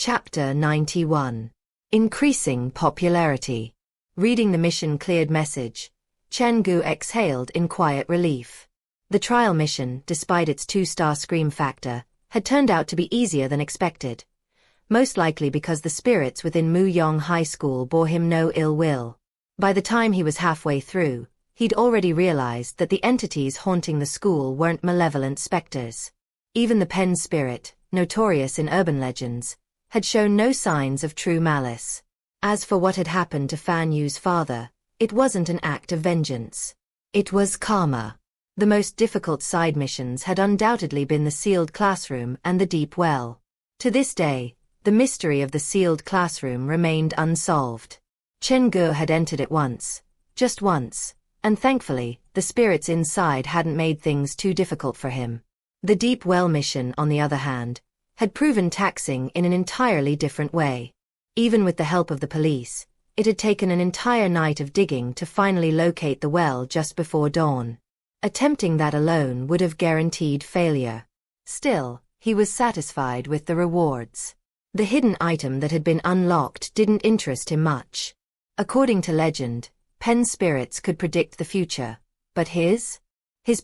Chapter 91. Increasing Popularity. Reading the mission-cleared message, Chen Ge exhaled in quiet relief. The trial mission, despite its 2-star scream factor, had turned out to be easier than expected. Most likely because the spirits within Muyong High School bore him no ill will. By the time he was halfway through, he'd already realized that the entities haunting the school weren't malevolent specters. Even the pen spirit, notorious in urban legends, had shown no signs of true malice. As for what had happened to Fan Yu's father, it wasn't an act of vengeance. It was karma. The most difficult side missions had undoubtedly been the sealed classroom and the deep well. To this day, the mystery of the sealed classroom remained unsolved. Chen Ge had entered it once, just once, and thankfully, the spirits inside hadn't made things too difficult for him. The deep well mission, on the other hand, had proven taxing in an entirely different way. Even with the help of the police, it had taken an entire night of digging to finally locate the well just before dawn. Attempting that alone would have guaranteed failure. Still, he was satisfied with the rewards. The hidden item that had been unlocked didn't interest him much. According to legend, pen spirits could predict the future, but his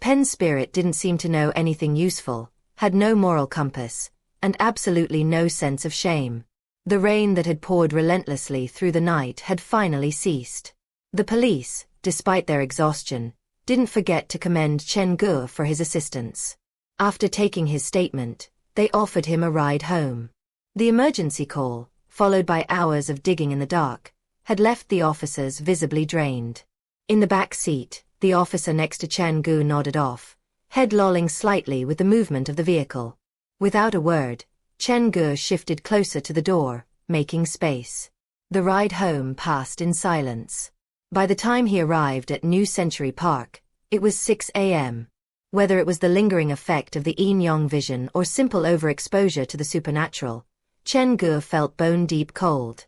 pen spirit didn't seem to know anything useful, had no moral compass, and absolutely no sense of shame. The rain that had poured relentlessly through the night had finally ceased. The police, despite their exhaustion, didn't forget to commend Chen Ge for his assistance. After taking his statement, they offered him a ride home. The emergency call, followed by hours of digging in the dark, had left the officers visibly drained. In the back seat, the officer next to Chen Ge nodded off, head lolling slightly with the movement of the vehicle. Without a word, Chen Ge shifted closer to the door, making space. The ride home passed in silence. By the time he arrived at New Century Park, it was 6 a.m. Whether it was the lingering effect of the yin-yang vision or simple overexposure to the supernatural, Chen Ge felt bone-deep cold.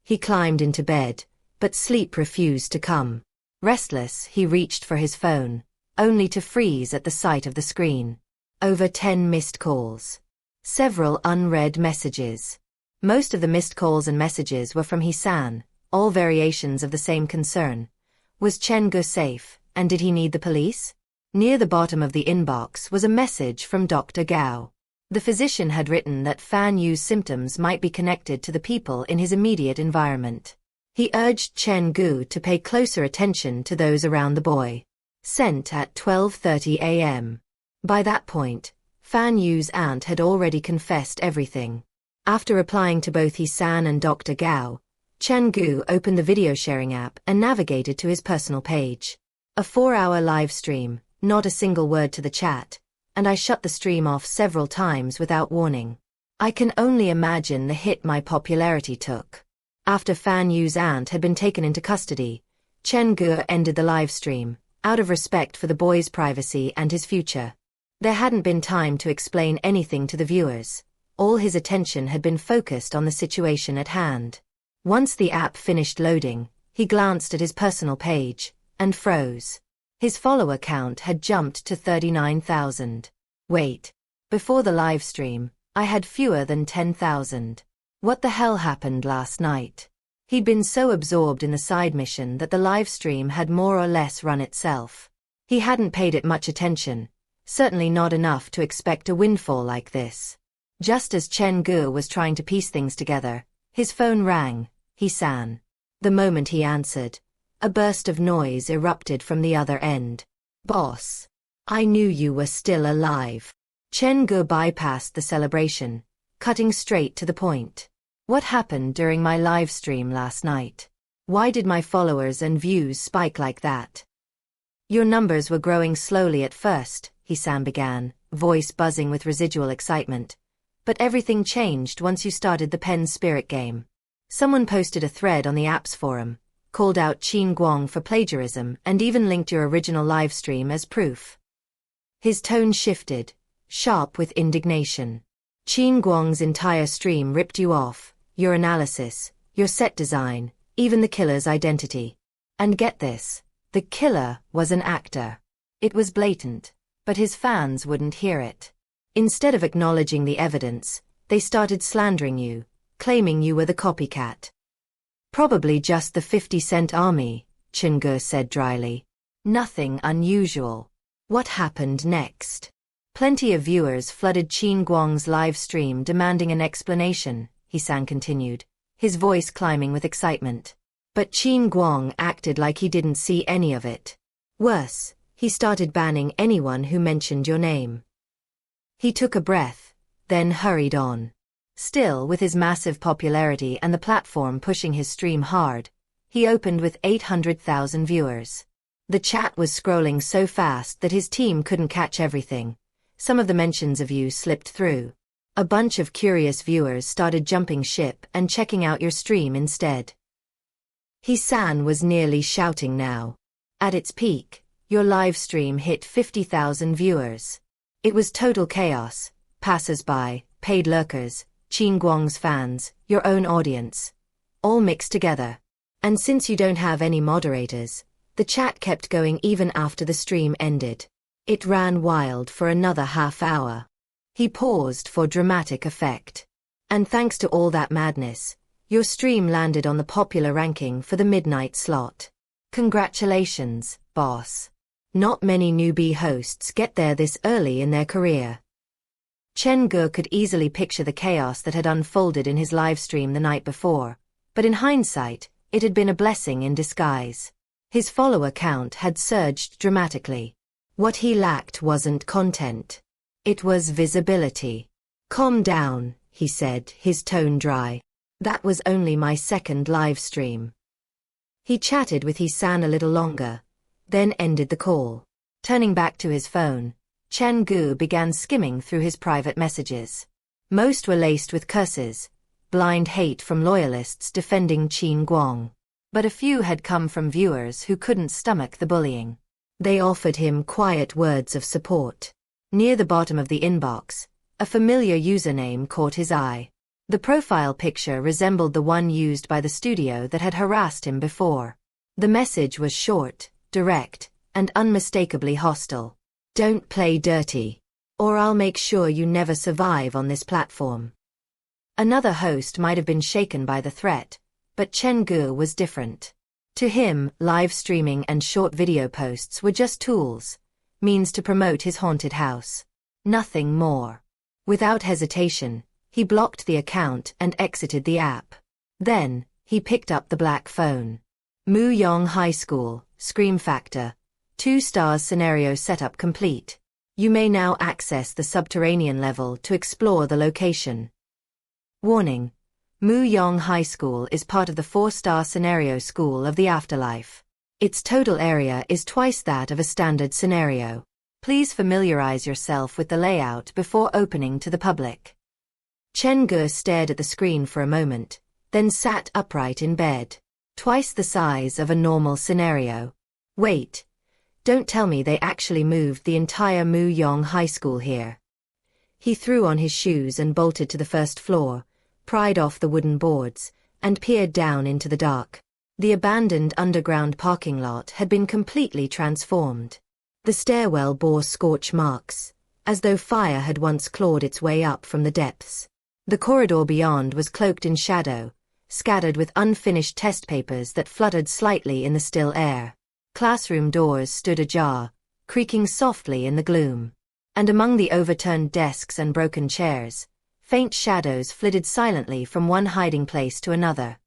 He climbed into bed, but sleep refused to come. Restless, he reached for his phone, only to freeze at the sight of the screen. Over 10 missed calls. Several unread messages. Most of the missed calls and messages were from He-san, all variations of the same concern. Was Chen Ge safe, and did he need the police? Near the bottom of the inbox was a message from Dr. Gao. The physician had written that Fan Yu's symptoms might be connected to the people in his immediate environment. He urged Chen Ge to pay closer attention to those around the boy. Sent at 12:30 a.m. By that point, Fan Yu's aunt had already confessed everything. After replying to both He-san and Dr. Gao, Chen Ge opened the video sharing app and navigated to his personal page. A 4-hour live stream, not a single word to the chat, and I shut the stream off several times without warning. I can only imagine the hit my popularity took. After Fan Yu's aunt had been taken into custody, Chen Ge ended the live stream, out of respect for the boy's privacy and his future. There hadn't been time to explain anything to the viewers. All his attention had been focused on the situation at hand. Once the app finished loading, he glanced at his personal page, and froze. His follower count had jumped to 39,000. Wait. Before the live stream, I had fewer than 10,000. What the hell happened last night? He'd been so absorbed in the side mission that the live stream had more or less run itself. He hadn't paid it much attention, certainly not enough to expect a windfall like this. Just as Chen Ge was trying to piece things together, his phone rang. He-san. The moment he answered, a burst of noise erupted from the other end. Boss. I knew you were still alive. Chen Ge bypassed the celebration, cutting straight to the point. What happened during my live stream last night? Why did my followers and views spike like that? Your numbers were growing slowly at first, He-san began, voice buzzing with residual excitement. But everything changed once you started the pen spirit game. Someone posted a thread on the app's forum, called out Qin Guang for plagiarism and even linked your original live stream as proof. His tone shifted, sharp with indignation. Qin Guang's entire stream ripped you off, your analysis, your set design, even the killer's identity. And get this, the killer was an actor. It was blatant, but his fans wouldn't hear it. Instead of acknowledging the evidence, they started slandering you, claiming you were the copycat. Probably just the 50-cent army, Chen Ge said dryly. Nothing unusual. What happened next? Plenty of viewers flooded Qin Guang's live stream demanding an explanation, He-san continued, his voice climbing with excitement. But Qin Guang acted like he didn't see any of it. Worse, he started banning anyone who mentioned your name. He took a breath, then hurried on. Still, with his massive popularity and the platform pushing his stream hard, he opened with 800,000 viewers. The chat was scrolling so fast that his team couldn't catch everything. Some of the mentions of you slipped through. A bunch of curious viewers started jumping ship and checking out your stream instead. He-san was nearly shouting now. At its peak, your live stream hit 50,000 viewers. It was total chaos. Passers-by, paid lurkers, Qin Guang's fans, your own audience. All mixed together. And since you don't have any moderators, the chat kept going even after the stream ended. It ran wild for another half hour. He paused for dramatic effect. And thanks to all that madness, your stream landed on the popular ranking for the midnight slot. Congratulations, boss. Not many newbie hosts get there this early in their career. Chen Ge could easily picture the chaos that had unfolded in his live stream the night before, but in hindsight, it had been a blessing in disguise. His follower count had surged dramatically. What he lacked wasn't content. It was visibility. Calm down, he said, his tone dry. That was only my second live stream. He chatted with He-san a little longer, then ended the call. Turning back to his phone, Chen Ge began skimming through his private messages. Most were laced with curses, blind hate from loyalists defending Qin Guang. But a few had come from viewers who couldn't stomach the bullying. They offered him quiet words of support. Near the bottom of the inbox, a familiar username caught his eye. The profile picture resembled the one used by the studio that had harassed him before. The message was short, direct, and unmistakably hostile. Don't play dirty, or I'll make sure you never survive on this platform. Another host might have been shaken by the threat, but Chen Ge was different. To him, live streaming and short video posts were just tools, means to promote his haunted house. Nothing more. Without hesitation, he blocked the account and exited the app. Then, he picked up the black phone. Muyong High School, Scream Factor. 2 stars scenario setup complete. You may now access the subterranean level to explore the location. Warning. Muyong High School is part of the 4-star scenario school of the afterlife. Its total area is twice that of a standard scenario. Please familiarize yourself with the layout before opening to the public. Chen Ge stared at the screen for a moment, then sat upright in bed. Twice the size of a normal scenario. Wait. Don't tell me they actually moved the entire Muyong High School here. He threw on his shoes and bolted to the first floor, pried off the wooden boards, and peered down into the dark. The abandoned underground parking lot had been completely transformed. The stairwell bore scorch marks, as though fire had once clawed its way up from the depths. The corridor beyond was cloaked in shadow, scattered with unfinished test papers that fluttered slightly in the still air. Classroom doors stood ajar, creaking softly in the gloom. And among the overturned desks and broken chairs, faint shadows flitted silently from one hiding place to another.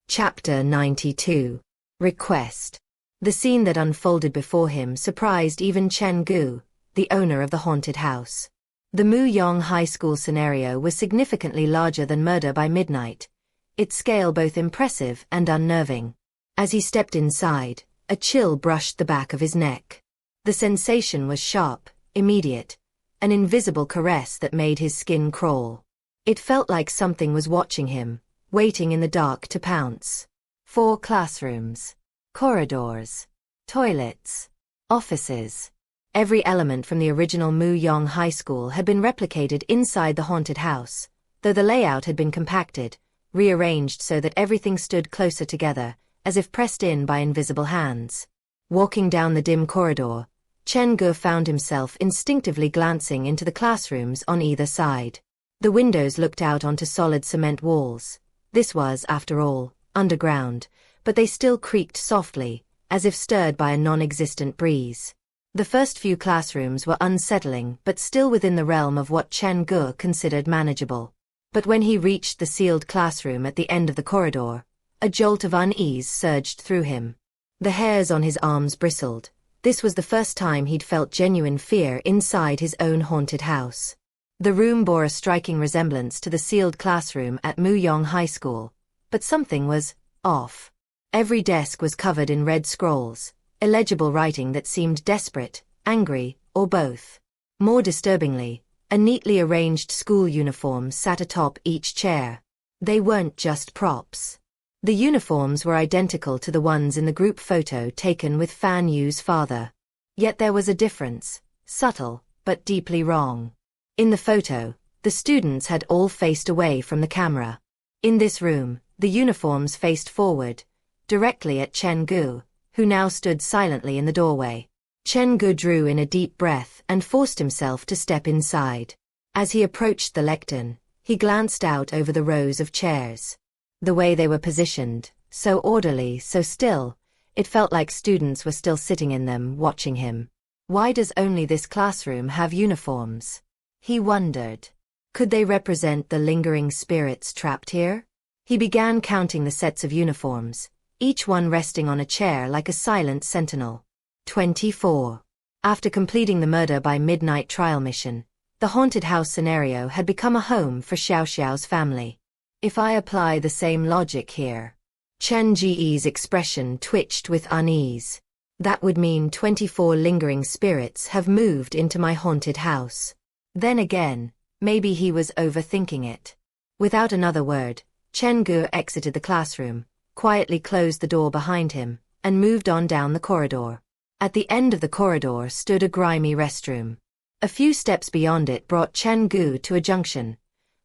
Chapter 92. Request. The scene that unfolded before him surprised even Chen Ge, the owner of the haunted house. The Muyong High School scenario was significantly larger than Murder by Midnight, its scale both impressive and unnerving. As he stepped inside, a chill brushed the back of his neck. The sensation was sharp, immediate, an invisible caress that made his skin crawl. It felt like something was watching him, waiting in the dark to pounce. 4 classrooms, corridors, toilets, offices. Every element from the original Muyong High School had been replicated inside the haunted house, though the layout had been compacted, rearranged so that everything stood closer together, as if pressed in by invisible hands. Walking down the dim corridor, Chen Ge found himself instinctively glancing into the classrooms on either side. The windows looked out onto solid cement walls, This was, after all, underground, but they still creaked softly, as if stirred by a non-existent breeze. The first few classrooms were unsettling but still within the realm of what Chen Ge considered manageable. But when he reached the sealed classroom at the end of the corridor, a jolt of unease surged through him. The hairs on his arms bristled. This was the first time he'd felt genuine fear inside his own haunted house. The room bore a striking resemblance to the sealed classroom at Muyong High School, but something was off. Every desk was covered in red scrolls, illegible writing that seemed desperate, angry, or both. More disturbingly, a neatly arranged school uniform sat atop each chair. They weren't just props. The uniforms were identical to the ones in the group photo taken with Fan Yu's father. Yet there was a difference, subtle, but deeply wrong. In the photo, the students had all faced away from the camera. In this room, the uniforms faced forward, directly at Chen Ge, who now stood silently in the doorway. Chen Ge drew in a deep breath and forced himself to step inside. As he approached the lectern, he glanced out over the rows of chairs. The way they were positioned, so orderly, so still, it felt like students were still sitting in them, watching him. Why does only this classroom have uniforms? He wondered. Could they represent the lingering spirits trapped here? He began counting the sets of uniforms, each one resting on a chair like a silent sentinel. 24. After completing the murder by midnight trial mission, the haunted house scenario had become a home for Xiao Xiao's family. If I apply the same logic here, Chen Ge's expression twitched with unease. That would mean 24 lingering spirits have moved into my haunted house. Then again, maybe he was overthinking it. Without another word, Chen Ge exited the classroom, quietly closed the door behind him, and moved on down the corridor. At the end of the corridor stood a grimy restroom. A few steps beyond it brought Chen Ge to a junction.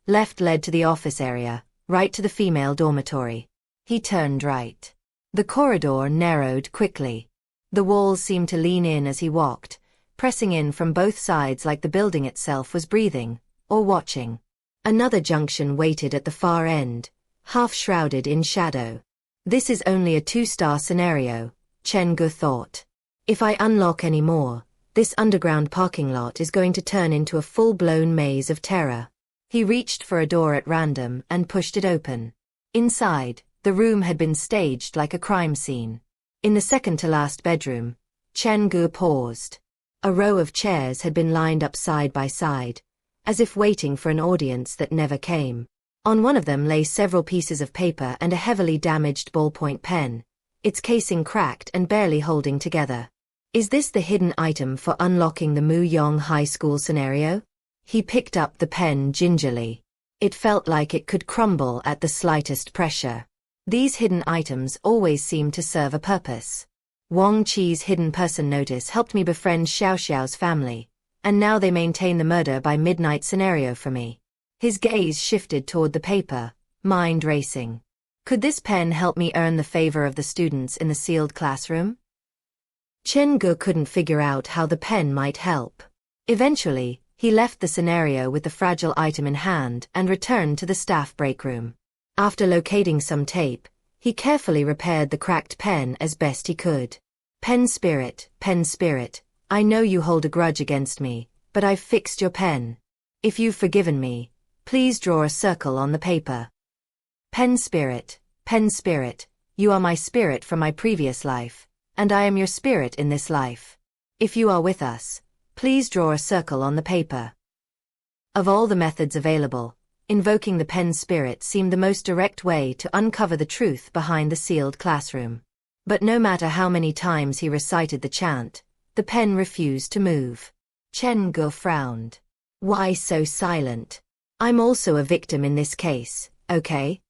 Left led to the office area, right to the female dormitory. He turned right. The corridor narrowed quickly. The walls seemed to lean in as he walked, pressing in from both sides like the building itself was breathing, or watching. Another junction waited at the far end, half shrouded in shadow. This is only a 2-star scenario, Chen Ge thought. If I unlock any more, this underground parking lot is going to turn into a full-blown maze of terror. He reached for a door at random and pushed it open. Inside, the room had been staged like a crime scene. In the second-to-last bedroom, Chen Ge paused. A row of chairs had been lined up side by side, as if waiting for an audience that never came. On one of them lay several pieces of paper and a heavily damaged ballpoint pen, its casing cracked and barely holding together. Is this the hidden item for unlocking the Muyong High School scenario? He picked up the pen gingerly. It felt like it could crumble at the slightest pressure. These hidden items always seem to serve a purpose. Wang Qi's hidden person notice helped me befriend Xiao Xiao's family, and now they maintain the murder by midnight scenario for me. His gaze shifted toward the paper, mind racing. Could this pen help me earn the favor of the students in the sealed classroom? Chen Ge couldn't figure out how the pen might help. Eventually, he left the scenario with the fragile item in hand and returned to the staff break room. After locating some tape, he carefully repaired the cracked pen as best he could. Pen spirit, I know you hold a grudge against me, but I've fixed your pen. If you've forgiven me, please draw a circle on the paper. Pen spirit, you are my spirit from my previous life, and I am your spirit in this life. If you are with us, please draw a circle on the paper. Of all the methods available, invoking the pen spirit seemed the most direct way to uncover the truth behind the sealed classroom. But no matter how many times he recited the chant, the pen refused to move. Chen Ge frowned. Why so silent? I'm also a victim in this case, okay?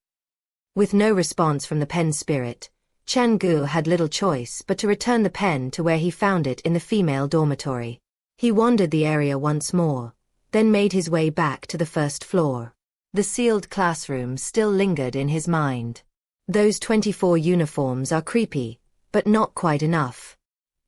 With no response from the pen spirit, Chen Ge had little choice but to return the pen to where he found it in the female dormitory. He wandered the area once more, then made his way back to the first floor. The sealed classroom still lingered in his mind. Those 24 uniforms are creepy, but not quite enough.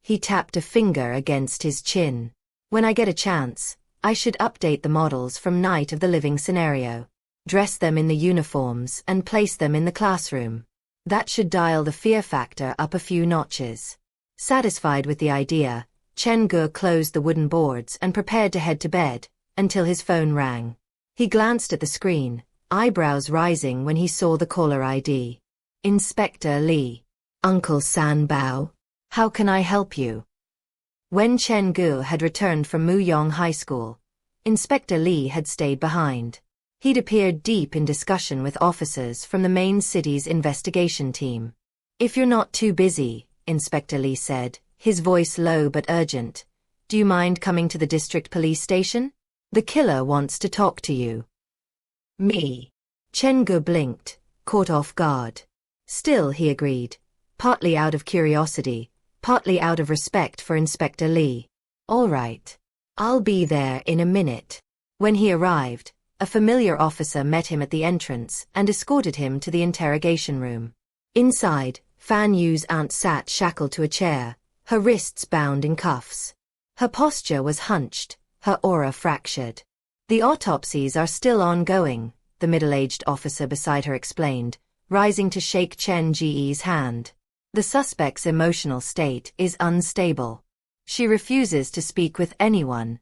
He tapped a finger against his chin. When I get a chance, I should update the models from Night of the Living scenario. dress them in the uniforms and place them in the classroom. That should dial the fear factor up a few notches. Satisfied with the idea, Chen Ge closed the wooden boards and prepared to head to bed, until his phone rang. He glanced at the screen, eyebrows rising when he saw the caller ID. Inspector Li. Uncle San Bao. How can I help you? When Chen Ge had returned from Muyong High School, Inspector Li had stayed behind. He'd appeared deep in discussion with officers from the main city's investigation team. If you're not too busy, Inspector Li said, his voice low but urgent, do you mind coming to the district police station? The killer wants to talk to you. Me. Chen Ge blinked, caught off guard. Still, he agreed, partly out of curiosity, partly out of respect for Inspector Li. All right. I'll be there in a minute. When he arrived, a familiar officer met him at the entrance and escorted him to the interrogation room. Inside, Fan Yu's aunt sat shackled to a chair, her wrists bound in cuffs. Her posture was hunched, her aura fractured. The autopsies are still ongoing, the middle-aged officer beside her explained, rising to shake Chen Ge's hand. The suspect's emotional state is unstable. She refuses to speak with anyone,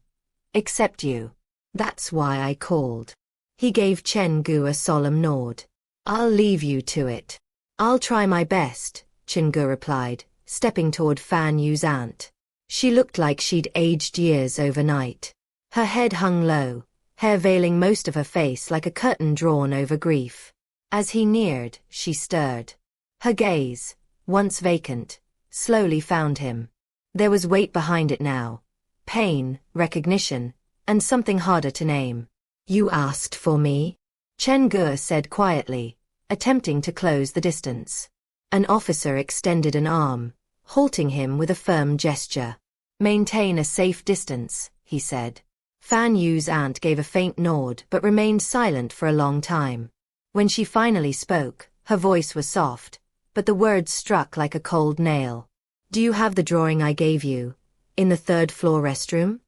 except you. That's why I called. He gave Chen Ge a solemn nod. I'll leave you to it. I'll try my best, Chen Ge replied, stepping toward Fan Yu's aunt. She looked like she'd aged years overnight. Her head hung low, hair veiling most of her face like a curtain drawn over grief. As he neared, she stirred. Her gaze, once vacant, slowly found him. There was weight behind it now. Pain, recognition, and something harder to name. You asked for me? Chen Ge said quietly, attempting to close the distance. An officer extended an arm, halting him with a firm gesture. Maintain a safe distance, he said. Fan Yu's aunt gave a faint nod but remained silent for a long time. When she finally spoke, her voice was soft, but the words struck like a cold nail. Do you have the drawing I gave you, in the third-floor restroom?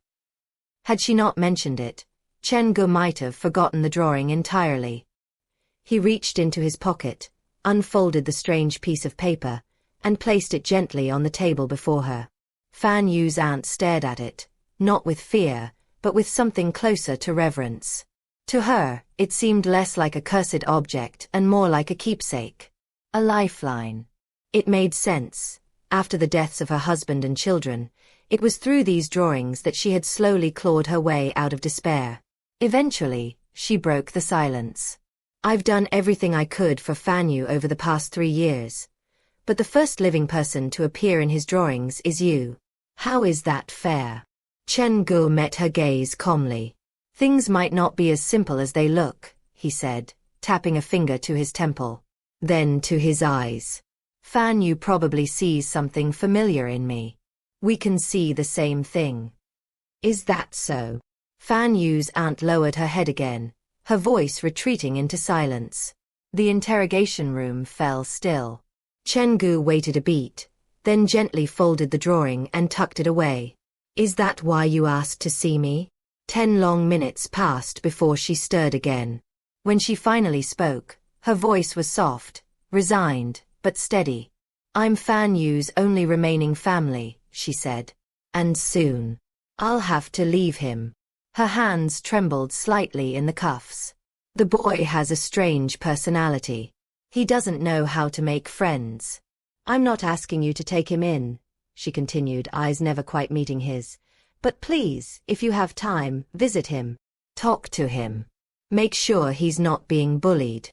Had she not mentioned it, Chen Ge might have forgotten the drawing entirely. He reached into his pocket, unfolded the strange piece of paper, and placed it gently on the table before her. Fan Yu's aunt stared at it, not with fear, but with something closer to reverence. To her, it seemed less like a cursed object and more like a keepsake. A lifeline. It made sense. After the deaths of her husband and children, it was through these drawings that she had slowly clawed her way out of despair. Eventually, she broke the silence. I've done everything I could for Fan Yu over the past 3 years. But the first living person to appear in his drawings is you. How is that fair? Chen Ge met her gaze calmly. Things might not be as simple as they look, he said, tapping a finger to his temple. Then to his eyes. Fan Yu probably sees something familiar in me. We can see the same thing. Is that so? Fan Yu's aunt lowered her head again, her voice retreating into silence. The interrogation room fell still. Chen Ge waited a beat, then gently folded the drawing and tucked it away. Is that why you asked to see me? 10 long minutes passed before she stirred again. When she finally spoke, her voice was soft, resigned, but steady. I'm Fan Yu's only remaining family, she said. And soon. I'll have to leave him. Her hands trembled slightly in the cuffs. The boy has a strange personality. He doesn't know how to make friends. I'm not asking you to take him in, she continued, eyes never quite meeting his. But please, if you have time, visit him. Talk to him. Make sure he's not being bullied.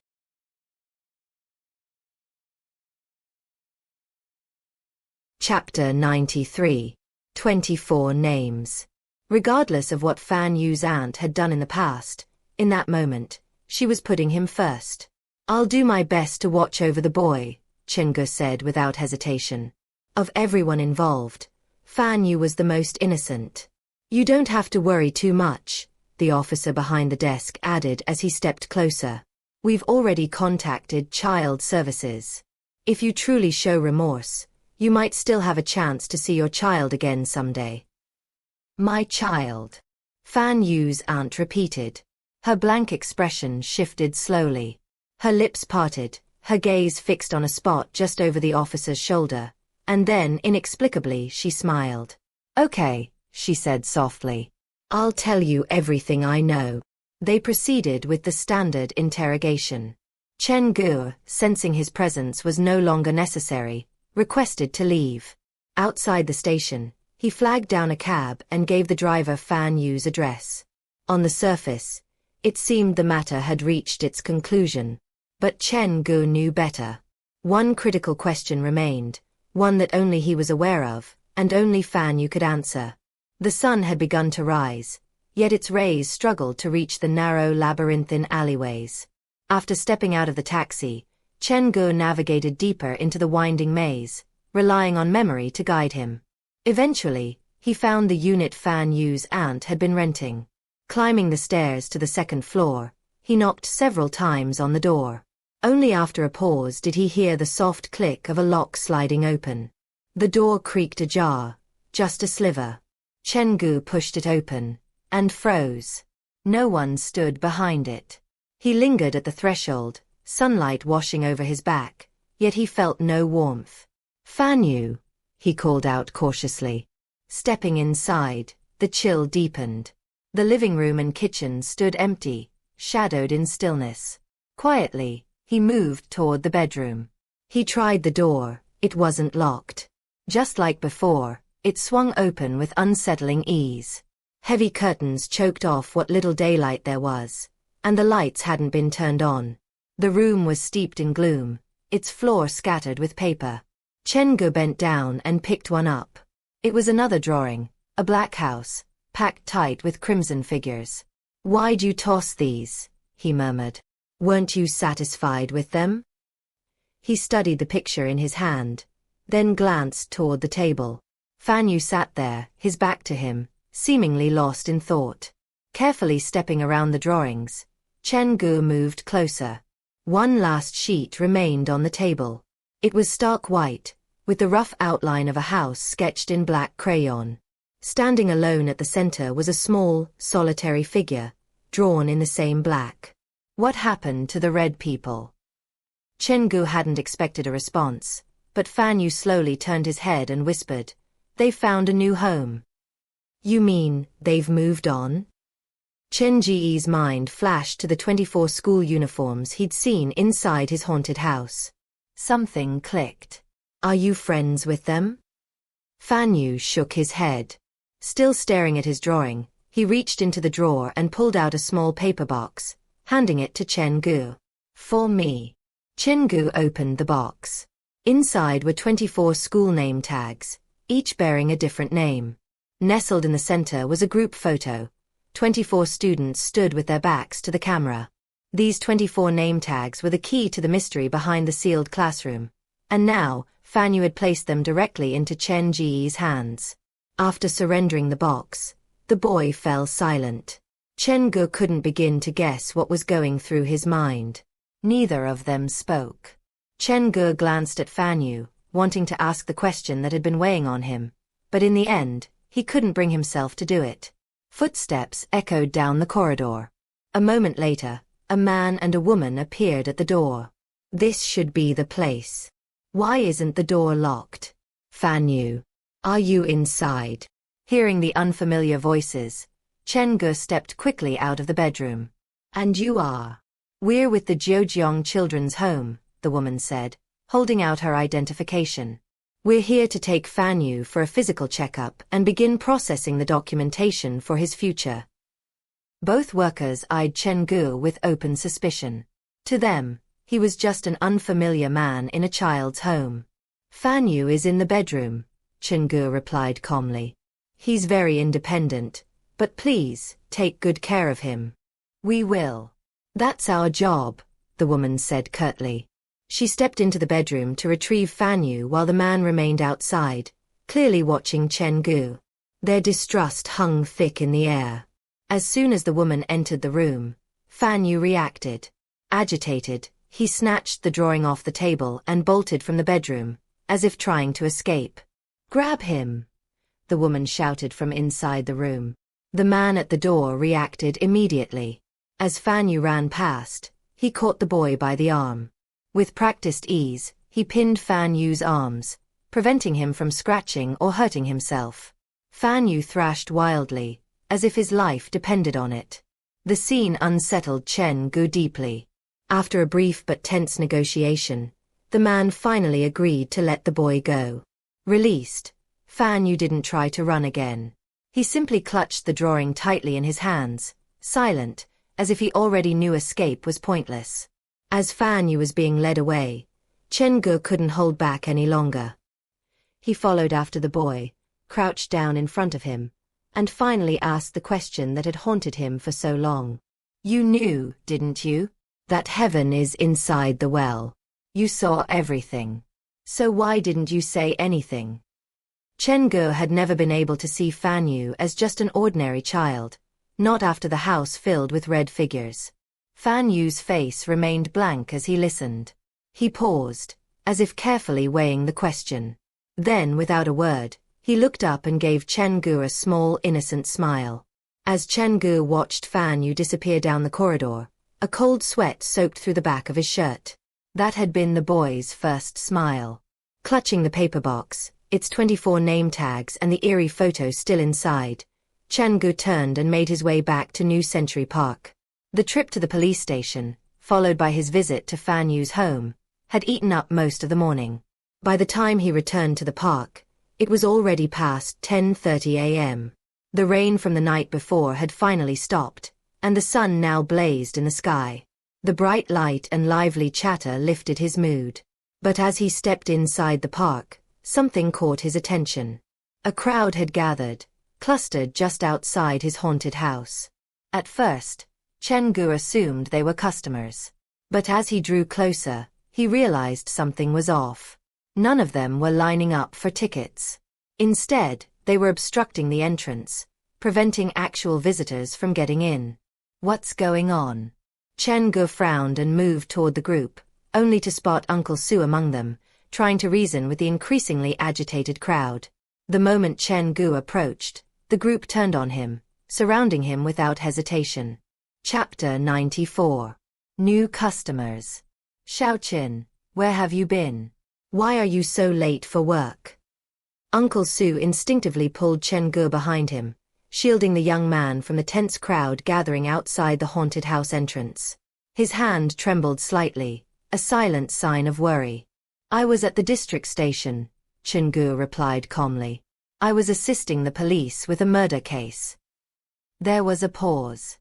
Chapter 93. 24 Names. Regardless of what Fan Yu's aunt had done in the past, in that moment, she was putting him first. I'll do my best to watch over the boy, Chen Ge said without hesitation. Of everyone involved, Fan Yu was the most innocent. You don't have to worry too much, the officer behind the desk added as he stepped closer. We've already contacted child services. If you truly show remorse, you might still have a chance to see your child again someday. My child. Fan Yu's aunt repeated. Her blank expression shifted slowly. Her lips parted, her gaze fixed on a spot just over the officer's shoulder, and then, inexplicably, she smiled. "Okay," she said softly. "I'll tell you everything I know." They proceeded with the standard interrogation. Chen Ge, sensing his presence was no longer necessary, requested to leave. Outside the station, he flagged down a cab and gave the driver Fan Yu's address. On the surface, it seemed the matter had reached its conclusion. But Chen Ge knew better. One critical question remained, one that only he was aware of, and only Fan Yu could answer. The sun had begun to rise, yet its rays struggled to reach the narrow labyrinthine alleyways. After stepping out of the taxi, Chen Ge navigated deeper into the winding maze, relying on memory to guide him. Eventually, he found the unit Fan Yu's aunt had been renting. Climbing the stairs to the second floor, he knocked several times on the door. Only after a pause did he hear the soft click of a lock sliding open. The door creaked ajar, just a sliver. Chen Ge pushed it open, and froze. No one stood behind it. He lingered at the threshold, sunlight washing over his back, yet he felt no warmth. "Fan Yu," he called out cautiously. Stepping inside, the chill deepened. The living room and kitchen stood empty, shadowed in stillness. Quietly, he moved toward the bedroom. He tried the door, it wasn't locked. Just like before, it swung open with unsettling ease. Heavy curtains choked off what little daylight there was, and the lights hadn't been turned on. The room was steeped in gloom, its floor scattered with paper. Chen Ge bent down and picked one up. It was another drawing, a black house, packed tight with crimson figures. "Why'd you toss these?" he murmured. "Weren't you satisfied with them?" He studied the picture in his hand, then glanced toward the table. Fan Yu sat there, his back to him, seemingly lost in thought. Carefully stepping around the drawings, Chen Ge moved closer. One last sheet remained on the table. It was stark white, with the rough outline of a house sketched in black crayon. Standing alone at the center was a small, solitary figure, drawn in the same black. What happened to the red people? Chen Ge hadn't expected a response, but Fan Yu slowly turned his head and whispered, "They found a new home." "You mean, they've moved on?" Chen Ge's mind flashed to the 24 school uniforms he'd seen inside his haunted house. Something clicked. "Are you friends with them?" Fan Yu shook his head. Still staring at his drawing, he reached into the drawer and pulled out a small paper box, handing it to Chen Ge. "For me." Chen Ge opened the box. Inside were 24 school name tags, each bearing a different name. Nestled in the center was a group photo. 24 students stood with their backs to the camera. These 24 name tags were the key to the mystery behind the sealed classroom. And now, Fan Yu had placed them directly into Chen Ge's hands. After surrendering the box, the boy fell silent. Chen Ge couldn't begin to guess what was going through his mind. Neither of them spoke. Chen Ge glanced at Fan Yu, wanting to ask the question that had been weighing on him, but in the end, he couldn't bring himself to do it. Footsteps echoed down the corridor. A moment later, a man and a woman appeared at the door. "This should be the place. Why isn't the door locked?" "Fan Yu, are you inside?" Hearing the unfamiliar voices, Chen Ge stepped quickly out of the bedroom. "And you are?" "We're with the Jiujiang Children's Home," the woman said, holding out her identification. "We're here to take Fan Yu for a physical checkup and begin processing the documentation for his future." Both workers eyed Chen Ge with open suspicion. To them, he was just an unfamiliar man in a child's home. "Fan Yu is in the bedroom," Chen Ge replied calmly. "He's very independent, but please, take good care of him." "We will. That's our job," the woman said curtly. She stepped into the bedroom to retrieve Fan Yu while the man remained outside, clearly watching Chen Ge. Their distrust hung thick in the air. As soon as the woman entered the room, Fan Yu reacted. Agitated, he snatched the drawing off the table and bolted from the bedroom, as if trying to escape. "Grab him!" the woman shouted from inside the room. The man at the door reacted immediately. As Fan Yu ran past, he caught the boy by the arm. With practiced ease, he pinned Fan Yu's arms, preventing him from scratching or hurting himself. Fan Yu thrashed wildly, as if his life depended on it. The scene unsettled Chen Ge deeply. After a brief but tense negotiation, the man finally agreed to let the boy go. Released, Fan Yu didn't try to run again. He simply clutched the drawing tightly in his hands, silent, as if he already knew escape was pointless. As Fan Yu was being led away, Chen Ge couldn't hold back any longer. He followed after the boy, crouched down in front of him, and finally asked the question that had haunted him for so long. You knew, didn't you, that heaven is inside the well? You saw everything. So why didn't you say anything? Chen Ge had never been able to see Fan Yu as just an ordinary child, not after the house filled with red figures. Fan Yu's face remained blank as he listened. He paused, as if carefully weighing the question. Then, without a word, he looked up and gave Chen Ge a small, innocent smile. As Chen Ge watched Fan Yu disappear down the corridor, a cold sweat soaked through the back of his shirt. That had been the boy's first smile. Clutching the paper box, its 24 name tags and the eerie photo still inside, Chen Ge turned and made his way back to New Century Park. The trip to the police station, followed by his visit to Fan Yu's home, had eaten up most of the morning. By the time he returned to the park, it was already past 10:30 a.m. The rain from the night before had finally stopped, and the sun now blazed in the sky. The bright light and lively chatter lifted his mood. But as he stepped inside the park, something caught his attention. A crowd had gathered, clustered just outside his haunted house. At first, Chen Ge assumed they were customers. But as he drew closer, he realized something was off. None of them were lining up for tickets. Instead, they were obstructing the entrance, preventing actual visitors from getting in. What's going on? Chen Ge frowned and moved toward the group, only to spot Uncle Su among them, trying to reason with the increasingly agitated crowd. The moment Chen Ge approached, the group turned on him, surrounding him without hesitation. Chapter 94. New Customers. Xiaoqin, where have you been? Why are you so late for work? Uncle Su instinctively pulled Chen Ge behind him, shielding the young man from the tense crowd gathering outside the haunted house entrance. His hand trembled slightly, a silent sign of worry. I was at the district station, Chen Ge replied calmly. I was assisting the police with a murder case. There was a pause.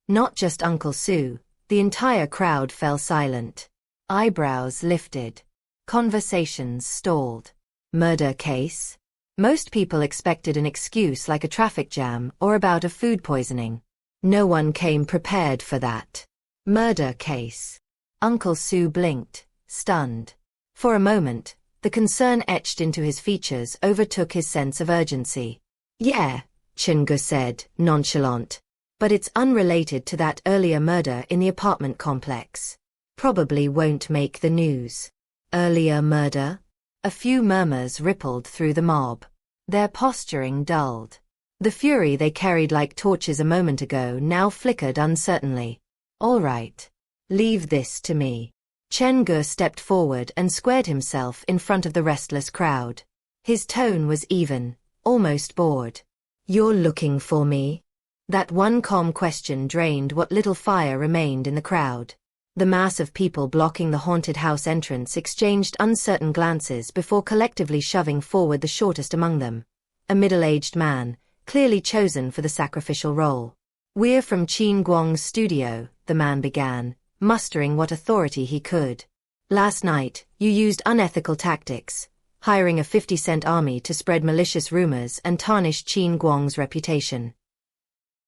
Not just Uncle Su, the entire crowd fell silent. Eyebrows lifted. Conversations stalled. Murder case? Most people expected an excuse like a traffic jam or about a food poisoning. No one came prepared for that. Murder case. Uncle Su blinked, stunned. For a moment, the concern etched into his features overtook his sense of urgency. Yeah, Chen Ge said, nonchalant. But it's unrelated to that earlier murder in the apartment complex. Probably won't make the news. Earlier murder? A few murmurs rippled through the mob. Their posturing dulled. The fury they carried like torches a moment ago now flickered uncertainly. All right. Leave this to me. Chen Ge stepped forward and squared himself in front of the restless crowd. His tone was even, almost bored. You're looking for me? That one calm question drained what little fire remained in the crowd. The mass of people blocking the haunted house entrance exchanged uncertain glances before collectively shoving forward the shortest among them. A middle-aged man, clearly chosen for the sacrificial role. We're from Qin Guang's studio, the man began, mustering what authority he could. Last night, you used unethical tactics, hiring a 50-cent army to spread malicious rumors and tarnish Qin Guang's reputation.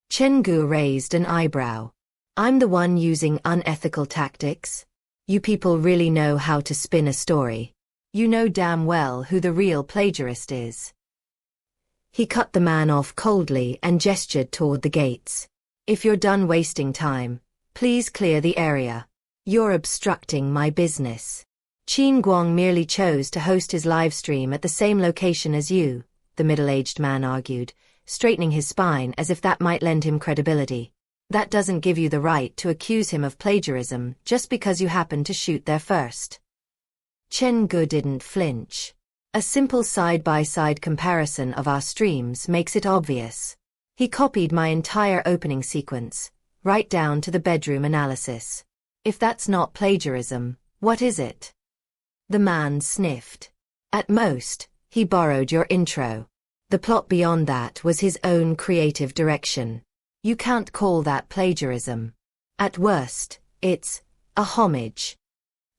Chen Ge raised an eyebrow. I'm the one using unethical tactics? You people really know how to spin a story. You know damn well who the real plagiarist is. He cut the man off coldly and gestured toward the gates. If you're done wasting time, please clear the area. You're obstructing my business. Qin Guang merely chose to host his live stream at the same location as you, the middle-aged man argued, straightening his spine as if that might lend him credibility. That doesn't give you the right to accuse him of plagiarism just because you happened to shoot there first. Chen Ge didn't flinch. A simple side-by-side comparison of our streams makes it obvious. He copied my entire opening sequence, right down to the bedroom analysis. If that's not plagiarism, what is it? The man sniffed. At most, he borrowed your intro. The plot beyond that was his own creative direction. You can't call that plagiarism. At worst, it's a homage.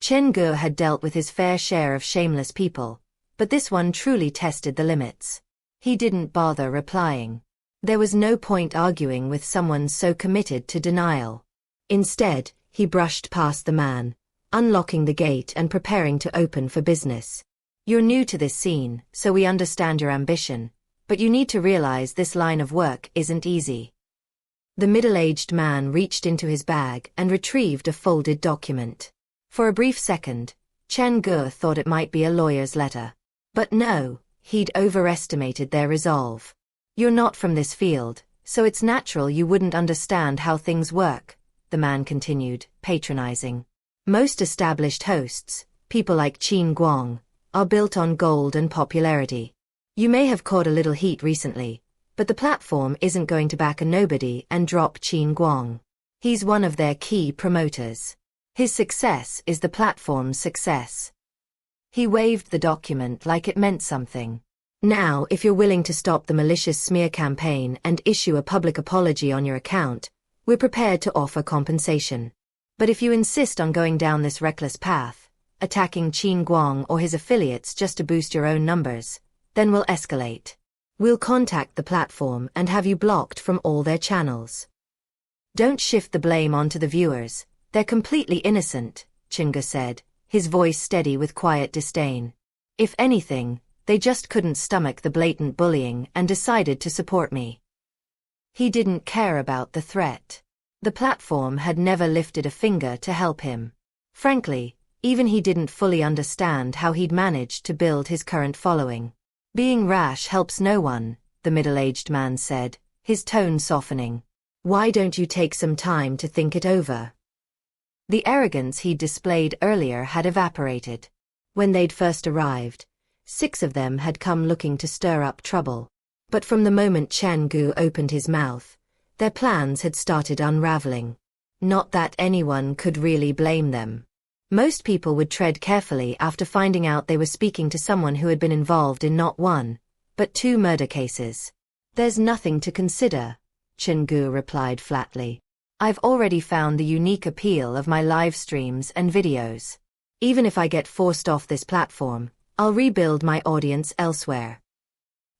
Chen Ge had dealt with his fair share of shameless people, but this one truly tested the limits. He didn't bother replying. There was no point arguing with someone so committed to denial. Instead, he brushed past the man, unlocking the gate and preparing to open for business. You're new to this scene, so we understand your ambition, but you need to realize this line of work isn't easy. The middle-aged man reached into his bag and retrieved a folded document. For a brief second, Chen Ge thought it might be a lawyer's letter. But no, he'd overestimated their resolve. You're not from this field, so it's natural you wouldn't understand how things work, the man continued, patronizing. Most established hosts, people like Qin Guang, are built on gold and popularity. You may have caught a little heat recently, but the platform isn't going to back a nobody and drop Qin Guang. He's one of their key promoters. His success is the platform's success. He waved the document like it meant something. Now, if you're willing to stop the malicious smear campaign and issue a public apology on your account, we're prepared to offer compensation. But if you insist on going down this reckless path, attacking Qin Guang or his affiliates just to boost your own numbers, then we'll escalate. We'll contact the platform and have you blocked from all their channels. Don't shift the blame onto the viewers. They're completely innocent, Chen Ge said, his voice steady with quiet disdain. If anything, they just couldn't stomach the blatant bullying and decided to support me. He didn't care about the threat. The platform had never lifted a finger to help him. Frankly, even he didn't fully understand how he'd managed to build his current following. Being rash helps no one, the middle-aged man said, his tone softening. Why don't you take some time to think it over? The arrogance he'd displayed earlier had evaporated. When they'd first arrived, 6 of them had come looking to stir up trouble. But from the moment Chen Ge opened his mouth, their plans had started unraveling. Not that anyone could really blame them. Most people would tread carefully after finding out they were speaking to someone who had been involved in not 1, but 2 murder cases. There's nothing to consider, Chen Ge replied flatly. I've already found the unique appeal of my live streams and videos. Even if I get forced off this platform, I'll rebuild my audience elsewhere.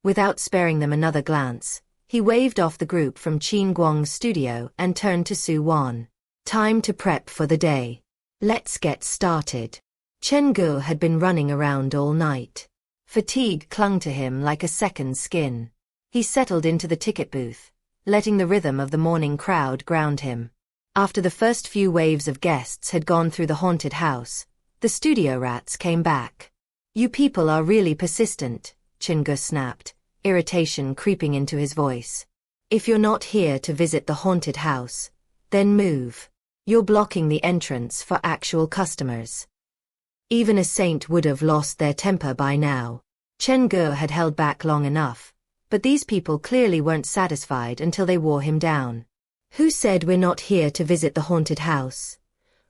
Without sparing them another glance, he waved off the group from Qin Guang's studio and turned to Su Wan. Time to prep for the day. Let's get started. Chen Ge had been running around all night. Fatigue clung to him like a second skin. He settled into the ticket booth, letting the rhythm of the morning crowd ground him. After the first few waves of guests had gone through the haunted house, the studio rats came back. You people are really persistent, Chen Ge snapped, irritation creeping into his voice. If you're not here to visit the haunted house, then move. You're blocking the entrance for actual customers. Even a saint would have lost their temper by now. Chen Ge had held back long enough, but these people clearly weren't satisfied until they wore him down. Who said we're not here to visit the haunted house?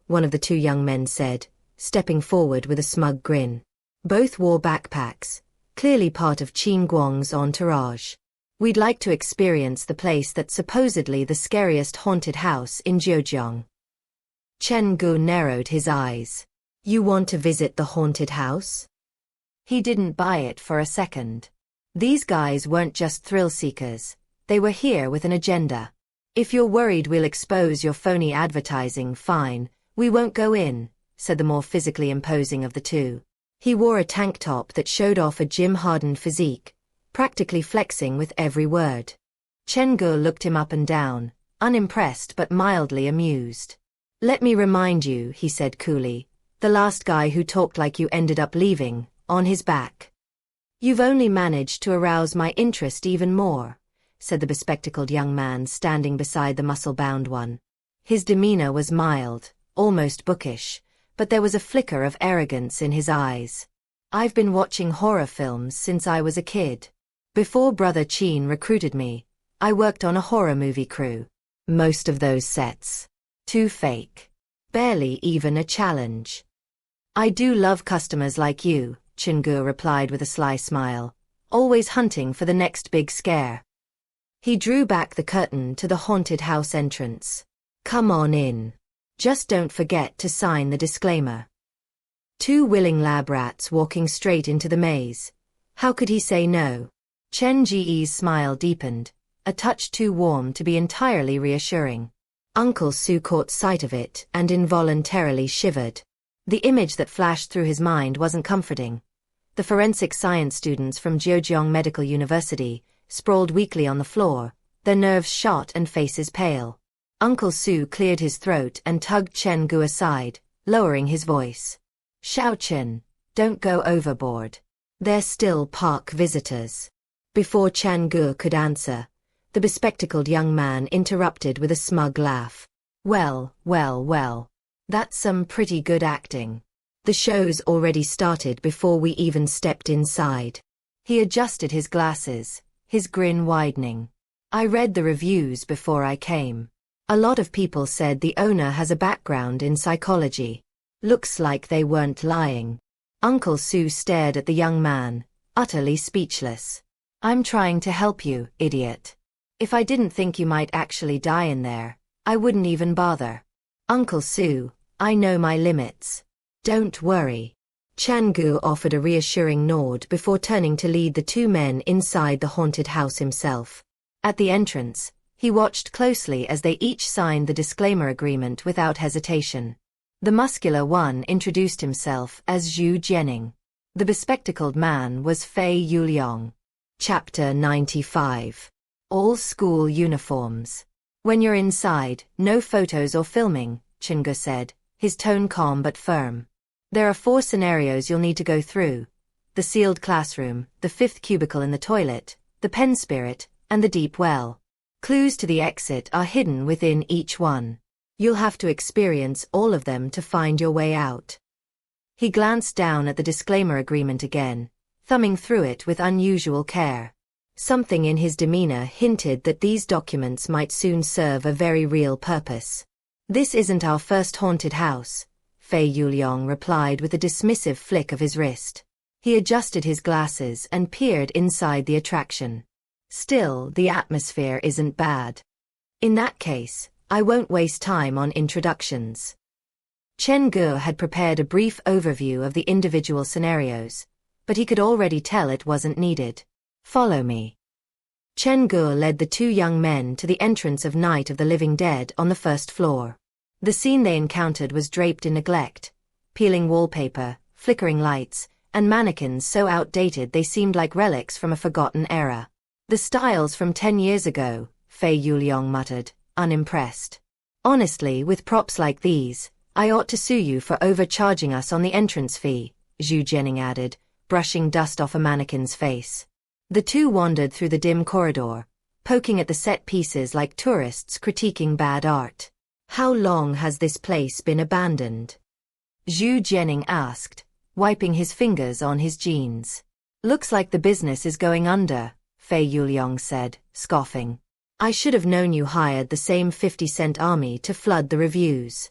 One of the 2 young men said, stepping forward with a smug grin. Both wore backpacks, clearly part of Qin Guang's entourage. We'd like to experience the place that's supposedly the scariest haunted house in Zhejiang. Chen Ge narrowed his eyes. You want to visit the haunted house? He didn't buy it for a second. These guys weren't just thrill seekers, they were here with an agenda. If you're worried we'll expose your phony advertising, fine, we won't go in, said the more physically imposing of the 2. He wore a tank top that showed off a gym-hardened physique, practically flexing with every word. Chen Ge looked him up and down, unimpressed but mildly amused. Let me remind you, he said coolly, the last guy who talked like you ended up leaving, on his back. You've only managed to arouse my interest even more. said the bespectacled young man standing beside the muscle-bound one. His demeanor was mild, almost bookish, but there was a flicker of arrogance in his eyes. I've been watching horror films since I was a kid. Before Brother Chen recruited me, I worked on a horror movie crew. Most of those sets. Too fake. Barely even a challenge. I do love customers like you, Chen Ge replied with a sly smile, always hunting for the next big scare. He drew back the curtain to the haunted house entrance. Come on in. Just don't forget to sign the disclaimer. Two willing lab rats walking straight into the maze. How could he say no? Chen Ge's smile deepened, a touch too warm to be entirely reassuring. Uncle Su caught sight of it and involuntarily shivered. The image that flashed through his mind wasn't comforting. The forensic science students from Zhejiang Medical University sprawled weakly on the floor, their nerves shot and faces pale. Uncle Su cleared his throat and tugged Chen Ge aside, lowering his voice. Xiaochen, don't go overboard. They're still park visitors. Before Chen Ge could answer, the bespectacled young man interrupted with a smug laugh. Well, that's some pretty good acting. The show's already started before we even stepped inside. He adjusted his glasses, his grin widening. I read the reviews before I came. A lot of people said the owner has a background in psychology. Looks like they weren't lying. Uncle Su stared at the young man, utterly speechless. I'm trying to help you, idiot. If I didn't think you might actually die in there, I wouldn't even bother. Uncle Su, I know my limits. Don't worry. Chen Ge offered a reassuring nod before turning to lead the two men inside the haunted house himself. At the entrance, he watched closely as they each signed the disclaimer agreement without hesitation. The muscular one introduced himself as Zhu Jianing. The bespectacled man was Fei Yuliang. Chapter 95. All school uniforms. When you're inside, no photos or filming, Chen Ge said, his tone calm but firm. There are 4 scenarios you'll need to go through. The sealed classroom, the 5th cubicle in the toilet, the pen spirit, and the deep well. Clues to the exit are hidden within each one. You'll have to experience all of them to find your way out. He glanced down at the disclaimer agreement again, thumbing through it with unusual care. Something in his demeanor hinted that these documents might soon serve a very real purpose. This isn't our first haunted house, Fei Yuliang replied with a dismissive flick of his wrist. He adjusted his glasses and peered inside the attraction. Still, the atmosphere isn't bad. In that case, I won't waste time on introductions. Chen Ge had prepared a brief overview of the individual scenarios, but he could already tell it wasn't needed. Follow me. Chen Ge led the two young men to the entrance of Night of the Living Dead on the 1st floor. The scene they encountered was draped in neglect, peeling wallpaper, flickering lights, and mannequins so outdated they seemed like relics from a forgotten era. The styles from 10 years ago, Fei Yuliang muttered, unimpressed. Honestly, with props like these, I ought to sue you for overcharging us on the entrance fee, Zhu Jianing added, brushing dust off a mannequin's face. The two wandered through the dim corridor, poking at the set pieces like tourists critiquing bad art. How long has this place been abandoned? Zhu Jianing asked, wiping his fingers on his jeans. Looks like the business is going under, Fei Yuliang said, scoffing. I should have known you hired the same 50-cent army to flood the reviews.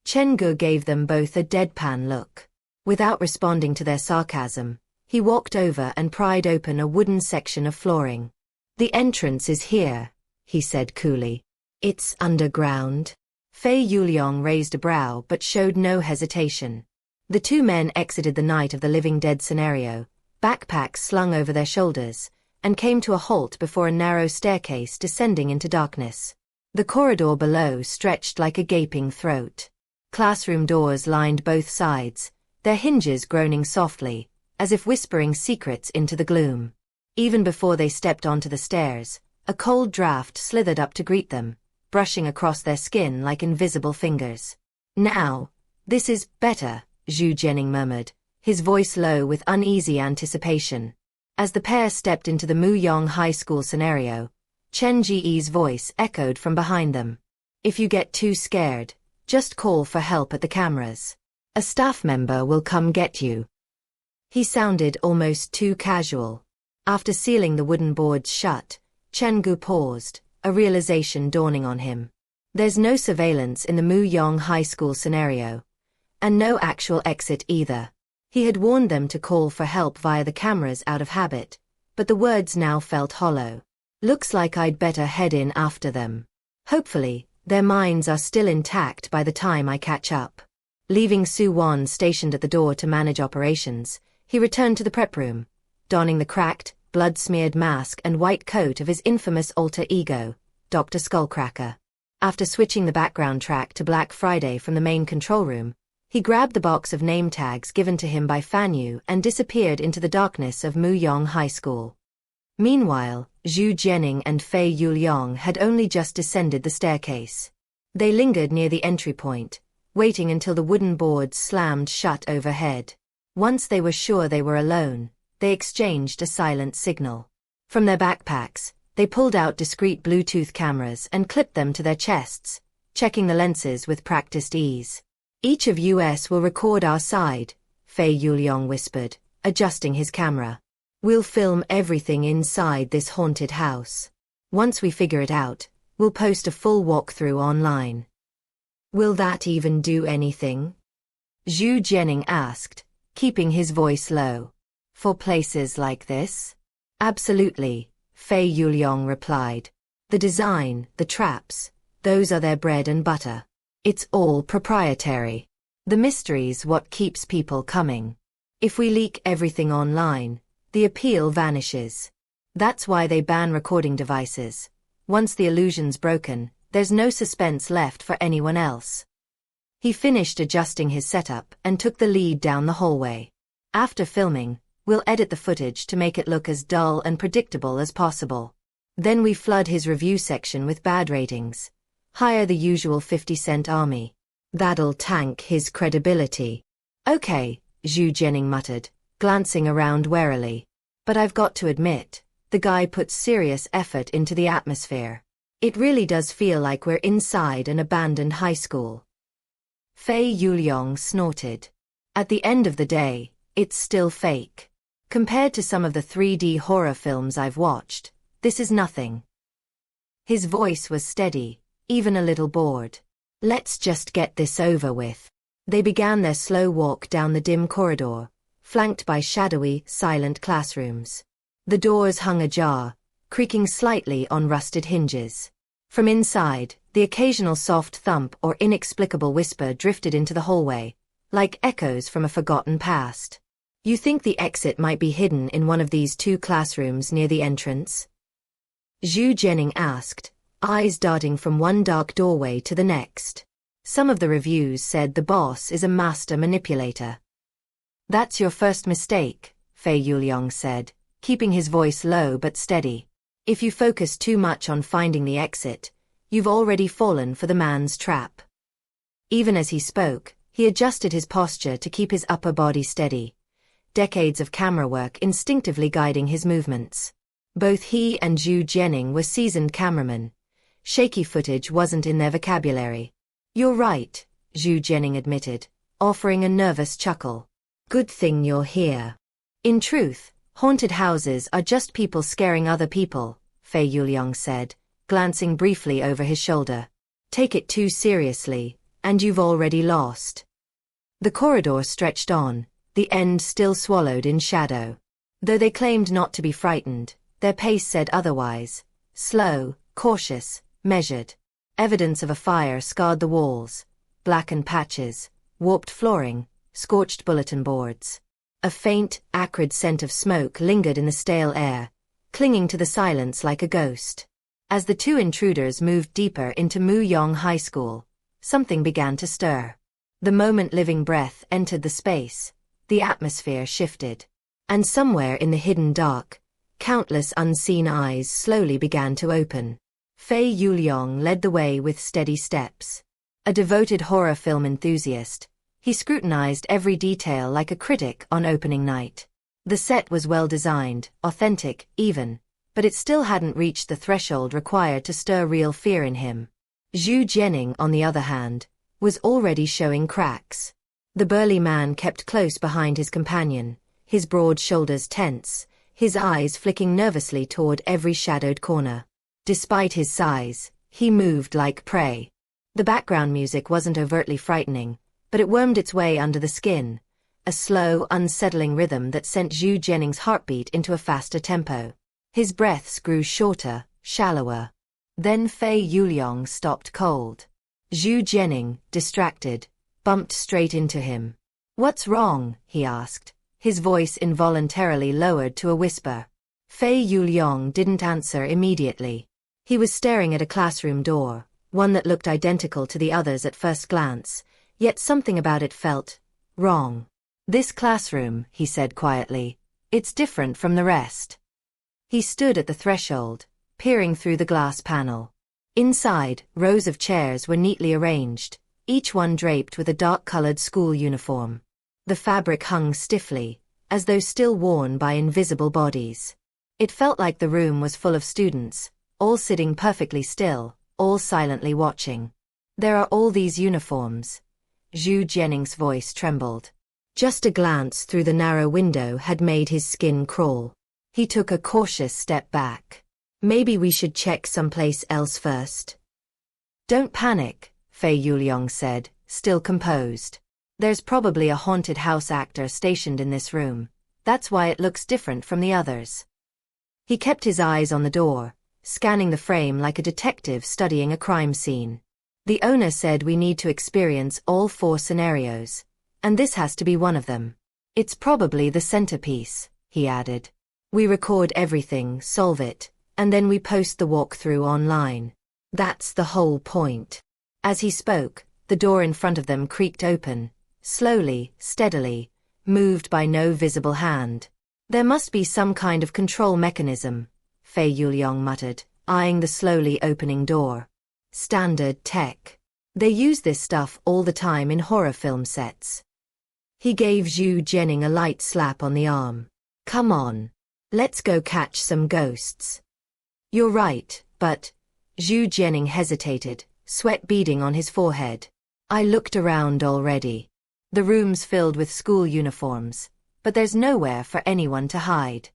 Chen Ge gave them both a deadpan look. Without responding to their sarcasm, he walked over and pried open a wooden section of flooring. The entrance is here, he said coolly. It's underground. Fei Yuliang raised a brow but showed no hesitation. The two men exited the Night of the Living Dead scenario, backpacks slung over their shoulders, and came to a halt before a narrow staircase descending into darkness. The corridor below stretched like a gaping throat. Classroom doors lined both sides, their hinges groaning softly, as if whispering secrets into the gloom. Even before they stepped onto the stairs, a cold draft slithered up to greet them, brushing across their skin like invisible fingers. Now, this is better, Zhu Jianing murmured, his voice low with uneasy anticipation. As the pair stepped into the Muyong High School scenario, Chen Ge's voice echoed from behind them. If you get too scared, just call for help at the cameras. A staff member will come get you. He sounded almost too casual. After sealing the wooden boards shut, Chen Ge paused, a realization dawning on him. There's no surveillance in the Muyong High School scenario. And no actual exit either. He had warned them to call for help via the cameras out of habit, but the words now felt hollow. Looks like I'd better head in after them. Hopefully, their minds are still intact by the time I catch up. Leaving Su Wan stationed at the door to manage operations, he returned to the prep room, donning the cracked, blood-smeared mask and white coat of his infamous alter ego, Dr. Skullcracker. After switching the background track to Black Friday from the main control room, he grabbed the box of name tags given to him by Fan Yu and disappeared into the darkness of Muyong High School. Meanwhile, Zhu Jianing and Fei Yuliang had only just descended the staircase. They lingered near the entry point, waiting until the wooden boards slammed shut overhead. Once they were sure they were alone, they exchanged a silent signal. From their backpacks, they pulled out discreet Bluetooth cameras and clipped them to their chests, checking the lenses with practiced ease. Each of us will record our side, Fei Yuliang whispered, adjusting his camera. We'll film everything inside this haunted house. Once we figure it out, we'll post a full walkthrough online. Will that even do anything? Zhu Jianing asked, keeping his voice low. For places like this? Absolutely, Fei Yuliang replied. The design, the traps, those are their bread and butter. It's all proprietary. The mystery's what keeps people coming. If we leak everything online, the appeal vanishes. That's why they ban recording devices. Once the illusion's broken, there's no suspense left for anyone else. He finished adjusting his setup and took the lead down the hallway. After filming, we'll edit the footage to make it look as dull and predictable as possible. Then we flood his review section with bad ratings. Hire the usual 50-cent army. That'll tank his credibility. Okay, Zhu Jianing muttered, glancing around warily. But I've got to admit, the guy puts serious effort into the atmosphere. It really does feel like we're inside an abandoned high school. Fei Yuliang snorted. At the end of the day, it's still fake. Compared to some of the 3D horror films I've watched, this is nothing. His voice was steady, even a little bored. Let's just get this over with. They began their slow walk down the dim corridor, flanked by shadowy, silent classrooms. The doors hung ajar, creaking slightly on rusted hinges. From inside, the occasional soft thump or inexplicable whisper drifted into the hallway, like echoes from a forgotten past. You think the exit might be hidden in one of these two classrooms near the entrance? Zhu Jianing asked, eyes darting from one dark doorway to the next. Some of the reviews said the boss is a master manipulator. That's your first mistake, Fei Yuliang said, keeping his voice low but steady. If you focus too much on finding the exit, you've already fallen for the man's trap. Even as he spoke, he adjusted his posture to keep his upper body steady. Decades of camera work instinctively guiding his movements. Both he and Zhu Jianing were seasoned cameramen. Shaky footage wasn't in their vocabulary. You're right, Zhu Jianing admitted, offering a nervous chuckle. Good thing you're here. In truth, haunted houses are just people scaring other people, Fei Yuliang said, glancing briefly over his shoulder. Take it too seriously, and you've already lost. The corridor stretched on, the end still swallowed in shadow. Though they claimed not to be frightened, their pace said otherwise. Slow, cautious, measured. Evidence of a fire scarred the walls, blackened patches, warped flooring, scorched bulletin boards. A faint, acrid scent of smoke lingered in the stale air, clinging to the silence like a ghost. As the two intruders moved deeper into Muyong High School, something began to stir. The moment living breath entered the space, the atmosphere shifted. And somewhere in the hidden dark, countless unseen eyes slowly began to open. Fei Yuliang led the way with steady steps. A devoted horror film enthusiast, he scrutinized every detail like a critic on opening night. The set was well designed, authentic, even, but it still hadn't reached the threshold required to stir real fear in him. Zhu Jianing, on the other hand, was already showing cracks. The burly man kept close behind his companion, his broad shoulders tense, his eyes flicking nervously toward every shadowed corner. Despite his size, he moved like prey. The background music wasn't overtly frightening, but it wormed its way under the skin, a slow, unsettling rhythm that sent Zhu Jianing's heartbeat into a faster tempo. His breaths grew shorter, shallower. Then Fei Yuliang stopped cold. Zhu Jianing, distracted, bumped straight into him. "What's wrong?" he asked, his voice involuntarily lowered to a whisper. Fei Yuliang didn't answer immediately. He was staring at a classroom door, one that looked identical to the others at first glance, yet something about it felt wrong. "This classroom," he said quietly, "it's different from the rest." He stood at the threshold, peering through the glass panel. Inside, rows of chairs were neatly arranged, each one draped with a dark-colored school uniform. The fabric hung stiffly, as though still worn by invisible bodies. It felt like the room was full of students, all sitting perfectly still, all silently watching. "There are all these uniforms." Zhu Jianing's voice trembled. Just a glance through the narrow window had made his skin crawl. He took a cautious step back. "Maybe we should check someplace else first." "Don't panic," Fei Yuliang said, still composed. "There's probably a haunted house actor stationed in this room. That's why it looks different from the others." He kept his eyes on the door, scanning the frame like a detective studying a crime scene. "The owner said we need to experience all 4 scenarios, and this has to be one of them. It's probably the centerpiece," he added. "We record everything, solve it, and then we post the walkthrough online. That's the whole point." As he spoke, the door in front of them creaked open, slowly, steadily, moved by no visible hand. "There must be some kind of control mechanism," Fei Yuliang muttered, eyeing the slowly opening door. "Standard tech. They use this stuff all the time in horror film sets." He gave Zhu Jianing a light slap on the arm. "Come on. Let's go catch some ghosts." "You're right, but..." Zhu Jianing hesitated, sweat beading on his forehead. "I looked around already. The room's filled with school uniforms, but there's nowhere for anyone to hide."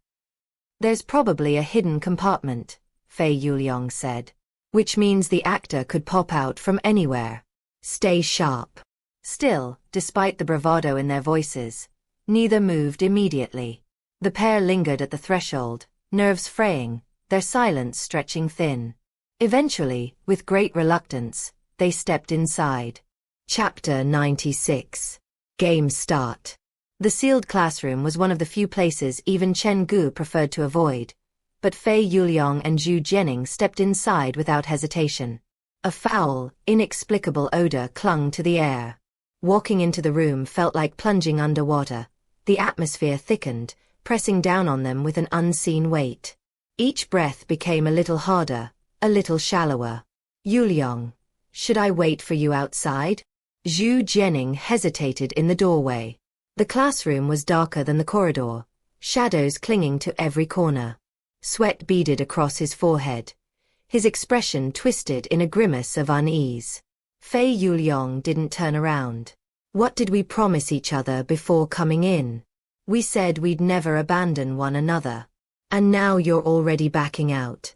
"There's probably a hidden compartment," Fei Yuliang said. "Which means the actor could pop out from anywhere. Stay sharp." Still, despite the bravado in their voices, neither moved immediately. The pair lingered at the threshold, nerves fraying, their silence stretching thin. Eventually, with great reluctance, they stepped inside. Chapter 96. Game Start. The sealed classroom was one of the few places even Chen Ge preferred to avoid, but Fei Yuliang and Zhu Jianing stepped inside without hesitation. A foul, inexplicable odor clung to the air. Walking into the room felt like plunging underwater. The atmosphere thickened, pressing down on them with an unseen weight. Each breath became a little harder, a little shallower. "Yuliang, should I wait for you outside?" Zhu Jianing hesitated in the doorway. The classroom was darker than the corridor, shadows clinging to every corner. Sweat beaded across his forehead. His expression twisted in a grimace of unease. Fei Yuliang didn't turn around. "What did we promise each other before coming in? We said we'd never abandon one another. And now you're already backing out."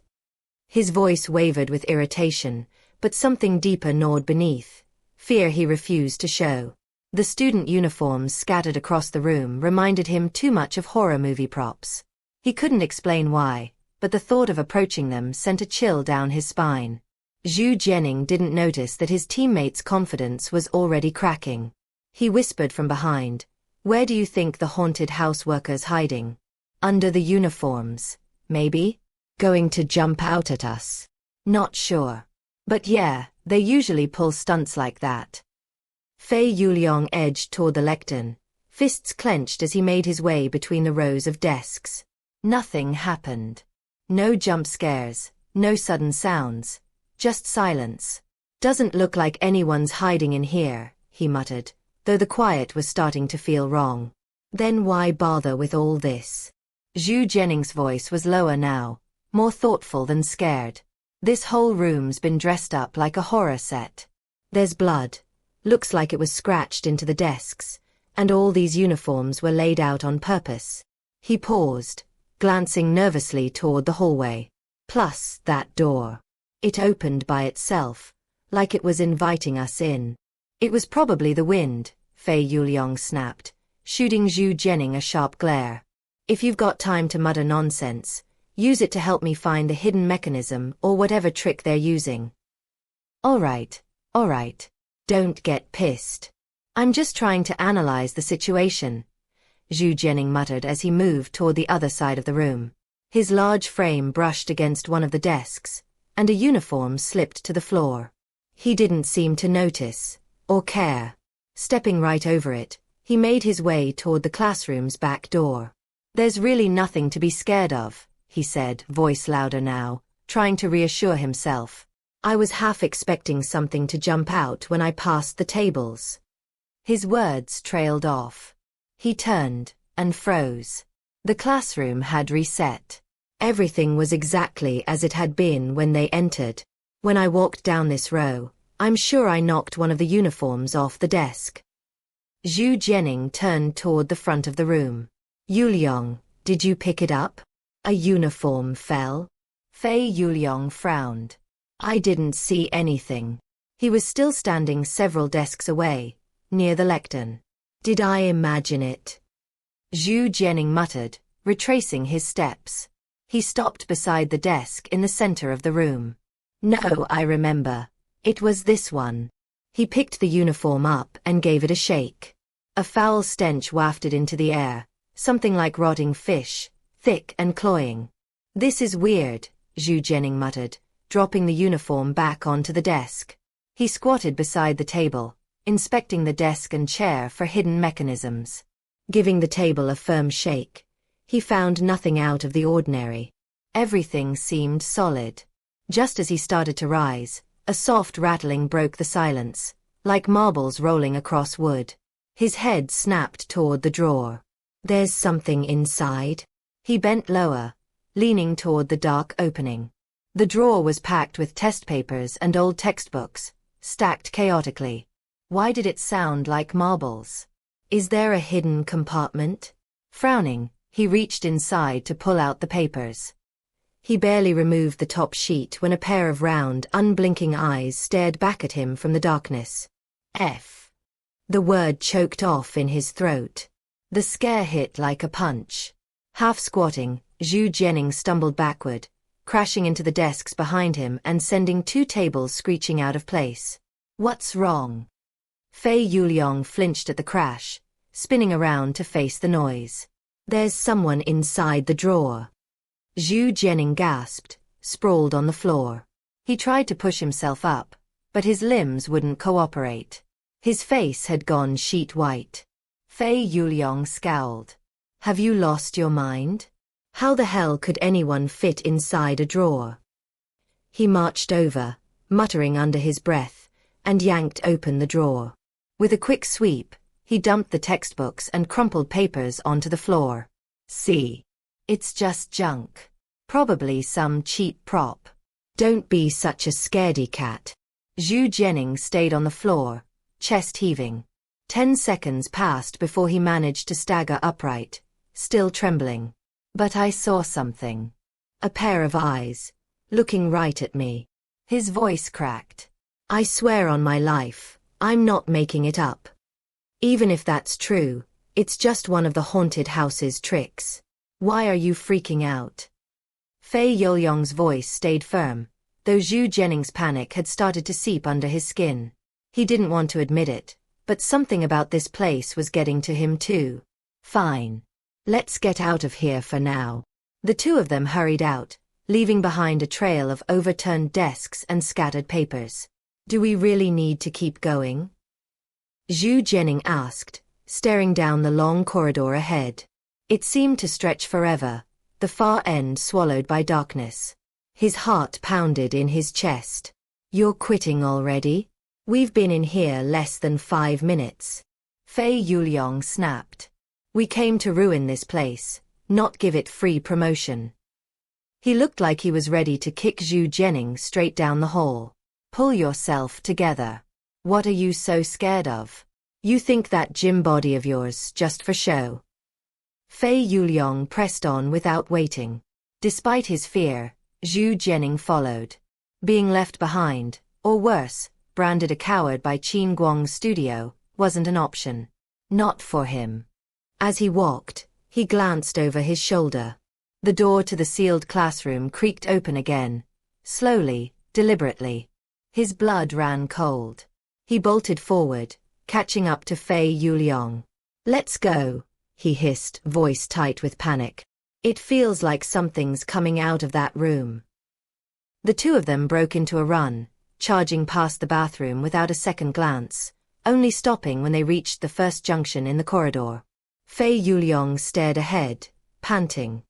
His voice wavered with irritation, but something deeper gnawed beneath, fear he refused to show. The student uniforms scattered across the room reminded him too much of horror movie props. He couldn't explain why, but the thought of approaching them sent a chill down his spine. Zhu Jianing didn't notice that his teammate's confidence was already cracking. He whispered from behind, "Where do you think the haunted house worker's hiding?" "Under the uniforms, maybe? Going to jump out at us?" "Not sure. But yeah, they usually pull stunts like that." Fei Yuliang edged toward the lectern, fists clenched as he made his way between the rows of desks. Nothing happened. No jump scares, no sudden sounds, just silence. "Doesn't look like anyone's hiding in here," he muttered, though the quiet was starting to feel wrong. "Then why bother with all this?" Zhu Jianing's voice was lower now, more thoughtful than scared. This whole room's been dressed up like a horror set. There's blood. Looks like it was scratched into the desks, and all these uniforms were laid out on purpose. He paused, glancing nervously toward the hallway. Plus, that door. It opened by itself, like it was inviting us in. It was probably the wind, Fei Yuliang snapped, shooting Zhu Jianing a sharp glare. If you've got time to mutter nonsense, use it to help me find the hidden mechanism or whatever trick they're using. All right. Don't get pissed. I'm just trying to analyze the situation, Zhu Jianing muttered as he moved toward the other side of the room. His large frame brushed against one of the desks, and a uniform slipped to the floor. He didn't seem to notice, or care. Stepping right over it, he made his way toward the classroom's back door. There's really nothing to be scared of, he said, voice louder now, trying to reassure himself. I was half expecting something to jump out when I passed the tables. His words trailed off. He turned and froze. The classroom had reset. Everything was exactly as it had been when they entered. When I walked down this row, I'm sure I knocked one of the uniforms off the desk. Zhu Jianing turned toward the front of the room. Yuliang, did you pick it up? A uniform fell? Fei Yuliang frowned. I didn't see anything. He was still standing several desks away, near the lectern. Did I imagine it? Zhu Jianing muttered, retracing his steps. He stopped beside the desk in the center of the room. No, I remember. It was this one. He picked the uniform up and gave it a shake. A foul stench wafted into the air, something like rotting fish, thick and cloying. This is weird, Zhu Jianing muttered, dropping the uniform back onto the desk. He squatted beside the table, inspecting the desk and chair for hidden mechanisms. Giving the table a firm shake, he found nothing out of the ordinary. Everything seemed solid. Just as he started to rise, a soft rattling broke the silence, like marbles rolling across wood. His head snapped toward the drawer. There's something inside. He bent lower, leaning toward the dark opening. The drawer was packed with test papers and old textbooks, stacked chaotically. Why did it sound like marbles? Is there a hidden compartment? Frowning, he reached inside to pull out the papers. He barely removed the top sheet when a pair of round, unblinking eyes stared back at him from the darkness. F. The word choked off in his throat. The scare hit like a punch. Half squatting, Zhu Jianing stumbled backward, crashing into the desks behind him and sending two tables screeching out of place. What's wrong? Fei Yuliang flinched at the crash, spinning around to face the noise. There's someone inside the drawer. Zhu Jianing gasped, sprawled on the floor. He tried to push himself up, but his limbs wouldn't cooperate. His face had gone sheet white. Fei Yuliang scowled. Have you lost your mind? How the hell could anyone fit inside a drawer? He marched over, muttering under his breath, and yanked open the drawer. With a quick sweep, he dumped the textbooks and crumpled papers onto the floor. See? It's just junk. Probably some cheap prop. Don't be such a scaredy cat. Zhu Jianing stayed on the floor, chest heaving. 10 seconds passed before he managed to stagger upright, still trembling. But I saw something. A pair of eyes, looking right at me. His voice cracked. I swear on my life, I'm not making it up. Even if that's true, it's just one of the haunted house's tricks. Why are you freaking out? Fei Yuliang's voice stayed firm, though Zhu Jianing's panic had started to seep under his skin. He didn't want to admit it, but something about this place was getting to him too. Fine. Let's get out of here for now. The two of them hurried out, leaving behind a trail of overturned desks and scattered papers. Do we really need to keep going? Zhu Jianing asked, staring down the long corridor ahead. It seemed to stretch forever, the far end swallowed by darkness. His heart pounded in his chest. You're quitting already? We've been in here less than 5 minutes. Fei Yuliang snapped. We came to ruin this place, not give it free promotion. He looked like he was ready to kick Zhu Jianing straight down the hall. Pull yourself together. What are you so scared of? You think that gym body of yours just for show? Fei Yuliang pressed on without waiting. Despite his fear, Zhu Jianing followed. Being left behind, or worse, branded a coward by Qin Guang's studio, wasn't an option. Not for him. As he walked, he glanced over his shoulder. The door to the sealed classroom creaked open again, slowly, deliberately. His blood ran cold. He bolted forward, catching up to Fei Yuliang. "Let's go," he hissed, voice tight with panic. "It feels like something's coming out of that room." The two of them broke into a run, charging past the bathroom without a second glance, only stopping when they reached the first junction in the corridor. Fei Yuliang stared ahead, panting.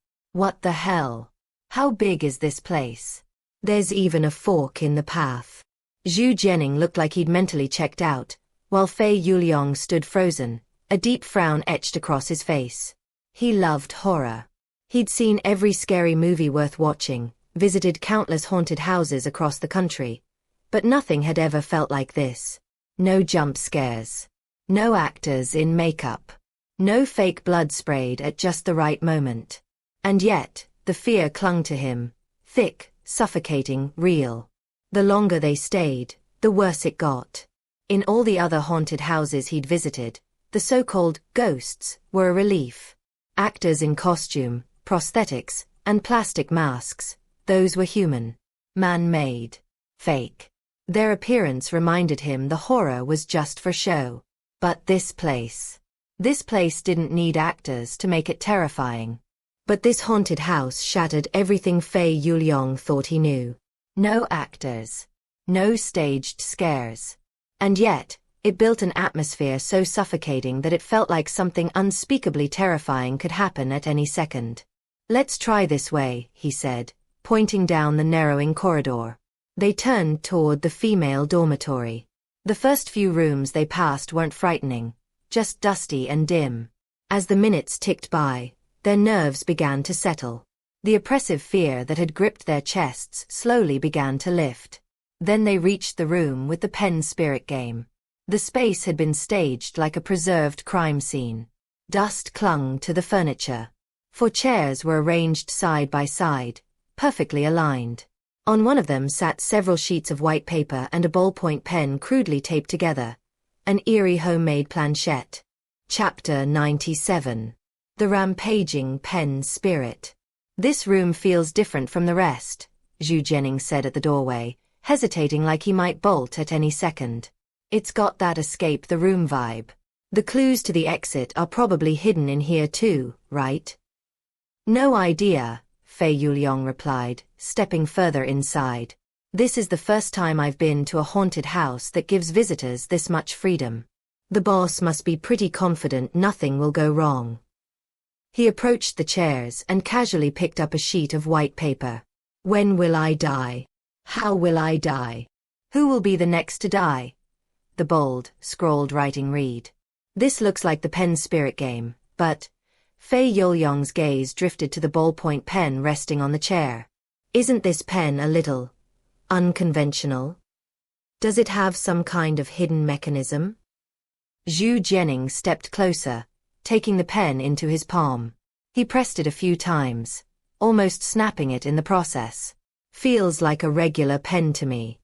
What the hell? How big is this place? There's even a fork in the path. Zhu Jianing looked like he'd mentally checked out, while Fei Yuliang stood frozen, a deep frown etched across his face. He loved horror. He'd seen every scary movie worth watching, visited countless haunted houses across the country, but nothing had ever felt like this. No jump scares. No actors in makeup. No fake blood sprayed at just the right moment. And yet, the fear clung to him, thick, suffocating, real. The longer they stayed, the worse it got. In all the other haunted houses he'd visited, the so-called ghosts were a relief. Actors in costume, prosthetics, and plastic masks, those were human. Man-made. Fake. Their appearance reminded him the horror was just for show. But this place didn't need actors to make it terrifying. But this haunted house shattered everything Fei Yuliang thought he knew. No actors. No staged scares. And yet, it built an atmosphere so suffocating that it felt like something unspeakably terrifying could happen at any second. "Let's try this way," he said, pointing down the narrowing corridor. They turned toward the female dormitory. The first few rooms they passed weren't frightening, just dusty and dim. As the minutes ticked by, their nerves began to settle. The oppressive fear that had gripped their chests slowly began to lift. Then they reached the room with the pen spirit game. The space had been staged like a preserved crime scene. Dust clung to the furniture. 4 chairs were arranged side by side, perfectly aligned. On one of them sat several sheets of white paper and a ballpoint pen crudely taped together. An eerie homemade planchette. Chapter 97. The Rampaging Pen Spirit. "This room feels different from the rest," Zhu Jianing said at the doorway, hesitating like he might bolt at any second. "It's got that escape the room vibe. The clues to the exit are probably hidden in here too, right?" "No idea," Fei Yuliang replied, stepping further inside. "This is the first time I've been to a haunted house that gives visitors this much freedom. The boss must be pretty confident nothing will go wrong." He approached the chairs and casually picked up a sheet of white paper. "When will I die? How will I die? Who will be the next to die?" The bold, scrawled writing read. "This looks like the pen spirit game, but..." Fei Yuliang's gaze drifted to the ballpoint pen resting on the chair. "Isn't this pen a little unconventional? Does it have some kind of hidden mechanism?" Zhu Jianing stepped closer, taking the pen into his palm. He pressed it a few times, almost snapping it in the process. "Feels like a regular pen to me.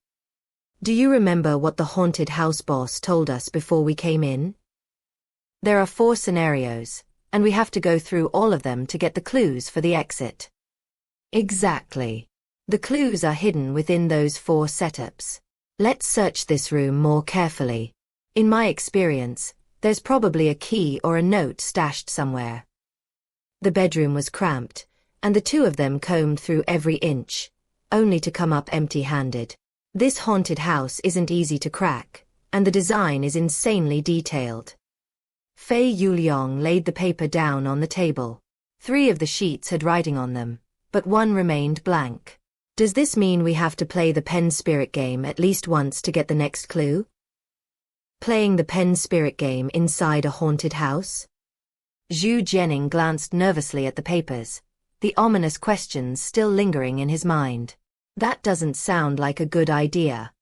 Do you remember what the haunted house boss told us before we came in? There are 4 scenarios, and we have to go through all of them to get the clues for the exit." "Exactly. The clues are hidden within those 4 setups. Let's search this room more carefully. In my experience, there's probably a key or a note stashed somewhere." The bedroom was cramped, and the two of them combed through every inch, only to come up empty-handed. This haunted house isn't easy to crack, and the design is insanely detailed. Fei Yuliang laid the paper down on the table. 3 of the sheets had writing on them, but one remained blank. "Does this mean we have to play the pen spirit game at least once to get the next clue? Playing the pen spirit game inside a haunted house?" Zhu Jianing glanced nervously at the papers, the ominous questions still lingering in his mind. That doesn't sound like a good idea.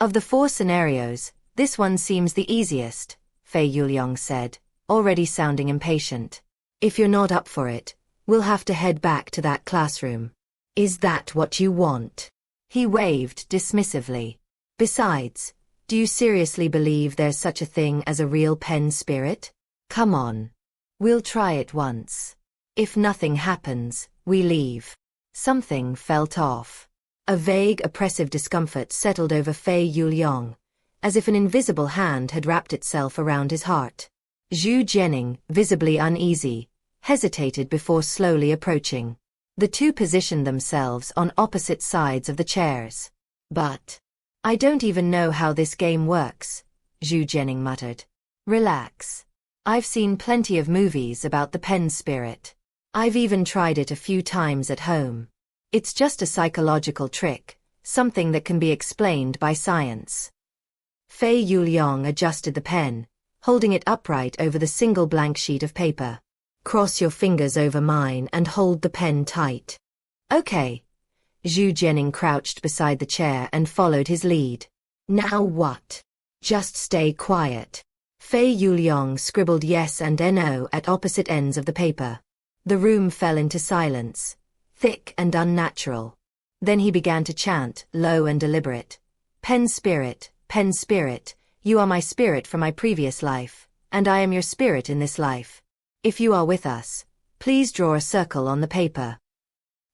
Of the 4 scenarios, this one seems the easiest, Fei Yuliang said, already sounding impatient. If you're not up for it, we'll have to head back to that classroom. Is that what you want? He waved dismissively. Besides, do you seriously believe there's such a thing as a real pen spirit? Come on. We'll try it once. If nothing happens, we leave. Something felt off. A vague, oppressive discomfort settled over Fei Yuliang, as if an invisible hand had wrapped itself around his heart. Zhu Jianing, visibly uneasy, hesitated before slowly approaching. The two positioned themselves on opposite sides of the chairs. But I don't even know how this game works, Zhu Jianing muttered. Relax. I've seen plenty of movies about the pen spirit. I've even tried it a few times at home. It's just a psychological trick, something that can be explained by science. Fei Yuliang adjusted the pen, holding it upright over the single blank sheet of paper. Cross your fingers over mine and hold the pen tight. Okay. Zhu Jianing crouched beside the chair and followed his lead. Now what? Just stay quiet. Fei Yuliang scribbled yes and no at opposite ends of the paper. The room fell into silence, thick and unnatural. Then he began to chant, low and deliberate. Pen spirit, you are my spirit from my previous life, and I am your spirit in this life. If you are with us, please draw a circle on the paper.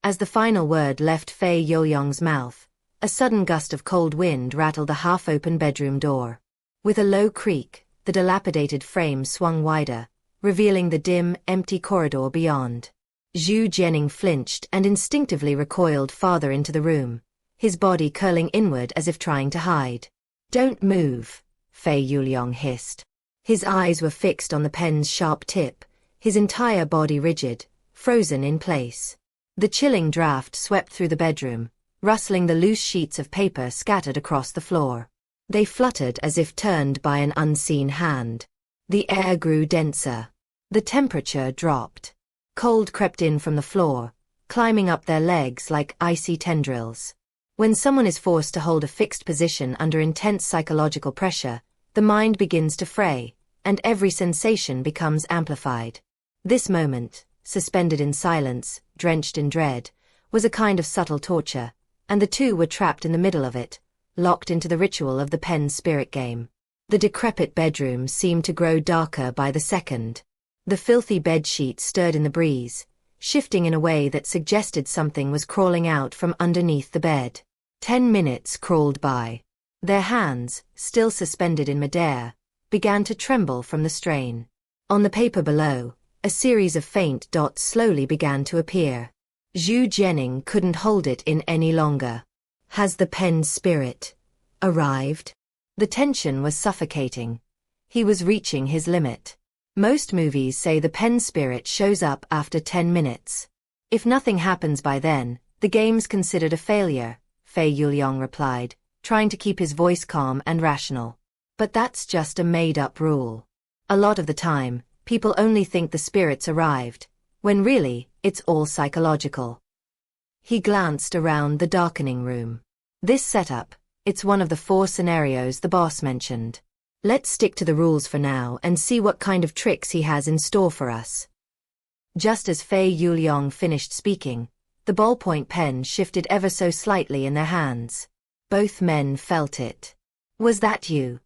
As the final word left Fei Yuliang's mouth, a sudden gust of cold wind rattled the half-open bedroom door. With a low creak, the dilapidated frame swung wider, revealing the dim, empty corridor beyond. Zhu Jianing flinched and instinctively recoiled farther into the room, his body curling inward as if trying to hide. Don't move, Fei Yuliang hissed. His eyes were fixed on the pen's sharp tip, his entire body rigid, frozen in place. The chilling draft swept through the bedroom, rustling the loose sheets of paper scattered across the floor. They fluttered as if turned by an unseen hand. The air grew denser. The temperature dropped. Cold crept in from the floor, climbing up their legs like icy tendrils. When someone is forced to hold a fixed position under intense psychological pressure, the mind begins to fray, and every sensation becomes amplified. This moment, suspended in silence, drenched in dread, was a kind of subtle torture, and the two were trapped in the middle of it, locked into the ritual of the pen spirit game. The decrepit bedroom seemed to grow darker by the second. The filthy bedsheet stirred in the breeze, shifting in a way that suggested something was crawling out from underneath the bed. 10 minutes crawled by. Their hands, still suspended in midair, began to tremble from the strain. On the paper below, a series of faint dots slowly began to appear. Zhu Jianing couldn't hold it in any longer. Has the pen spirit arrived? The tension was suffocating. He was reaching his limit. Most movies say the pen spirit shows up after 10 minutes. If nothing happens by then, the game's considered a failure, Fei Yuliang replied, trying to keep his voice calm and rational. But that's just a made-up rule. A lot of the time, people only think the spirit's arrived, when really, it's all psychological. He glanced around the darkening room. This setup, it's one of the 4 scenarios the boss mentioned. Let's stick to the rules for now and see what kind of tricks he has in store for us. Just as Fei Yuliang finished speaking, the ballpoint pen shifted ever so slightly in their hands. Both men felt it. Was that you?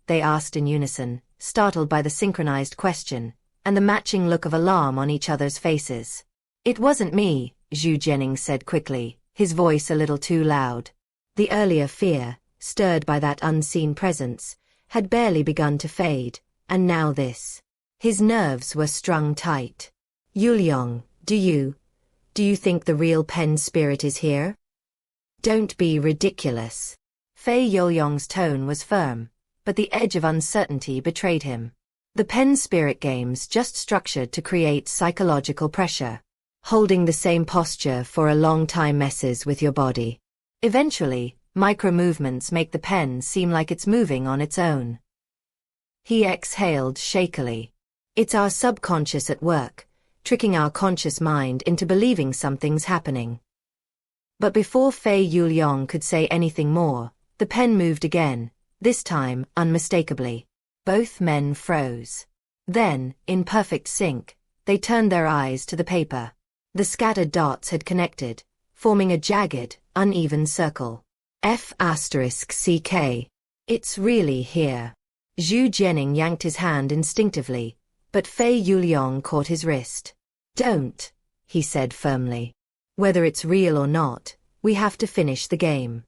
They asked in unison, startled by the synchronized question, and the matching look of alarm on each other's faces. It wasn't me, Zhu Jianing said quickly, his voice a little too loud. The earlier fear, stirred by that unseen presence, had barely begun to fade, and now this. His nerves were strung tight. Yuliang, do you think the real pen spirit is here? Don't be ridiculous. Fei Yuliang's tone was firm, but the edge of uncertainty betrayed him. The pen spirit game's just structured to create psychological pressure. Holding the same posture for a long time messes with your body. Eventually, micro-movements make the pen seem like it's moving on its own. He exhaled shakily. It's our subconscious at work, tricking our conscious mind into believing something's happening. But before Fei Yuliang could say anything more, the pen moved again, this time unmistakably. Both men froze. Then, in perfect sync, they turned their eyes to the paper. The scattered dots had connected, forming a jagged, uneven circle. F***CK. It's really here. Zhu Jianing yanked his hand instinctively, but Fei Yuliang caught his wrist. Don't, he said firmly. Whether it's real or not, we have to finish the game.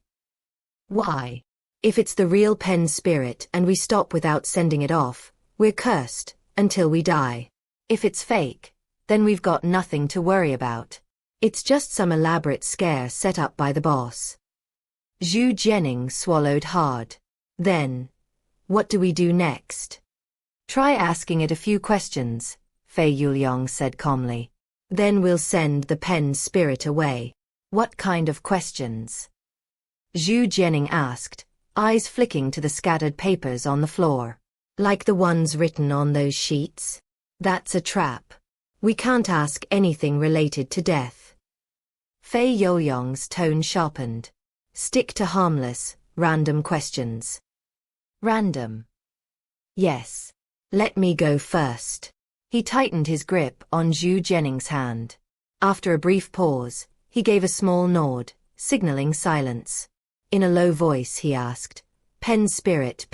Why? If it's the real pen spirit and we stop without sending it off, we're cursed, until we die. If it's fake, then we've got nothing to worry about. It's just some elaborate scare set up by the boss. Zhu Jianing swallowed hard. Then, what do we do next? Try asking it a few questions, Fei Yuliang said calmly. Then we'll send the pen spirit away. What kind of questions? Zhu Jianing asked, eyes flicking to the scattered papers on the floor. Like the ones written on those sheets? That's a trap. We can't ask anything related to death. Fei Yuliang's tone sharpened. Stick to harmless, random questions. Random. Yes. Let me go first. He tightened his grip on Zhu Jianing's hand. After a brief pause, he gave a small nod, signaling silence. In a low voice he asked, pen spirit,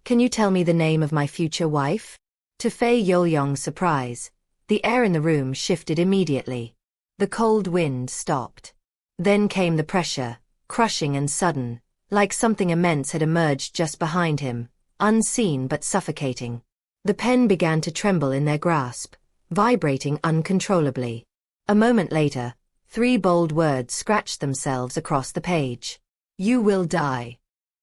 can you tell me the name of my future wife? To Fei Yuliang's surprise, the air in the room shifted immediately. The cold wind stopped. Then came the pressure, crushing and sudden, like something immense had emerged just behind him, unseen but suffocating. The pen began to tremble in their grasp, vibrating uncontrollably. A moment later, 3 bold words scratched themselves across the page. You will die.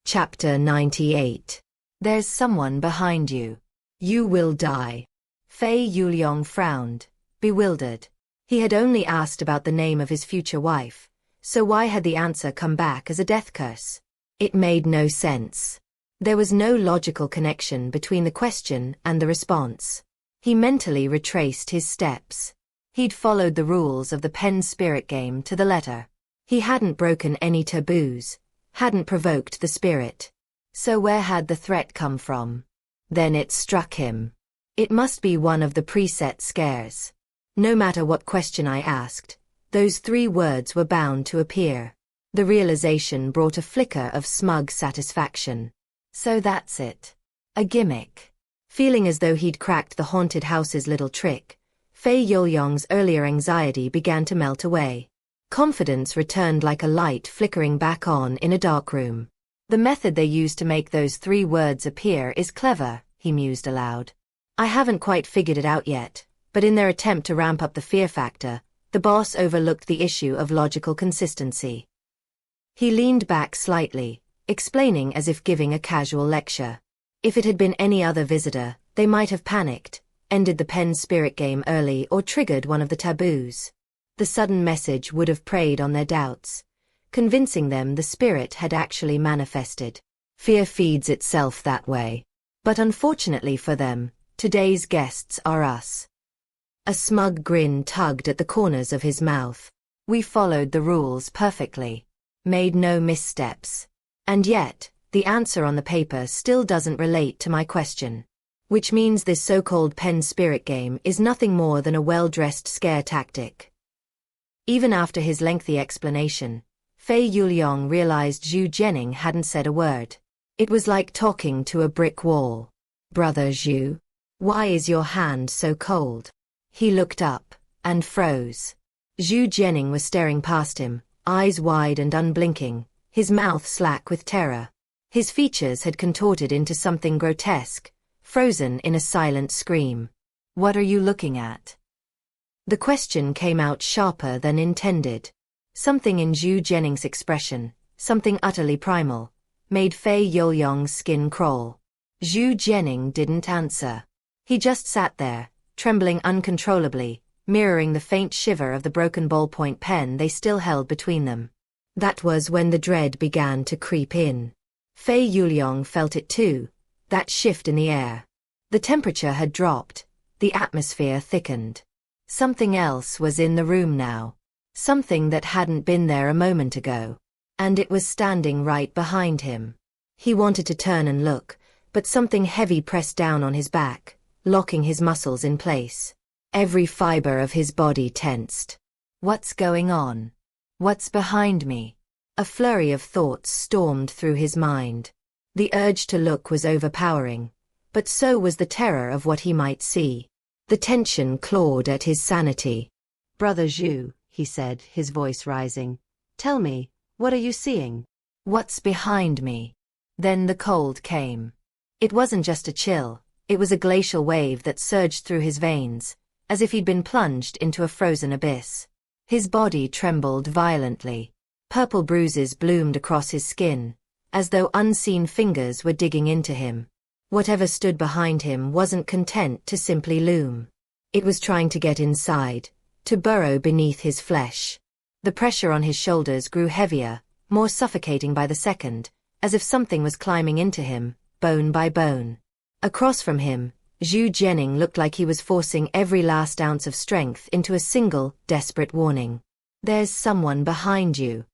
Chapter 98. There's someone behind you. You will die. Fei Yuliang frowned, bewildered. He had only asked about the name of his future wife, so why had the answer come back as a death curse? It made no sense. There was no logical connection between the question and the response. He mentally retraced his steps. He'd followed the rules of the pen spirit game to the letter. He hadn't broken any taboos, hadn't provoked the spirit. So where had the threat come from? Then it struck him. It must be one of the preset scares. No matter what question I asked, those 3 words were bound to appear. The realization brought a flicker of smug satisfaction. So that's it. A gimmick. Feeling as though he'd cracked the haunted house's little trick, Fei Yuliang's earlier anxiety began to melt away. Confidence returned like a light flickering back on in a dark room. The method they used to make those 3 words appear is clever, he mused aloud. I haven't quite figured it out yet, but in their attempt to ramp up the fear factor, the boss overlooked the issue of logical consistency. He leaned back slightly, explaining as if giving a casual lecture. If it had been any other visitor, they might have panicked, ended the pen spirit game early or triggered one of the taboos. The sudden message would have preyed on their doubts, convincing them the spirit had actually manifested. Fear feeds itself that way. But unfortunately for them, today's guests are us. A smug grin tugged at the corners of his mouth. We followed the rules perfectly. Made no missteps. And yet, the answer on the paper still doesn't relate to my question. Which means this so-called pen spirit game is nothing more than a well-dressed scare tactic. Even after his lengthy explanation, Fei Yuliang realized Zhu Jianing hadn't said a word. It was like talking to a brick wall. Brother Zhu, why is your hand so cold? He looked up, and froze. Zhu Jianing was staring past him, eyes wide and unblinking, his mouth slack with terror. His features had contorted into something grotesque, frozen in a silent scream. What are you looking at? The question came out sharper than intended. Something in Zhu Jianing's expression, something utterly primal, made Fei Yuliang's skin crawl. Zhu Jianing didn't answer. He just sat there, trembling uncontrollably, mirroring the faint shiver of the broken ballpoint pen they still held between them. That was when the dread began to creep in. Fei Yuliang felt it too, that shift in the air. The temperature had dropped, the atmosphere thickened. Something else was in the room now. Something that hadn't been there a moment ago. And it was standing right behind him. He wanted to turn and look, but something heavy pressed down on his back, locking his muscles in place. Every fiber of his body tensed. What's going on? What's behind me? A flurry of thoughts stormed through his mind. The urge to look was overpowering, but so was the terror of what he might see. The tension clawed at his sanity. Brother Zhu, he said, his voice rising. Tell me, what are you seeing? What's behind me? Then the cold came. It wasn't just a chill, it was a glacial wave that surged through his veins, as if he'd been plunged into a frozen abyss. His body trembled violently. Purple bruises bloomed across his skin, as though unseen fingers were digging into him. Whatever stood behind him wasn't content to simply loom. It was trying to get inside, to burrow beneath his flesh. The pressure on his shoulders grew heavier, more suffocating by the second, as if something was climbing into him, bone by bone. Across from him, Zhu Jianing looked like he was forcing every last ounce of strength into a single, desperate warning. There's someone behind you.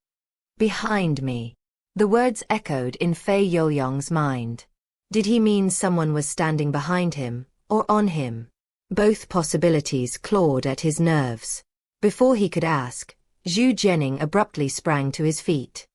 Behind me. The words echoed in Fei Youyong's mind. Did he mean someone was standing behind him, or on him? Both possibilities clawed at his nerves. Before he could ask, Zhu Jianing abruptly sprang to his feet.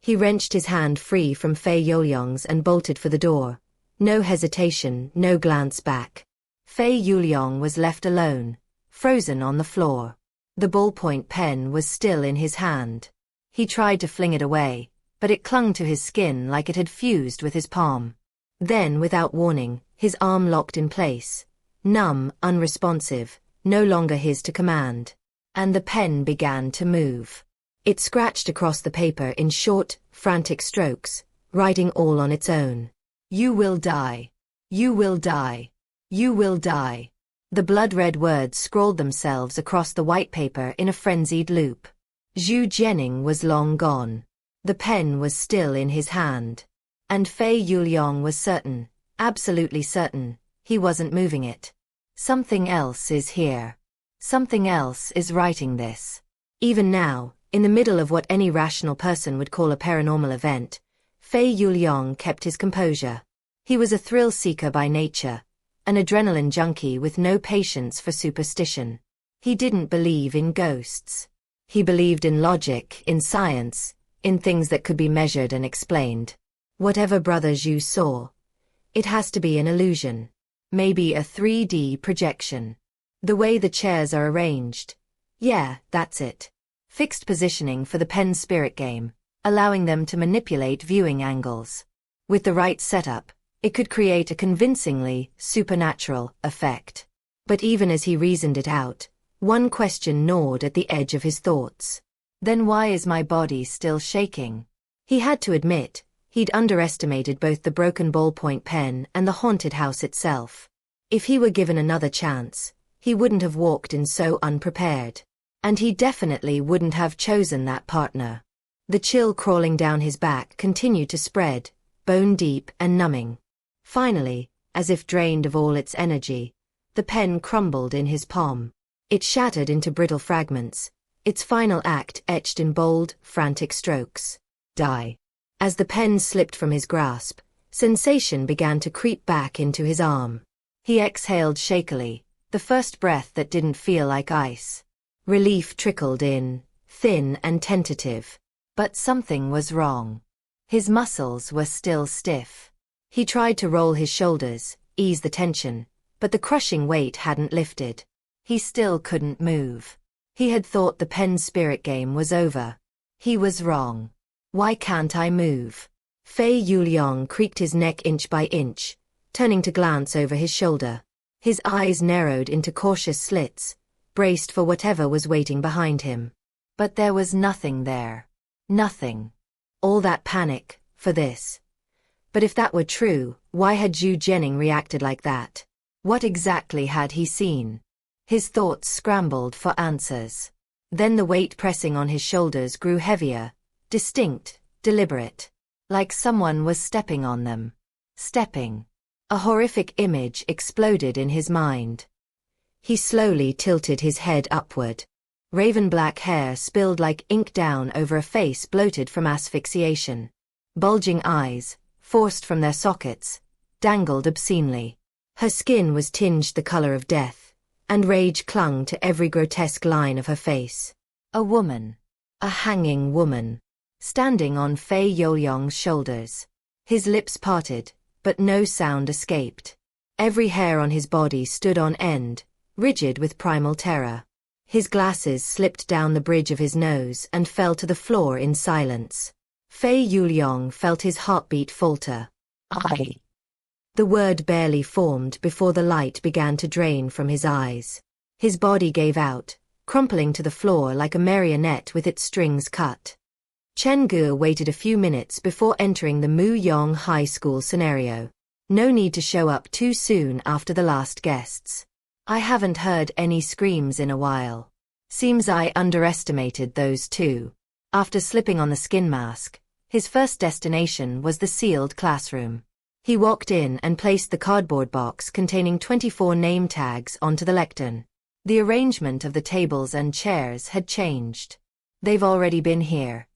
He wrenched his hand free from Fei Youyong's and bolted for the door. No hesitation, no glance back. Fei Youyong was left alone, frozen on the floor. The ballpoint pen was still in his hand. He tried to fling it away, but it clung to his skin like it had fused with his palm. Then, without warning, his arm locked in place. Numb, unresponsive, no longer his to command. And the pen began to move. It scratched across the paper in short, frantic strokes, writing all on its own. You will die. You will die. You will die. The blood-red words scrawled themselves across the white paper in a frenzied loop. Zhu Jianing was long gone. The pen was still in his hand. And Fei Youyong was certain, absolutely certain, he wasn't moving it. Something else is here. Something else is writing this. Even now, in the middle of what any rational person would call a paranormal event, Fei Youyong kept his composure. He was a thrill-seeker by nature, an adrenaline junkie with no patience for superstition. He didn't believe in ghosts. He believed in logic, in science, in things that could be measured and explained. Whatever Brother Zhu saw, it has to be an illusion. Maybe a 3D projection. The way the chairs are arranged. Yeah, that's it. Fixed positioning for the pen's spirit game, allowing them to manipulate viewing angles. With the right setup, it could create a convincingly supernatural effect. But even as he reasoned it out, one question gnawed at the edge of his thoughts. Then why is my body still shaking? He had to admit, he'd underestimated both the broken ballpoint pen and the haunted house itself. If he were given another chance, he wouldn't have walked in so unprepared. And he definitely wouldn't have chosen that partner. The chill crawling down his back continued to spread, bone deep and numbing. Finally, as if drained of all its energy, the pen crumbled in his palm. It shattered into brittle fragments, its final act etched in bold, frantic strokes. Die. As the pen slipped from his grasp, sensation began to creep back into his arm. He exhaled shakily, the first breath that didn't feel like ice. Relief trickled in, thin and tentative. But something was wrong. His muscles were still stiff. He tried to roll his shoulders, ease the tension, but the crushing weight hadn't lifted. He still couldn't move. He had thought the pen's spirit game was over. He was wrong. Why can't I move? Fei Youyong creaked his neck inch by inch, turning to glance over his shoulder. His eyes narrowed into cautious slits, braced for whatever was waiting behind him. But there was nothing there. Nothing. All that panic, for this. But if that were true, why had Zhu Jianing reacted like that? What exactly had he seen? His thoughts scrambled for answers. Then the weight pressing on his shoulders grew heavier, distinct, deliberate. Like someone was stepping on them. Stepping. A horrific image exploded in his mind. He slowly tilted his head upward. Raven black hair spilled like ink down over a face bloated from asphyxiation. Bulging eyes, forced from their sockets, dangled obscenely. Her skin was tinged the color of death, and rage clung to every grotesque line of her face. A woman. A hanging woman. Standing on Fei Youyong's shoulders. His lips parted, but no sound escaped. Every hair on his body stood on end, rigid with primal terror. His glasses slipped down the bridge of his nose and fell to the floor in silence. Fei Youyong felt his heartbeat falter. I. The word barely formed before the light began to drain from his eyes. His body gave out, crumpling to the floor like a marionette with its strings cut. Chen Ge waited a few minutes before entering the Mu Yong High School scenario. No need to show up too soon after the last guests. I haven't heard any screams in a while. Seems I underestimated those two. After slipping on the skin mask, his first destination was the sealed classroom. He walked in and placed the cardboard box containing 24 name tags onto the lectern. The arrangement of the tables and chairs had changed. They've already been here.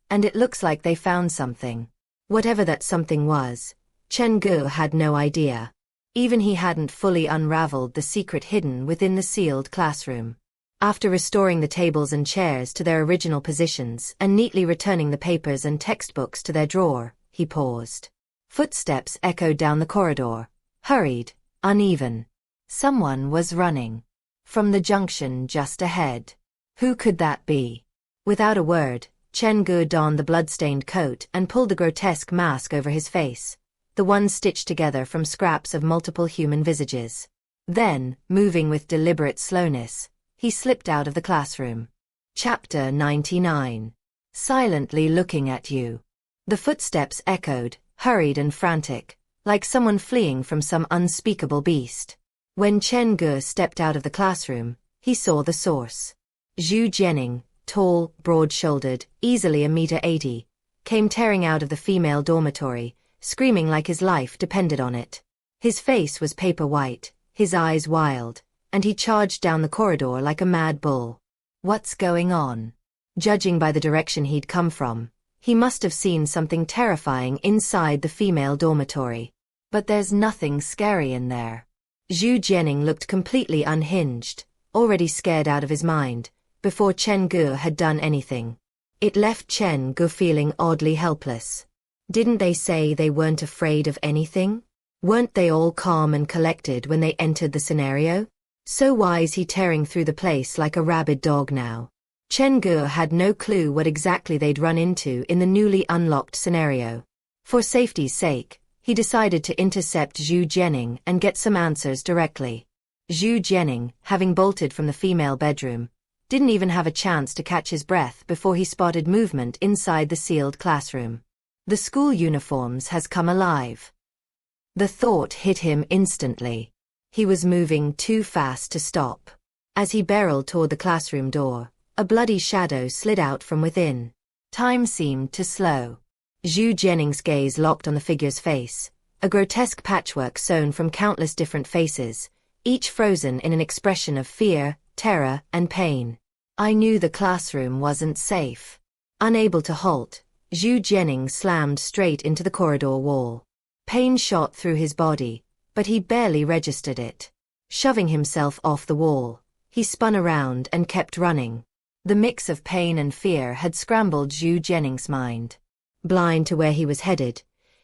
And it looks like they found something. Whatever that something was, Chen Ge had no idea. Even he hadn't fully unraveled the secret hidden within the sealed classroom. After restoring the tables and chairs to their original positions and neatly returning the papers and textbooks to their drawer, he paused. Footsteps echoed down the corridor, hurried, uneven. Someone was running. From the junction just ahead. Who could that be? Without a word, Chen Ge donned the blood-stained coat and pulled the grotesque mask over his face, the one stitched together from scraps of multiple human visages. Then, moving with deliberate slowness, he slipped out of the classroom. Chapter 99. Silently looking at you. The footsteps echoed, hurried and frantic, like someone fleeing from some unspeakable beast. When Chen Ge stepped out of the classroom, he saw the source. Zhu Jianing, tall, broad-shouldered, easily 1.80 meters, came tearing out of the female dormitory, screaming like his life depended on it. His face was paper white, his eyes wild, and he charged down the corridor like a mad bull. What's going on? Judging by the direction he'd come from, he must have seen something terrifying inside the female dormitory. But there's nothing scary in there. Zhu Jianing looked completely unhinged, already scared out of his mind, before Chen Ge had done anything. It left Chen Ge feeling oddly helpless. Didn't they say they weren't afraid of anything? Weren't they all calm and collected when they entered the scenario? So why is he tearing through the place like a rabid dog now? Chen Ge had no clue what exactly they'd run into in the newly unlocked scenario. For safety's sake, he decided to intercept Zhu Jianing and get some answers directly. Zhu Jianing, having bolted from the female bedroom, didn't even have a chance to catch his breath before he spotted movement inside the sealed classroom. The school uniforms has come alive. The thought hit him instantly. He was moving too fast to stop. As he barreled toward the classroom door, a bloody shadow slid out from within. Time seemed to slow. Zhu Jianing's gaze locked on the figure's face, a grotesque patchwork sewn from countless different faces, each frozen in an expression of fear, terror, and pain. I knew the classroom wasn't safe. Unable to halt, Zhu Jianing slammed straight into the corridor wall. Pain shot through his body, but he barely registered it. Shoving himself off the wall, he spun around and kept running. The mix of pain and fear had scrambled Zhu Jianing's mind. Blind to where he was headed,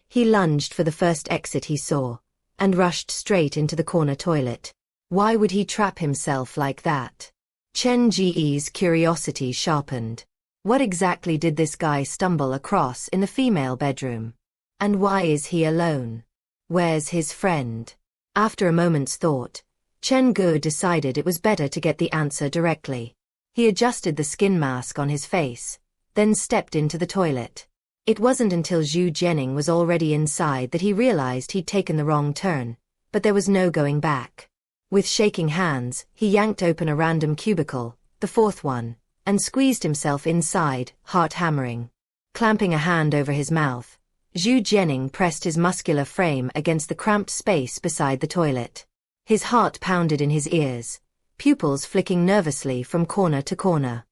he lunged for the first exit he saw, and rushed straight into the corner toilet. Why would he trap himself like that? Chen Ge's curiosity sharpened. What exactly did this guy stumble across in the female bedroom? And why is he alone? Where's his friend? After a moment's thought, Chen Ge decided it was better to get the answer directly. He adjusted the skin mask on his face, then stepped into the toilet. It wasn't until Zhu Jianing was already inside that he realized he'd taken the wrong turn, but there was no going back. With shaking hands, he yanked open a random cubicle, the fourth one, and squeezed himself inside, heart hammering. Clamping a hand over his mouth, Zhu Jianing pressed his muscular frame against the cramped space beside the toilet. His heart pounded in his ears, pupils flicking nervously from corner to corner.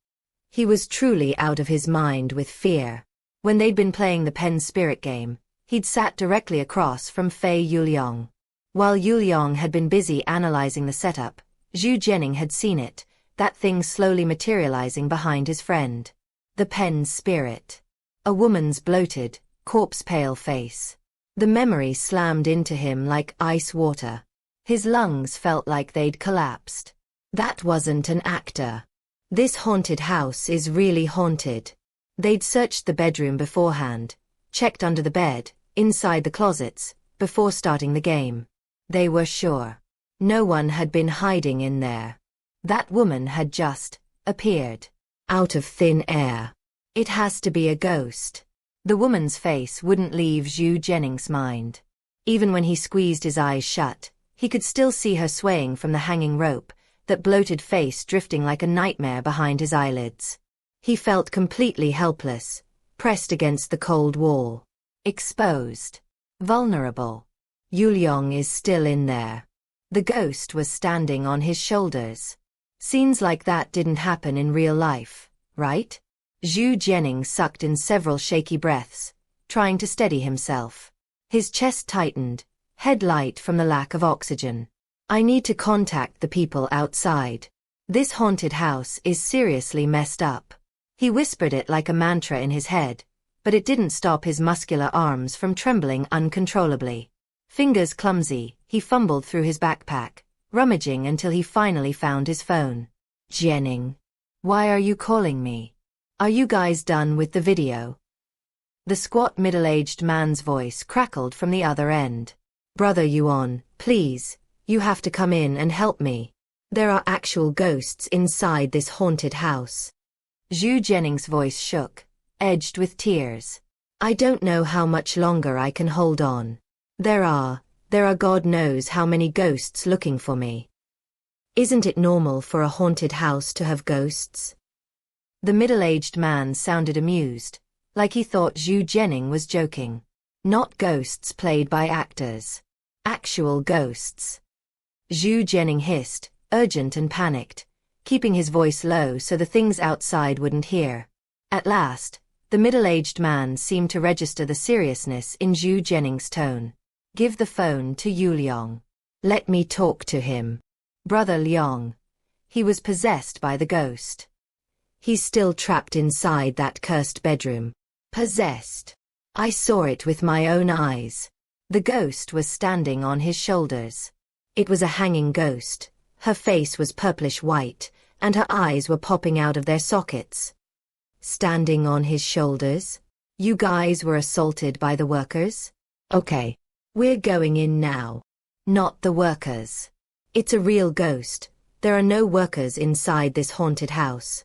He was truly out of his mind with fear. When they'd been playing the pen spirit game, he'd sat directly across from Fei Yuliang. While Yuliang had been busy analyzing the setup, Zhu Jianing had seen it, that thing slowly materializing behind his friend. The pen spirit. A woman's bloated, corpse-pale face. The memory slammed into him like ice water. His lungs felt like they'd collapsed. That wasn't an actor. This haunted house is really haunted. They'd searched the bedroom beforehand, checked under the bed, inside the closets, before starting the game. They were sure. No one had been hiding in there. That woman had just appeared. Out of thin air. It has to be a ghost. The woman's face wouldn't leave Zhu Jianing's mind. Even when he squeezed his eyes shut, he could still see her swaying from the hanging rope, that bloated face drifting like a nightmare behind his eyelids. He felt completely helpless, pressed against the cold wall. Exposed. Vulnerable. Yuliang is still in there. The ghost was standing on his shoulders. Scenes like that didn't happen in real life, right? Zhu Jianing sucked in several shaky breaths, trying to steady himself. His chest tightened, head light from the lack of oxygen. I need to contact the people outside. This haunted house is seriously messed up. He whispered it like a mantra in his head, but it didn't stop his muscular arms from trembling uncontrollably. Fingers clumsy, he fumbled through his backpack, rummaging until he finally found his phone. Jianing. Why are you calling me? Are you guys done with the video? The squat middle-aged man's voice crackled from the other end. Brother Yuan, please, you have to come in and help me. There are actual ghosts inside this haunted house. Zhu Jianing's voice shook, edged with tears. I don't know how much longer I can hold on. There are God knows how many ghosts looking for me. Isn't it normal for a haunted house to have ghosts? The middle-aged man sounded amused, like he thought Zhu Jianing was joking. Not ghosts played by actors. Actual ghosts. Zhu Jianing hissed, urgent and panicked, keeping his voice low so the things outside wouldn't hear. At last, the middle-aged man seemed to register the seriousness in Zhu Jianing's tone. Give the phone to Yu Liang. Let me talk to him. Brother Liang. He was possessed by the ghost. He's still trapped inside that cursed bedroom. Possessed. I saw it with my own eyes. The ghost was standing on his shoulders. It was a hanging ghost. Her face was purplish-white, and her eyes were popping out of their sockets. Standing on his shoulders? You guys were assaulted by the workers? Okay. We're going in now. Not the workers. It's a real ghost. There are no workers inside this haunted house.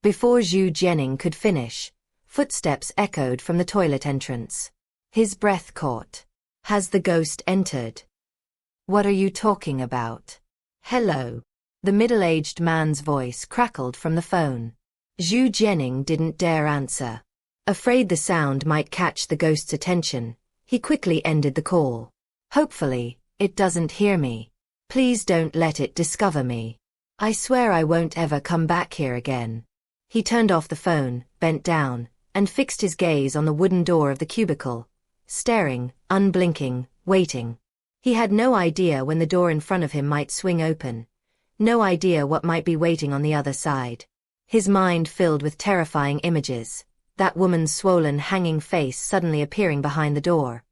Before Zhu Jianing could finish, footsteps echoed from the toilet entrance. His breath caught. Has the ghost entered? What are you talking about? Hello. The middle-aged man's voice crackled from the phone. Zhu Jianing didn't dare answer. Afraid the sound might catch the ghost's attention, he quickly ended the call. Hopefully, it doesn't hear me. Please don't let it discover me. I swear I won't ever come back here again. He turned off the phone, bent down, and fixed his gaze on the wooden door of the cubicle, staring, unblinking, waiting. He had no idea when the door in front of him might swing open. No idea what might be waiting on the other side. His mind filled with terrifying images. That woman's swollen, hanging face suddenly appearing behind the door.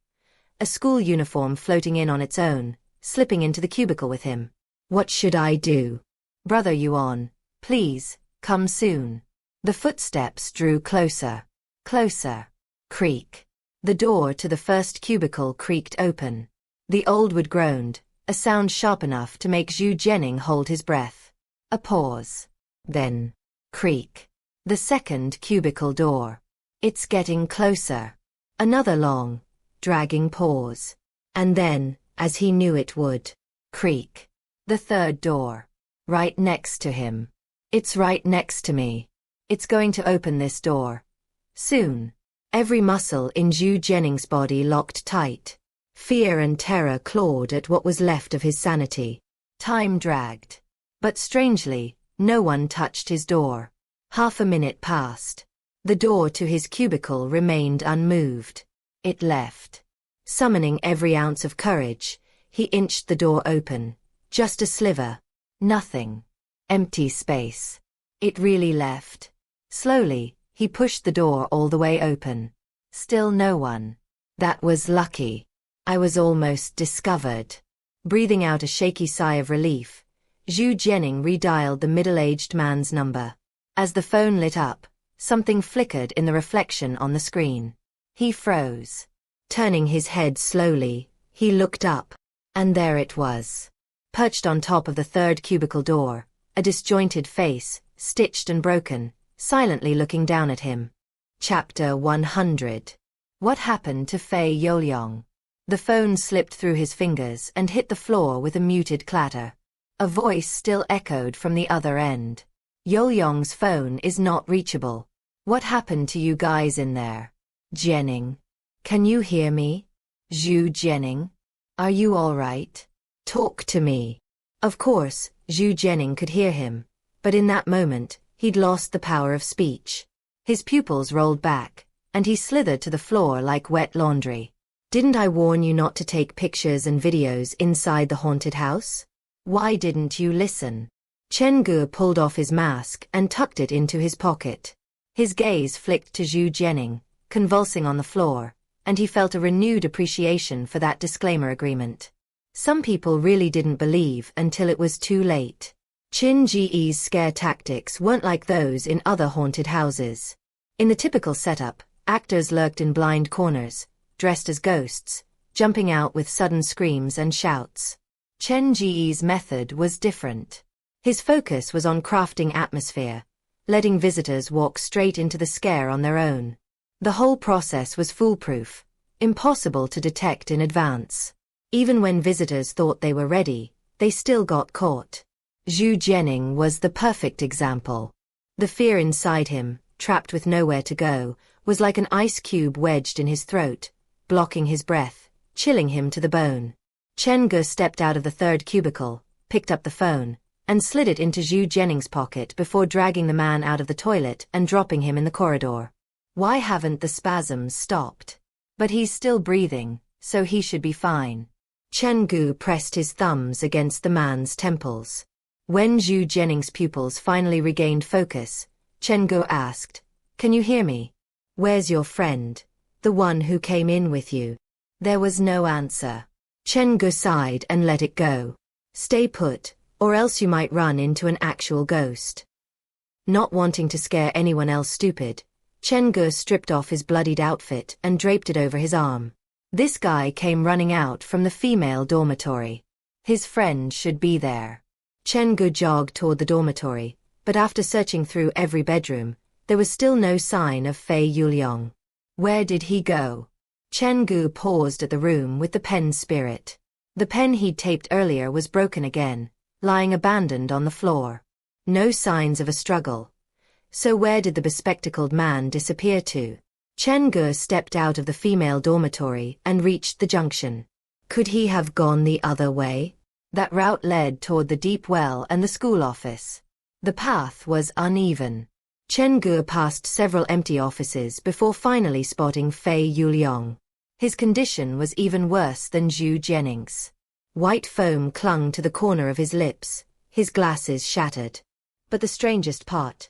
A school uniform floating in on its own, slipping into the cubicle with him. What should I do? Brother Yuan, please, come soon. The footsteps drew closer. Closer. Creak. The door to the first cubicle creaked open. The old wood groaned, a sound sharp enough to make Zhu Jianing hold his breath. A pause. Then. Creak. The second cubicle door. It's getting closer. Another long, dragging pause. And then, as he knew it would, creak. The third door. Right next to him. It's right next to me. It's going to open this door. Soon. Every muscle in Zhu Jianing's body locked tight. Fear and terror clawed at what was left of his sanity. Time dragged. But strangely, no one touched his door. Half a minute passed. The door to his cubicle remained unmoved. It left. Summoning every ounce of courage, he inched the door open. Just a sliver. Nothing. Empty space. It really left. Slowly, he pushed the door all the way open. Still no one. That was lucky. I was almost discovered. Breathing out a shaky sigh of relief, Zhu Jianing redialed the middle-aged man's number. As the phone lit up, something flickered in the reflection on the screen. He froze. Turning his head slowly, he looked up. And there it was. Perched on top of the third cubicle door, a disjointed face, stitched and broken, silently looking down at him. Chapter 100. What happened to Fei Yuliang? The phone slipped through his fingers and hit the floor with a muted clatter. A voice still echoed from the other end. Yuliang's phone is not reachable. What happened to you guys in there? Jianing. Can you hear me? Zhu Jianing. Are you all right? Talk to me. Of course, Zhu Jianing could hear him, but in that moment, he'd lost the power of speech. His pupils rolled back, and he slithered to the floor like wet laundry. Didn't I warn you not to take pictures and videos inside the haunted house? Why didn't you listen? Chen Ge pulled off his mask and tucked it into his pocket. His gaze flicked to Zhu Jianing, convulsing on the floor, and he felt a renewed appreciation for that disclaimer agreement. Some people really didn't believe until it was too late. Chen Ge's scare tactics weren't like those in other haunted houses. In the typical setup, actors lurked in blind corners, dressed as ghosts, jumping out with sudden screams and shouts. Chen Ge's method was different. His focus was on crafting atmosphere, letting visitors walk straight into the scare on their own. The whole process was foolproof, impossible to detect in advance. Even when visitors thought they were ready, they still got caught. Zhu Jianing was the perfect example. The fear inside him, trapped with nowhere to go, was like an ice cube wedged in his throat, blocking his breath, chilling him to the bone. Chen Ge stepped out of the third cubicle, picked up the phone, and slid it into Zhu Jianing's pocket before dragging the man out of the toilet and dropping him in the corridor. Why haven't the spasms stopped? But he's still breathing, so he should be fine. Chen Ge pressed his thumbs against the man's temples. When Zhu Jianing's pupils finally regained focus, Chen Ge asked, "Can you hear me? Where's your friend? The one who came in with you?" There was no answer. Chen Ge sighed and let it go. "Stay put, or else you might run into an actual ghost." Not wanting to scare anyone else stupid, Chen Ge stripped off his bloodied outfit and draped it over his arm. This guy came running out from the female dormitory. His friend should be there. Chen Ge jogged toward the dormitory, but after searching through every bedroom, there was still no sign of Fei Yuliang. Where did he go? Chen Ge paused at the room with the pen spirit. The pen he'd taped earlier was broken again, lying abandoned on the floor. No signs of a struggle. So where did the bespectacled man disappear to? Chen Ge stepped out of the female dormitory and reached the junction. Could he have gone the other way? That route led toward the deep well and the school office. The path was uneven. Chen Ge passed several empty offices before finally spotting Fei Yuliang. His condition was even worse than Zhu Jianing's. White foam clung to the corner of his lips, his glasses shattered. But the strangest part,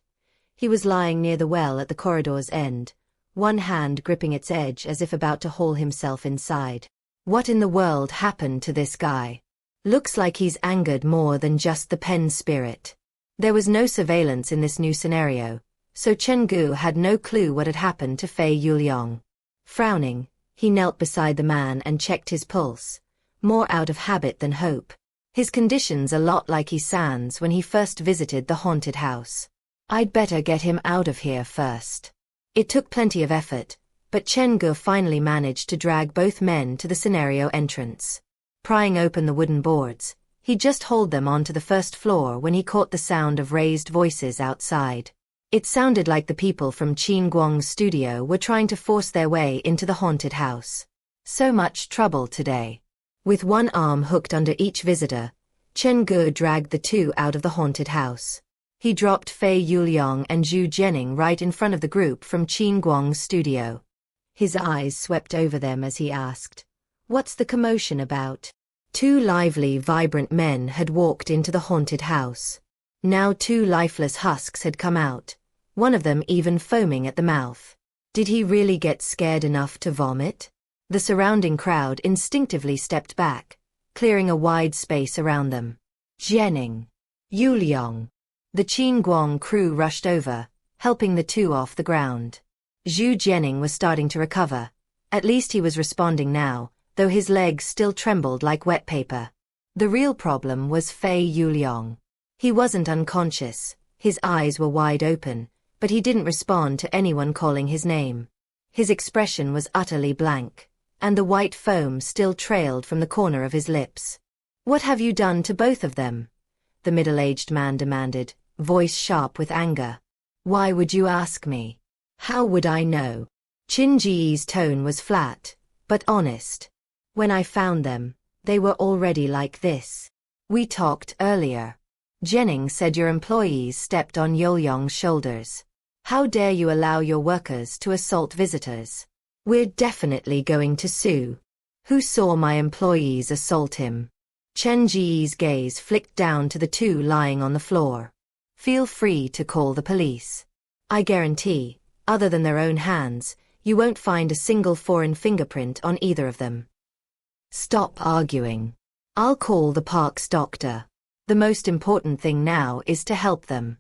he was lying near the well at the corridor's end, one hand gripping its edge as if about to haul himself inside. What in the world happened to this guy? Looks like he's angered more than just the pen spirit. There was no surveillance in this new scenario, so Chen Ge had no clue what had happened to Fei Yuliang. Frowning, he knelt beside the man and checked his pulse, more out of habit than hope. His condition's a lot like Isan's when he first visited the haunted house. I'd better get him out of here first. It took plenty of effort, but Chen Ge finally managed to drag both men to the scenario entrance. Prying open the wooden boards, he just hauled them onto the first floor when he caught the sound of raised voices outside. It sounded like the people from Qin Guang's studio were trying to force their way into the haunted house. So much trouble today. With one arm hooked under each visitor, Chen Ge dragged the two out of the haunted house. He dropped Fei Yuliang and Zhu Jianing right in front of the group from Qin Guang's studio. His eyes swept over them as he asked, "What's the commotion about?" Two lively, vibrant men had walked into the haunted house. Now two lifeless husks had come out, one of them even foaming at the mouth. Did he really get scared enough to vomit? The surrounding crowd instinctively stepped back, clearing a wide space around them. Jianing, Yuliang. The Qin Guang crew rushed over, helping the two off the ground. Zhu Jianing was starting to recover. At least he was responding now, though his legs still trembled like wet paper. The real problem was Fei Yuliang. He wasn't unconscious, his eyes were wide open, but he didn't respond to anyone calling his name. His expression was utterly blank, and the white foam still trailed from the corner of his lips. "What have you done to both of them?" the middle-aged man demanded, voice sharp with anger. "Why would you ask me? How would I know?" Chen Ge's tone was flat, but honest. "When I found them, they were already like this. We talked earlier. Jianing said your employees stepped on Yuliang's shoulders. How dare you allow your workers to assault visitors? We're definitely going to sue. Who saw my employees assault him?" Chen Ge's gaze flicked down to the two lying on the floor. "Feel free to call the police. I guarantee, other than their own hands, you won't find a single foreign fingerprint on either of them. Stop arguing. I'll call the park's doctor. The most important thing now is to help them."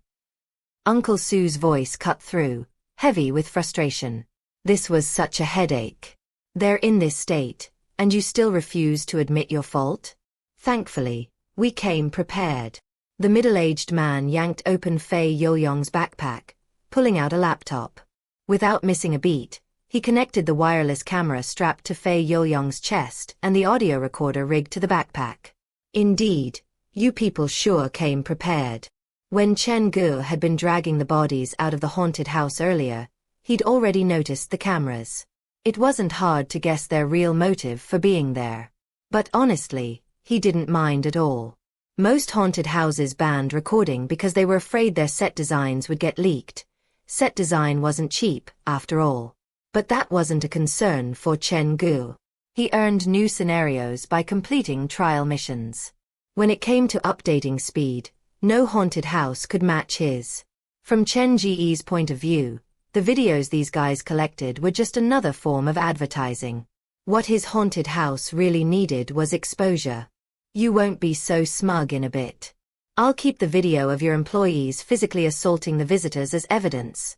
Uncle Sue's voice cut through, heavy with frustration. This was such a headache. They're in this state, and you still refuse to admit your fault? Thankfully, we came prepared. The middle-aged man yanked open Fei Yuliang's backpack, pulling out a laptop. Without missing a beat, he connected the wireless camera strapped to Fei Yuliang's chest and the audio recorder rigged to the backpack. Indeed, you people sure came prepared. When Chen Ge had been dragging the bodies out of the haunted house earlier, he'd already noticed the cameras. It wasn't hard to guess their real motive for being there. But honestly, he didn't mind at all. Most haunted houses banned recording because they were afraid their set designs would get leaked. Set design wasn't cheap, after all. But that wasn't a concern for Chen Ge. He earned new scenarios by completing trial missions. When it came to updating speed, no haunted house could match his. From Chen Ge's point of view, the videos these guys collected were just another form of advertising. What his haunted house really needed was exposure. "You won't be so smug in a bit. I'll keep the video of your employees physically assaulting the visitors as evidence,"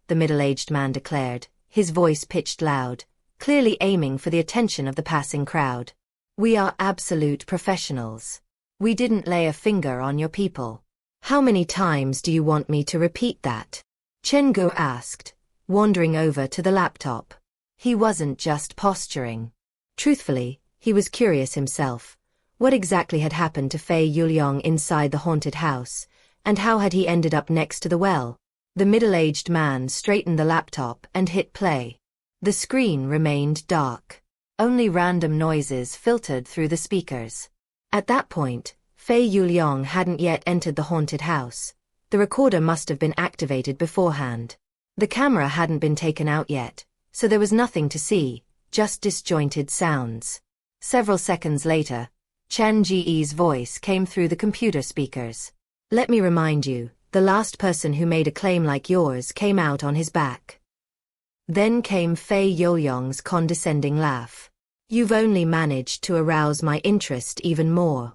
the middle-aged man declared, his voice pitched loud, clearly aiming for the attention of the passing crowd. "We are absolute professionals. We didn't lay a finger on your people. How many times do you want me to repeat that?" Chen Ge asked, wandering over to the laptop. He wasn't just posturing. Truthfully, he was curious himself. What exactly had happened to Fei Yuliang inside the haunted house, and how had he ended up next to the well? The middle-aged man straightened the laptop and hit play. The screen remained dark. Only random noises filtered through the speakers. At that point, Fei Yuliang hadn't yet entered the haunted house. The recorder must have been activated beforehand. The camera hadn't been taken out yet, so there was nothing to see, just disjointed sounds. Several seconds later, Chen Ge's voice came through the computer speakers. "Let me remind you, the last person who made a claim like yours came out on his back." Then came Fei Yuliang's condescending laugh. "You've only managed to arouse my interest even more."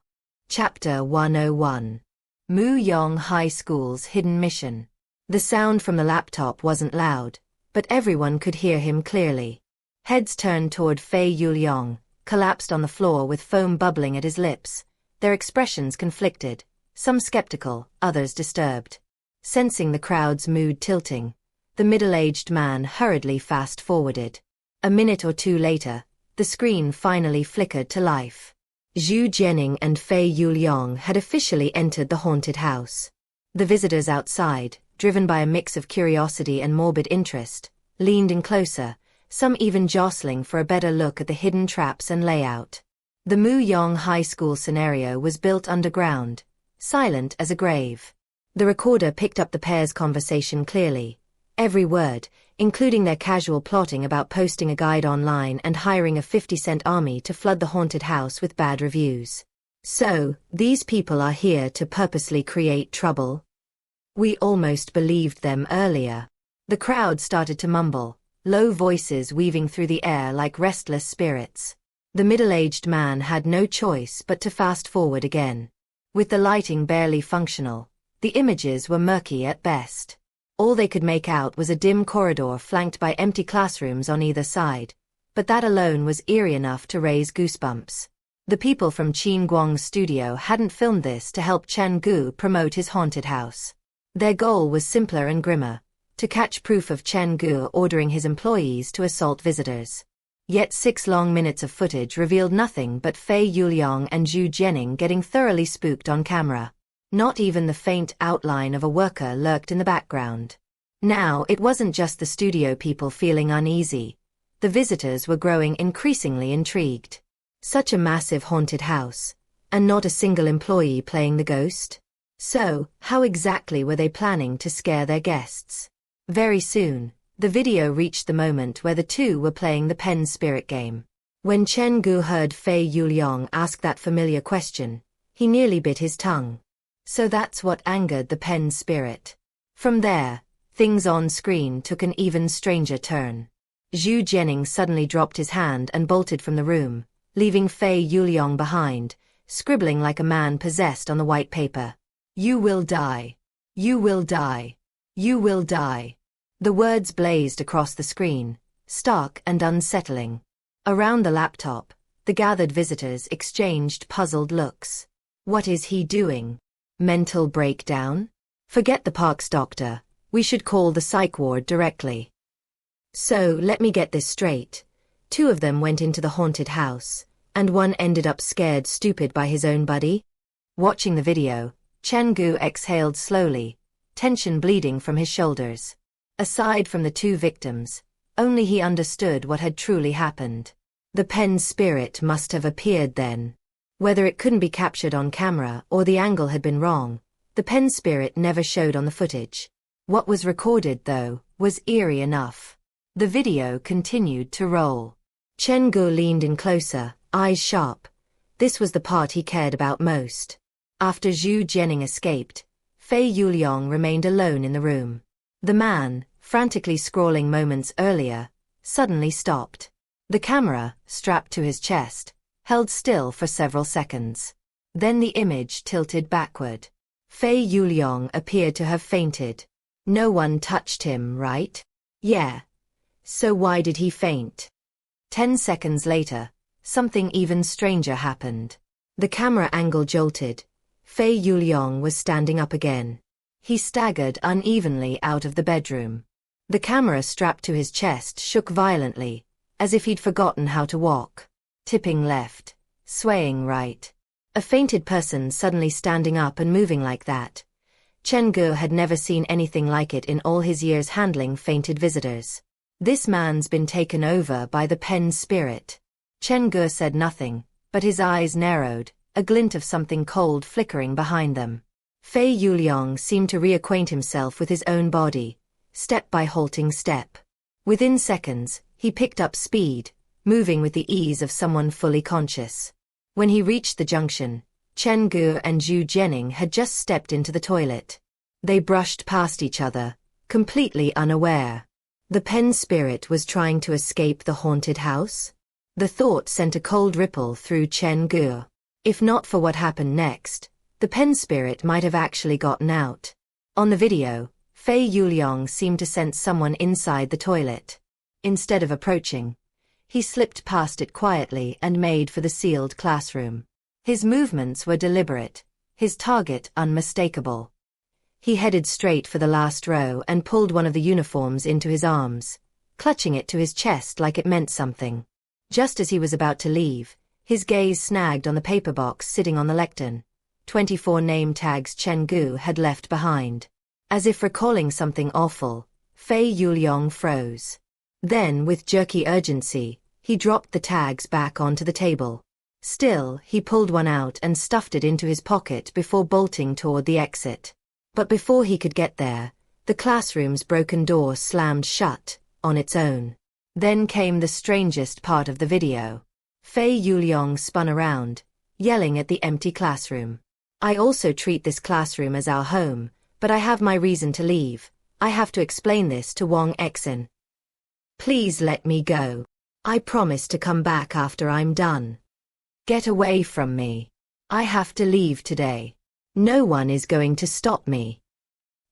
Chapter 101. Mu Yong High School's Hidden Mission. The sound from the laptop wasn't loud, but everyone could hear him clearly. Heads turned toward Fei Yuliang, collapsed on the floor with foam bubbling at his lips, their expressions conflicted, some skeptical, others disturbed. Sensing the crowd's mood tilting, the middle-aged man hurriedly fast-forwarded. A minute or two later, the screen finally flickered to life. Zhu Jianing and Fei Yuliang had officially entered the haunted house. The visitors outside, driven by a mix of curiosity and morbid interest, leaned in closer, some even jostling for a better look at the hidden traps and layout. The Muyong High School scenario was built underground, silent as a grave. The recorder picked up the pair's conversation clearly. Every word, including their casual plotting about posting a guide online and hiring a 50-cent army to flood the haunted house with bad reviews. So, these people are here to purposely create trouble? We almost believed them earlier. The crowd started to mumble, low voices weaving through the air like restless spirits. The middle-aged man had no choice but to fast forward again. With the lighting barely functional, the images were murky at best. All they could make out was a dim corridor flanked by empty classrooms on either side, but that alone was eerie enough to raise goosebumps. The people from Qin Guang's studio hadn't filmed this to help Chen Ge promote his haunted house. Their goal was simpler and grimmer, to catch proof of Chen Ge ordering his employees to assault visitors. Yet 6 long minutes of footage revealed nothing but Fei Yuliang and Zhu Jianing getting thoroughly spooked on camera. Not even the faint outline of a worker lurked in the background. Now it wasn't just the studio people feeling uneasy. The visitors were growing increasingly intrigued. Such a massive haunted house, and not a single employee playing the ghost? So, how exactly were they planning to scare their guests? Very soon, the video reached the moment where the two were playing the pen spirit game. When Chen Ge heard Fei Yuliang ask that familiar question, he nearly bit his tongue. So that's what angered the pen spirit. From there, things on screen took an even stranger turn. Zhu Jianing suddenly dropped his hand and bolted from the room, leaving Fei Yuliang behind, scribbling like a man possessed on the white paper. "You will die. You will die. You will die." The words blazed across the screen, stark and unsettling. Around the laptop, the gathered visitors exchanged puzzled looks. What is he doing? Mental breakdown? Forget the park's doctor, we should call the psych ward directly. So, let me get this straight. 2 of them went into the haunted house, and one ended up scared stupid by his own buddy? Watching the video, Chen Ge exhaled slowly, tension bleeding from his shoulders. Aside from the 2 victims, only he understood what had truly happened. The pen spirit must have appeared then. Whether it couldn't be captured on camera or the angle had been wrong, the pen spirit never showed on the footage. What was recorded, though, was eerie enough. The video continued to roll. Chen Ge leaned in closer, eyes sharp. This was the part he cared about most. After Zhu Jianing escaped, Fei Yuliang remained alone in the room. The man, frantically scrawling moments earlier, suddenly stopped. The camera, strapped to his chest, held still for several seconds. Then the image tilted backward. Fei Yuliang appeared to have fainted. No one touched him, right? Yeah. So why did he faint? 10 seconds later, something even stranger happened. The camera angle jolted. Fei Yuliang was standing up again. He staggered unevenly out of the bedroom. The camera strapped to his chest shook violently, as if he'd forgotten how to walk. Tipping left, swaying right. A fainted person suddenly standing up and moving like that. Chen Ge had never seen anything like it in all his years handling fainted visitors. This man's been taken over by the pen spirit. Chen Ge said nothing, but his eyes narrowed, a glint of something cold flickering behind them. Fei Yuliang seemed to reacquaint himself with his own body, step by halting step. Within seconds, he picked up speed, moving with the ease of someone fully conscious. When he reached the junction, Chen Ge and Zhu Jianing had just stepped into the toilet. They brushed past each other, completely unaware. The pen spirit was trying to escape the haunted house? The thought sent a cold ripple through Chen Ge. If not for what happened next, the pen spirit might have actually gotten out. On the video, Fei Yuliang seemed to sense someone inside the toilet. Instead of approaching, he slipped past it quietly and made for the sealed classroom. His movements were deliberate, his target unmistakable. He headed straight for the last row and pulled one of the uniforms into his arms, clutching it to his chest like it meant something. Just as he was about to leave, his gaze snagged on the paper box sitting on the lectern. 24 name tags Chen Ge had left behind. As if recalling something awful, Fei Yuliang froze. Then, with jerky urgency, he dropped the tags back onto the table. Still, he pulled one out and stuffed it into his pocket before bolting toward the exit. But before he could get there, the classroom's broken door slammed shut, on its own. Then came the strangest part of the video. Fei Yuliang spun around, yelling at the empty classroom. I also treat this classroom as our home, but I have my reason to leave. I have to explain this to Wang Exin. Please let me go. I promise to come back after I'm done. Get away from me. I have to leave today. No one is going to stop me.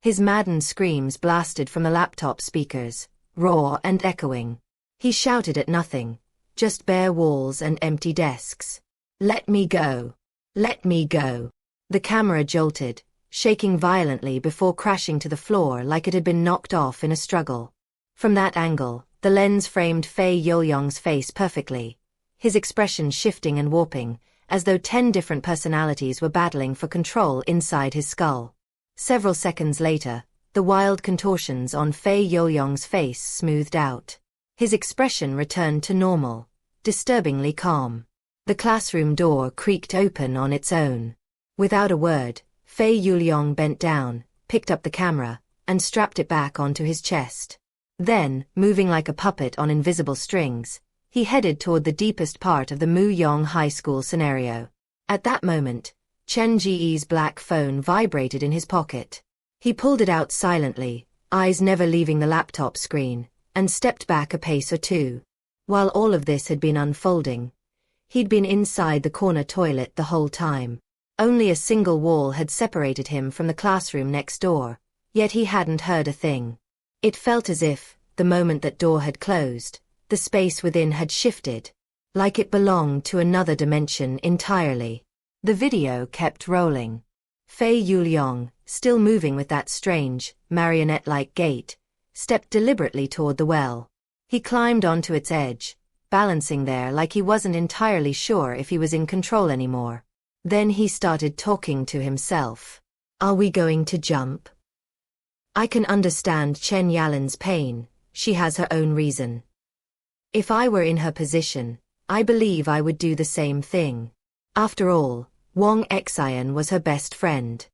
His maddened screams blasted from the laptop speakers, raw and echoing. He shouted at nothing, just bare walls and empty desks. Let me go. Let me go. The camera jolted, shaking violently before crashing to the floor like it had been knocked off in a struggle. From that angle, the lens framed Fei Yuliang's face perfectly, his expression shifting and warping, as though 10 different personalities were battling for control inside his skull. Several seconds later, the wild contortions on Fei Yuliang's face smoothed out. His expression returned to normal, disturbingly calm. The classroom door creaked open on its own. Without a word, Fei Yuliang bent down, picked up the camera, and strapped it back onto his chest. Then, moving like a puppet on invisible strings, he headed toward the deepest part of the Muyong High School scenario. At that moment, Chen Ge's black phone vibrated in his pocket. He pulled it out silently, eyes never leaving the laptop screen, and stepped back a pace or two. While all of this had been unfolding, he'd been inside the corner toilet the whole time. Only a single wall had separated him from the classroom next door, yet he hadn't heard a thing. It felt as if, the moment that door had closed, the space within had shifted, like it belonged to another dimension entirely. The video kept rolling. Fei Yuliang, still moving with that strange, marionette-like gait, stepped deliberately toward the well. He climbed onto its edge, balancing there like he wasn't entirely sure if he was in control anymore. Then he started talking to himself. Are we going to jump? I can understand Chen Yalin's pain, she has her own reason. If I were in her position, I believe I would do the same thing. After all, Wang Exin was her best friend.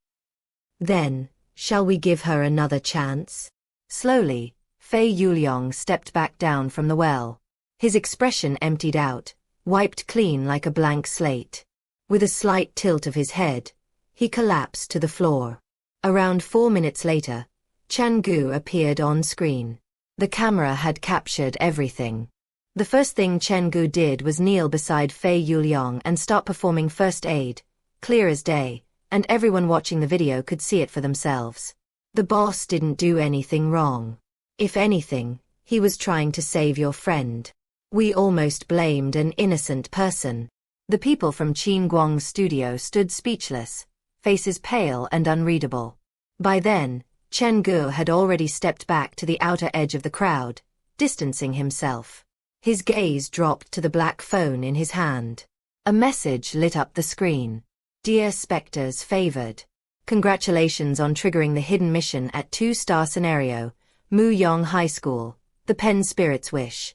Then, shall we give her another chance? Slowly, Fei Yuliang stepped back down from the well. His expression emptied out, wiped clean like a blank slate. With a slight tilt of his head, he collapsed to the floor. Around 4 minutes later, Chen Ge appeared on screen. The camera had captured everything. The first thing Chen Ge did was kneel beside Fei Yuliang and start performing first aid, clear as day, and everyone watching the video could see it for themselves. The boss didn't do anything wrong. If anything, he was trying to save your friend. We almost blamed an innocent person. The people from Qin Guang's studio stood speechless, faces pale and unreadable. By then, Chen Ge had already stepped back to the outer edge of the crowd, distancing himself. His gaze dropped to the black phone in his hand. A message lit up the screen. Dear Spectres Favored. Congratulations on triggering the hidden mission at 2-star scenario, Muyong High School, the Pen Spirit's Wish.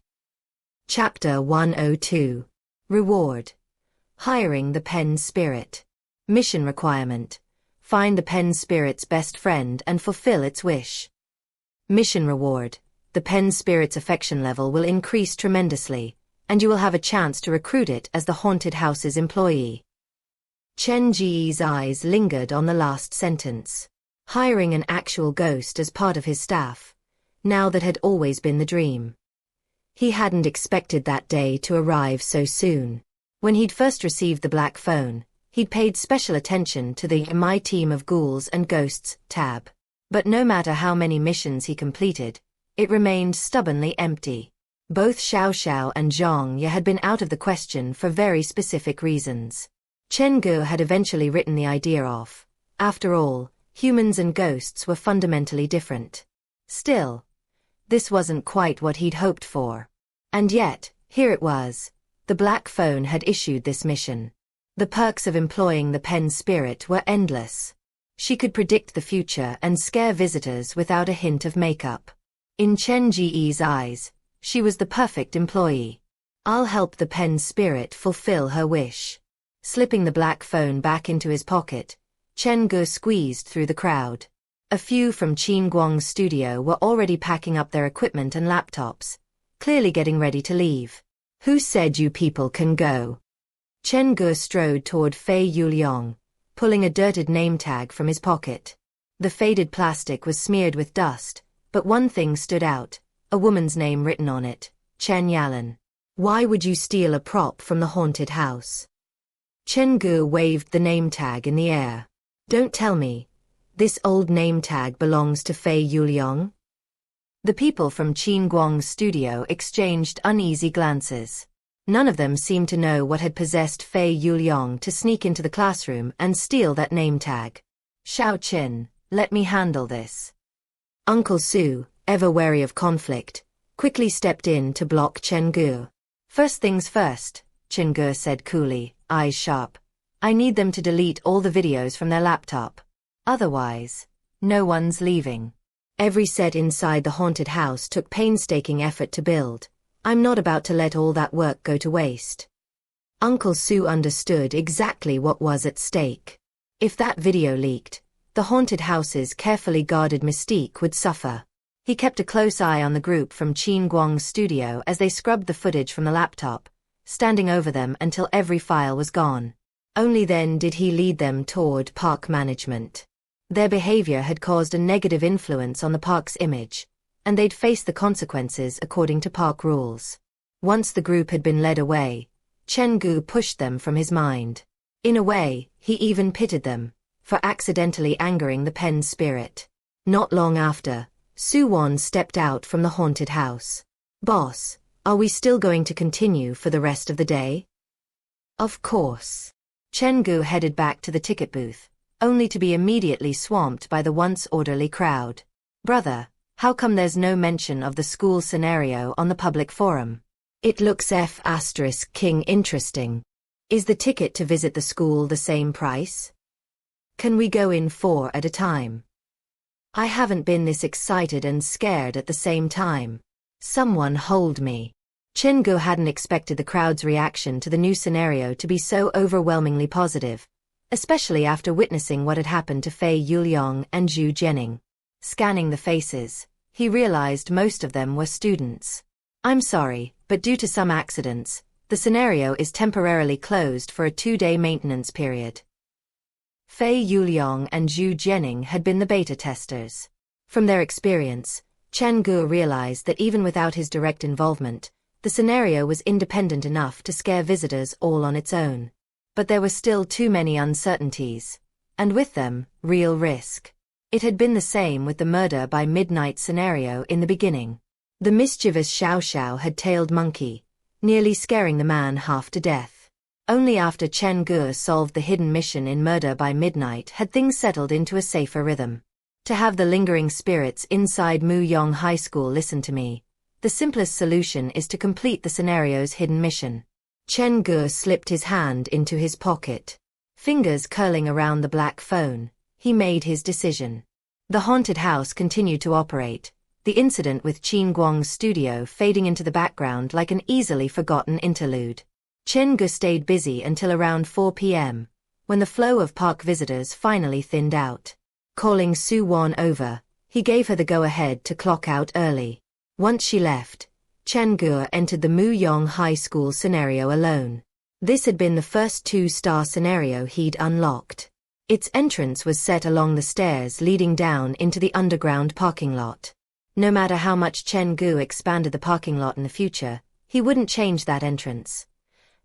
Chapter 102. Reward. Hiring the Pen Spirit. Mission requirement. Find the Pen Spirit's best friend and fulfill its wish. Mission reward. The Pen Spirit's affection level will increase tremendously, and you will have a chance to recruit it as the haunted house's employee. Chen Ge's eyes lingered on the last sentence. Hiring an actual ghost as part of his staff. Now that had always been the dream. He hadn't expected that day to arrive so soon. When he'd first received the black phone, he'd paid special attention to the My Team of Ghouls and Ghosts tab. But no matter how many missions he completed, it remained stubbornly empty. Both Xiao Xiao and Zhang Ye had been out of the question for very specific reasons. Chen Ge had eventually written the idea off. After all, humans and ghosts were fundamentally different. Still, this wasn't quite what he'd hoped for. And yet, here it was. The black phone had issued this mission. The perks of employing the Pen Spirit were endless. She could predict the future and scare visitors without a hint of makeup. In Chen Ge's eyes, she was the perfect employee. I'll help the pen spirit fulfill her wish. Slipping the black phone back into his pocket, Chen Ge squeezed through the crowd. A few from Chen Ge's studio were already packing up their equipment and laptops, clearly getting ready to leave. Who said you people can go? Chen Ge strode toward Fei Yuliang, pulling a dirted name tag from his pocket. The faded plastic was smeared with dust, but one thing stood out, a woman's name written on it, Chen Yalan. Why would you steal a prop from the haunted house? Chen Ge waved the name tag in the air. Don't tell me, this old name tag belongs to Fei Yuliang? The people from Chen Ge's studio exchanged uneasy glances. None of them seemed to know what had possessed Fei Yuliang to sneak into the classroom and steal that name tag. Xiao Qin, let me handle this. Uncle Su, ever wary of conflict, quickly stepped in to block Chen Ge. First things first, Chen Ge said coolly, eyes sharp. I need them to delete all the videos from their laptop. Otherwise, no one's leaving. Every set inside the haunted house took painstaking effort to build. I'm not about to let all that work go to waste. Uncle Su understood exactly what was at stake. If that video leaked, the haunted house's carefully guarded mystique would suffer. He kept a close eye on the group from Chen Ge's studio as they scrubbed the footage from the laptop, standing over them until every file was gone. Only then did he lead them toward park management. Their behavior had caused a negative influence on the park's image, and they'd face the consequences according to park rules. Once the group had been led away, Chen Ge pushed them from his mind. In a way, he even pitied them, for accidentally angering the pen spirit. Not long after, Su Wan stepped out from the haunted house. Boss, are we still going to continue for the rest of the day? Of course. Chen Ge headed back to the ticket booth, only to be immediately swamped by the once orderly crowd. Brother, how come there's no mention of the school scenario on the public forum? It looks King interesting. Is the ticket to visit the school the same price? Can we go in 4 at a time? I haven't been this excited and scared at the same time. Someone hold me. Chen Ge hadn't expected the crowd's reaction to the new scenario to be so overwhelmingly positive, especially after witnessing what had happened to Fei Yuliang and Zhu Jianing. Scanning the faces, he realized most of them were students. I'm sorry, but due to some accidents, the scenario is temporarily closed for a 2-day maintenance period. Fei Yuliang and Zhu Jianing had been the beta testers. From their experience, Chen Ge realized that even without his direct involvement, the scenario was independent enough to scare visitors all on its own. But there were still too many uncertainties, and with them, real risk. It had been the same with the murder by midnight scenario in the beginning. The mischievous Xiao Xiao had tailed monkey, nearly scaring the man half to death. Only after Chen Ge solved the hidden mission in Murder by Midnight had things settled into a safer rhythm. To have the lingering spirits inside Mu Yong High School listen to me, the simplest solution is to complete the scenario's hidden mission. Chen Ge slipped his hand into his pocket. Fingers curling around the black phone, he made his decision. The haunted house continued to operate, the incident with Chen Ge's studio fading into the background like an easily forgotten interlude. Chen Ge stayed busy until around 4 p.m., when the flow of park visitors finally thinned out. Calling Su Wan over, he gave her the go-ahead to clock out early. Once she left, Chen Ge entered the Mu Yong High School scenario alone. This had been the first 2-star scenario he'd unlocked. Its entrance was set along the stairs leading down into the underground parking lot. No matter how much Chen Ge expanded the parking lot in the future, he wouldn't change that entrance.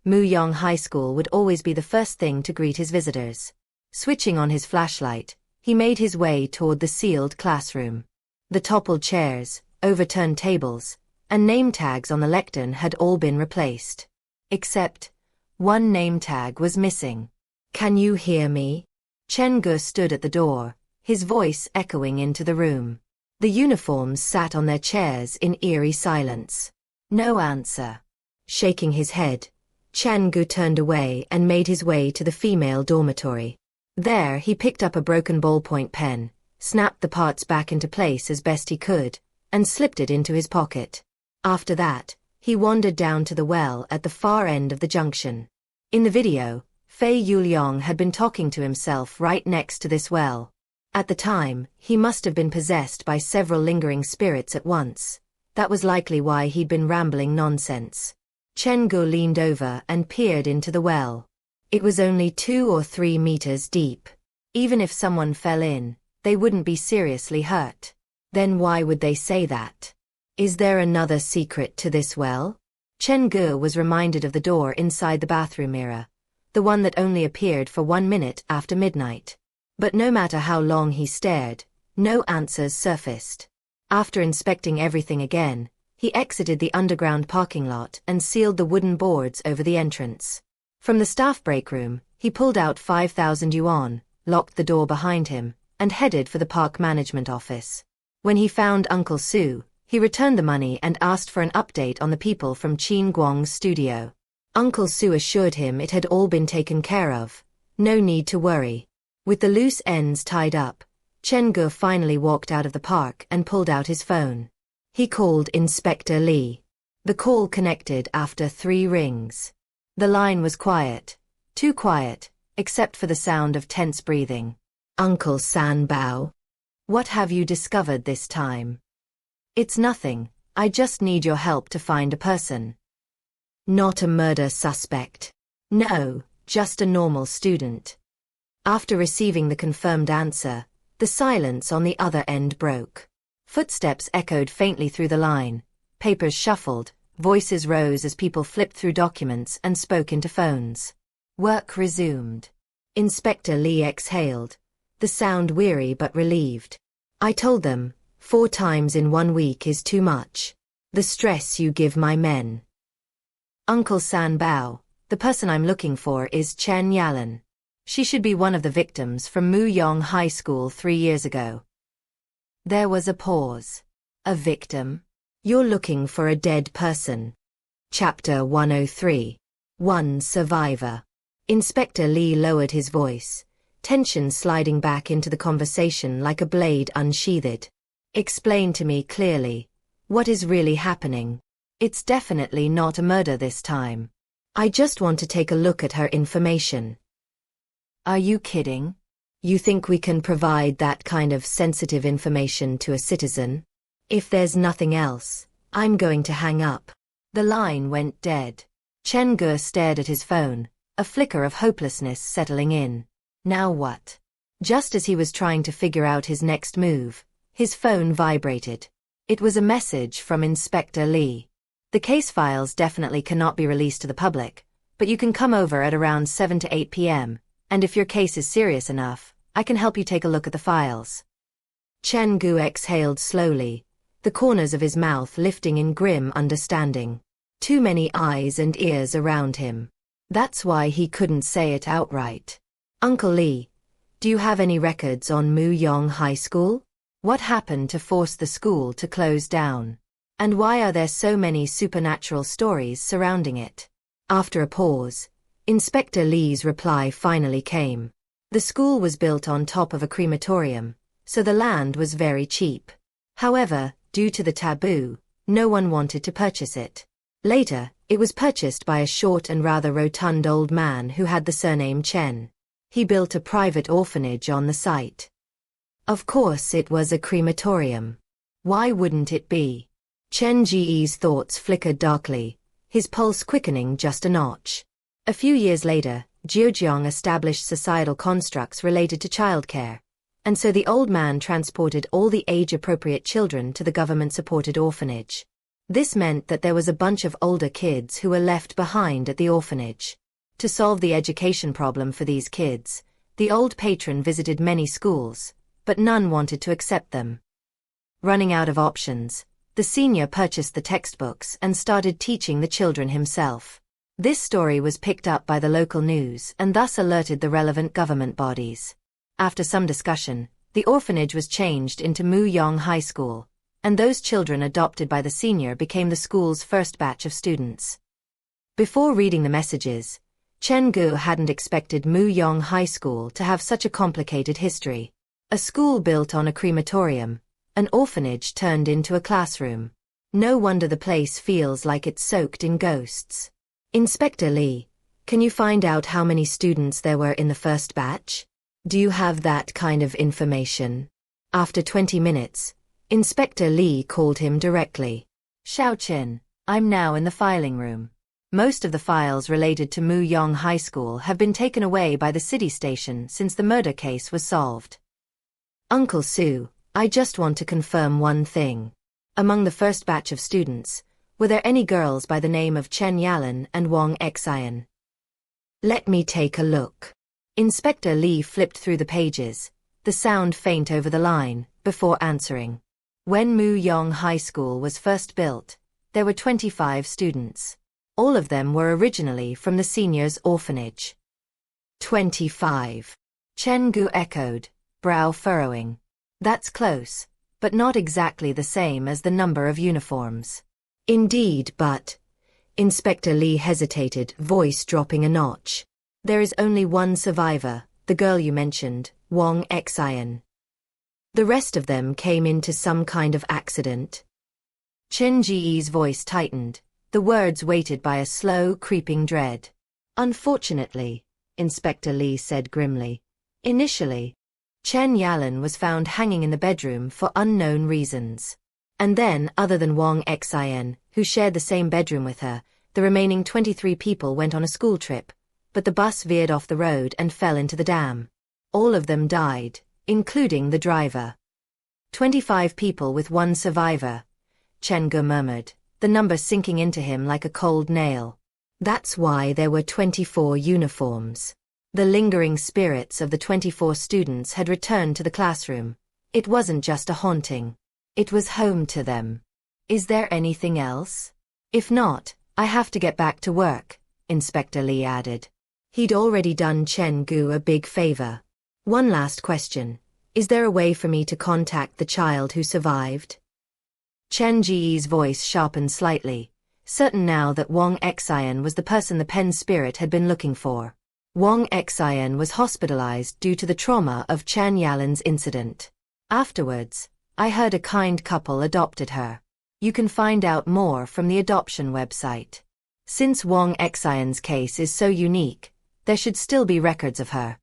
Mu Yong High School would always be the first thing to greet his visitors. Switching on his flashlight, he made his way toward the sealed classroom. The toppled chairs, overturned tables, and name tags on the lectern had all been replaced. Except, one name tag was missing. Can you hear me? Chen Ge stood at the door, his voice echoing into the room. The uniforms sat on their chairs in eerie silence. No answer. Shaking his head, Chen Ge turned away and made his way to the female dormitory. There he picked up a broken ballpoint pen, snapped the parts back into place as best he could, and slipped it into his pocket. After that, He wandered down to the well at the far end of the junction. In the video, Fei Yuliang had been talking to himself right next to this well. At the time, he must have been possessed by several lingering spirits at once. That was likely why he'd been rambling nonsense. Chen Ge leaned over and peered into the well. It was only 2 or 3 meters deep. Even if someone fell in, they wouldn't be seriously hurt. Then why would they say that? Is there another secret to this well? Chen Ge was reminded of the door inside the bathroom mirror, the one that only appeared for 1 minute after midnight. But no matter how long he stared, no answers surfaced. After inspecting everything again, he exited the underground parking lot and sealed the wooden boards over the entrance. From the staff break room, he pulled out 5,000 yuan, locked the door behind him, and headed for the park management office. When he found Uncle Su, he returned the money and asked for an update on the people from Qin Guang's studio. Uncle Su assured him it had all been taken care of. No need to worry. With the loose ends tied up, Chen Ge finally walked out of the park and pulled out his phone. He called Inspector Li. The call connected after 3 rings. The line was quiet. Too quiet, except for the sound of tense breathing. Uncle San Bao. What have you discovered this time? It's nothing, I just need your help to find a person. Not a murder suspect. No, just a normal student. After receiving the confirmed answer, the silence on the other end broke. Footsteps echoed faintly through the line, papers shuffled, voices rose as people flipped through documents and spoke into phones. Work resumed. Inspector Li exhaled, the sound weary but relieved. I told them, 4 times in 1 week is too much. The stress you give my men. Uncle San Bao, the person I'm looking for is Chen Yalan. She should be one of the victims from Muyong High School 3 years ago. There was a pause. A victim? You're looking for a dead person. Chapter 103. One survivor. Inspector Li lowered his voice, tension sliding back into the conversation like a blade unsheathed. Explain to me clearly. What is really happening? It's definitely not a murder this time. I just want to take a look at her information. Are you kidding? You think we can provide that kind of sensitive information to a citizen? If there's nothing else, I'm going to hang up. The line went dead. Chen Ge stared at his phone, a flicker of hopelessness settling in. Now what? Just as he was trying to figure out his next move, his phone vibrated. It was a message from Inspector Li. The case files definitely cannot be released to the public, but you can come over at around 7 to 8 p.m., and if your case is serious enough, I can help you take a look at the files. Chen Ge exhaled slowly, the corners of his mouth lifting in grim understanding. Too many eyes and ears around him. That's why he couldn't say it outright. Uncle Li, do you have any records on Muyong High School? What happened to force the school to close down? And why are there so many supernatural stories surrounding it? After a pause, Inspector Li's reply finally came. The school was built on top of a crematorium, so the land was very cheap. However, due to the taboo, no one wanted to purchase it. Later, it was purchased by a short and rather rotund old man who had the surname Chen. He built a private orphanage on the site. Of course it was a crematorium. Why wouldn't it be? Chen Ge's thoughts flickered darkly, his pulse quickening just a notch. A few years later, Zhejiang established societal constructs related to childcare, and so the old man transported all the age-appropriate children to the government-supported orphanage. This meant that there was a bunch of older kids who were left behind at the orphanage. To solve the education problem for these kids, the old patron visited many schools, but none wanted to accept them. Running out of options, the senior purchased the textbooks and started teaching the children himself. This story was picked up by the local news and thus alerted the relevant government bodies. After some discussion, the orphanage was changed into Muyong High School, and those children adopted by the senior became the school's first batch of students. Before reading the messages, Chen Ge hadn't expected Muyong High School to have such a complicated history. A school built on a crematorium, an orphanage turned into a classroom. No wonder the place feels like it's soaked in ghosts. Inspector Lee, can you find out how many students there were in the first batch? Do you have that kind of information? After 20 minutes, Inspector Lee called him directly. Xiaoqin, I'm now in the filing room. Most of the files related to Muyong High School have been taken away by the city station since the murder case was solved. Uncle Su, I just want to confirm one thing. Among the first batch of students, were there any girls by the name of Chen Yalan and Wang Xian? Let me take a look. Inspector Lee flipped through the pages, the sound faint over the line, before answering. When Muyong High School was first built, there were 25 students. All of them were originally from the seniors' orphanage. 25. Chen Ge echoed, brow furrowing. That's close, but not exactly the same as the number of uniforms. Indeed, but... Inspector Lee hesitated, voice dropping a notch. There is only one survivor, the girl you mentioned, Wang Xian. The rest of them came into some kind of accident. Chen Ge's voice tightened, the words weighted by a slow, creeping dread. Unfortunately, Inspector Lee said grimly. Initially, Chen Yalan was found hanging in the bedroom for unknown reasons. And then, other than Wang Xian, who shared the same bedroom with her, the remaining 23 people went on a school trip, but the bus veered off the road and fell into the dam. All of them died, including the driver. 25 people with one survivor, Chen Ge murmured, the number sinking into him like a cold nail. That's why there were 24 uniforms. The lingering spirits of the 24 students had returned to the classroom. It wasn't just a haunting. It was home to them. Is there anything else? If not, I have to get back to work, Inspector Lee added. He'd already done Chen Ge a big favor. One last question. Is there a way for me to contact the child who survived? Chen Ge's voice sharpened slightly, certain now that Wang Xian was the person the pen spirit had been looking for. Wang Xian was hospitalized due to the trauma of Chen Yalan's incident. Afterwards, I heard a kind couple adopted her. You can find out more from the adoption website. Since Wang Xian's case is so unique, there should still be records of her.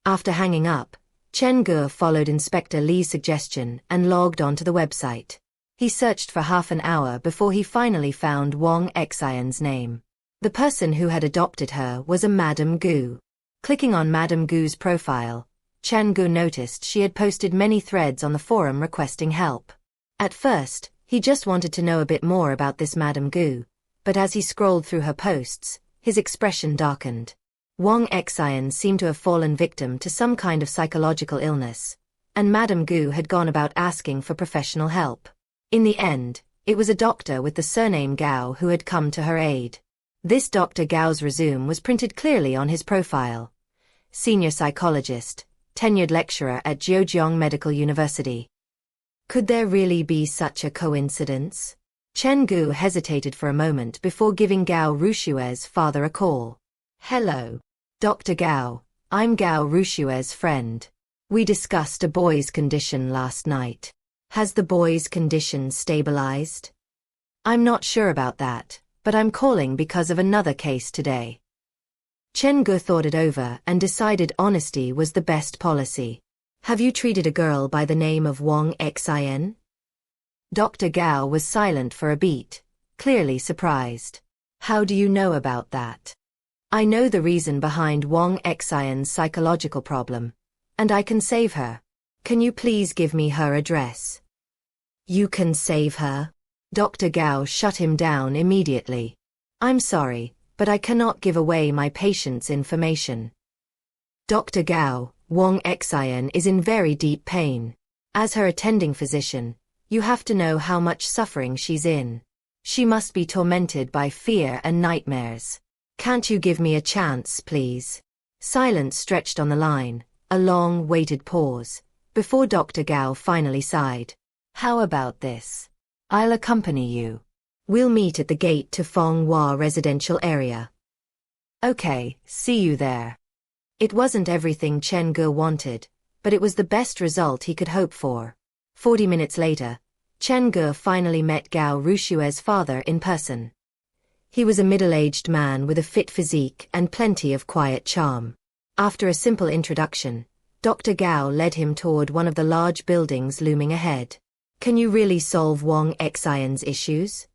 After hanging up, Chen Ge followed Inspector Lee's suggestion and logged onto the website. He searched for half an hour before he finally found Wang Xian's name. The person who had adopted her was a Madame Gu. Clicking on Madame Gu's profile, Chen Ge noticed she had posted many threads on the forum requesting help. At first, he just wanted to know a bit more about this Madame Gu, but as he scrolled through her posts, his expression darkened. Wang Xian seemed to have fallen victim to some kind of psychological illness, and Madame Gu had gone about asking for professional help. In the end, it was a doctor with the surname Gao who had come to her aid. This Dr. Gao's resume was printed clearly on his profile. Senior psychologist, tenured lecturer at Zhejiang Medical University. Could there really be such a coincidence? Chen Ge hesitated for a moment before giving Gao Rushue's father a call. Hello, Dr. Gao, I'm Gao Rushue's friend. We discussed a boy's condition last night. Has the boy's condition stabilized? I'm not sure about that, but I'm calling because of another case today. Chen Ge thought it over and decided honesty was the best policy. Have you treated a girl by the name of Wang Xian? Dr. Gao was silent for a beat, clearly surprised. How do you know about that? I know the reason behind Wang Xian's psychological problem, and I can save her. Can you please give me her address? You can save her? Dr. Gao shut him down immediately. I'm sorry, but I cannot give away my patient's information. Dr. Gao, Wang Xian is in very deep pain. As her attending physician, you have to know how much suffering she's in. She must be tormented by fear and nightmares. Can't you give me a chance, please? Silence stretched on the line, a long, waited pause, before Dr. Gao finally sighed. How about this? I'll accompany you. We'll meet at the gate to Fenghua residential area. Okay, see you there. It wasn't everything Chen Ge wanted, but it was the best result he could hope for. 40 minutes later, Chen Ge finally met Gao Rushue's father in person. He was a middle-aged man with a fit physique and plenty of quiet charm. After a simple introduction, Dr. Gao led him toward one of the large buildings looming ahead. Can you really solve Wang Xian's issues?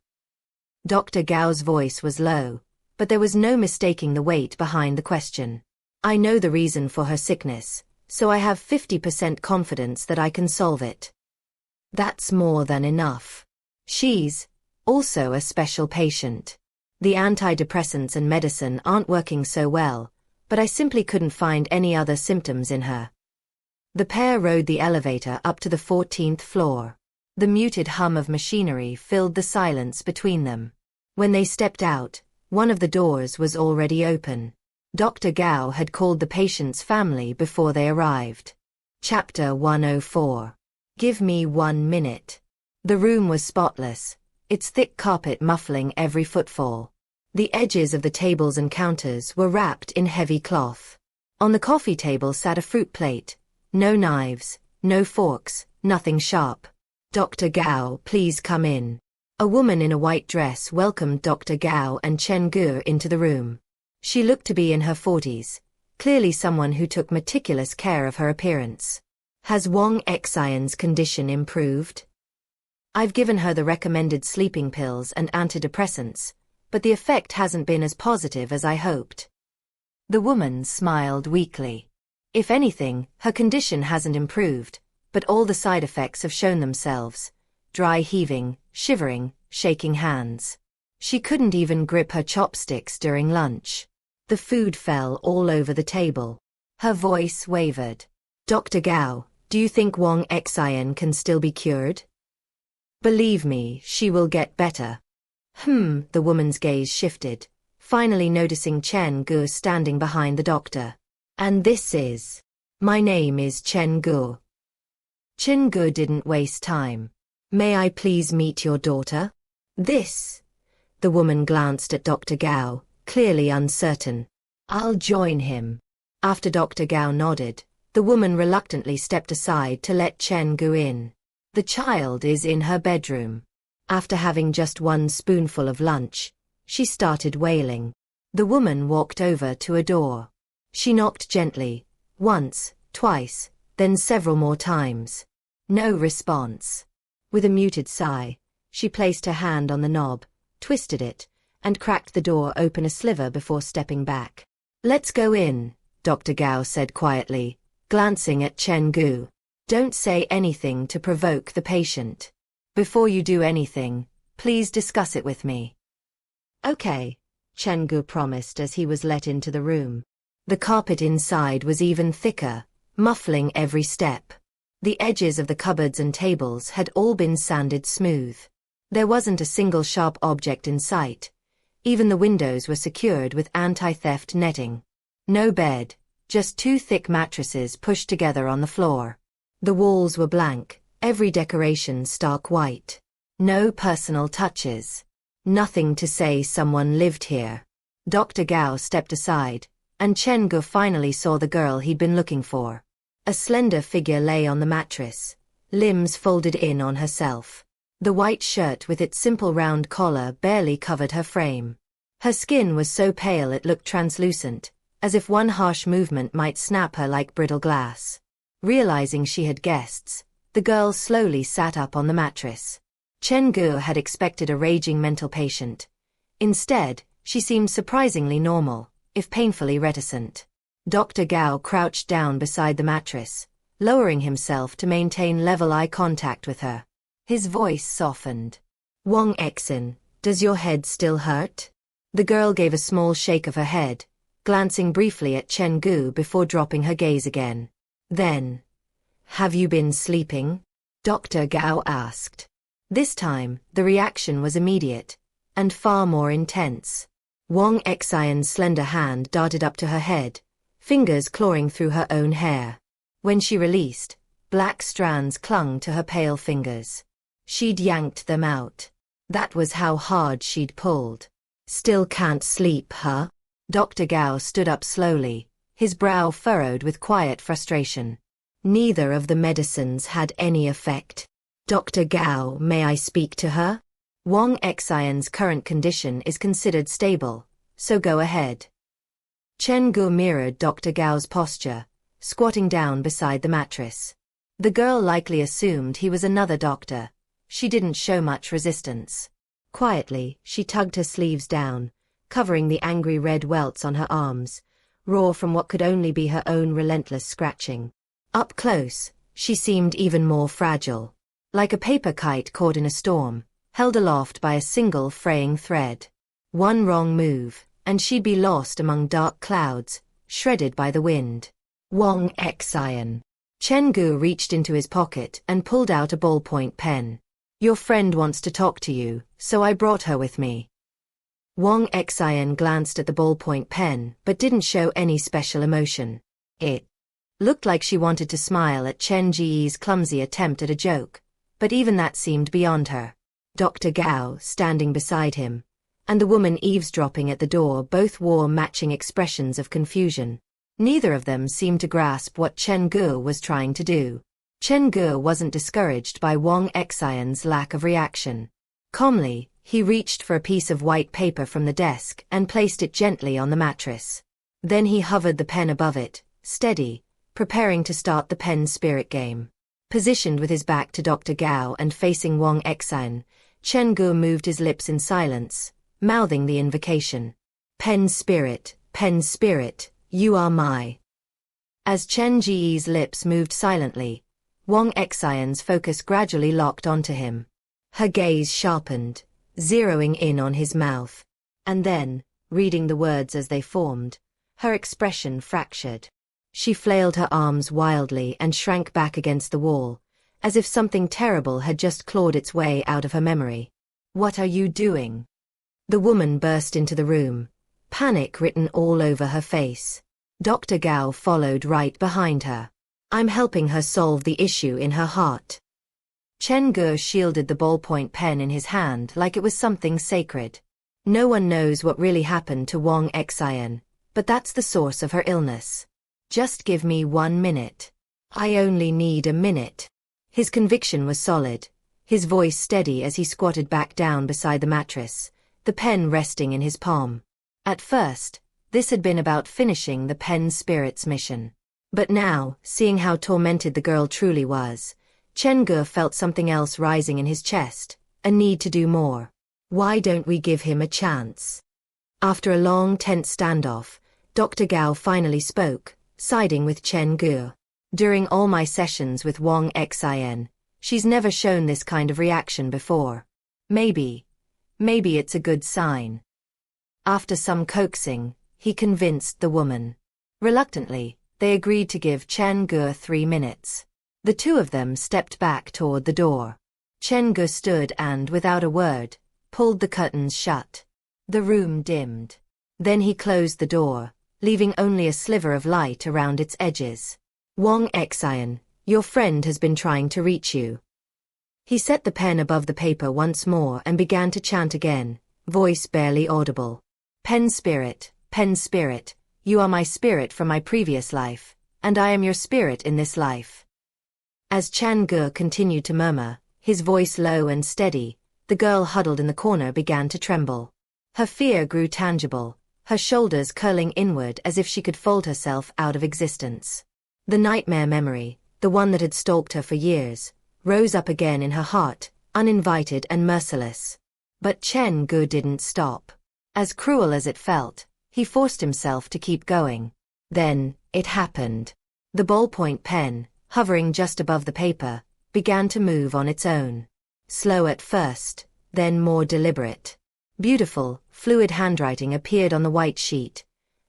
Dr. Gao's voice was low, but there was no mistaking the weight behind the question. I know the reason for her sickness, so I have 50% confidence that I can solve it. That's more than enough. She's also a special patient. The antidepressants and medicine aren't working so well, but I simply couldn't find any other symptoms in her. The pair rode the elevator up to the 14th floor. The muted hum of machinery filled the silence between them. When they stepped out, one of the doors was already open. Dr. Gao had called the patient's family before they arrived. Chapter 104. Give me 1 minute. The room was spotless, its thick carpet muffling every footfall. The edges of the tables and counters were wrapped in heavy cloth. On the coffee table sat a fruit plate. No knives, no forks, nothing sharp. Dr. Gao, please come in. A woman in a white dress welcomed Dr. Gao and Chen Ge into the room. She looked to be in her 40s, clearly someone who took meticulous care of her appearance. Has Wang Xian's condition improved? I've given her the recommended sleeping pills and antidepressants, but the effect hasn't been as positive as I hoped. The woman smiled weakly. If anything, her condition hasn't improved, but all the side effects have shown themselves. Dry heaving, shivering, shaking hands. She couldn't even grip her chopsticks during lunch. The food fell all over the table. Her voice wavered. Dr. Gao, do you think Wang Xian can still be cured? Believe me, she will get better. The woman's gaze shifted, finally noticing Chen Ge standing behind the doctor. And this is... My name is Chen Ge. Chen Ge didn't waste time. May I please meet your daughter? This... The woman glanced at Dr. Gao, clearly uncertain. I'll join him. After Dr. Gao nodded, the woman reluctantly stepped aside to let Chen Ge in. The child is in her bedroom. After having just 1 spoonful of lunch, she started wailing. The woman walked over to a door. She knocked gently, once, twice, then several more times. No response. With a muted sigh, she placed her hand on the knob, twisted it, and cracked the door open a sliver before stepping back. Let's go in, Dr. Gao said quietly, glancing at Chen Ge. Don't say anything to provoke the patient. Before you do anything, please discuss it with me. Okay, Chen Ge promised as he was let into the room. The carpet inside was even thicker, muffling every step. The edges of the cupboards and tables had all been sanded smooth. There wasn't a single sharp object in sight. Even the windows were secured with anti-theft netting. No bed, just 2 thick mattresses pushed together on the floor. The walls were blank, every decoration stark white. No personal touches. Nothing to say someone lived here. Dr. Gao stepped aside, and Chen Ge finally saw the girl he'd been looking for. A slender figure lay on the mattress, limbs folded in on herself. The white shirt with its simple round collar barely covered her frame. Her skin was so pale it looked translucent, as if one harsh movement might snap her like brittle glass. Realizing she had guests, the girl slowly sat up on the mattress. Chen Ge had expected a raging mental patient. Instead, she seemed surprisingly normal, if painfully reticent. Dr. Gao crouched down beside the mattress, lowering himself to maintain level eye contact with her. His voice softened. Wang Xian, does your head still hurt? The girl gave a small shake of her head, glancing briefly at Chen Ge before dropping her gaze again. Then, have you been sleeping? Dr. Gao asked. This time, the reaction was immediate, and far more intense. Wang Xian's slender hand darted up to her head, fingers clawing through her own hair. When she released, black strands clung to her pale fingers. She'd yanked them out. That was how hard she'd pulled. Still can't sleep, huh? Dr. Gao stood up slowly, his brow furrowed with quiet frustration. Neither of the medicines had any effect. Dr. Gao, may I speak to her? Wang Xian's current condition is considered stable, so go ahead. Chen Ge mirrored Dr. Gao's posture, squatting down beside the mattress. The girl likely assumed he was another doctor. She didn't show much resistance. Quietly, she tugged her sleeves down, covering the angry red welts on her arms, raw from what could only be her own relentless scratching. Up close, she seemed even more fragile. Like a paper kite caught in a storm, held aloft by a single fraying thread. One wrong move, and she'd be lost among dark clouds, shredded by the wind. Wang Xian. Chen Ge reached into his pocket and pulled out a ballpoint pen. Your friend wants to talk to you, so I brought her with me. Wang Xian glanced at the ballpoint pen but didn't show any special emotion. It looked like she wanted to smile at Chen Ge's clumsy attempt at a joke, but even that seemed beyond her. Dr. Gao, standing beside him, and the woman eavesdropping at the door both wore matching expressions of confusion. Neither of them seemed to grasp what Chen Ge was trying to do. Chen Ge wasn't discouraged by Wang Xian's lack of reaction. Calmly, he reached for a piece of white paper from the desk and placed it gently on the mattress. Then he hovered the pen above it, steady, preparing to start the pen spirit game. Positioned with his back to Dr. Gao and facing Wang Xian, Chen Ge moved his lips in silence, mouthing the invocation. Pen spirit, you are my. As Chen Ge's lips moved silently, Wang Xian's focus gradually locked onto him. Her gaze sharpened, zeroing in on his mouth. And then, reading the words as they formed, her expression fractured. She flailed her arms wildly and shrank back against the wall, as if something terrible had just clawed its way out of her memory. What are you doing? The woman burst into the room, panic written all over her face. Dr. Gao followed right behind her. I'm helping her solve the issue in her heart. Chen Ge shielded the ballpoint pen in his hand like it was something sacred. No one knows what really happened to Wang Xian, but that's the source of her illness. Just give me 1 minute. I only need a minute. His conviction was solid, his voice steady as he squatted back down beside the mattress, the pen resting in his palm. At first, this had been about finishing the pen spirit's mission. But now, seeing how tormented the girl truly was, Chen Ge felt something else rising in his chest, a need to do more. Why don't we give him a chance? After a long, tense standoff, Dr. Gao finally spoke, siding with Chen Ge. During all my sessions with Wang Xian, she's never shown this kind of reaction before. Maybe it's a good sign. After some coaxing, he convinced the woman. Reluctantly, they agreed to give Chen Ge 3 minutes. The two of them stepped back toward the door. Chen Ge stood and, without a word, pulled the curtains shut. The room dimmed. Then he closed the door, leaving only a sliver of light around its edges. Wang Xian, your friend has been trying to reach you. He set the pen above the paper once more and began to chant again, voice barely audible. Pen spirit, you are my spirit from my previous life, and I am your spirit in this life. As Chen Ge continued to murmur, his voice low and steady, the girl huddled in the corner began to tremble. Her fear grew tangible, her shoulders curling inward as if she could fold herself out of existence. The nightmare memory, the one that had stalked her for years, rose up again in her heart, uninvited and merciless. But Chen Ge didn't stop. As cruel as it felt, he forced himself to keep going. Then, it happened. The ballpoint pen, hovering just above the paper, began to move on its own. Slow at first, then more deliberate. Beautiful, fluid handwriting appeared on the white sheet,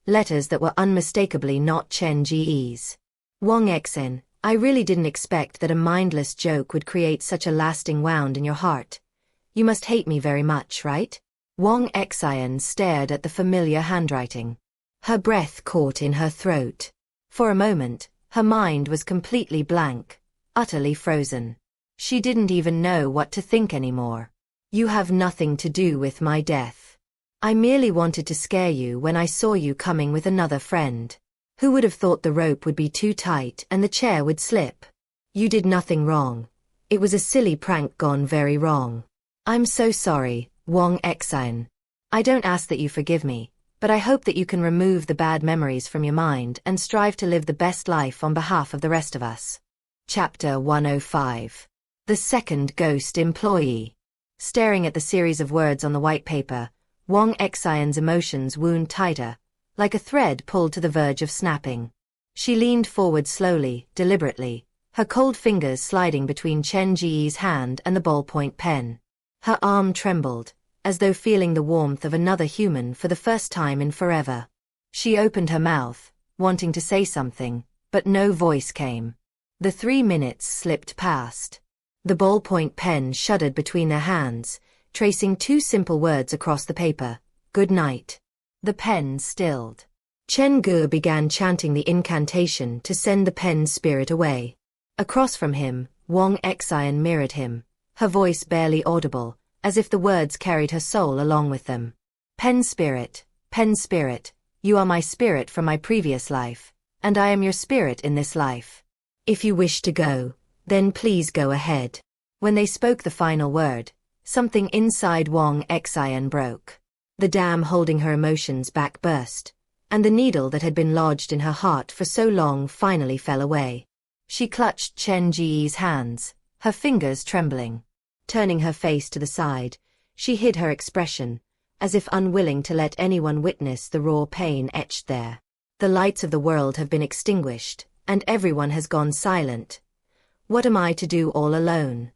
letters that were unmistakably not Chen Ge's. Wang Xian, I really didn't expect that a mindless joke would create such a lasting wound in your heart. You must hate me very much, right? Wang Xian stared at the familiar handwriting. Her breath caught in her throat. For a moment, her mind was completely blank, utterly frozen. She didn't even know what to think anymore. You have nothing to do with my death. I merely wanted to scare you when I saw you coming with another friend. Who would have thought the rope would be too tight and the chair would slip? You did nothing wrong. It was a silly prank gone very wrong. I'm so sorry, Wang Xian. I don't ask that you forgive me, but I hope that you can remove the bad memories from your mind and strive to live the best life on behalf of the rest of us. Chapter 105. The Second Ghost Employee. Staring at the series of words on the white paper, Wang Xian's emotions wound tighter, like a thread pulled to the verge of snapping. She leaned forward slowly, deliberately, her cold fingers sliding between Chen Ge's hand and the ballpoint pen. Her arm trembled, as though feeling the warmth of another human for the first time in forever. She opened her mouth, wanting to say something, but no voice came. The 3 minutes slipped past. The ballpoint pen shuddered between their hands, tracing 2 simple words across the paper. Good night. The pen stilled. Chen Ge began chanting the incantation to send the pen's spirit away. Across from him, Wang Xian mirrored him, her voice barely audible, as if the words carried her soul along with them. Pen spirit, you are my spirit from my previous life, and I am your spirit in this life. If you wish to go, then please go ahead. When they spoke the final word, something inside Wang Xian broke. The dam holding her emotions back burst, and the needle that had been lodged in her heart for so long finally fell away. She clutched Chen Ge's hands, her fingers trembling. Turning her face to the side, she hid her expression, as if unwilling to let anyone witness the raw pain etched there. The lights of the world have been extinguished, and everyone has gone silent. What am I to do all alone?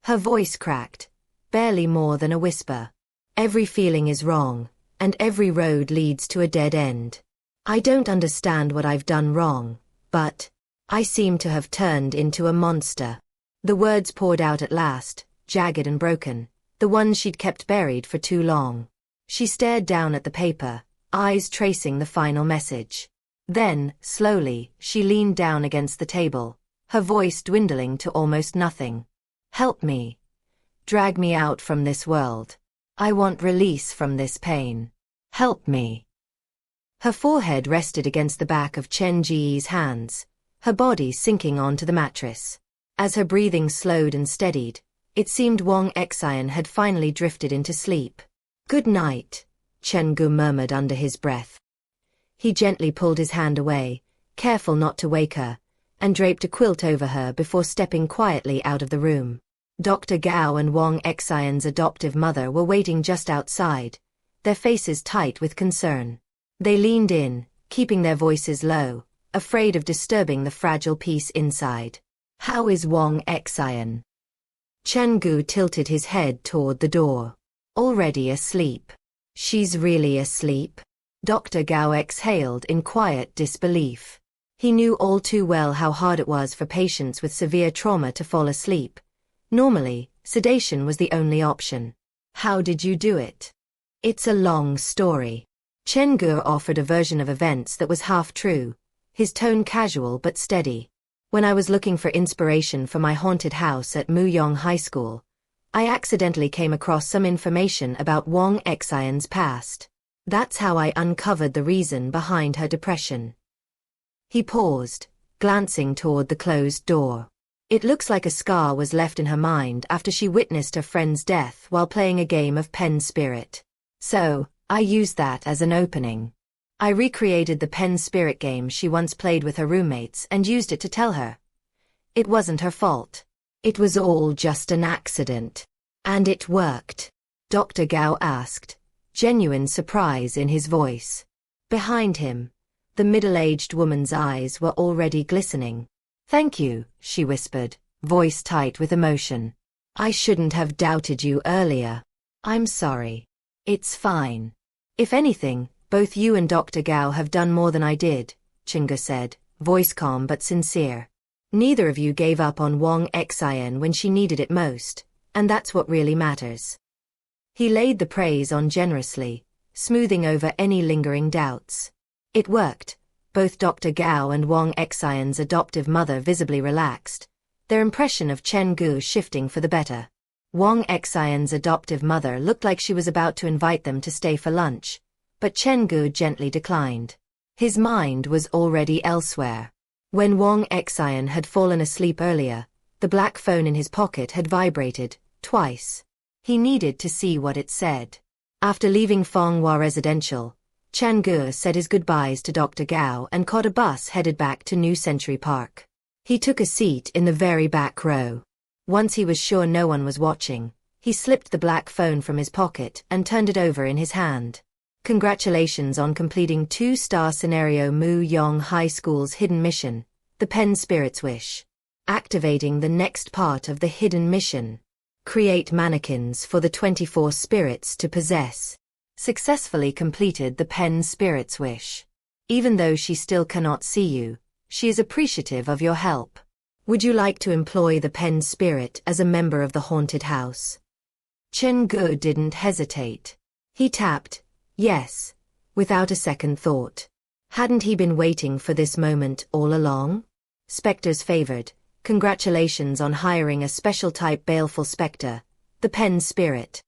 Her voice cracked, barely more than a whisper. Every feeling is wrong, and every road leads to a dead end. I don't understand what I've done wrong, but I seem to have turned into a monster. The words poured out at last, jagged and broken, the ones she'd kept buried for too long. She stared down at the paper, eyes tracing the final message. Then, slowly, she leaned down against the table, her voice dwindling to almost nothing. Help me. Drag me out from this world. I want release from this pain. Help me. Her forehead rested against the back of Chen Ge's hands, her body sinking onto the mattress. As her breathing slowed and steadied, it seemed Wang Xian had finally drifted into sleep. Good night, Chen Ge murmured under his breath. He gently pulled his hand away, careful not to wake her, and draped a quilt over her before stepping quietly out of the room. Dr. Gao and Wang Xian's adoptive mother were waiting just outside, their faces tight with concern. They leaned in, keeping their voices low, afraid of disturbing the fragile peace inside. How is Wang Xian? Chen Ge tilted his head toward the door. Already asleep. She's really asleep? Dr. Gao exhaled in quiet disbelief. He knew all too well how hard it was for patients with severe trauma to fall asleep. Normally, sedation was the only option. How did you do it? It's a long story. Chen Ge offered a version of events that was half true, his tone casual but steady. When I was looking for inspiration for my haunted house at Muyong High School, I accidentally came across some information about Wang Xian's past. That's how I uncovered the reason behind her depression. He paused, glancing toward the closed door. It looks like a scar was left in her mind after she witnessed her friend's death while playing a game of pen spirit. So, I used that as an opening. I recreated the pen spirit game she once played with her roommates and used it to tell her. It wasn't her fault. It was all just an accident. And it worked? Dr. Gao asked, genuine surprise in his voice. Behind him, the middle-aged woman's eyes were already glistening. Thank you, she whispered, voice tight with emotion. I shouldn't have doubted you earlier. I'm sorry. It's fine. If anything, both you and Dr. Gao have done more than I did, Chen Ge said, voice calm but sincere. Neither of you gave up on Wang Xian when she needed it most, and that's what really matters. He laid the praise on generously, smoothing over any lingering doubts. It worked. Both Dr. Gao and Wang Xian's adoptive mother visibly relaxed, their impression of Chen Ge shifting for the better. Wang Xian's adoptive mother looked like she was about to invite them to stay for lunch, but Chen Ge gently declined. His mind was already elsewhere. When Wang Xian had fallen asleep earlier, The black phone in his pocket had vibrated, twice. He needed to see what it said. After leaving Fonghua Residential, Chen Ge said his goodbyes to Dr. Gao and caught a bus headed back to New Century Park. He took a seat in the very back row. Once he was sure no one was watching, he slipped the black phone from his pocket and turned it over in his hand. Congratulations on completing 2-star scenario Mu Yong High School's hidden mission, the Pen Spirit's Wish. Activating the next part of the hidden mission. Create mannequins for the 24 spirits to possess. Successfully completed the Pen Spirit's Wish. Even though she still cannot see you, she is appreciative of your help. Would you like to employ the Pen Spirit as a member of the haunted house? Chen Ge didn't hesitate. He tapped, yes, without a second thought. Hadn't he been waiting for this moment all along? Spectres favored, congratulations on hiring a special type baleful spectre, the Pen Spirit.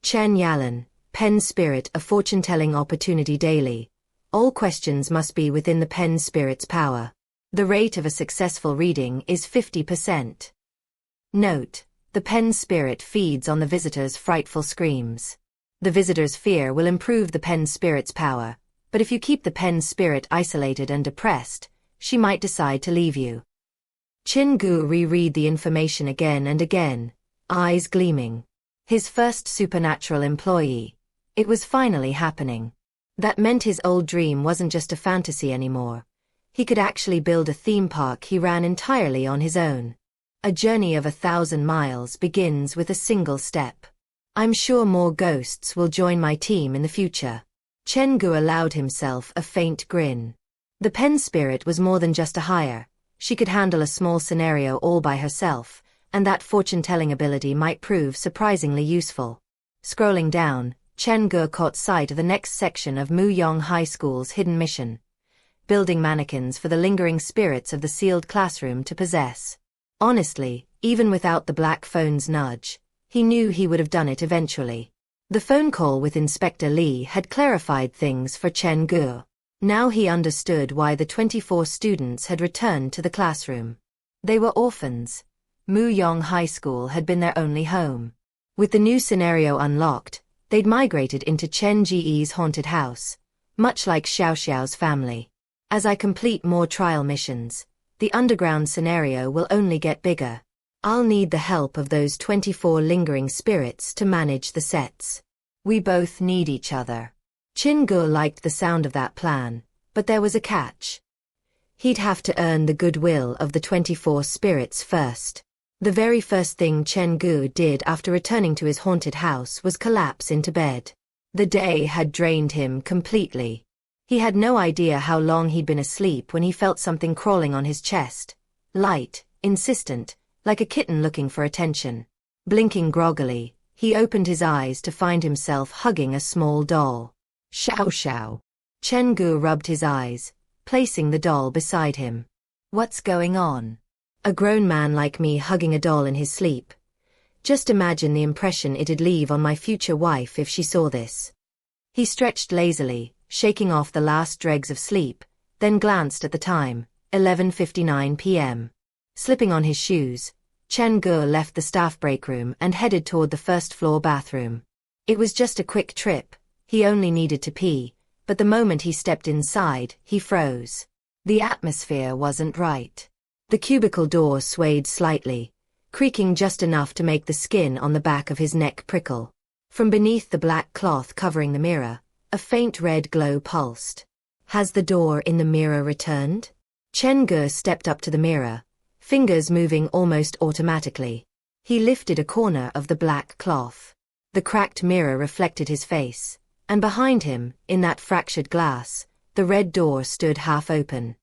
Chen Yalan, Pen Spirit, a fortune-telling opportunity daily. All questions must be within the Pen Spirit's power. The rate of a successful reading is 50%. Note: the Pen Spirit feeds on the visitor's frightful screams. The visitor's fear will improve the Pen Spirit's power, but if you keep the Pen Spirit isolated and depressed, she might decide to leave you. Chen Ge reread the information again and again, eyes gleaming. His first supernatural employee. It was finally happening. That meant his old dream wasn't just a fantasy anymore. He could actually build a theme park he ran entirely on his own. A journey of 1,000 miles begins with a single step. I'm sure more ghosts will join my team in the future. Chen Ge allowed himself a faint grin. The Pen Spirit was more than just a hire. She could handle a small scenario all by herself, and that fortune-telling ability might prove surprisingly useful. Scrolling down, Chen Ge caught sight of the next section of Mu Yong High School's hidden mission. Building mannequins for the lingering spirits of the sealed classroom to possess. Honestly, even without the black phone's nudge, he knew he would have done it eventually. The phone call with Inspector Li had clarified things for Chen Ge. Now he understood why the 24 students had returned to the classroom. They were orphans. Mu Yong High School had been their only home. With the new scenario unlocked, they'd migrated into Chen Ge's haunted house, much like Xiao Xiao's family. As I complete more trial missions, the underground scenario will only get bigger. I'll need the help of those 24 lingering spirits to manage the sets. We both need each other. Chen Ge liked the sound of that plan, but there was a catch. He'd have to earn the goodwill of the 24 spirits first. The very first thing Chen Ge did after returning to his haunted house was collapse into bed. The day had drained him completely. He had no idea how long he'd been asleep when he felt something crawling on his chest. Light, insistent, like a kitten looking for attention. Blinking groggily, he opened his eyes to find himself hugging a small doll. Xiao Xiao. Chen Ge rubbed his eyes, placing the doll beside him. What's going on? A grown man like me hugging a doll in his sleep. Just imagine the impression it'd leave on my future wife if she saw this. He stretched lazily, shaking off the last dregs of sleep, then glanced at the time, 11:59 p.m. Slipping on his shoes, Chen Ge left the staff break room and headed toward the first-floor bathroom. It was just a quick trip. He only needed to pee, but the moment he stepped inside, he froze. The atmosphere wasn't right. The cubicle door swayed slightly, creaking just enough to make the skin on the back of his neck prickle. From beneath the black cloth covering the mirror, a faint red glow pulsed. Has the door in the mirror returned? Chen Ge stepped up to the mirror, fingers moving almost automatically. He lifted a corner of the black cloth. The cracked mirror reflected his face, and behind him, in that fractured glass, the red door stood half open.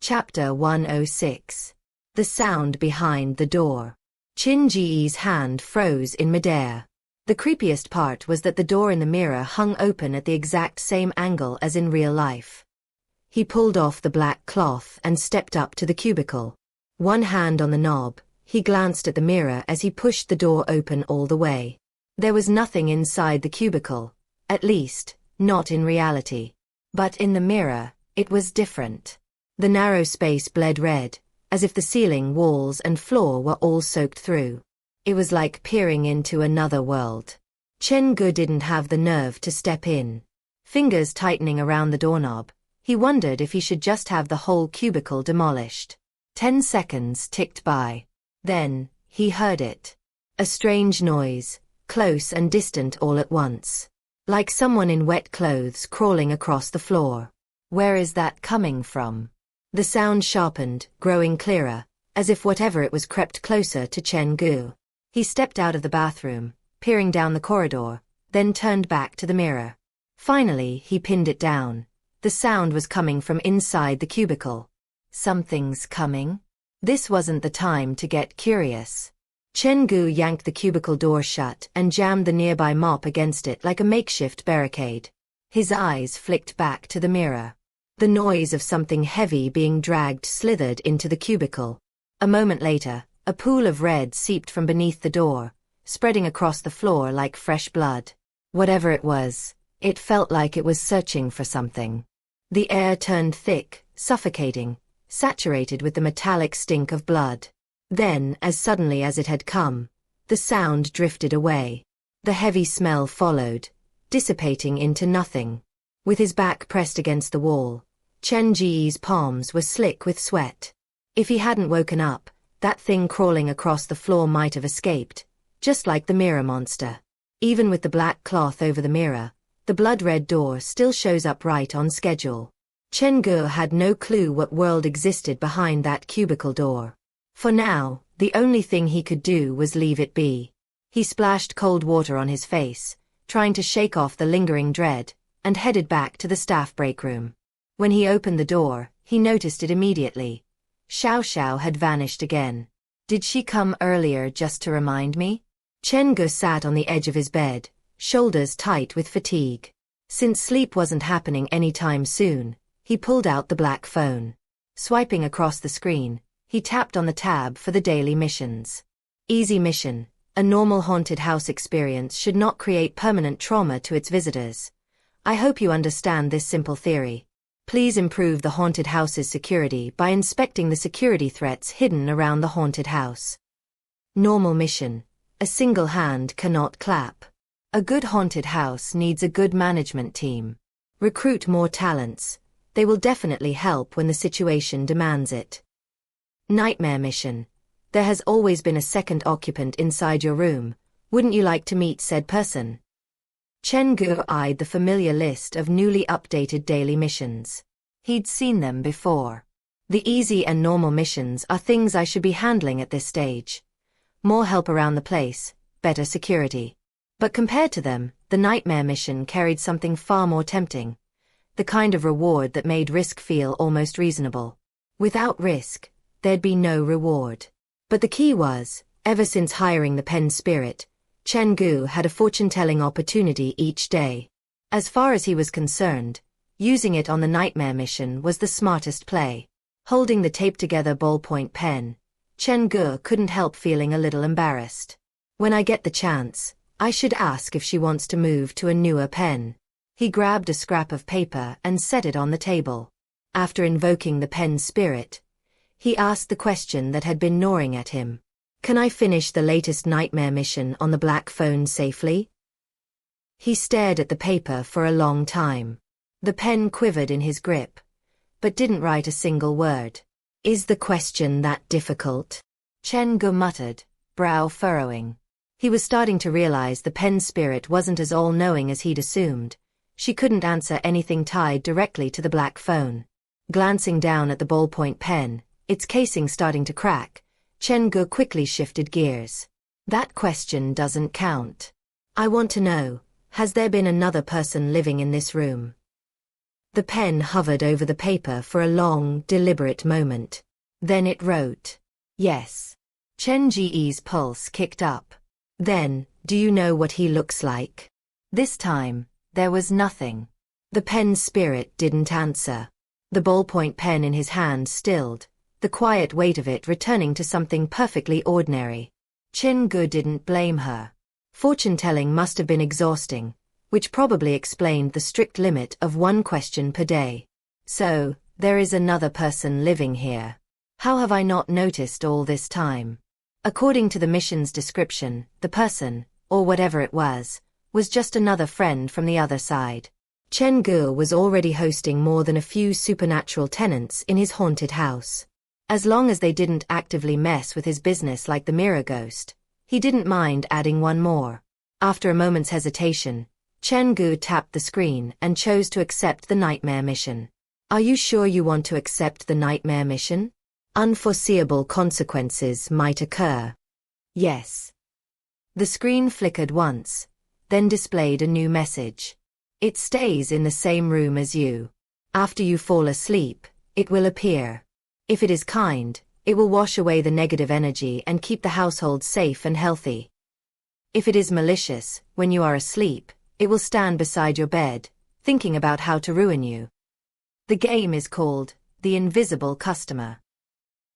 Chapter 106. The sound behind the door. Chen Ge's hand froze in midair. The creepiest part was that the door in the mirror hung open at the exact same angle as in real life. He pulled off the black cloth and stepped up to the cubicle. One hand on the knob, he glanced at the mirror as he pushed the door open all the way. There was nothing inside the cubicle, at least, not in reality. But in the mirror, it was different. The narrow space bled red, as if the ceiling, walls, and floor were all soaked through. It was like peering into another world. Chen Ge didn't have the nerve to step in. Fingers tightening around the doorknob, he wondered if he should just have the whole cubicle demolished. 10 seconds ticked by. Then, he heard it. A strange noise, close and distant all at once. Like someone in wet clothes crawling across the floor. Where is that coming from? The sound sharpened, growing clearer, as if whatever it was crept closer to Chen Ge. He stepped out of the bathroom, peering down the corridor, then turned back to the mirror. Finally, he pinned it down. The sound was coming from inside the cubicle. Something's coming? This wasn't the time to get curious. Chen Ge yanked the cubicle door shut and jammed the nearby mop against it like a makeshift barricade. His eyes flicked back to the mirror. The noise of something heavy being dragged slithered into the cubicle. A moment later, a pool of red seeped from beneath the door, spreading across the floor like fresh blood. Whatever it was, it felt like it was searching for something. The air turned thick, suffocating, saturated with the metallic stink of blood. Then, as suddenly as it had come, the sound drifted away. The heavy smell followed, dissipating into nothing. With his back pressed against the wall, Chen Ge's palms were slick with sweat. If he hadn't woken up, that thing crawling across the floor might have escaped, just like the mirror monster. Even with the black cloth over the mirror, the blood-red door still shows up right on schedule. Chen Ge had no clue what world existed behind that cubicle door. For now, the only thing he could do was leave it be. He splashed cold water on his face, trying to shake off the lingering dread, and headed back to the staff break room. When he opened the door, he noticed it immediately. Xiao Xiao had vanished again. Did she come earlier just to remind me? Chen Ge sat on the edge of his bed, shoulders tight with fatigue. Since sleep wasn't happening anytime soon, he pulled out the black phone. Swiping across the screen, he tapped on the tab for the daily missions. Easy mission. A normal haunted house experience should not create permanent trauma to its visitors. I hope you understand this simple theory. Please improve the haunted house's security by inspecting the security threats hidden around the haunted house. Normal mission. A single hand cannot clap. A good haunted house needs a good management team. Recruit more talents. They will definitely help when the situation demands it. Nightmare mission. There has always been a second occupant inside your room. Wouldn't you like to meet said person? Chen Ge eyed the familiar list of newly updated daily missions. He'd seen them before. The easy and normal missions are things I should be handling at this stage. More help around the place, better security. But compared to them, the nightmare mission carried something far more tempting. The kind of reward that made risk feel almost reasonable. Without risk, there'd be no reward. But the key was, ever since hiring the pen spirit, Chen Ge had a fortune-telling opportunity each day. As far as he was concerned, using it on the nightmare mission was the smartest play. Holding the taped-together ballpoint pen, Chen Ge couldn't help feeling a little embarrassed. When I get the chance, I should ask if she wants to move to a newer pen. He grabbed a scrap of paper and set it on the table. After invoking the pen spirit, he asked the question that had been gnawing at him. Can I finish the latest nightmare mission on the black phone safely? He stared at the paper for a long time. The pen quivered in his grip, but didn't write a single word. Is the question that difficult? Chen Ge muttered, brow furrowing. He was starting to realize the pen spirit wasn't as all-knowing as he'd assumed. She couldn't answer anything tied directly to the black phone. Glancing down at the ballpoint pen, its casing starting to crack, Chen Ge quickly shifted gears. That question doesn't count. I want to know, has there been another person living in this room? The pen hovered over the paper for a long, deliberate moment. Then it wrote, yes. Chen Ge's pulse kicked up. Then, do you know what he looks like? This time, there was nothing. The pen spirit didn't answer. The ballpoint pen in his hand stilled, the quiet weight of it returning to something perfectly ordinary. Chen Ge didn't blame her. Fortune-telling must have been exhausting, which probably explained the strict limit of one question per day. So, there is another person living here. How have I not noticed all this time? According to the mission's description, the person, or whatever it was just another friend from the other side. Chen Ge was already hosting more than a few supernatural tenants in his haunted house. As long as they didn't actively mess with his business like the mirror ghost, he didn't mind adding one more. After a moment's hesitation, Chen Ge tapped the screen and chose to accept the nightmare mission. Are you sure you want to accept the nightmare mission? Unforeseeable consequences might occur. Yes. The screen flickered once, then displayed a new message. It stays in the same room as you. After you fall asleep, it will appear. If it is kind, it will wash away the negative energy and keep the household safe and healthy. If it is malicious, when you are asleep, it will stand beside your bed, thinking about how to ruin you. The game is called The Invisible Customer.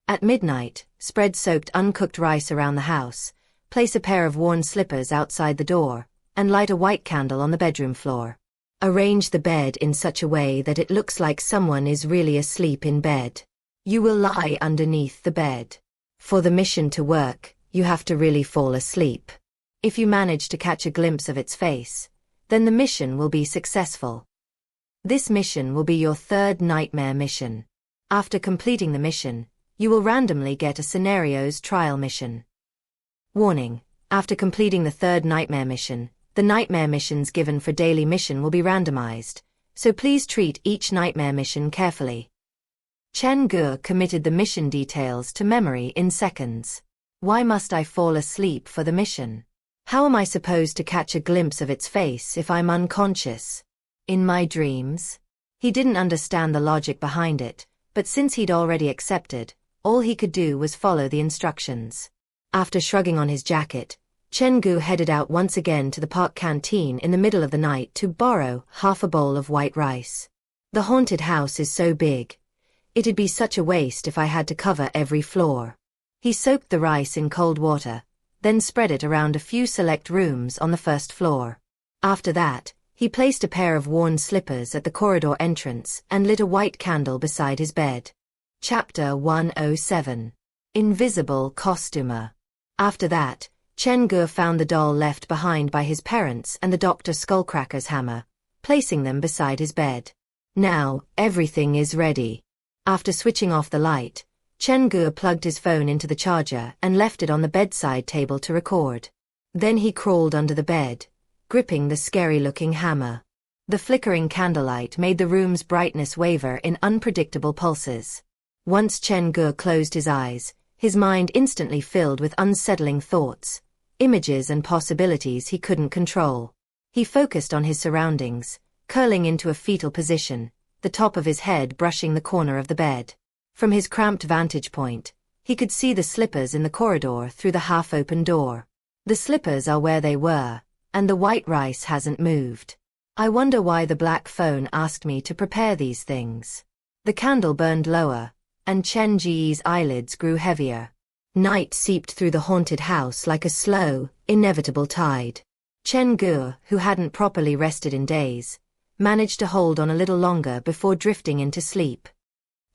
At midnight, spread soaked uncooked rice around the house, place a pair of worn slippers outside the door, and light a white candle on the bedroom floor. Arrange the bed in such a way that it looks like someone is really asleep in bed. You will lie underneath the bed. For the mission to work, you have to really fall asleep. If you manage to catch a glimpse of its face, then the mission will be successful. This mission will be your third nightmare mission. After completing the mission, you will randomly get a scenario's trial mission. Warning: after completing the third nightmare mission, the nightmare missions given for daily mission will be randomized, so please treat each nightmare mission carefully. Chen Ge committed the mission details to memory in seconds. Why must I fall asleep for the mission? How am I supposed to catch a glimpse of its face if I'm unconscious? In my dreams? He didn't understand the logic behind it, but since he'd already accepted, all he could do was follow the instructions. After shrugging on his jacket, Chen Ge headed out once again to the park canteen in the middle of the night to borrow half a bowl of white rice. The haunted house is so big. It'd be such a waste if I had to cover every floor. He soaked the rice in cold water, then spread it around a few select rooms on the first floor. After that, he placed a pair of worn slippers at the corridor entrance and lit a white candle beside his bed. Chapter 107. Invisible Costumer. After that, Chen Ge found the doll left behind by his parents and the Dr. Skullcracker's hammer, placing them beside his bed. Now, everything is ready. After switching off the light, Chen Ge plugged his phone into the charger and left it on the bedside table to record. Then he crawled under the bed, gripping the scary-looking hammer. The flickering candlelight made the room's brightness waver in unpredictable pulses. Once Chen Ge closed his eyes, his mind instantly filled with unsettling thoughts, images and possibilities he couldn't control. He focused on his surroundings, curling into a fetal position, the top of his head brushing the corner of the bed. From his cramped vantage point, he could see the slippers in the corridor through the half-open door. The slippers are where they were, and the white rice hasn't moved. I wonder why the black phone asked me to prepare these things. The candle burned lower, and Chen Ge's eyelids grew heavier. Night seeped through the haunted house like a slow, inevitable tide. Chen Ge, who hadn't properly rested in days, managed to hold on a little longer before drifting into sleep.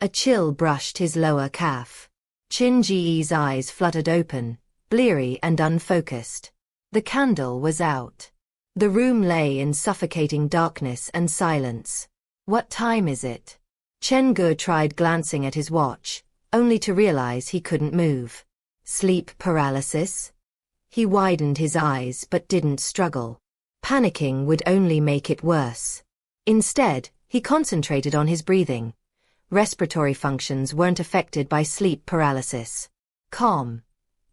A chill brushed his lower calf. Chen Ge's eyes fluttered open, bleary and unfocused. The candle was out. The room lay in suffocating darkness and silence. What time is it? Chen Ge tried glancing at his watch, only to realize he couldn't move. Sleep paralysis? He widened his eyes but didn't struggle. Panicking would only make it worse. Instead, he concentrated on his breathing. Respiratory functions weren't affected by sleep paralysis. Calm.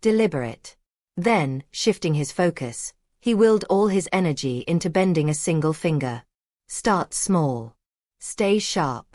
Deliberate. Then, shifting his focus, he willed all his energy into bending a single finger. Start small. Stay sharp.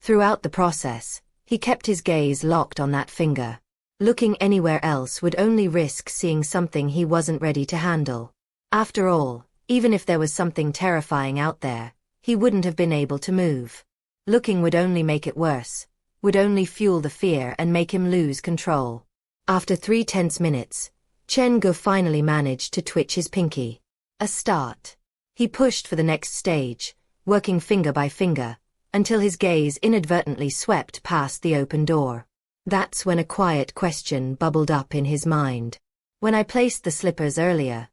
Throughout the process, he kept his gaze locked on that finger. Looking anywhere else would only risk seeing something he wasn't ready to handle. After all, even if there was something terrifying out there, he wouldn't have been able to move. Looking would only make it worse, would only fuel the fear and make him lose control. After 3 tense minutes, Chen Ge finally managed to twitch his pinky. A start. He pushed for the next stage, working finger by finger, until his gaze inadvertently swept past the open door. That's when a quiet question bubbled up in his mind. When I placed the slippers earlier,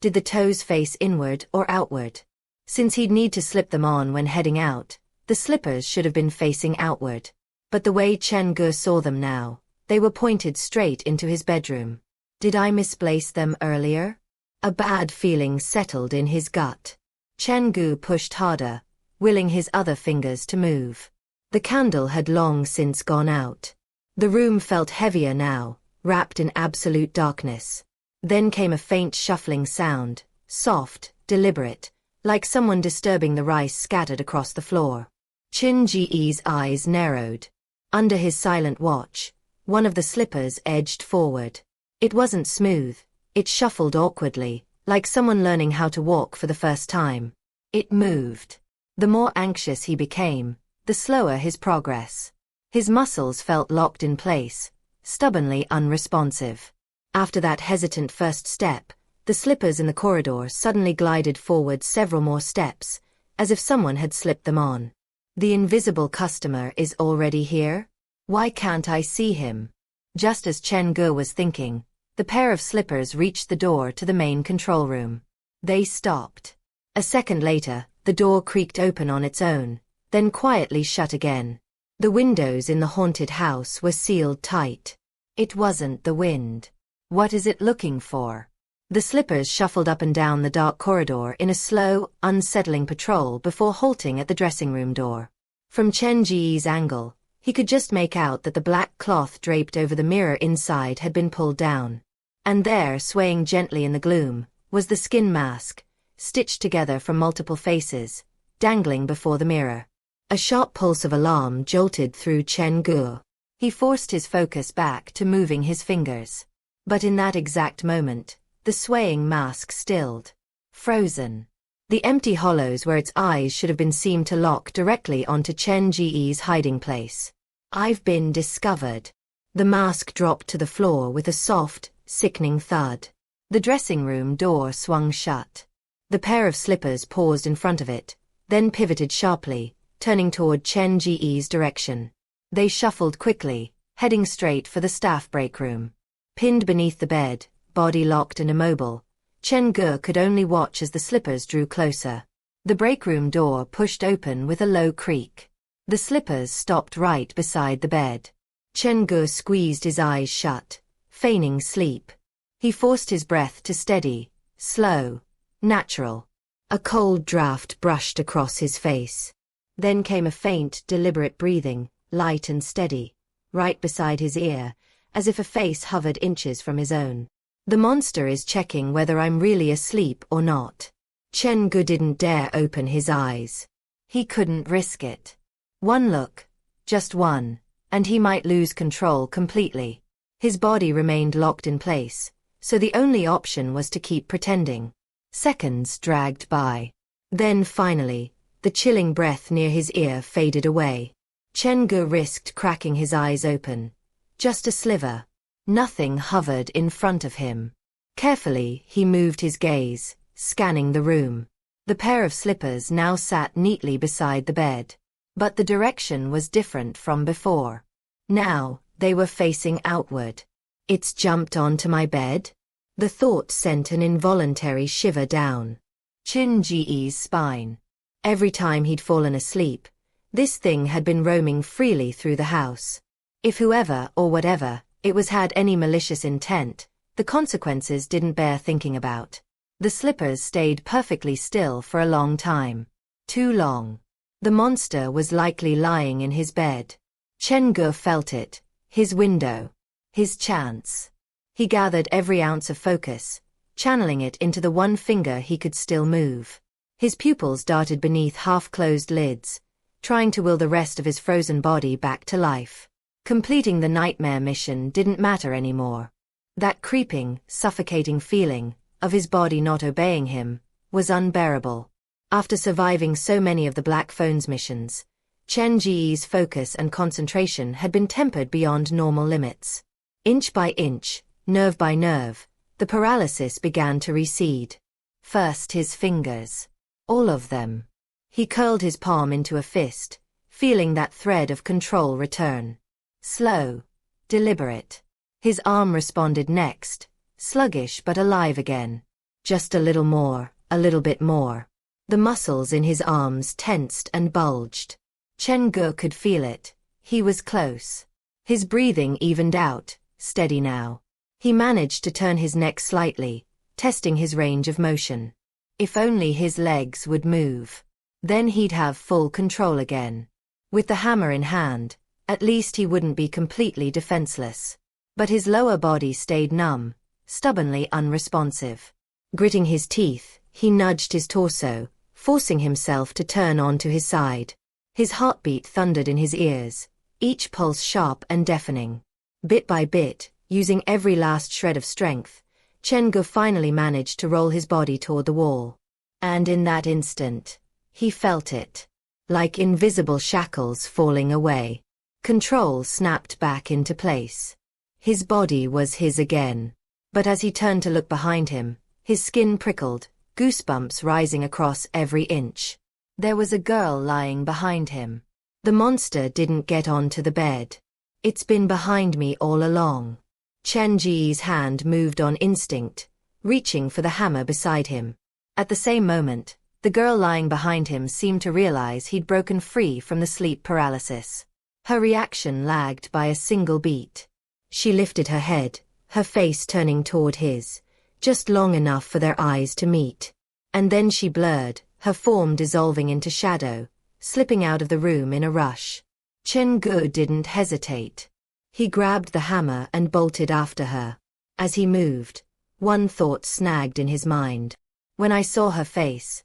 did the toes face inward or outward? Since he'd need to slip them on when heading out, the slippers should have been facing outward. But the way Chen Ge saw them now, they were pointed straight into his bedroom. Did I misplace them earlier? A bad feeling settled in his gut. Chen Ge pushed harder, willing his other fingers to move. The candle had long since gone out. The room felt heavier now, wrapped in absolute darkness. Then came a faint shuffling sound, soft, deliberate, like someone disturbing the rice scattered across the floor. Chen Ge's eyes narrowed. Under his silent watch, one of the slippers edged forward. It wasn't smooth, it shuffled awkwardly, like someone learning how to walk for the first time. It moved. The more anxious he became, the slower his progress. His muscles felt locked in place, stubbornly unresponsive. After that hesitant first step, the slippers in the corridor suddenly glided forward several more steps, as if someone had slipped them on. The invisible customer is already here? Why can't I see him? Just as Chen Ge was thinking, the pair of slippers reached the door to the main control room. They stopped. A second later, the door creaked open on its own, then quietly shut again. The windows in the haunted house were sealed tight. It wasn't the wind. What is it looking for? The slippers shuffled up and down the dark corridor in a slow, unsettling patrol before halting at the dressing room door. From Chen Ge's angle, he could just make out that the black cloth draped over the mirror inside had been pulled down. And there, swaying gently in the gloom, was the skin mask, stitched together from multiple faces, dangling before the mirror. A sharp pulse of alarm jolted through Chen Ge. He forced his focus back to moving his fingers. But in that exact moment, the swaying mask stilled. Frozen. The empty hollows where its eyes should have been seemed to lock directly onto Chen Ge's hiding place. I've been discovered. The mask dropped to the floor with a soft, sickening thud. The dressing room door swung shut. The pair of slippers paused in front of it, then pivoted sharply, turning toward Chen Ge's direction. They shuffled quickly, heading straight for the staff break room. Pinned beneath the bed, body locked and immobile, Chen Ge could only watch as the slippers drew closer. The break room door pushed open with a low creak. The slippers stopped right beside the bed. Chen Ge squeezed his eyes shut, feigning sleep. He forced his breath to steady, slow, natural. A cold draft brushed across his face. Then came a faint, deliberate breathing, light and steady, right beside his ear, as if a face hovered inches from his own. The monster is checking whether I'm really asleep or not. Chen Ge didn't dare open his eyes. He couldn't risk it. One look, just one, and he might lose control completely. His body remained locked in place, so the only option was to keep pretending. Seconds dragged by. Then finally, the chilling breath near his ear faded away. Chen Ge risked cracking his eyes open. Just a sliver. Nothing hovered in front of him. Carefully, he moved his gaze, scanning the room. The pair of slippers now sat neatly beside the bed. But the direction was different from before. Now, they were facing outward. It's jumped onto my bed? The thought sent an involuntary shiver down Chen Ge's spine. Every time he'd fallen asleep, this thing had been roaming freely through the house. If whoever or whatever it was had any malicious intent, the consequences didn't bear thinking about. The slippers stayed perfectly still for a long time. Too long. The monster was likely lying in his bed. Chen Ge felt it, his window, his chance. He gathered every ounce of focus, channeling it into the one finger he could still move. His pupils darted beneath half-closed lids, trying to will the rest of his frozen body back to life. Completing the nightmare mission didn't matter anymore. That creeping, suffocating feeling of his body not obeying him was unbearable. After surviving so many of the Black Phone's missions, Chen Ge's focus and concentration had been tempered beyond normal limits. Inch by inch, nerve by nerve, the paralysis began to recede. First his fingers. All of them. He curled his palm into a fist, feeling that thread of control return. Slow, deliberate. His arm responded next, sluggish but alive again. Just a little more, a little bit more. The muscles in his arms tensed and bulged. Chen Ge could feel it. He was close. His breathing evened out, steady now. He managed to turn his neck slightly, testing his range of motion. If only his legs would move. Then he'd have full control again. With the hammer in hand, at least he wouldn't be completely defenseless. But his lower body stayed numb, stubbornly unresponsive. Gritting his teeth, he nudged his torso, forcing himself to turn onto his side. His heartbeat thundered in his ears, each pulse sharp and deafening. Bit by bit, using every last shred of strength, Chen Ge finally managed to roll his body toward the wall. And in that instant, he felt it. Like invisible shackles falling away. Control snapped back into place. His body was his again. But as he turned to look behind him, his skin prickled, goosebumps rising across every inch. There was a girl lying behind him. The monster didn't get onto the bed. It's been behind me all along. Chen Ge's hand moved on instinct, reaching for the hammer beside him. At the same moment, the girl lying behind him seemed to realize he'd broken free from the sleep paralysis. Her reaction lagged by a single beat. She lifted her head, her face turning toward his, just long enough for their eyes to meet. And then she blurred, her form dissolving into shadow, slipping out of the room in a rush. Chen Ge didn't hesitate. He grabbed the hammer and bolted after her. As he moved, one thought snagged in his mind. When I saw her face,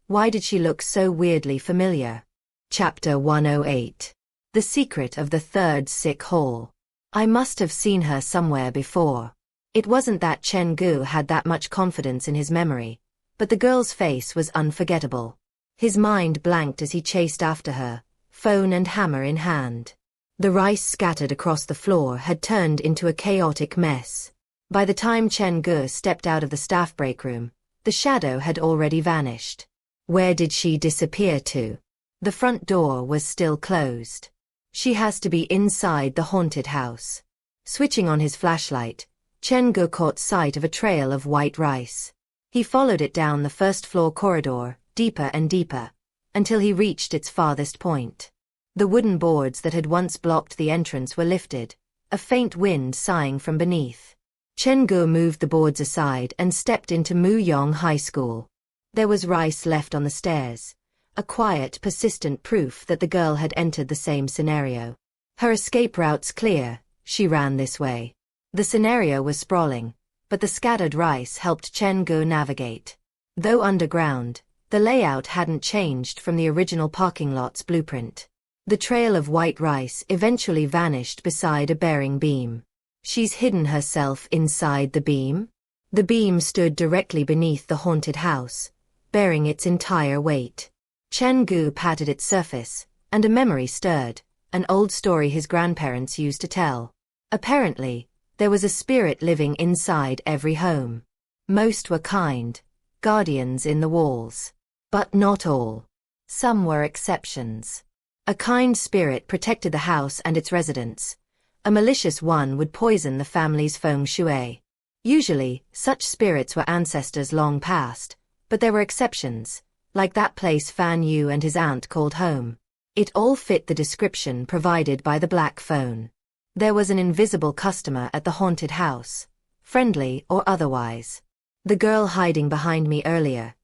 why did she look so weirdly familiar? Chapter 108. The Secret of the Third Sick Hall. I must have seen her somewhere before. It wasn't that Chen Ge had that much confidence in his memory, but the girl's face was unforgettable. His mind blanked as he chased after her, phone and hammer in hand. The rice scattered across the floor had turned into a chaotic mess. By the time Chen Ge stepped out of the staff break room, the shadow had already vanished. Where did she disappear to? The front door was still closed. She has to be inside the haunted house. Switching on his flashlight, Chen Ge caught sight of a trail of white rice. He followed it down the first-floor corridor, deeper and deeper, until he reached its farthest point. The wooden boards that had once blocked the entrance were lifted, a faint wind sighing from beneath. Chen Ge moved the boards aside and stepped into Muyong High School. There was rice left on the stairs, a quiet, persistent proof that the girl had entered the same scenario. Her escape route's clear, she ran this way. The scenario was sprawling, but the scattered rice helped Chen Ge navigate. Though underground, the layout hadn't changed from the original parking lot's blueprint. The trail of white rice eventually vanished beside a bearing beam. She's hidden herself inside the beam? The beam stood directly beneath the haunted house, bearing its entire weight. Chen Ge patted its surface, and a memory stirred, an old story his grandparents used to tell. Apparently, there was a spirit living inside every home. Most were kind, guardians in the walls. But not all. Some were exceptions. A kind spirit protected the house and its residents. A malicious one would poison the family's feng shui. Usually, such spirits were ancestors long past, but there were exceptions, like that place Fan Yu and his aunt called home. It all fit the description provided by the black phone. There was an invisible customer at the haunted house, friendly or otherwise. The girl hiding behind me earlier.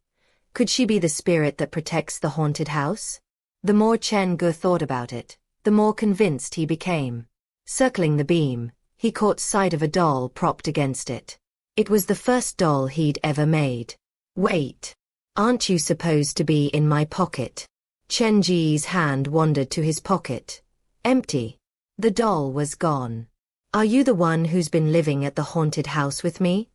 Could she be the spirit that protects the haunted house? The more Chen Ge thought about it, the more convinced he became. Circling the beam, he caught sight of a doll propped against it. It was the first doll he'd ever made. Wait. Aren't you supposed to be in my pocket? Chen Ge's hand wandered to his pocket. Empty. The doll was gone. Are you the one who's been living at the haunted house with me?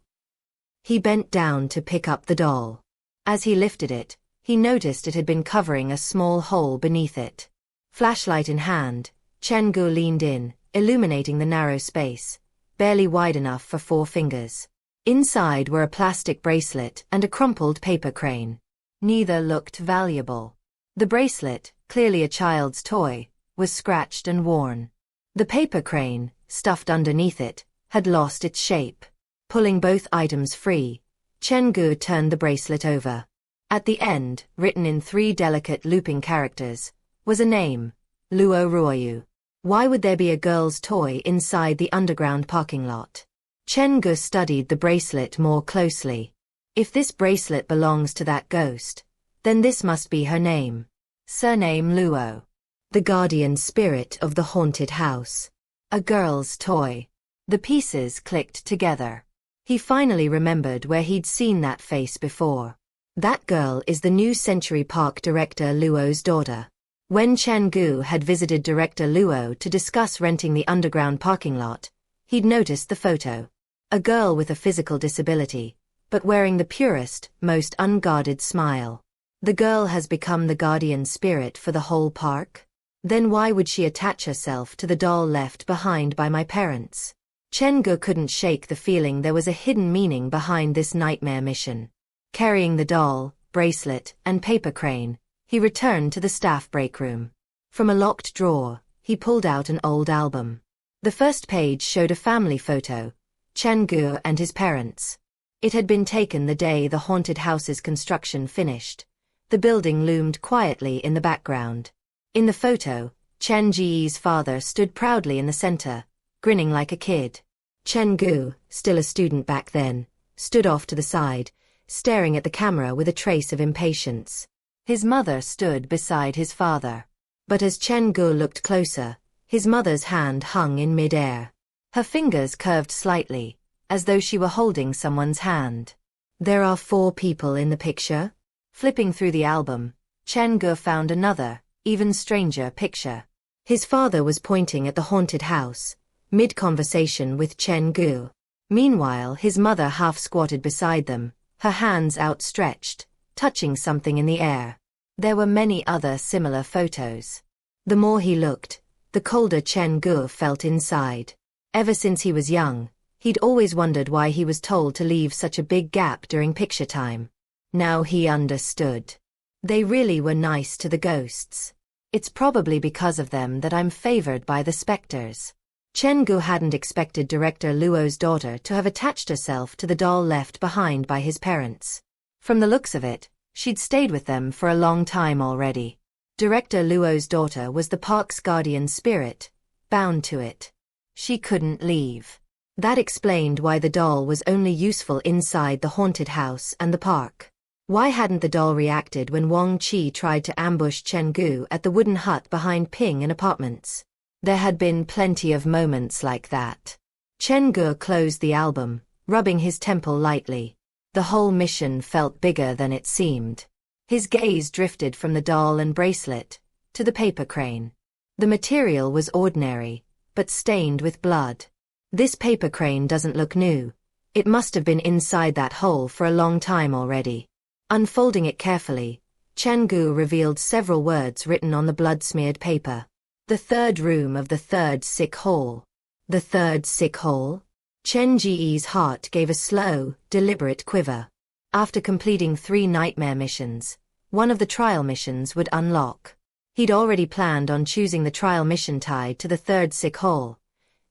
He bent down to pick up the doll. As he lifted it, he noticed it had been covering a small hole beneath it. Flashlight in hand, Chen Ge leaned in, illuminating the narrow space, barely wide enough for 4 fingers. Inside were a plastic bracelet and a crumpled paper crane. Neither looked valuable. The bracelet, clearly a child's toy, was scratched and worn. The paper crane, stuffed underneath it, had lost its shape. Pulling both items free, Chen Ge turned the bracelet over. At the end, written in 3 delicate looping characters, was a name, Luo Ruoyu. Why would there be a girl's toy inside the underground parking lot? Chen Ge studied the bracelet more closely. If this bracelet belongs to that ghost, then this must be her name. Surname Luo. The guardian spirit of the haunted house. A girl's toy. The pieces clicked together. He finally remembered where he'd seen that face before. That girl is the new Century Park director Luo's daughter. When Chen Ge had visited Director Luo to discuss renting the underground parking lot, he'd noticed the photo. A girl with a physical disability, but wearing the purest, most unguarded smile. The girl has become the guardian spirit for the whole park? Then why would she attach herself to the doll left behind by my parents? Chen Ge couldn't shake the feeling there was a hidden meaning behind this nightmare mission. Carrying the doll, bracelet, and paper crane, he returned to the staff break room. From a locked drawer, he pulled out an old album. The first page showed a family photo, Chen Ge and his parents. It had been taken the day the haunted house's construction finished. The building loomed quietly in the background. In the photo, Chen Ge's father stood proudly in the center, grinning like a kid. Chen Ge, still a student back then, stood off to the side, staring at the camera with a trace of impatience. His mother stood beside his father. But as Chen Ge looked closer, his mother's hand hung in mid-air. Her fingers curved slightly, as though she were holding someone's hand. There are 4 people in the picture? Flipping through the album, Chen Ge found another, even stranger picture. His father was pointing at the haunted house, mid-conversation with Chen Ge. Meanwhile, his mother half-squatted beside them, her hands outstretched, touching something in the air. There were many other similar photos. The more he looked, the colder Chen Ge felt inside. Ever since he was young, he'd always wondered why he was told to leave such a big gap during picture time. Now he understood. They really were nice to the ghosts. It's probably because of them that I'm favored by the specters. Chen Ge hadn't expected Director Luo's daughter to have attached herself to the doll left behind by his parents. From the looks of it, she'd stayed with them for a long time already. Director Luo's daughter was the park's guardian spirit, bound to it. She couldn't leave. That explained why the doll was only useful inside the haunted house and the park. Why hadn't the doll reacted when Wang Qi tried to ambush Chen Ge at the wooden hut behind Ping An Apartments? There had been plenty of moments like that. Chen Ge closed the album, rubbing his temple lightly. The whole mission felt bigger than it seemed. His gaze drifted from the doll and bracelet to the paper crane. The material was ordinary, but stained with blood. This paper crane doesn't look new. It must have been inside that hole for a long time already. Unfolding it carefully, Chen Ge revealed several words written on the blood-smeared paper. The 3rd room of the 3rd sick hall. The 3rd sick hall? Chen Ge's heart gave a slow, deliberate quiver. After completing 3 nightmare missions, one of the trial missions would unlock. He'd already planned on choosing the trial mission tied to the 3rd sick hall.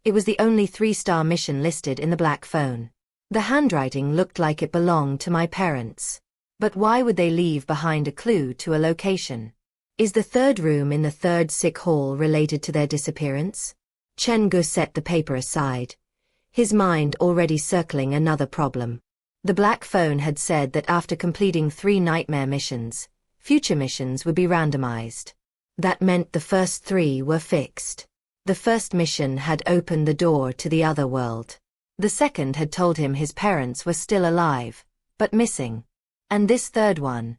It was the only 3-star mission listed in the black phone. The handwriting looked like it belonged to my parents. But why would they leave behind a clue to a location? Is the 3rd room in the 3rd sick hall related to their disappearance? Chen Ge set the paper aside, his mind already circling another problem. The black phone had said that after completing 3 nightmare missions, future missions would be randomized. That meant the first 3 were fixed. The first mission had opened the door to the other world. The second had told him his parents were still alive, but missing. And this 3rd one,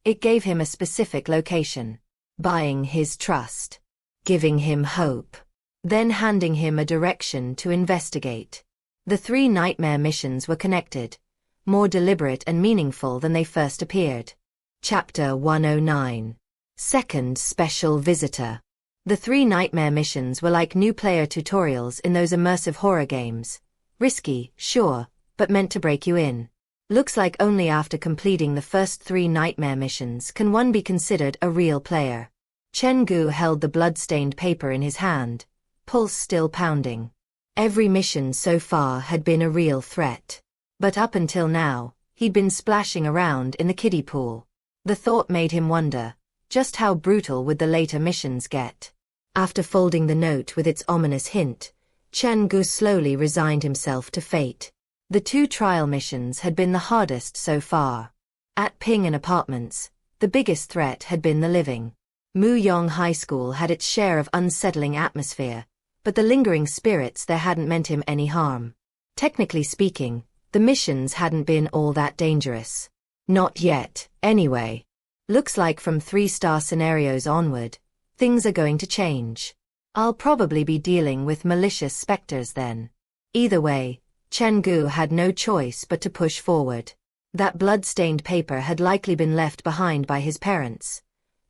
it gave him a specific location, buying his trust, giving him hope, then handing him a direction to investigate. The 3 nightmare missions were connected, more deliberate and meaningful than they first appeared. Chapter 109. Second Special Visitor. The 3 nightmare missions were like new player tutorials in those immersive horror games. Risky, sure, but meant to break you in. Looks like only after completing the first 3 nightmare missions can one be considered a real player. Chen Ge held the blood-stained paper in his hand, pulse still pounding. Every mission so far had been a real threat. But up until now, he'd been splashing around in the kiddie pool. The thought made him wonder, just how brutal would the later missions get? After folding the note with its ominous hint, Chen Ge slowly resigned himself to fate. The 2 trial missions had been the hardest so far. At Ping and Apartments, the biggest threat had been the living. Muyong High School had its share of unsettling atmosphere, but the lingering spirits there hadn't meant him any harm. Technically speaking, the missions hadn't been all that dangerous. Not yet, anyway. Looks like from 3-star scenarios onward, things are going to change. I'll probably be dealing with malicious specters then. Either way, Chen Ge had no choice but to push forward. That blood-stained paper had likely been left behind by his parents.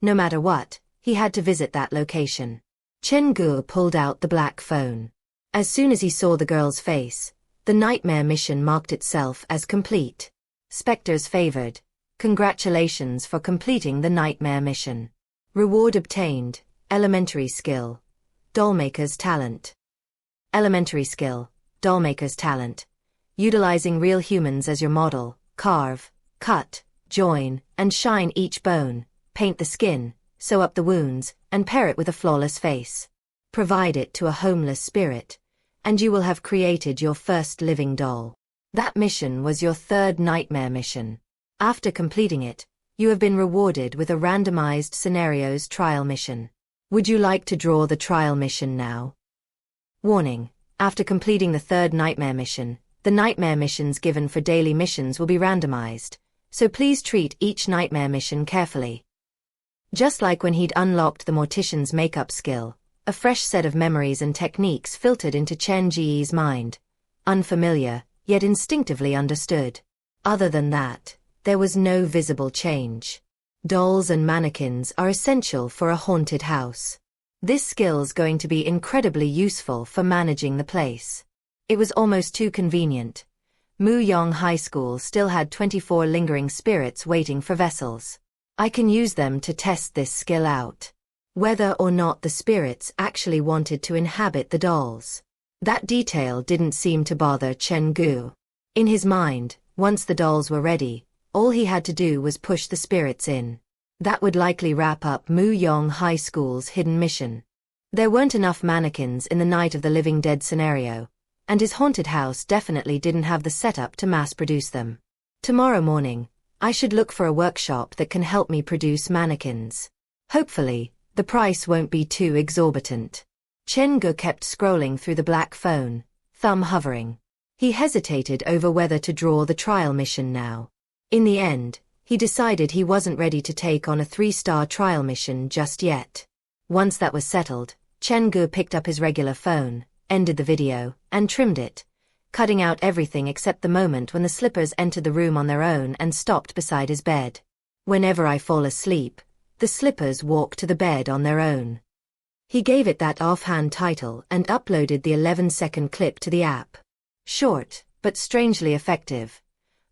No matter what, he had to visit that location. Chen Ge pulled out the black phone. As soon as he saw the girl's face, the nightmare mission marked itself as complete. Specters favored. Congratulations for completing the nightmare mission. Reward obtained. Elementary skill. Dollmaker's talent. Elementary skill. Dollmaker's talent. Utilizing real humans as your model, carve, cut, join, and shine each bone, paint the skin, sew up the wounds, and pair it with a flawless face. Provide it to a homeless spirit, and you will have created your first living doll. That mission was your 3rd nightmare mission. After completing it, you have been rewarded with a randomized scenarios trial mission. Would you like to draw the trial mission now? Warning: after completing the 3rd nightmare mission, the nightmare missions given for daily missions will be randomized, so please treat each nightmare mission carefully. Just like when he'd unlocked the mortician's makeup skill, a fresh set of memories and techniques filtered into Chen Ge's mind. Unfamiliar, yet instinctively understood. Other than that, there was no visible change. Dolls and mannequins are essential for a haunted house. This skill's going to be incredibly useful for managing the place. It was almost too convenient. Muyong High School still had 24 lingering spirits waiting for vessels. I can use them to test this skill out. Whether or not the spirits actually wanted to inhabit the dolls. That detail didn't seem to bother Chen Ge. In his mind, once the dolls were ready, all he had to do was push the spirits in. That would likely wrap up Muyong High School's hidden mission. There weren't enough mannequins in the Night of the Living Dead scenario, and his haunted house definitely didn't have the setup to mass-produce them. Tomorrow morning, I should look for a workshop that can help me produce mannequins. Hopefully, the price won't be too exorbitant. Chen Ge kept scrolling through the black phone, thumb hovering. He hesitated over whether to draw the trial mission now. In the end, he decided he wasn't ready to take on a 3-star trial mission just yet. Once that was settled, Chen Ge picked up his regular phone, ended the video, and trimmed it, cutting out everything except the moment when the slippers entered the room on their own and stopped beside his bed. Whenever I fall asleep, the slippers walk to the bed on their own. He gave it that offhand title and uploaded the 11-second clip to the app. Short, but strangely effective.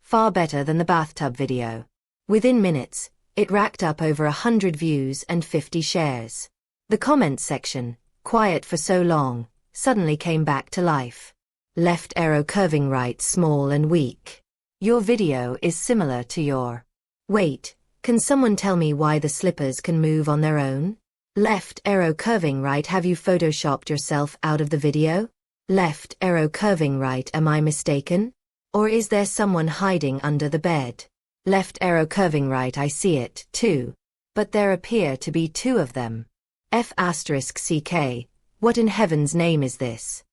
Far better than the bathtub video. Within minutes, it racked up over 100 views and 50 shares. The comments section, quiet for so long, suddenly came back to life. Left arrow curving right small and weak. Your video is similar to your. Wait, can someone tell me why the slippers can move on their own? Left arrow curving right, have you photoshopped yourself out of the video? Left arrow curving right, am I mistaken? Or is there someone hiding under the bed? Left arrow curving right, I see it, too. But there appear to be 2 of them. F***CK, what in heaven's name is this?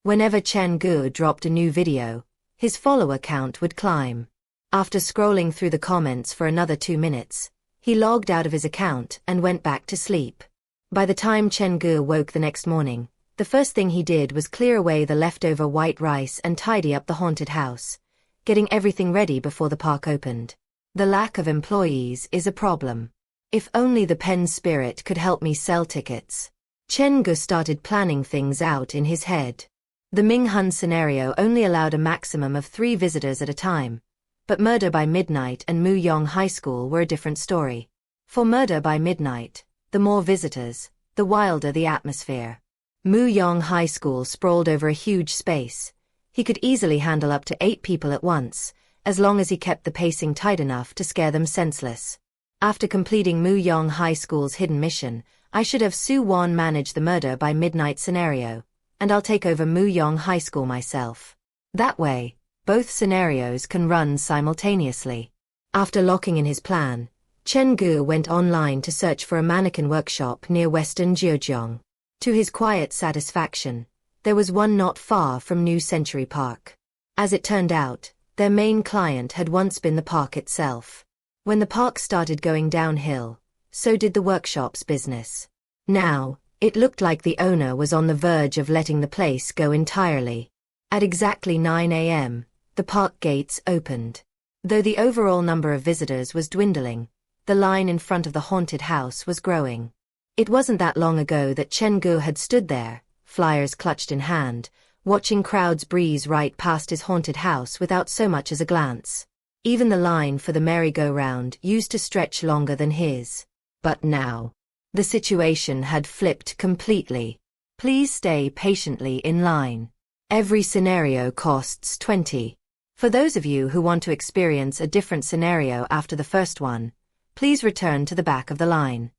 Whenever Chen Ge dropped a new video, his follower count would climb. After scrolling through the comments for another 2 minutes, he logged out of his account and went back to sleep. By the time Chen Ge woke the next morning, the first thing he did was clear away the leftover white rice and tidy up the haunted house, getting everything ready before the park opened. The lack of employees is a problem. If only the pen spirit could help me sell tickets. Chen Ge started planning things out in his head. The Minghun scenario only allowed a maximum of 3 visitors at a time, but Murder by Midnight and Muyong High School were a different story. For Murder by Midnight, the more visitors, the wilder the atmosphere. Muyong High School sprawled over a huge space. He could easily handle up to 8 people at once, as long as he kept the pacing tight enough to scare them senseless. After completing Muyong High School's hidden mission, I should have Su Wan manage the murder by midnight scenario, and I'll take over Muyong High School myself. That way, both scenarios can run simultaneously. After locking in his plan, Chen Ge went online to search for a mannequin workshop near Western Jiujiang. To his quiet satisfaction, there was one not far from New Century Park. As it turned out, their main client had once been the park itself. When the park started going downhill, so did the workshop's business. Now, it looked like the owner was on the verge of letting the place go entirely. At exactly 9 a.m., the park gates opened. Though the overall number of visitors was dwindling, the line in front of the haunted house was growing. It wasn't that long ago that Chen Ge had stood there, flyers clutched in hand, watching crowds breeze right past his haunted house without so much as a glance. Even the line for the merry-go-round used to stretch longer than his. But now, the situation had flipped completely. Please stay patiently in line. Every scenario costs 20. For those of you who want to experience a different scenario after the first one, please return to the back of the line.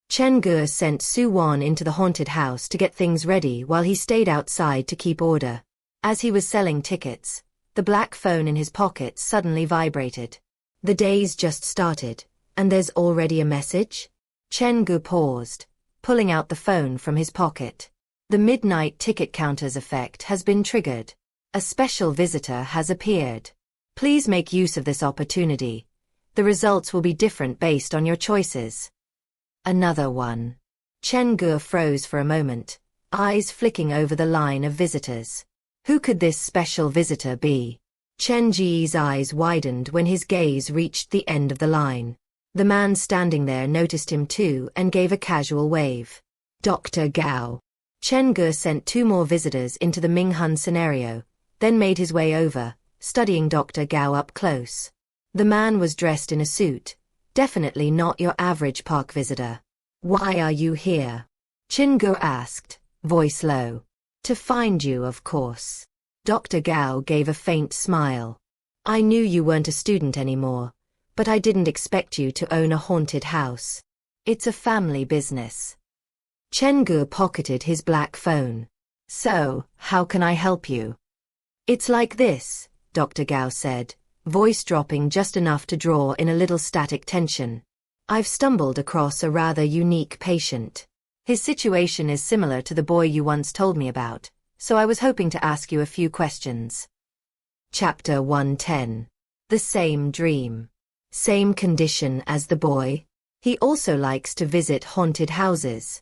Chen Ge sent Su Wan into the haunted house to get things ready while he stayed outside to keep order. As he was selling tickets, the black phone in his pocket suddenly vibrated. The day's just started, and there's already a message? Chen Ge paused, pulling out the phone from his pocket. The midnight ticket counters effect has been triggered. A special visitor has appeared. Please make use of this opportunity. The results will be different based on your choices. Another one. Chen Ge froze for a moment, eyes flicking over the line of visitors. Who could this special visitor be? Chen Ge's eyes widened when his gaze reached the end of the line. The man standing there noticed him too and gave a casual wave. Dr. Gao. Chen Ge sent 2 more visitors into the Minghun scenario, then made his way over, studying Dr. Gao up close. The man was dressed in a suit, definitely not your average park visitor. Why are you here? Chen Ge asked, voice low. To find you, of course. Dr. Gao gave a faint smile. I knew you weren't a student anymore, but I didn't expect you to own a haunted house. It's a family business. Chen Ge pocketed his black phone. So, how can I help you? It's like this, Dr. Gao said, voice dropping just enough to draw in a little static tension. I've stumbled across a rather unique patient. His situation is similar to the boy you once told me about, so I was hoping to ask you a few questions. Chapter 110. The same dream. Same condition as the boy. He also likes to visit haunted houses.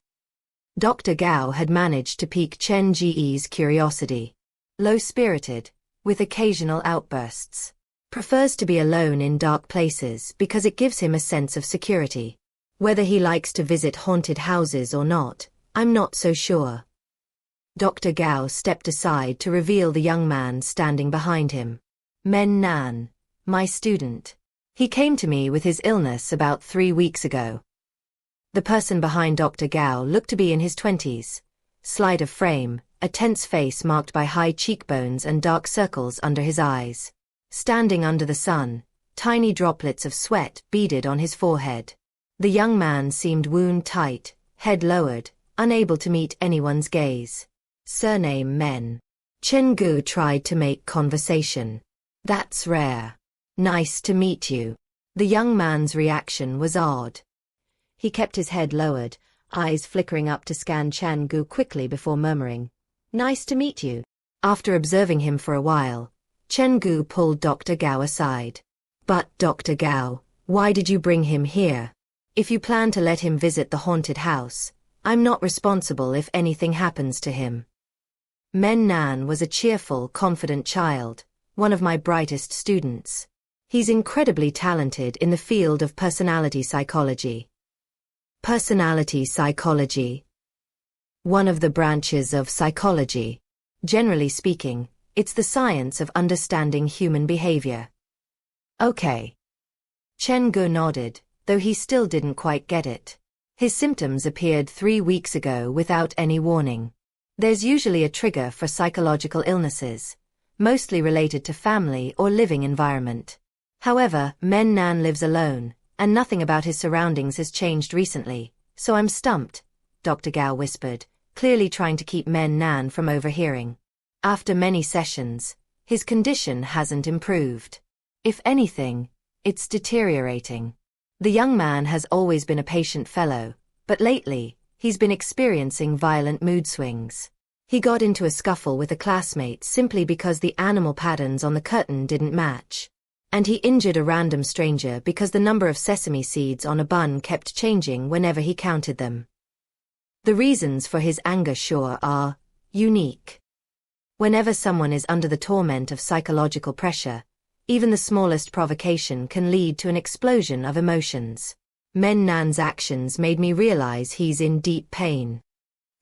Dr. Gao had managed to pique Chen Ge's curiosity. Low-spirited, with occasional outbursts. Prefers to be alone in dark places because it gives him a sense of security. Whether he likes to visit haunted houses or not, I'm not so sure. Dr. Gao stepped aside to reveal the young man standing behind him. Men Nan, my student. He came to me with his illness about 3 weeks ago. The person behind Dr. Gao looked to be in his 20s. Slight of frame, a tense face marked by high cheekbones and dark circles under his eyes. Standing under the sun, tiny droplets of sweat beaded on his forehead. The young man seemed wound-tight, head lowered, unable to meet anyone's gaze. Surname Men. Chen Ge tried to make conversation. That's rare. Nice to meet you. The young man's reaction was odd. He kept his head lowered, eyes flickering up to scan Chen Ge quickly before murmuring, Nice to meet you. After observing him for a while, Chen Ge pulled Dr. Gao aside. But, Dr. Gao, why did you bring him here? If you plan to let him visit the haunted house, I'm not responsible if anything happens to him. Men Nan was a cheerful, confident child, one of my brightest students. He's incredibly talented in the field of personality psychology. Personality psychology. One of the branches of psychology. Generally speaking, it's the science of understanding human behavior. Okay. Chen Ge nodded, though he still didn't quite get it. His symptoms appeared 3 weeks ago without any warning. There's usually a trigger for psychological illnesses, mostly related to family or living environment. However, Men Nan lives alone, and nothing about his surroundings has changed recently, so I'm stumped, Dr. Gao whispered, clearly trying to keep Men Nan from overhearing. After many sessions, his condition hasn't improved. If anything, it's deteriorating. The young man has always been a patient fellow, but lately, he's been experiencing violent mood swings. He got into a scuffle with a classmate simply because the animal patterns on the curtain didn't match. And he injured a random stranger because the number of sesame seeds on a bun kept changing whenever he counted them. The reasons for his anger sure are unique. Whenever someone is under the torment of psychological pressure, even the smallest provocation can lead to an explosion of emotions. Men Nan's actions made me realize he's in deep pain.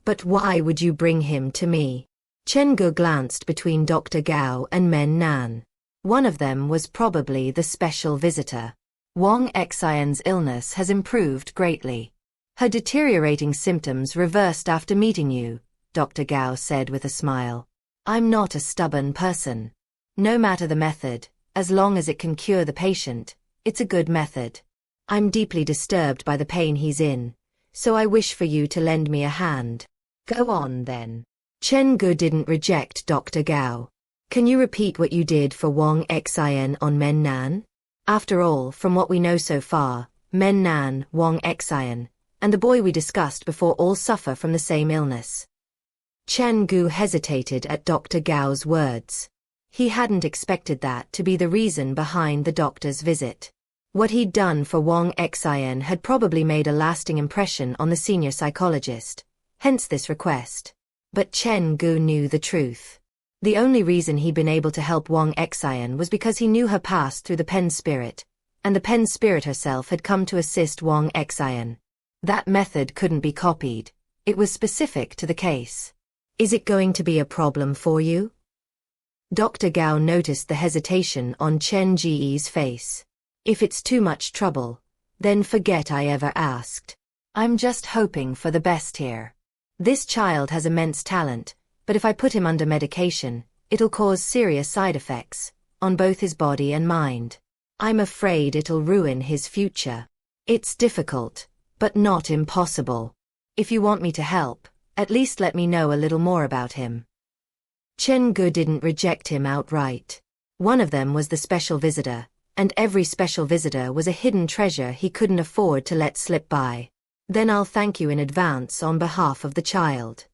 But why would you bring him to me? Chen Ge glanced between Dr. Gao and Men Nan. One of them was probably the special visitor. Wang Xian's illness has improved greatly. Her deteriorating symptoms reversed after meeting you, Dr. Gao said with a smile. I'm not a stubborn person. No matter the method, as long as it can cure the patient, it's a good method. I'm deeply disturbed by the pain he's in, so I wish for you to lend me a hand. Go on then. Chen Ge didn't reject Dr. Gao. Can you repeat what you did for Wang Xian on Men Nan? After all, from what we know so far, Men Nan, Wang Xian, and the boy we discussed before all suffer from the same illness. Chen Ge hesitated at Dr. Gao's words. He hadn't expected that to be the reason behind the doctor's visit. What he'd done for Wang Xian had probably made a lasting impression on the senior psychologist, hence this request. But Chen Ge knew the truth. The only reason he'd been able to help Wang Xian was because he knew her past through the pen spirit, and the pen spirit herself had come to assist Wang Xian. That method couldn't be copied. It was specific to the case. Is it going to be a problem for you? Dr. Gao noticed the hesitation on Chen Ge's face. If it's too much trouble, then forget I ever asked. I'm just hoping for the best here. This child has immense talent, but if I put him under medication, it'll cause serious side effects, on both his body and mind. I'm afraid it'll ruin his future. It's difficult, but not impossible. If you want me to help, at least let me know a little more about him. Chen Ge didn't reject him outright. One of them was the special visitor, and every special visitor was a hidden treasure he couldn't afford to let slip by. Then I'll thank you in advance on behalf of the child.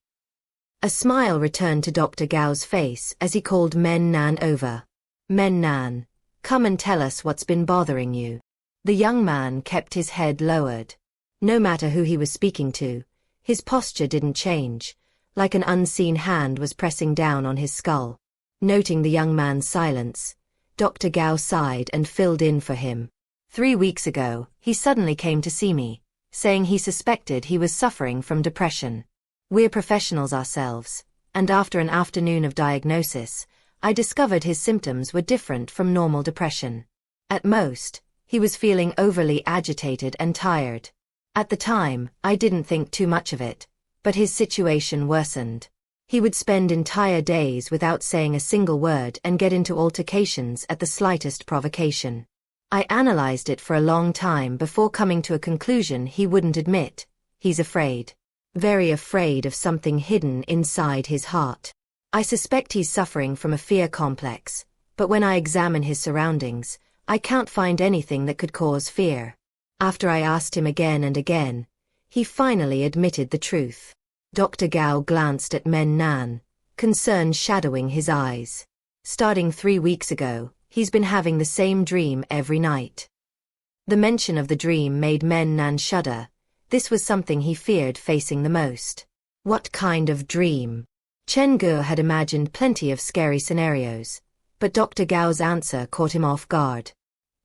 A smile returned to Dr. Gao's face as he called Men Nan over. Men Nan, come and tell us what's been bothering you. The young man kept his head lowered. No matter who he was speaking to, his posture didn't change, like an unseen hand was pressing down on his skull. Noting the young man's silence, Dr. Gao sighed and filled in for him. 3 weeks ago, he suddenly came to see me, saying he suspected he was suffering from depression. We're professionals ourselves, and after an afternoon of diagnosis, I discovered his symptoms were different from normal depression. At most, he was feeling overly agitated and tired. At the time, I didn't think too much of it, but his situation worsened. He would spend entire days without saying a single word and get into altercations at the slightest provocation. I analyzed it for a long time before coming to a conclusion he wouldn't admit. He's afraid. Very afraid of something hidden inside his heart. I suspect he's suffering from a fear complex, but when I examine his surroundings, I can't find anything that could cause fear. After I asked him again and again, he finally admitted the truth. Dr. Gao glanced at Men Nan, concern shadowing his eyes. Starting 3 weeks ago, he's been having the same dream every night. The mention of the dream made Men Nan shudder. This was something he feared facing the most. What kind of dream? Chen Ge had imagined plenty of scary scenarios, but Dr. Gao's answer caught him off guard.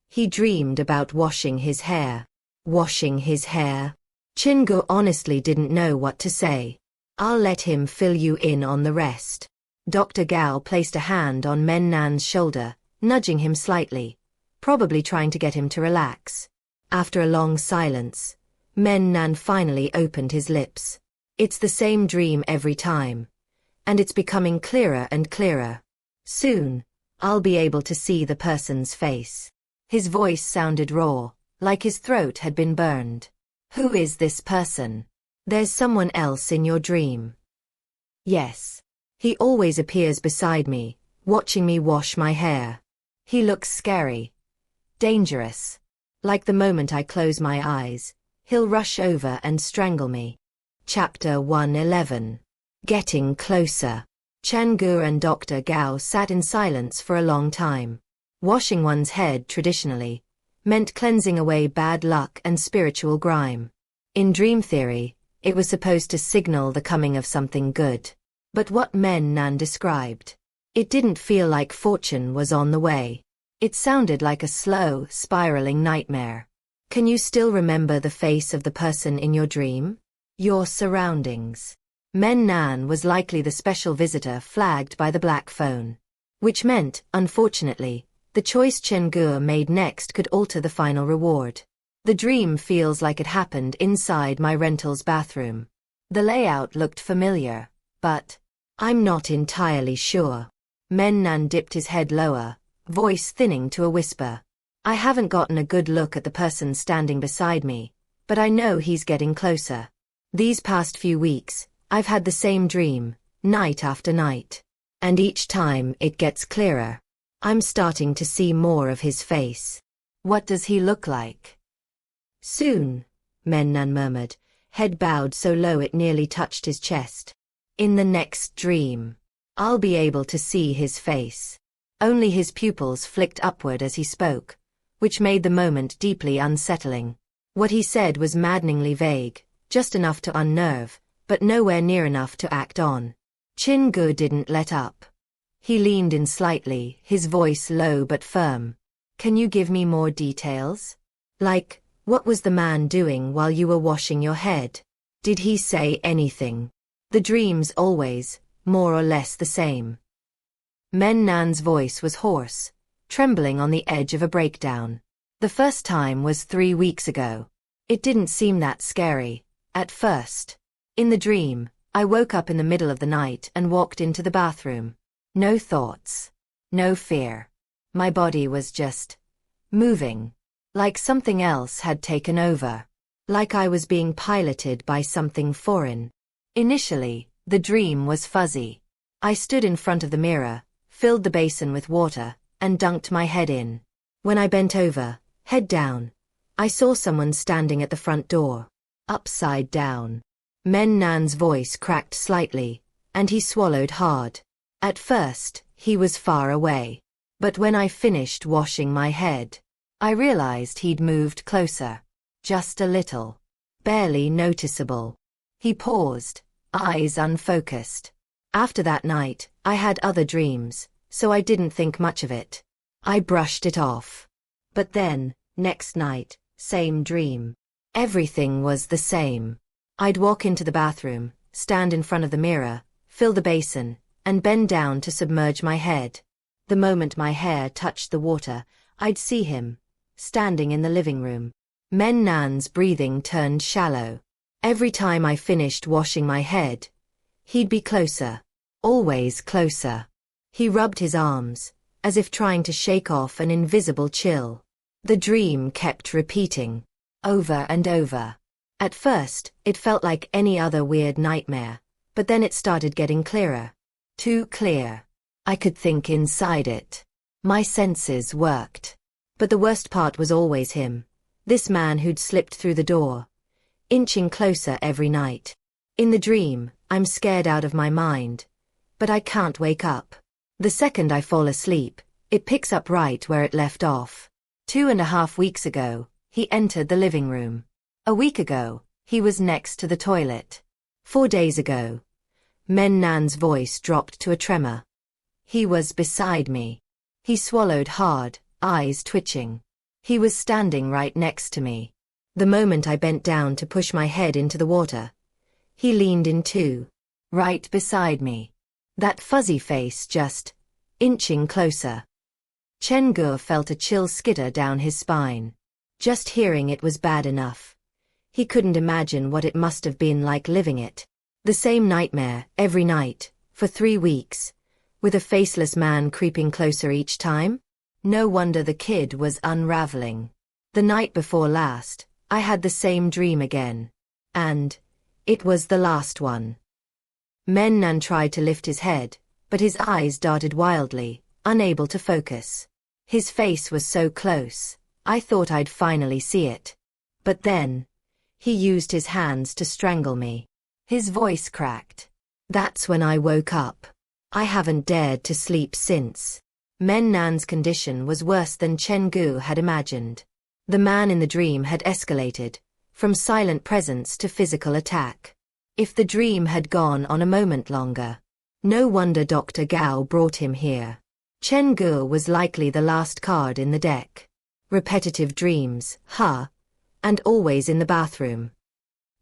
He dreamed about washing his hair. Washing his hair? Chen Ge honestly didn't know what to say. I'll let him fill you in on the rest. Dr. Gao placed a hand on Men Nan's shoulder, nudging him slightly, probably trying to get him to relax. After a long silence, Men Nan finally opened his lips. It's the same dream every time. And it's becoming clearer and clearer. Soon, I'll be able to see the person's face. His voice sounded raw, like his throat had been burned. Who is this person? There's someone else in your dream. Yes. He always appears beside me, watching me wash my hair. He looks scary. Dangerous. Like the moment I close my eyes, he'll rush over and strangle me. Chapter 111. Getting Closer. Chen Ge and Dr. Gao sat in silence for a long time. Washing one's head traditionally meant cleansing away bad luck and spiritual grime. In dream theory, it was supposed to signal the coming of something good. But what Men Nan described, it didn't feel like fortune was on the way. It sounded like a slow, spiraling nightmare. Can you still remember the face of the person in your dream? Your surroundings. Men Nan was likely the special visitor flagged by the black phone. Which meant, unfortunately, the choice Chen Ge made next could alter the final reward. The dream feels like it happened inside my rental's bathroom. The layout looked familiar, but I'm not entirely sure. Men Nan dipped his head lower, voice thinning to a whisper. I haven't gotten a good look at the person standing beside me, but I know he's getting closer. These past few weeks, I've had the same dream, night after night. And each time it gets clearer. I'm starting to see more of his face. What does he look like? Soon, Men Nan murmured, head bowed so low it nearly touched his chest. In the next dream, I'll be able to see his face. Only his pupils flicked upward as he spoke, which made the moment deeply unsettling. What he said was maddeningly vague, just enough to unnerve, but nowhere near enough to act on. Chen Ge didn't let up. He leaned in slightly, his voice low but firm. Can you give me more details? Like, what was the man doing while you were washing your head? Did he say anything? The dream's always, more or less the same. Men Nan's voice was hoarse, trembling on the edge of a breakdown. The first time was 3 weeks ago. It didn't seem that scary, at first. In the dream, I woke up in the middle of the night and walked into the bathroom. No thoughts. No fear. My body was just moving. Like something else had taken over. Like I was being piloted by something foreign. Initially, the dream was fuzzy. I stood in front of the mirror, filled the basin with water, and dunked my head in. When I bent over, head down, I saw someone standing at the front door. Upside down. Men Nan's voice cracked slightly, and he swallowed hard. At first, he was far away. But when I finished washing my head, I realized he'd moved closer. Just a little. Barely noticeable. He paused, eyes unfocused. After that night, I had other dreams, so I didn't think much of it. I brushed it off. But then, next night, same dream. Everything was the same. I'd walk into the bathroom, stand in front of the mirror, fill the basin, and bend down to submerge my head. The moment my hair touched the water, I'd see him, standing in the living room. Men Nan's breathing turned shallow. Every time I finished washing my head, he'd be closer. Always closer. He rubbed his arms, as if trying to shake off an invisible chill. The dream kept repeating, over and over. At first, it felt like any other weird nightmare, but then it started getting clearer. Too clear. I could think inside it. My senses worked. But the worst part was always him. This man who'd slipped through the door. Inching closer every night. In the dream, I'm scared out of my mind. But I can't wake up. The second I fall asleep, it picks up right where it left off. 2.5 weeks ago, he entered the living room. A week ago, he was next to the toilet. 4 days ago. Men Nan's voice dropped to a tremor. He was beside me. He swallowed hard, eyes twitching. He was standing right next to me. The moment I bent down to push my head into the water, he leaned in too. Right beside me. That fuzzy face just inching closer. Chen Ge felt a chill skitter down his spine. Just hearing it was bad enough. He couldn't imagine what it must have been like living it. The same nightmare, every night, For 3 weeks, with a faceless man creeping closer each time? No wonder the kid was unraveling. The night before last, I had the same dream again. And it was the last one. Men Nan tried to lift his head, but his eyes darted wildly, unable to focus. His face was so close, I thought I'd finally see it. But then, he used his hands to strangle me. His voice cracked. That's when I woke up. I haven't dared to sleep since. Men Nan's condition was worse than Chen Ge had imagined. The man in the dream had escalated, from silent presence to physical attack. If the dream had gone on a moment longer, no wonder Dr. Gao brought him here. Chen Ge was likely the last card in the deck. Repetitive dreams, and always in the bathroom.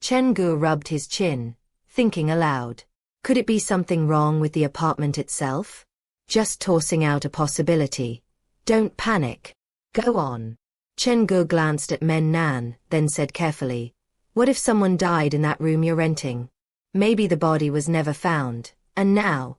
Chen Ge rubbed his chin, thinking aloud. Could it be something wrong with the apartment itself? Just tossing out a possibility. Don't panic. Go on. Chen Ge glanced at Men Nan, then said carefully, what if someone died in that room you're renting? Maybe the body was never found, and now,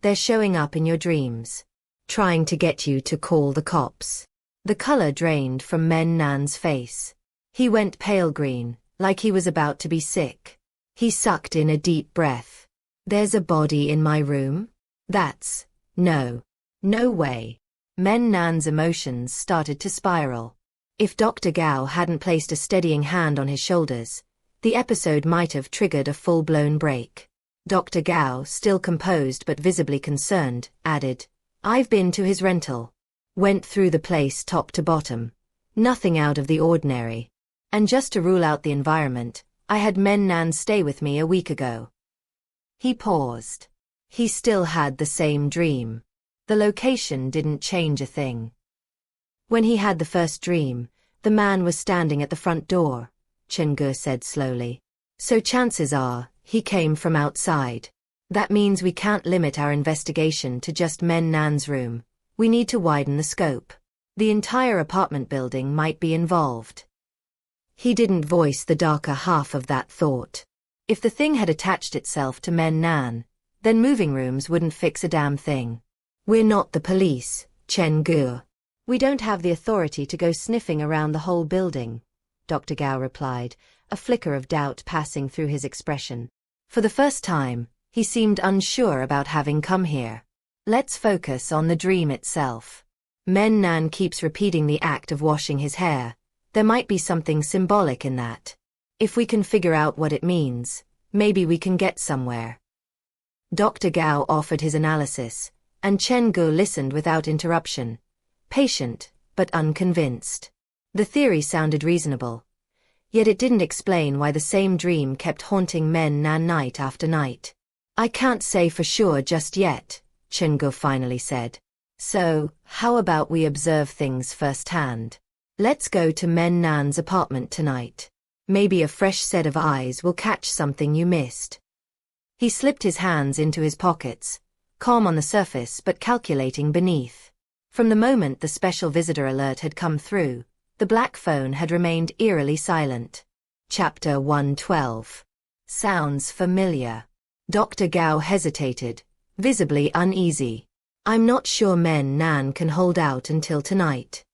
they're showing up in your dreams, trying to get you to call the cops. The color drained from Men Nan's face. He went pale green, like he was about to be sick. He sucked in a deep breath. There's a body in my room? That's... no way. Men Nan's emotions started to spiral. If Dr. Gao hadn't placed a steadying hand on his shoulders, the episode might have triggered a full-blown break. Dr. Gao, still composed but visibly concerned, added, I've been to his rental. Went through the place top to bottom. Nothing out of the ordinary. And just to rule out the environment, I had Men Nan stay with me a week ago. He paused. He still had the same dream. The location didn't change a thing. When he had the first dream, the man was standing at the front door, Chen Ge said slowly. So chances are, he came from outside. That means we can't limit our investigation to just Men Nan's room. We need to widen the scope. The entire apartment building might be involved. He didn't voice the darker half of that thought. If the thing had attached itself to Men Nan, then moving rooms wouldn't fix a damn thing. We're not the police, Chen Ge. We don't have the authority to go sniffing around the whole building, Dr. Gao replied, a flicker of doubt passing through his expression. For the first time, he seemed unsure about having come here. Let's focus on the dream itself. Men Nan keeps repeating the act of washing his hair. There might be something symbolic in that. If we can figure out what it means, maybe we can get somewhere. Dr. Gao offered his analysis, and Chen Ge listened without interruption. Patient, but unconvinced. The theory sounded reasonable. Yet it didn't explain why the same dream kept haunting Men Nan night after night. I can't say for sure just yet, Chen Ge finally said. So, how about we observe things firsthand? Let's go to Men Nan's apartment tonight. Maybe a fresh set of eyes will catch something you missed. He slipped his hands into his pockets, calm on the surface but calculating beneath. From the moment the special visitor alert had come through, the black phone had remained eerily silent. Chapter 112. Sounds familiar. Dr. Gao hesitated, visibly uneasy. I'm not sure Men Nan can hold out until tonight.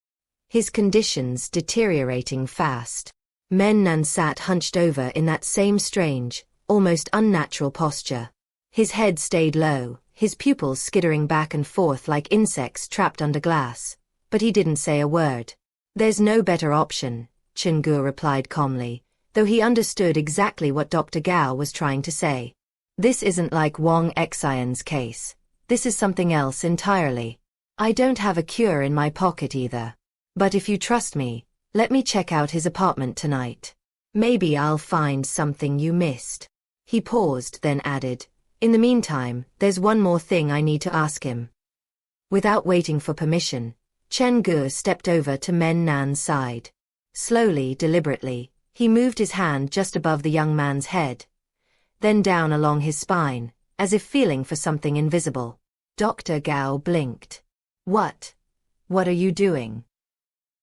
His condition's deteriorating fast. Men Nan sat hunched over in that same strange, almost unnatural posture. His head stayed low, his pupils skittering back and forth like insects trapped under glass, but he didn't say a word. There's no better option, Chen Ge replied calmly, though he understood exactly what Dr. Gao was trying to say. This isn't like Wang Xian's case. This is something else entirely. I don't have a cure in my pocket either. But if you trust me, let me check out his apartment tonight. Maybe I'll find something you missed. He paused, then added, in the meantime, there's one more thing I need to ask him. Without waiting for permission, Chen Ge stepped over to Men Nan's side. Slowly, deliberately, he moved his hand just above the young man's head, then down along his spine, as if feeling for something invisible. Dr. Gao blinked. What are you doing?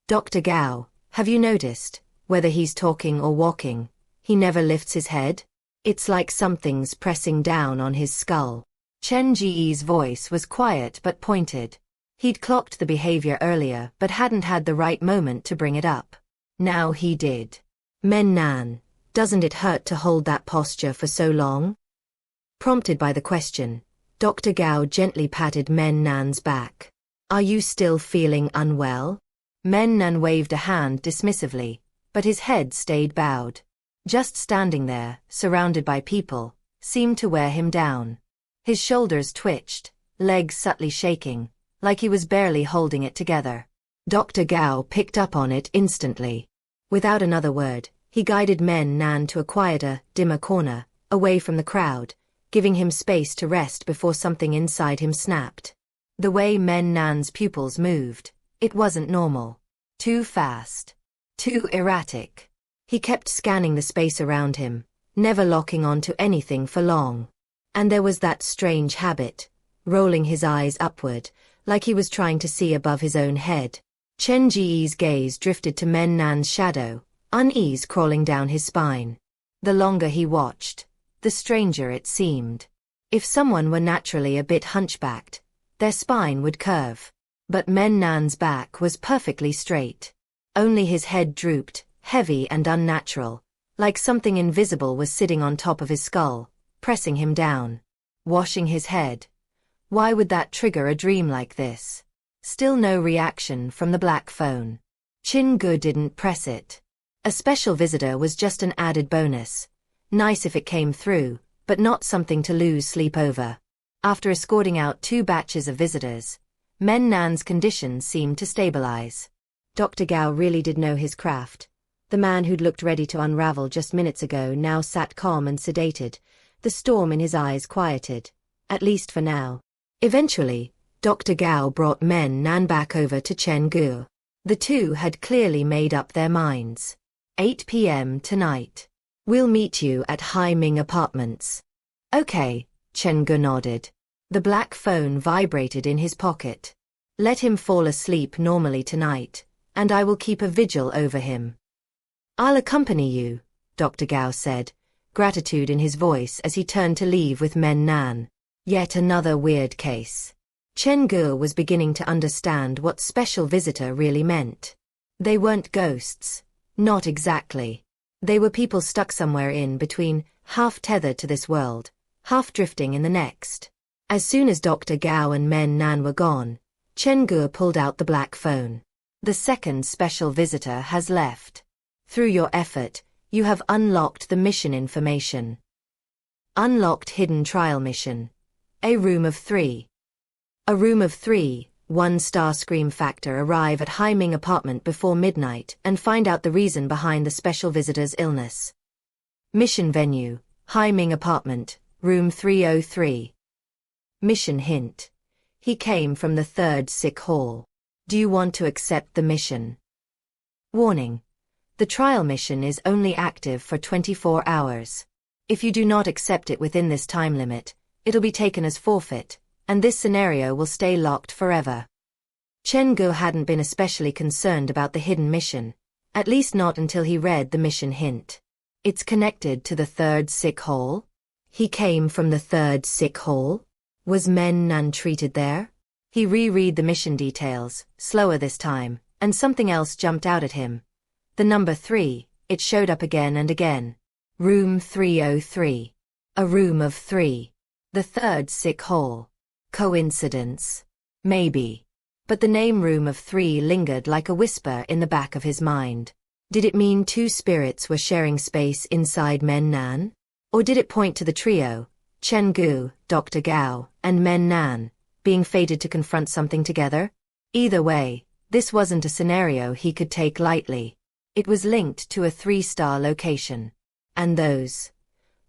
Dr. Gao, have you noticed, whether he's talking or walking, he never lifts his head? It's like something's pressing down on his skull. Chen Ge's voice was quiet but pointed. He'd clocked the behavior earlier but hadn't had the right moment to bring it up. Now he did. Men Nan, doesn't it hurt to hold that posture for so long? Prompted by the question, Dr. Gao gently patted Men Nan's back. Are you still feeling unwell? Men Nan waved a hand dismissively, but his head stayed bowed. Just standing there, surrounded by people, seemed to wear him down. His shoulders twitched, legs subtly shaking, like he was barely holding it together. Dr. Gao picked up on it instantly. Without another word, he guided Men Nan to a quieter, dimmer corner, away from the crowd, giving him space to rest before something inside him snapped. The way Men Nan's pupils moved, it wasn't normal. Too fast. Too erratic. He kept scanning the space around him, never locking onto anything for long. And there was that strange habit, rolling his eyes upward, like he was trying to see above his own head. Chen Ge's gaze drifted to Men Nan's shadow, unease crawling down his spine. The longer he watched, the stranger it seemed. If someone were naturally a bit hunchbacked, their spine would curve. But Men Nan's back was perfectly straight. Only his head drooped, heavy and unnatural, like something invisible was sitting on top of his skull, pressing him down. Washing his head. Why would that trigger a dream like this? Still no reaction from the black phone. Chen Ge didn't press it. A special visitor was just an added bonus. Nice if it came through, but not something to lose sleep over. After escorting out 2 batches of visitors, Men Nan's condition seemed to stabilize. Dr. Gao really did know his craft. The man who'd looked ready to unravel just minutes ago now sat calm and sedated, the storm in his eyes quieted, at least for now. Eventually, Dr. Gao brought Men Nan back over to Chen Ge. The two had clearly made up their minds. 8 p.m. tonight. We'll meet you at Haiming Apartments. Okay, Chen Ge nodded. The black phone vibrated in his pocket. Let him fall asleep normally tonight, and I will keep a vigil over him. I'll accompany you, Dr. Gao said, gratitude in his voice as he turned to leave with Men Nan. Yet another weird case. Chen Ge was beginning to understand what special visitor really meant. They weren't ghosts. Not exactly. They were people stuck somewhere in between, half tethered to this world, half drifting in the next. As soon as Dr. Gao and Men Nan were gone, Chen Ge pulled out the black phone. The second special visitor has left. Through your effort, you have unlocked the mission information. Unlocked hidden trial mission. A room of 3. A room of 3, 1-star scream factor. Arrive at Haiming apartment before midnight and find out the reason behind the special visitor's illness. Mission venue, Haiming apartment, room 303. Mission hint. He came from the 3rd sick hall. Do you want to accept the mission? Warning. The trial mission is only active for 24 hours. If you do not accept it within this time limit, it'll be taken as forfeit, and this scenario will stay locked forever. Chen Ge hadn't been especially concerned about the hidden mission, at least not until he read the mission hint. It's connected to the 3rd sick hall? He came from the 3rd sick hall? Was Men Nan treated there? He reread the mission details, slower this time, and something else jumped out at him. The number 3, it showed up again and again. Room 303. A room of 3. The 3rd sick hall. Coincidence? Maybe. But the name room of 3 lingered like a whisper in the back of his mind. Did it mean 2 spirits were sharing space inside Men Nan? Or did it point to the trio, Chen Ge, Dr. Gao, and Men Nan, being fated to confront something together? Either way, this wasn't a scenario he could take lightly. It was linked to a 3-star location. And those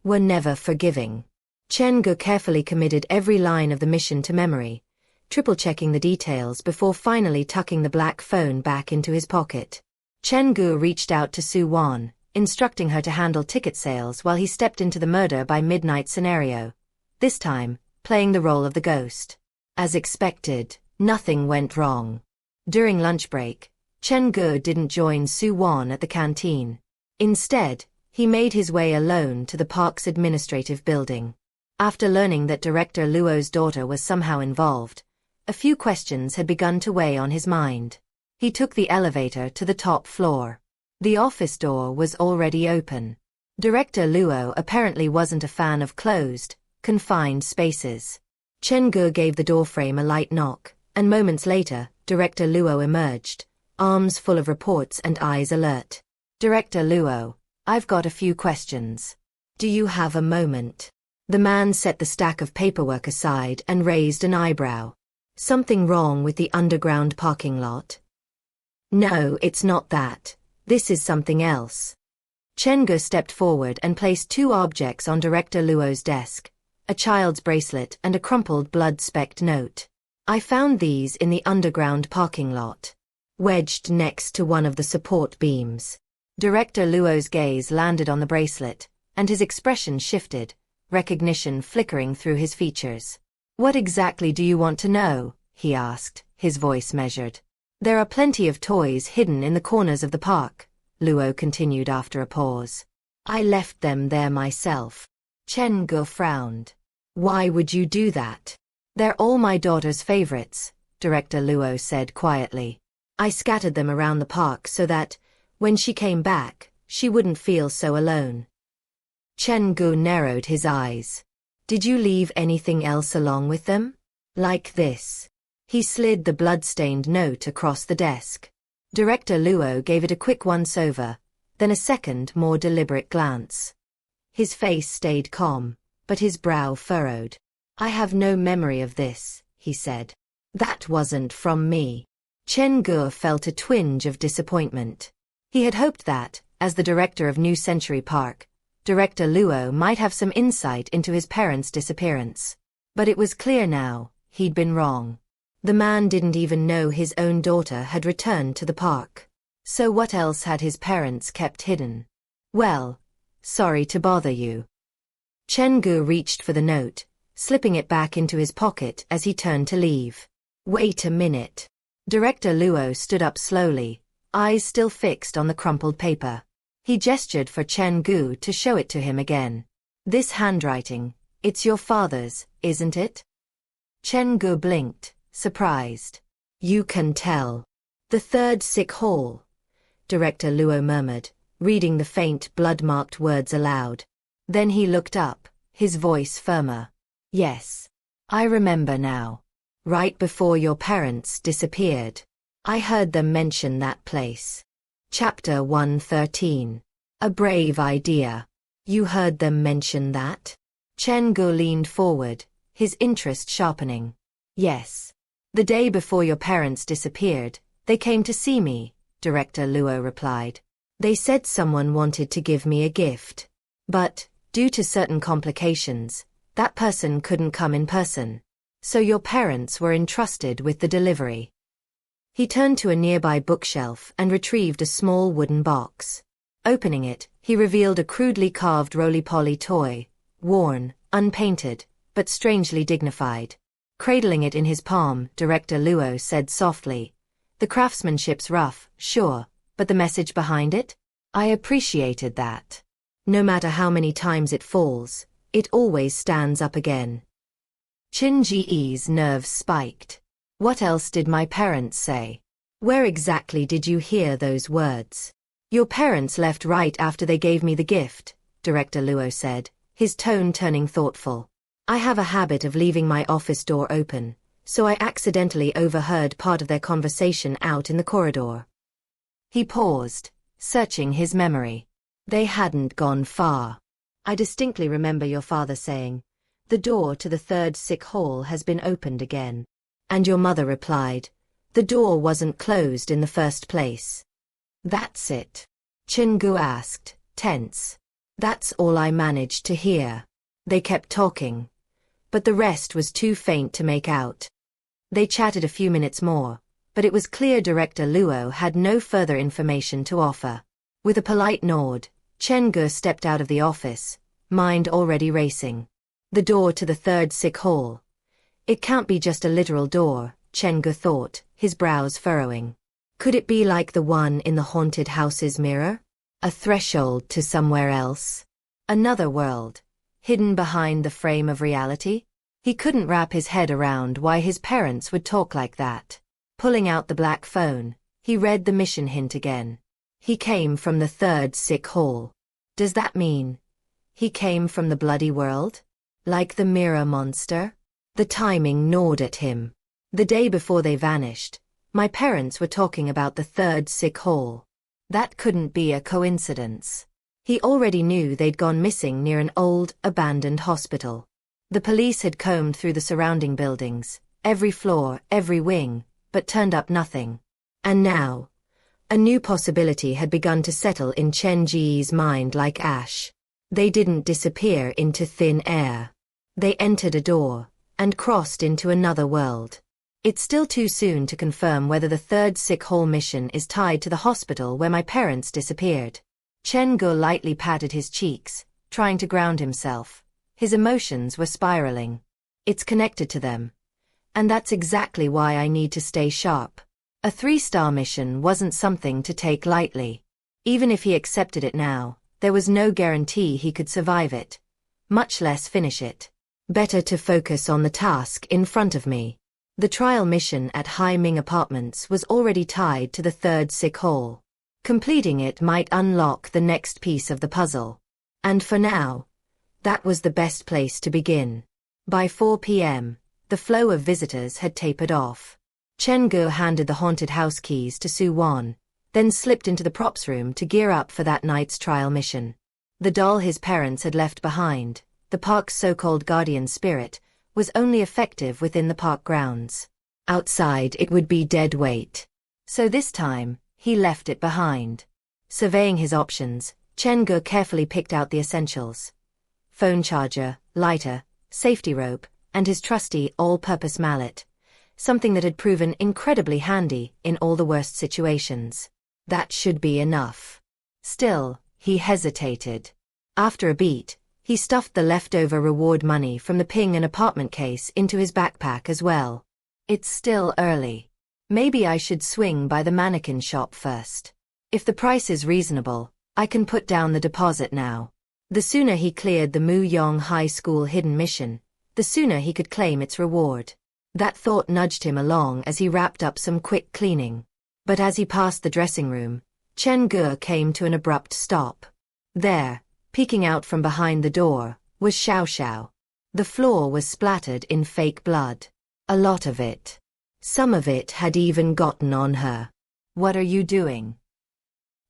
were never forgiving. Chen Ge carefully committed every line of the mission to memory, triple-checking the details before finally tucking the black phone back into his pocket. Chen Ge reached out to Su Wan, instructing her to handle ticket sales while he stepped into the murder by midnight scenario, this time, playing the role of the ghost. As expected, nothing went wrong. During lunch break, Chen Ge didn't join Su Wan at the canteen. Instead, he made his way alone to the park's administrative building. After learning that Director Luo's daughter was somehow involved, a few questions had begun to weigh on his mind. He took the elevator to the top floor. The office door was already open. Director Luo apparently wasn't a fan of closed, confined spaces. Chen Ge gave the doorframe a light knock, and moments later, Director Luo emerged, arms full of reports and eyes alert. Director Luo, I've got a few questions. Do you have a moment? The man set the stack of paperwork aside and raised an eyebrow. Something wrong with the underground parking lot? No, it's not that. This is something else. Chen Ge stepped forward and placed two objects on Director Luo's desk, a child's bracelet and a crumpled blood-specked note. I found these in the underground parking lot, wedged next to one of the support beams. Director Luo's gaze landed on the bracelet, and his expression shifted, recognition flickering through his features. What exactly do you want to know? He asked, his voice measured. There are plenty of toys hidden in the corners of the park, Luo continued after a pause. I left them there myself. Chen Ge frowned. Why would you do that? They're all my daughter's favorites, Director Luo said quietly. I scattered them around the park so that, when she came back, she wouldn't feel so alone. Chen Ge narrowed his eyes. Did you leave anything else along with them? Like this. He slid the blood-stained note across the desk. Director Luo gave it a quick once-over, then a second, more deliberate glance. His face stayed calm, but his brow furrowed. I have no memory of this, he said. That wasn't from me. Chen Ge felt a twinge of disappointment. He had hoped that, as the director of New Century Park, Director Luo might have some insight into his parents' disappearance. But it was clear now, he'd been wrong. The man didn't even know his own daughter had returned to the park. So what else had his parents kept hidden? Well, sorry to bother you. Chen Ge reached for the note, slipping it back into his pocket as he turned to leave. Wait a minute. Director Luo stood up slowly, eyes still fixed on the crumpled paper. He gestured for Chen Ge to show it to him again. This handwriting, it's your father's, isn't it? Chen Ge blinked, surprised. You can tell. The third sick hall, Director Luo murmured, reading the faint blood-marked words aloud. Then he looked up, his voice firmer. Yes. I remember now. Right before your parents disappeared. I heard them mention that place. Chapter 113. A brave idea. You heard them mention that? Chen Ge leaned forward, his interest sharpening. Yes. The day before your parents disappeared, they came to see me, Director Luo replied. They said someone wanted to give me a gift. But, due to certain complications, that person couldn't come in person. So your parents were entrusted with the delivery. He turned to a nearby bookshelf and retrieved a small wooden box. Opening it, he revealed a crudely carved roly-poly toy, worn, unpainted, but strangely dignified. Cradling it in his palm, Director Luo said softly, "The craftsmanship's rough, sure, but the message behind it? I appreciated that. No matter how many times it falls, it always stands up again." Chen Ge's nerves spiked. What else did my parents say? Where exactly did you hear those words? Your parents left right after they gave me the gift, Director Luo said, his tone turning thoughtful. I have a habit of leaving my office door open, so I accidentally overheard part of their conversation out in the corridor. He paused, searching his memory. They hadn't gone far. I distinctly remember your father saying, "The door to the third sick hall has been opened again." And your mother replied, "The door wasn't closed in the first place." That's it. Chen Ge asked, tense. That's all I managed to hear. They kept talking, but the rest was too faint to make out. They chatted a few minutes more, but it was clear Director Luo had no further information to offer. With a polite nod, Chen Ge stepped out of the office, mind already racing. The door to the third sick hall. It can't be just a literal door, Chen Ge thought, his brows furrowing. Could it be like the one in the haunted house's mirror? A threshold to somewhere else? Another world, hidden behind the frame of reality? He couldn't wrap his head around why his parents would talk like that. Pulling out the black phone, he read the mission hint again. He came from the third sick hall. Does that mean he came from the bloody world? Like the mirror monster? The timing gnawed at him. The day before they vanished, my parents were talking about the third sick hall. That couldn't be a coincidence. He already knew they'd gone missing near an old, abandoned hospital. The police had combed through the surrounding buildings, every floor, every wing, but turned up nothing. And now, a new possibility had begun to settle in Chen Ge's mind like ash. They didn't disappear into thin air. They entered a door and crossed into another world. It's still too soon to confirm whether the third sick hall mission is tied to the hospital where my parents disappeared. Chen Ge lightly patted his cheeks, trying to ground himself. His emotions were spiraling. It's connected to them. And that's exactly why I need to stay sharp. A 3-star mission wasn't something to take lightly. Even if he accepted it now, there was no guarantee he could survive it, much less finish it. Better to focus on the task in front of me. The trial mission at Hai Ming Apartments was already tied to the third sick hall. Completing it might unlock the next piece of the puzzle. And for now, that was the best place to begin. By 4 p.m., the flow of visitors had tapered off. Chen Ge handed the haunted house keys to Su Wan, then slipped into the props room to gear up for that night's trial mission. The doll his parents had left behind, the park's so-called guardian spirit, was only effective within the park grounds. Outside it would be dead weight. So this time, he left it behind. Surveying his options, Chen Ge carefully picked out the essentials. Phone charger, lighter, safety rope, and his trusty all-purpose mallet. Something that had proven incredibly handy in all the worst situations. That should be enough. Still, he hesitated. After a beat, he stuffed the leftover reward money from the Ping and apartment case into his backpack as well. It's still early. Maybe I should swing by the mannequin shop first. If the price is reasonable, I can put down the deposit now. The sooner he cleared the Mu Yong High School hidden mission, the sooner he could claim its reward. That thought nudged him along as he wrapped up some quick cleaning. But as he passed the dressing room, Chen Ge came to an abrupt stop. There, peeking out from behind the door, was Xiao Xiao. The floor was splattered in fake blood. A lot of it. Some of it had even gotten on her. "What are you doing?"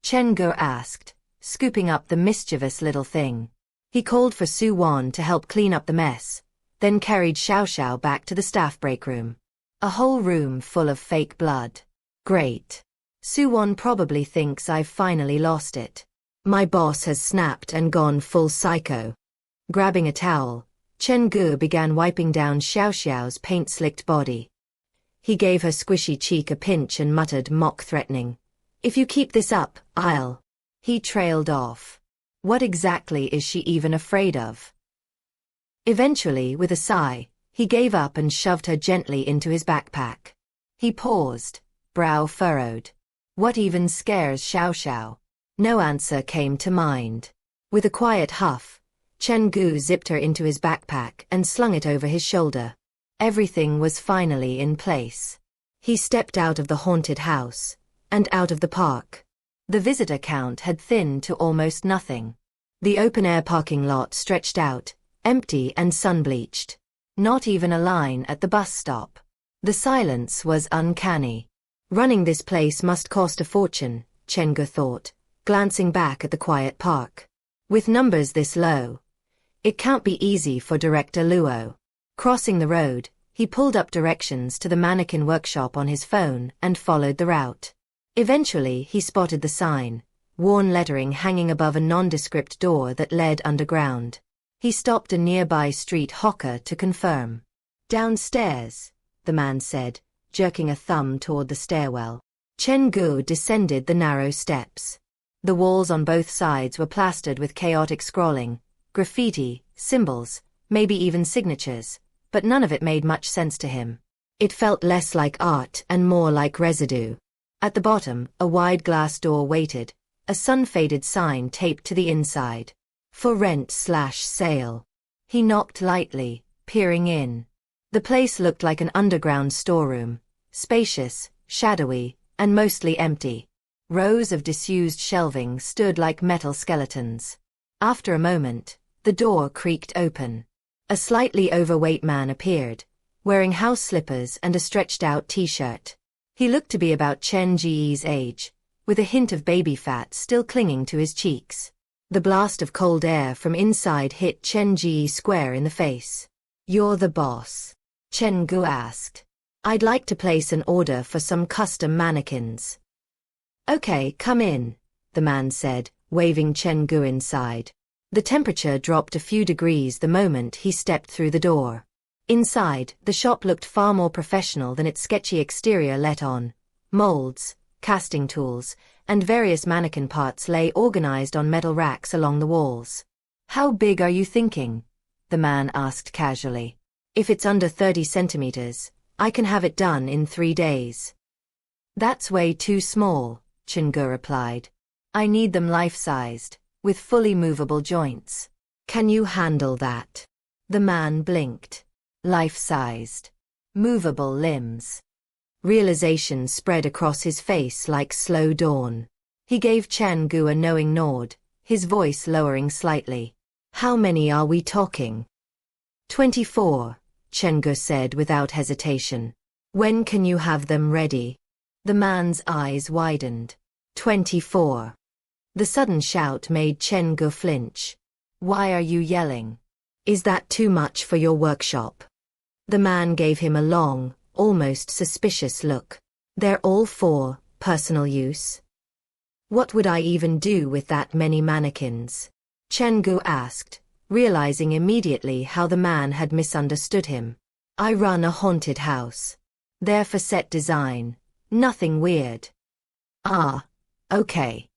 Chen Ge asked, scooping up the mischievous little thing. He called for Su Wan to help clean up the mess, then carried Xiao Xiao back to the staff break room. A whole room full of fake blood. Great. Su Wan probably thinks I've finally lost it. My boss has snapped and gone full psycho. Grabbing a towel, Chen Ge began wiping down Xiao Xiao's paint-slicked body. He gave her squishy cheek a pinch and muttered mock-threatening, "If you keep this up, I'll..." He trailed off. What exactly is she even afraid of? Eventually, with a sigh, he gave up and shoved her gently into his backpack. He paused, brow furrowed. What even scares Xiao Xiao? No answer came to mind. With a quiet huff, Chen Ge zipped her into his backpack and slung it over his shoulder. Everything was finally in place. He stepped out of the haunted house, and out of the park. The visitor count had thinned to almost nothing. The open-air parking lot stretched out, empty and sun-bleached. Not even a line at the bus stop. The silence was uncanny. Running this place must cost a fortune, Chen Ge thought, glancing back at the quiet park. With numbers this low, it can't be easy for Director Luo. Crossing the road, he pulled up directions to the mannequin workshop on his phone and followed the route. Eventually he spotted the sign, worn lettering hanging above a nondescript door that led underground. He stopped a nearby street hawker to confirm. "Downstairs," the man said, jerking a thumb toward the stairwell. Chen Ge descended the narrow steps. The walls on both sides were plastered with chaotic scrawling, graffiti, symbols, maybe even signatures, but none of it made much sense to him. It felt less like art and more like residue. At the bottom, a wide glass door waited, a sun-faded sign taped to the inside. "For rent/sale." He knocked lightly, peering in. The place looked like an underground storeroom, spacious, shadowy, and mostly empty. Rows of disused shelving stood like metal skeletons. After a moment, the door creaked open. A slightly overweight man appeared, wearing house slippers and a stretched-out t-shirt. He looked to be about Chen Ge's age, with a hint of baby fat still clinging to his cheeks. The blast of cold air from inside hit Chen Ge square in the face. "You're the boss?" Chen Ge asked. "I'd like to place an order for some custom mannequins." "Okay, come in," the man said, waving Chen Ge inside. The temperature dropped a few degrees the moment he stepped through the door. Inside, the shop looked far more professional than its sketchy exterior let on. Molds, casting tools, and various mannequin parts lay organized on metal racks along the walls. "How big are you thinking?" the man asked casually. "If it's under 30 centimeters, I can have it done in 3 days. "That's way too small," Chen Ge replied. "I need them life-sized, with fully movable joints." "Can you handle that?" The man blinked. Life-sized. Movable limbs. Realization spread across his face like slow dawn. He gave Chen Ge a knowing nod, his voice lowering slightly. "How many are we talking?" 24, Chen Ge said without hesitation. "When can you have them ready?" The man's eyes widened. 24. The sudden shout made Chen Ge flinch. "Why are you yelling? Is that too much for your workshop?" The man gave him a long, almost suspicious look. "They're all for personal use?" "What would I even do with that many mannequins?" Chen Ge asked, realizing immediately how the man had misunderstood him. "I run a haunted house. They're for set design. Nothing weird." "Ah, okay."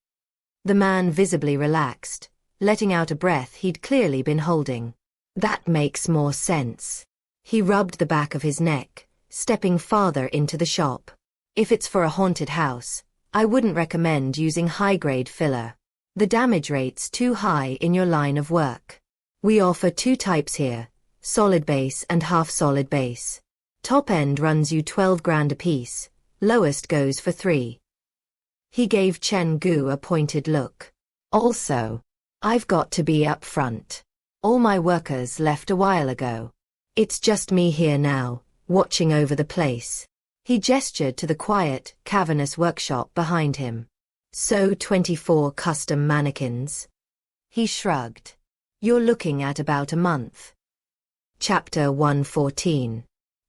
The man visibly relaxed, letting out a breath he'd clearly been holding. "That makes more sense." He rubbed the back of his neck, stepping farther into the shop. "If it's for a haunted house, I wouldn't recommend using high-grade filler. The damage rate's too high in your line of work. We offer 2 types here, solid base and half-solid base. Top end runs you 12 grand a piece, lowest goes for 3. He gave Chen Ge a pointed look. "Also, I've got to be upfront. All my workers left a while ago. It's just me here now, watching over the place." He gestured to the quiet, cavernous workshop behind him. "So 24 custom mannequins?" He shrugged. "You're looking at about a month." Chapter 114.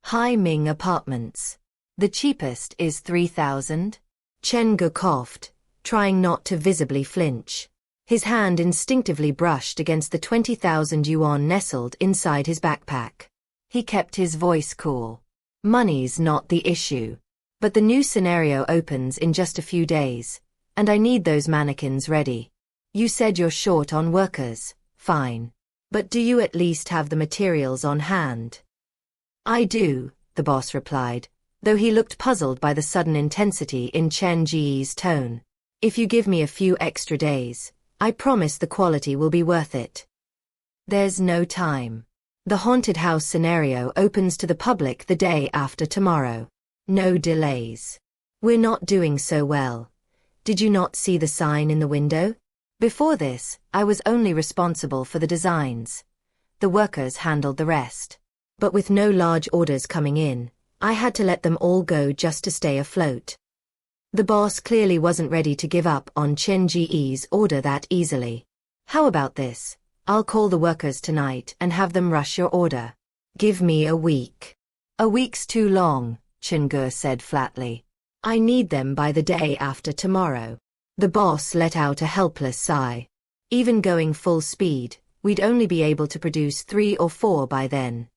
Hai Ming Apartments. "The cheapest is 3,000? Chen Ge coughed, trying not to visibly flinch. His hand instinctively brushed against the 20,000 yuan nestled inside his backpack. He kept his voice cool. "Money's not the issue. But the new scenario opens in just a few days, and I need those mannequins ready. You said you're short on workers, fine. But do you at least have the materials on hand?" "I do," the boss replied, though he looked puzzled by the sudden intensity in Chen Ge's tone. "If you give me a few extra days, I promise the quality will be worth it." "There's no time. The haunted house scenario opens to the public the day after tomorrow. No delays. We're not doing so well. Did you not see the sign in the window? Before this, I was only responsible for the designs. The workers handled the rest. But with no large orders coming in, I had to let them all go just to stay afloat." The boss clearly wasn't ready to give up on Chen Ge's order that easily. "How about this? I'll call the workers tonight and have them rush your order. Give me a week." "A week's too long," Chen Ge said flatly. "I need them by the day after tomorrow." The boss let out a helpless sigh. "Even going full speed, we'd only be able to produce 3 or 4 by then."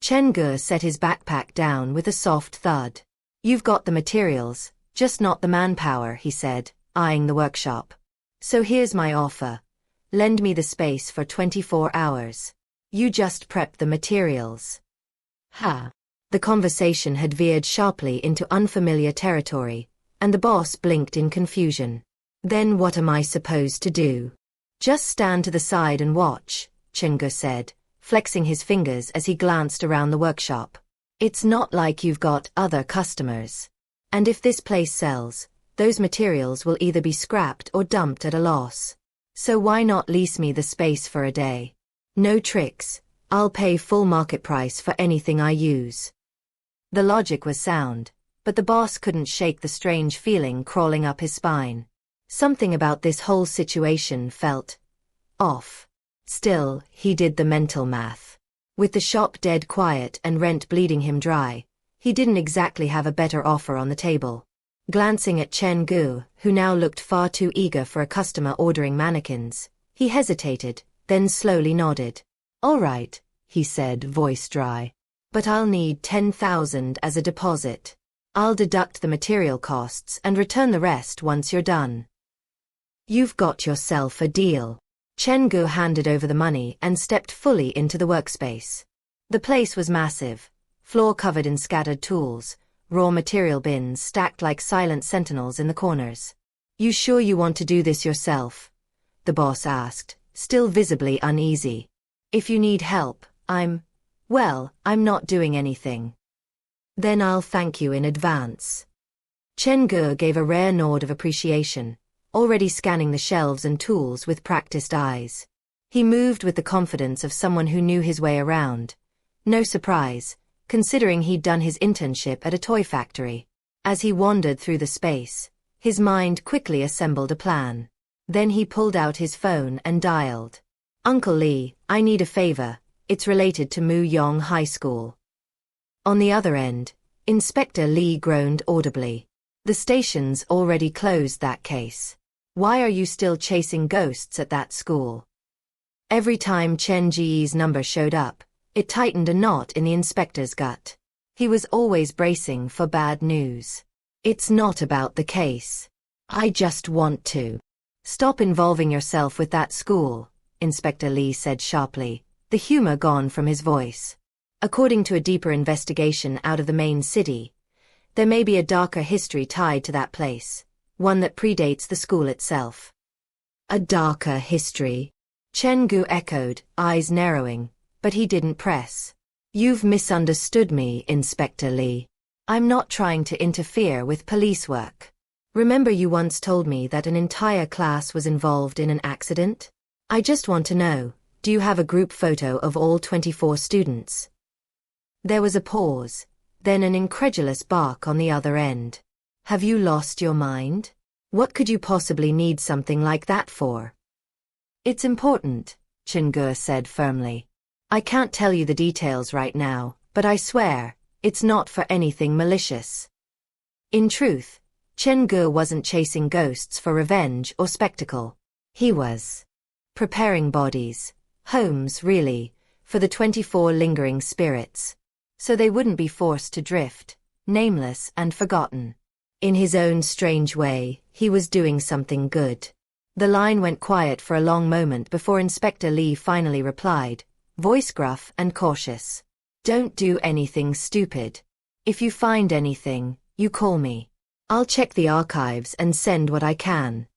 Chen Ge set his backpack down with a soft thud. "You've got the materials, just not the manpower," he said, eyeing the workshop. "So here's my offer. Lend me the space for 24 hours. You just prep the materials." Ha! The conversation had veered sharply into unfamiliar territory, and the boss blinked in confusion. "Then what am I supposed to do?" "Just stand to the side and watch," Chen Ge said, flexing his fingers as he glanced around the workshop. It's not like you've got other customers. And if this place sells, those materials will either be scrapped or dumped at a loss. So why not lease me the space for a day? No tricks, I'll pay full market price for anything I use. The logic was sound, but the boss couldn't shake the strange feeling crawling up his spine. Something about this whole situation felt off. Still, he did the mental math. With the shop dead quiet and rent bleeding him dry, he didn't exactly have a better offer on the table. Glancing at Chen Ge, who now looked far too eager for a customer ordering mannequins, he hesitated, then slowly nodded. "All right," he said, voice dry. "But I'll need 10,000 as a deposit. I'll deduct the material costs and return the rest once you're done." "You've got yourself a deal." Chen Ge handed over the money and stepped fully into the workspace. The place was massive, floor covered in scattered tools, raw material bins stacked like silent sentinels in the corners. "You sure you want to do this yourself?" the boss asked, still visibly uneasy. "If you need help, I'm not doing anything." "Then I'll thank you in advance." Chen Ge gave a rare nod of appreciation, already scanning the shelves and tools with practiced eyes. He moved with the confidence of someone who knew his way around. No surprise, considering he'd done his internship at a toy factory. As he wandered through the space, his mind quickly assembled a plan. Then he pulled out his phone and dialed. "Uncle Lee, I need a favor. It's related to Mu Yong High School." On the other end, Inspector Lee groaned audibly. "The station's already closed that case. Why are you still chasing ghosts at that school?" Every time Chen Ge's number showed up, it tightened a knot in the inspector's gut. He was always bracing for bad news. "It's not about the case. I just want to." "Stop involving yourself with that school," Inspector Lee said sharply, the humor gone from his voice. "According to a deeper investigation out of the main city, there may be a darker history tied to that place, one that predates the school itself." "A darker history?" Chen Ge echoed, eyes narrowing, but he didn't press. "You've misunderstood me, Inspector Lee. I'm not trying to interfere with police work. Remember you once told me that an entire class was involved in an accident? I just want to know, do you have a group photo of all 24 students?" There was a pause, then an incredulous bark on the other end. "Have you lost your mind? What could you possibly need something like that for?" "It's important," Chen Ge said firmly. "I can't tell you the details right now, but I swear, it's not for anything malicious." In truth, Chen Ge wasn't chasing ghosts for revenge or spectacle. He was preparing bodies, homes really, for the 24 lingering spirits, so they wouldn't be forced to drift, nameless and forgotten. In his own strange way, he was doing something good. The line went quiet for a long moment before Inspector Lee finally replied, voice gruff and cautious. "Don't do anything stupid. If you find anything, you call me. I'll check the archives and send what I can."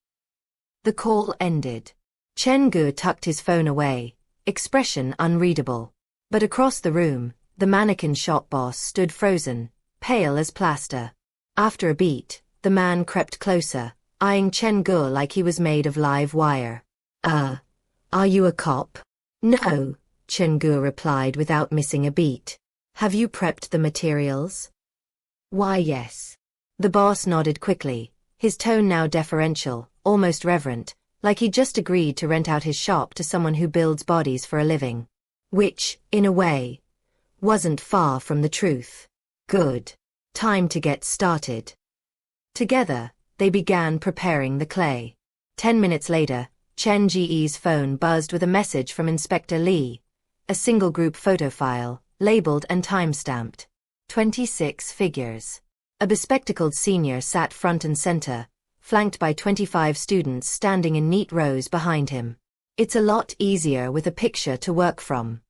The call ended. Chen Ge tucked his phone away, expression unreadable. But across the room, the mannequin shop boss stood frozen, pale as plaster. After a beat, the man crept closer, eyeing Chen Ge like he was made of live wire. Are you a cop?" "No," Chen Ge replied without missing a beat. "Have you prepped the materials?" "Why, yes." The boss nodded quickly, his tone now deferential, almost reverent, like he'd just agreed to rent out his shop to someone who builds bodies for a living. Which, in a way, wasn't far from the truth. Good. Time to get started. Together, they began preparing the clay. 10 minutes later, Chen Ge's phone buzzed with a message from Inspector Lee. A single group photo file, labeled and time-stamped. 26 figures. A bespectacled senior sat front and center, flanked by 25 students standing in neat rows behind him. "It's a lot easier with a picture to work from."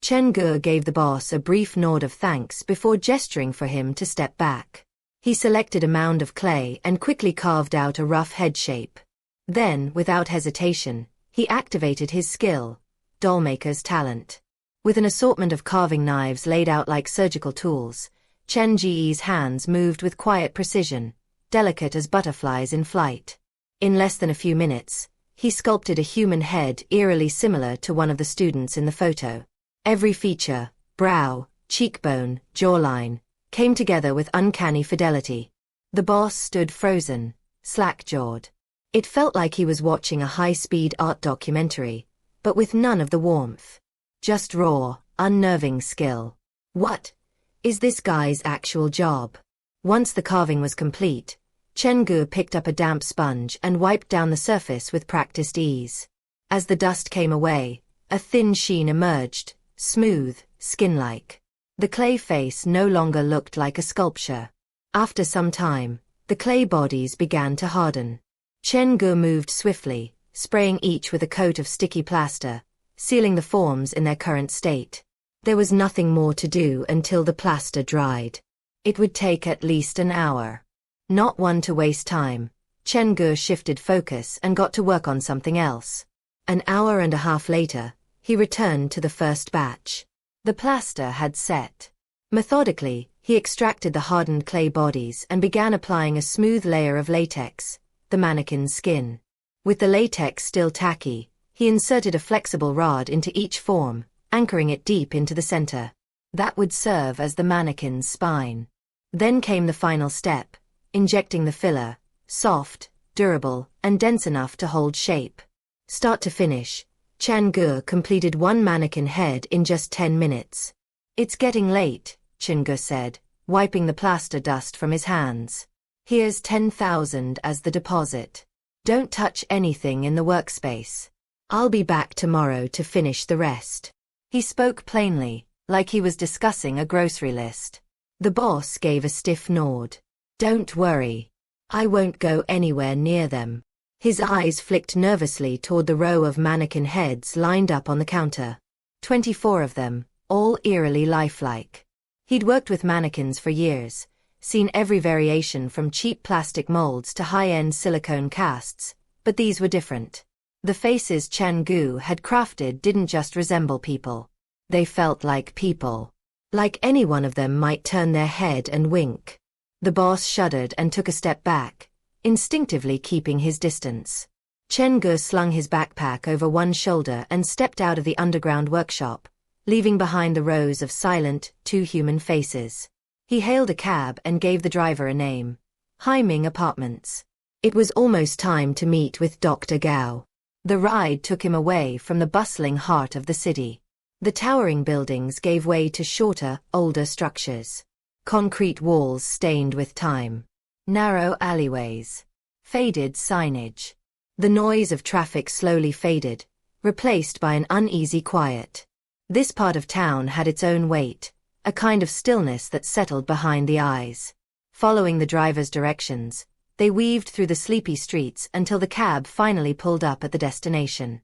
Chen Ge gave the boss a brief nod of thanks before gesturing for him to step back. He selected a mound of clay and quickly carved out a rough head shape. Then, without hesitation, he activated his skill, dollmaker's talent. With an assortment of carving knives laid out like surgical tools, Chen Ge's hands moved with quiet precision, delicate as butterflies in flight. In less than a few minutes, he sculpted a human head eerily similar to one of the students in the photo. Every feature, brow, cheekbone, jawline, came together with uncanny fidelity. The boss stood frozen, slack-jawed. It felt like he was watching a high-speed art documentary, but with none of the warmth. Just raw, unnerving skill. What is this guy's actual job? Once the carving was complete, Chen Ge picked up a damp sponge and wiped down the surface with practiced ease. As the dust came away, a thin sheen emerged, smooth, skin-like. The clay face no longer looked like a sculpture. After some time, the clay bodies began to harden. Chen Ge moved swiftly, spraying each with a coat of sticky plaster, sealing the forms in their current state. There was nothing more to do until the plaster dried. It would take at least an hour. Not one to waste time, Chen Ge shifted focus and got to work on something else. An hour and a half later, he returned to the first batch. The plaster had set. Methodically, he extracted the hardened clay bodies and began applying a smooth layer of latex, the mannequin's skin. With the latex still tacky, he inserted a flexible rod into each form, anchoring it deep into the center. That would serve as the mannequin's spine. Then came the final step, injecting the filler, soft, durable, and dense enough to hold shape. Start to finish, Chen Ge completed one mannequin head in just 10 minutes. It's getting late, Chen Ge said, wiping the plaster dust from his hands. Here's 10,000 as the deposit. Don't touch anything in the workspace. I'll be back tomorrow to finish the rest. He spoke plainly, like he was discussing a grocery list. The boss gave a stiff nod. Don't worry. I won't go anywhere near them. His eyes flicked nervously toward the row of mannequin heads lined up on the counter. 24 of them, all eerily lifelike. He'd worked with mannequins for years, seen every variation from cheap plastic molds to high-end silicone casts, but these were different. The faces Chen Ge had crafted didn't just resemble people. They felt like people. Like any one of them might turn their head and wink. The boss shuddered and took a step back, instinctively keeping his distance. Chen Ge slung his backpack over one shoulder and stepped out of the underground workshop, leaving behind the rows of silent, two-human faces. He hailed a cab and gave the driver a name. Haiming Apartments. It was almost time to meet with Dr. Gao. The ride took him away from the bustling heart of the city. The towering buildings gave way to shorter, older structures. Concrete walls stained with time. Narrow alleyways. Faded signage. The noise of traffic slowly faded, replaced by an uneasy quiet. This part of town had its own weight, a kind of stillness that settled behind the eyes. Following the driver's directions, they weaved through the sleepy streets until the cab finally pulled up at the destination.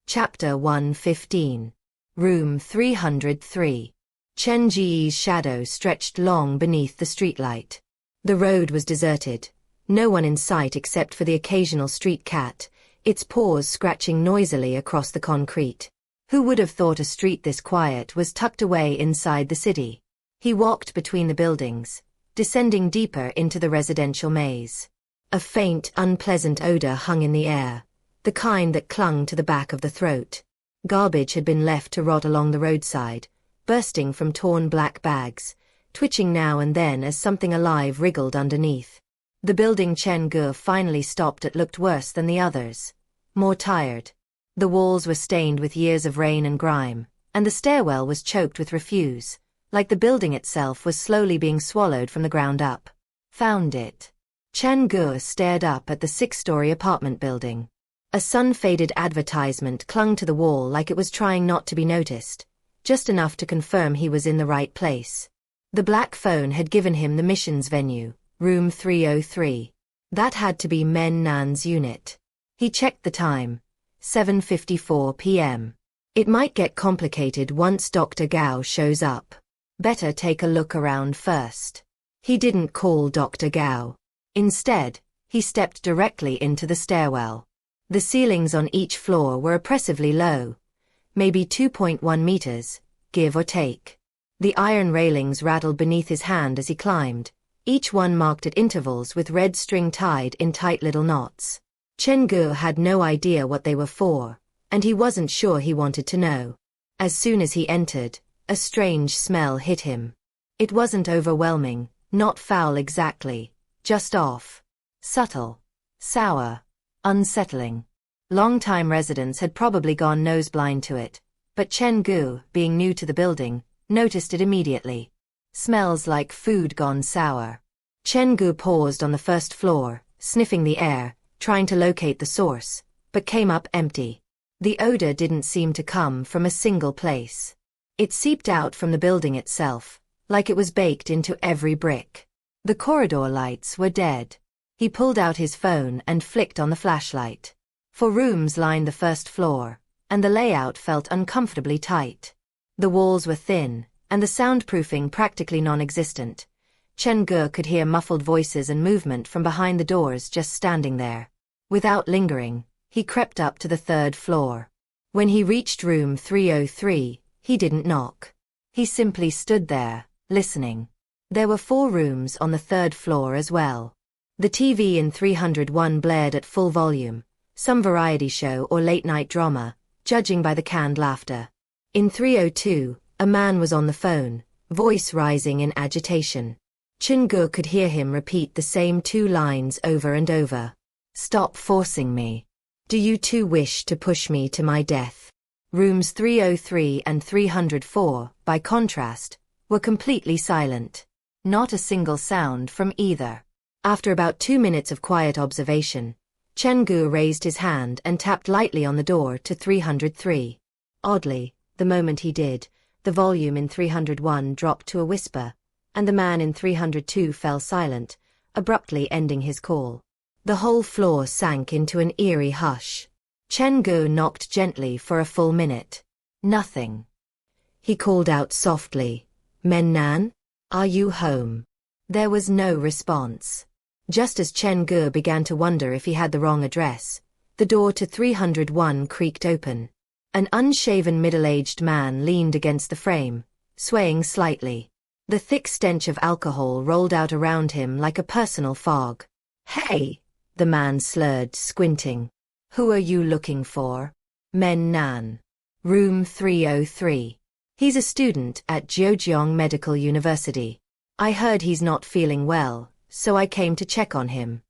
Chapter 115. Room 303. Chen Ge's shadow stretched long beneath the streetlight. The road was deserted, no one in sight except for the occasional street cat, its paws scratching noisily across the concrete. Who would have thought a street this quiet was tucked away inside the city? He walked between the buildings, descending deeper into the residential maze. A faint, unpleasant odor hung in the air, the kind that clung to the back of the throat. Garbage had been left to rot along the roadside, bursting from torn black bags, twitching now and then as something alive wriggled underneath. The building Chen Ge finally stopped at looked worse than the others. More tired. The walls were stained with years of rain and grime, and the stairwell was choked with refuse, like the building itself was slowly being swallowed from the ground up. Found it. Chen Ge stared up at the 6-story apartment building. A sun-faded advertisement clung to the wall like it was trying not to be noticed, just enough to confirm he was in the right place. The black phone had given him the missions venue, room 303. That had to be Men Nan's unit. He checked the time. 7:54 p.m. It might get complicated once Dr. Gao shows up. Better take a look around first. He didn't call Dr. Gao. Instead, he stepped directly into the stairwell. The ceilings on each floor were oppressively low, maybe 2.1 meters, give or take. The iron railings rattled beneath his hand as he climbed, each one marked at intervals with red string tied in tight little knots. Chen Ge had no idea what they were for, and he wasn't sure he wanted to know. As soon as he entered, a strange smell hit him. It wasn't overwhelming, not foul exactly, just off. Subtle. Sour. Unsettling. Long-time residents had probably gone nose-blind to it, but Chen Ge, being new to the building, noticed it immediately. Smells like food gone sour. Chen Ge paused on the first floor, sniffing the air, trying to locate the source, but came up empty. The odor didn't seem to come from a single place. It seeped out from the building itself, like it was baked into every brick. The corridor lights were dead. He pulled out his phone and flicked on the flashlight. 4 rooms lined the first floor, and the layout felt uncomfortably tight. The walls were thin, and the soundproofing practically non-existent. Chen Ge could hear muffled voices and movement from behind the doors just standing there. Without lingering, he crept up to the 3rd floor. When he reached room 303, he didn't knock. He simply stood there, listening. There were 4 rooms on the 3rd floor as well. The TV in 301 blared at full volume, some variety show or late-night drama, judging by the canned laughter. In 302, a man was on the phone, voice rising in agitation. Chen Ge could hear him repeat the same 2 lines over and over. "Stop forcing me. Do you too wish to push me to my death?" Rooms 303 and 304, by contrast, were completely silent. Not a single sound from either. After about 2 minutes of quiet observation, Chen Ge raised his hand and tapped lightly on the door to 303. Oddly, the moment he did, the volume in 301 dropped to a whisper, and the man in 302 fell silent, abruptly ending his call. The whole floor sank into an eerie hush. Chen Ge knocked gently for a full minute. Nothing. He called out softly, "Men Nan? Are you home?" There was no response. Just as Chen Ge began to wonder if he had the wrong address, the door to 301 creaked open. An unshaven middle-aged man leaned against the frame, swaying slightly. The thick stench of alcohol rolled out around him like a personal fog. "Hey!" the man slurred, squinting. "Who are you looking for?" "Men Nan. Room 303. He's a student at Zhejiang Medical University. I heard he's not feeling well, so I came to check on him."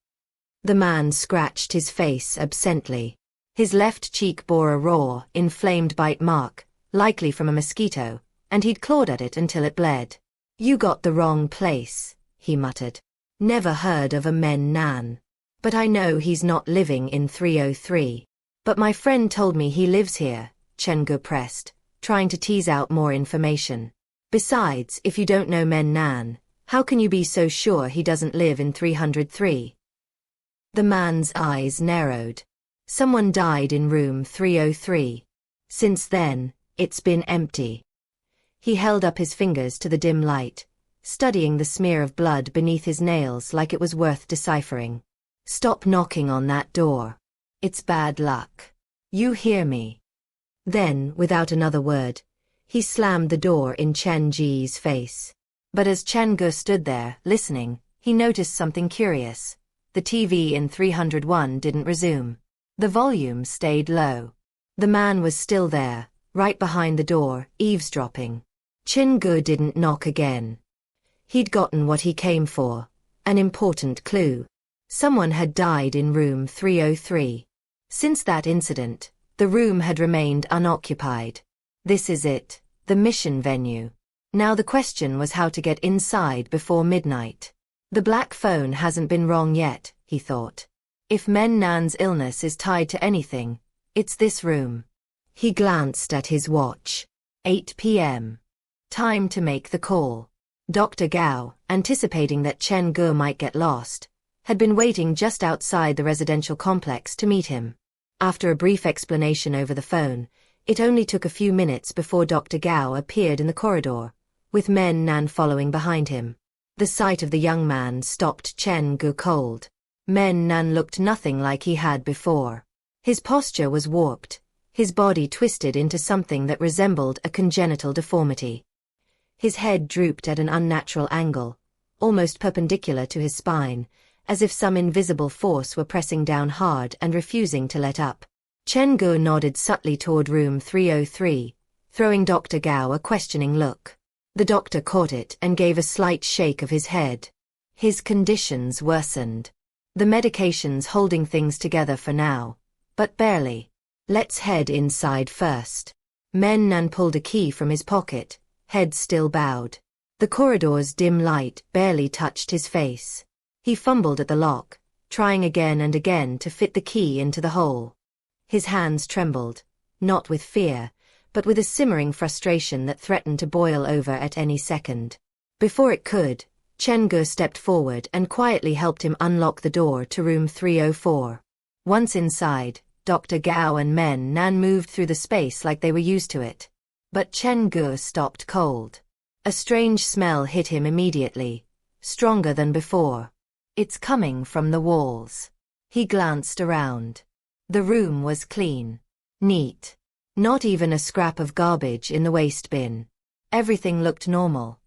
The man scratched his face absently. His left cheek bore a raw, inflamed bite mark, likely from a mosquito, and he'd clawed at it until it bled. "You got the wrong place," he muttered. "Never heard of a Men Nan. But I know he's not living in 303. But my friend told me he lives here," Chen Ge pressed, trying to tease out more information. "Besides, if you don't know Men Nan, how can you be so sure he doesn't live in 303? The man's eyes narrowed. "Someone died in room 303. Since then, it's been empty." He held up his fingers to the dim light, studying the smear of blood beneath his nails like it was worth deciphering. "Stop knocking on that door. It's bad luck. You hear me?" Then, without another word, he slammed the door in Chen Ge's face. But as Chen Ge stood there, listening, he noticed something curious. The TV in 301 didn't resume. The volume stayed low. The man was still there, right behind the door, eavesdropping. Chen Ge didn't knock again. He'd gotten what he came for, an important clue. Someone had died in room 303. Since that incident, the room had remained unoccupied. This is it, the mission venue. Now the question was how to get inside before midnight. The black phone hasn't been wrong yet, he thought. If Men Nan's illness is tied to anything, it's this room. He glanced at his watch. 8 p.m. Time to make the call. Dr. Gao, anticipating that Chen Ge might get lost, had been waiting just outside the residential complex to meet him. After a brief explanation over the phone, it only took a few minutes before Dr. Gao appeared in the corridor, with Men Nan following behind him. The sight of the young man stopped Chen Ge cold. Men Nan looked nothing like he had before. His posture was warped, His body twisted into something that resembled a congenital deformity. His head drooped at an unnatural angle, almost perpendicular to his spine, as if some invisible force were pressing down hard and refusing to let up. Chen Ge nodded subtly toward room 303, throwing Dr. Gao a questioning look. The doctor caught it and gave a slight shake of his head. His conditions worsened. The medication's holding things together for now, but barely. Let's head inside first. Men Nan pulled a key from his pocket, head still bowed. The corridor's dim light barely touched his face. He fumbled at the lock, trying again and again to fit the key into the hole. His hands trembled, not with fear, but with a simmering frustration that threatened to boil over at any second. Before it could, Chen Ge stepped forward and quietly helped him unlock the door to room 304. Once inside, Dr. Gao and Men Nan moved through the space like they were used to it. But Chen Ge stopped cold. A strange smell hit him immediately, stronger than before. It's coming from the walls. He glanced around. The room was clean, neat. Not even a scrap of garbage in the waste bin. Everything looked normal.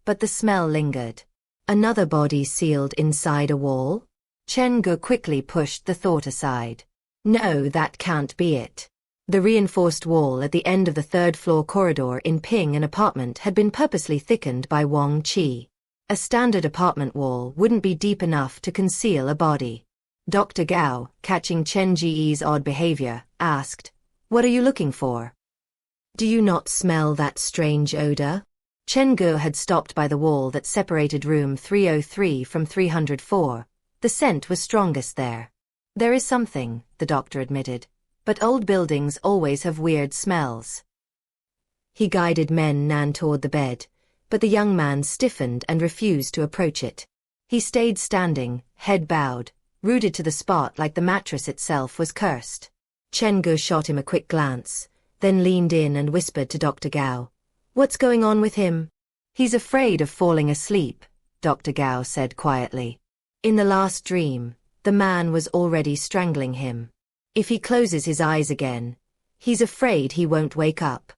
But the smell lingered. Another body sealed inside a wall? Chen Ge quickly pushed the thought aside. No, that can't be it. The reinforced wall at the end of the third-floor corridor in Ping an apartment had been purposely thickened by Wang Qi. A standard apartment wall wouldn't be deep enough to conceal a body. Dr. Gao, catching Chen Ge's odd behavior, asked, "What are you looking for? Do you not smell that strange odor?" Chen Ge had stopped by the wall that separated room 303 from 304. The scent was strongest there. There is something, the doctor admitted, but old buildings always have weird smells. He guided Men Nan toward the bed, but the young man stiffened and refused to approach it. He stayed standing, head bowed, rooted to the spot like the mattress itself was cursed. Chen Ge shot him a quick glance, then leaned in and whispered to Dr. Gao, "What's going on with him?" "He's afraid of falling asleep," Dr. Gao said quietly. "In the last dream, the man was already strangling him. If he closes his eyes again, he's afraid he won't wake up."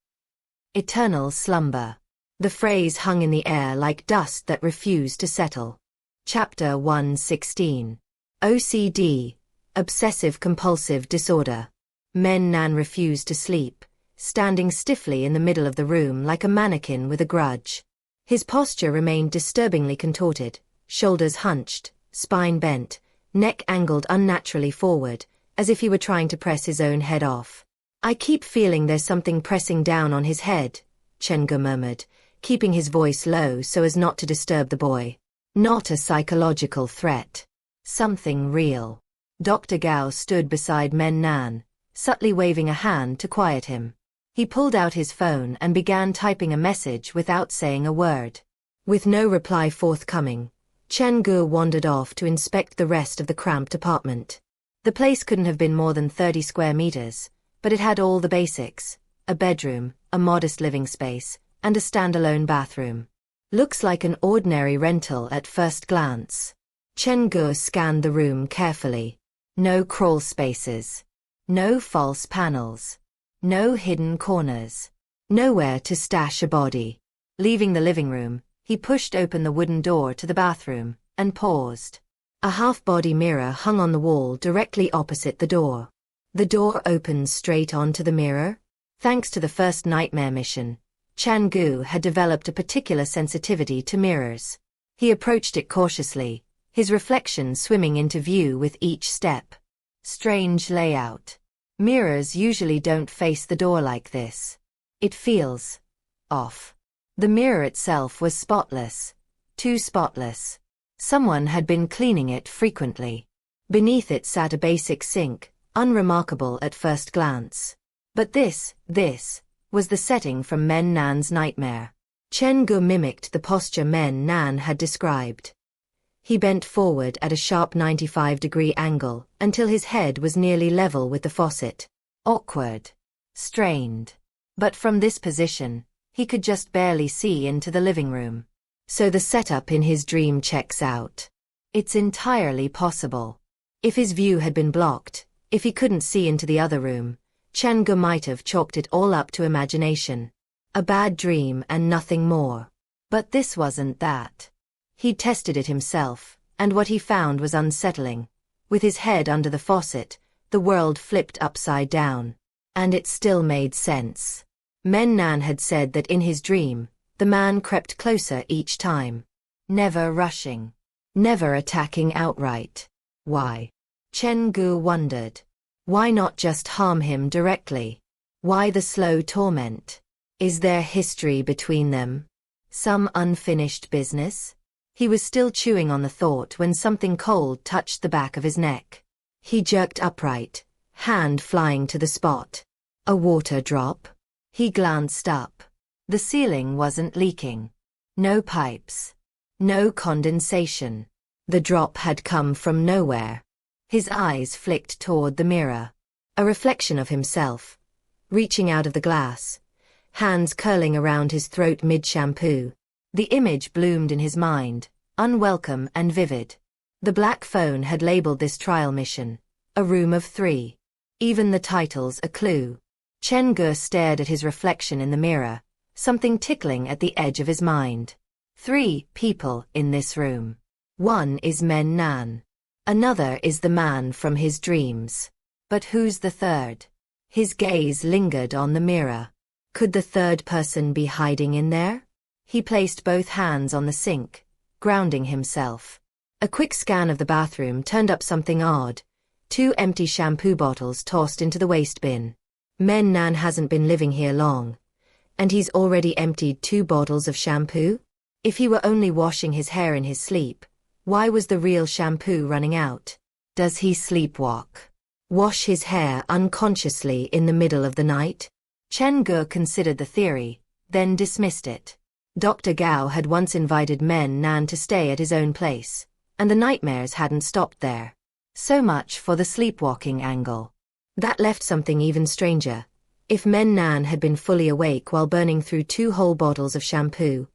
Eternal slumber. The phrase hung in the air like dust that refused to settle. Chapter 116. OCD, Obsessive-Compulsive Disorder. Men Nan refused to sleep, standing stiffly in the middle of the room like a mannequin with a grudge. His posture remained disturbingly contorted, shoulders hunched, spine bent, neck angled unnaturally forward, as if he were trying to press his own head off. "I keep feeling there's something pressing down on his head," Chen Ge murmured, keeping his voice low so as not to disturb the boy. "Not a psychological threat. Something real." Dr. Gao stood beside Men Nan, subtly waving a hand to quiet him. He pulled out his phone and began typing a message without saying a word. With no reply forthcoming, Chen Ge wandered off to inspect the rest of the cramped apartment. The place couldn't have been more than 30 square meters, but it had all the basics: a bedroom, a modest living space, and a standalone bathroom. Looks like an ordinary rental at first glance. Chen Ge scanned the room carefully. No crawl spaces. No false panels. No hidden corners. Nowhere to stash a body. Leaving the living room, he pushed open the wooden door to the bathroom, and paused. A half-body mirror hung on the wall directly opposite the door. The door opened straight onto the mirror. Thanks to the first nightmare mission, Chen Ge had developed a particular sensitivity to mirrors. He approached it cautiously, his reflection swimming into view with each step. Strange layout. Mirrors usually don't face the door like this. It feels off. The mirror itself was spotless. Too spotless. Someone had been cleaning it frequently. Beneath it sat a basic sink, unremarkable at first glance. But this was the setting from Men Nan's nightmare. Chen Ge mimicked the posture Men Nan had described. He bent forward at a sharp 95-degree angle until his head was nearly level with the faucet. Awkward. Strained. But from this position, he could just barely see into the living room. So the setup in his dream checks out. It's entirely possible. If his view had been blocked, if he couldn't see into the other room, Chen Ge might have chalked it all up to imagination. A bad dream and nothing more. But this wasn't that. He'd tested it himself, and what he found was unsettling. With his head under the faucet, the world flipped upside down. And it still made sense. Men Nan had said that in his dream, the man crept closer each time. Never rushing. Never attacking outright. Why? Chen Ge wondered. Why not just harm him directly? Why the slow torment? Is there history between them? Some unfinished business? He was still chewing on the thought when something cold touched the back of his neck. He jerked upright, hand flying to the spot. A water drop? He glanced up. The ceiling wasn't leaking. No pipes. No condensation. The drop had come from nowhere. His eyes flicked toward the mirror. A reflection of himself. Reaching out of the glass. Hands curling around his throat mid-shampoo. The image bloomed in his mind, unwelcome and vivid. The black phone had labeled this trial mission. A room of 3. Even the title's a clue. Chen Ge stared at his reflection in the mirror, something tickling at the edge of his mind. 3 people in this room. One is Men Nan. Another is the man from his dreams. But who's the third? His gaze lingered on the mirror. Could the third person be hiding in there? He placed both hands on the sink, grounding himself. A quick scan of the bathroom turned up something odd. 2 empty shampoo bottles tossed into the waste bin. Men Nan hasn't been living here long. And he's already emptied 2 bottles of shampoo? If he were only washing his hair in his sleep, why was the real shampoo running out? Does he sleepwalk? Wash his hair unconsciously in the middle of the night? Chen Ge considered the theory, then dismissed it. Dr. Gao had once invited Men Nan to stay at his own place, and the nightmares hadn't stopped there. So much for the sleepwalking angle. That left something even stranger. If Men Nan had been fully awake while burning through 2 whole bottles of shampoo.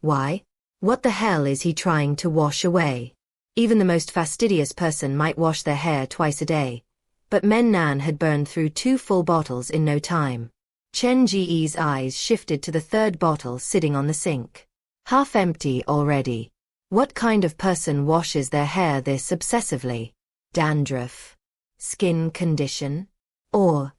Why? What the hell is he trying to wash away? Even the most fastidious person might wash their hair twice a day. But Men Nan had burned through 2 full bottles in no time. Chen Ge's eyes shifted to the 3rd bottle sitting on the sink. Half empty already. What kind of person washes their hair this obsessively? Dandruff? Skin condition? Or,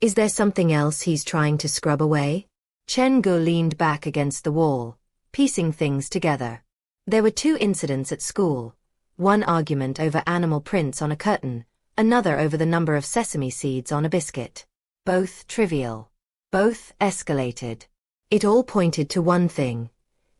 is there something else he's trying to scrub away? Chen Ge leaned back against the wall, piecing things together. There were 2 incidents at school. One argument over animal prints on a curtain, another over the number of sesame seeds on a biscuit. Both trivial. Both escalated. It all pointed to one thing.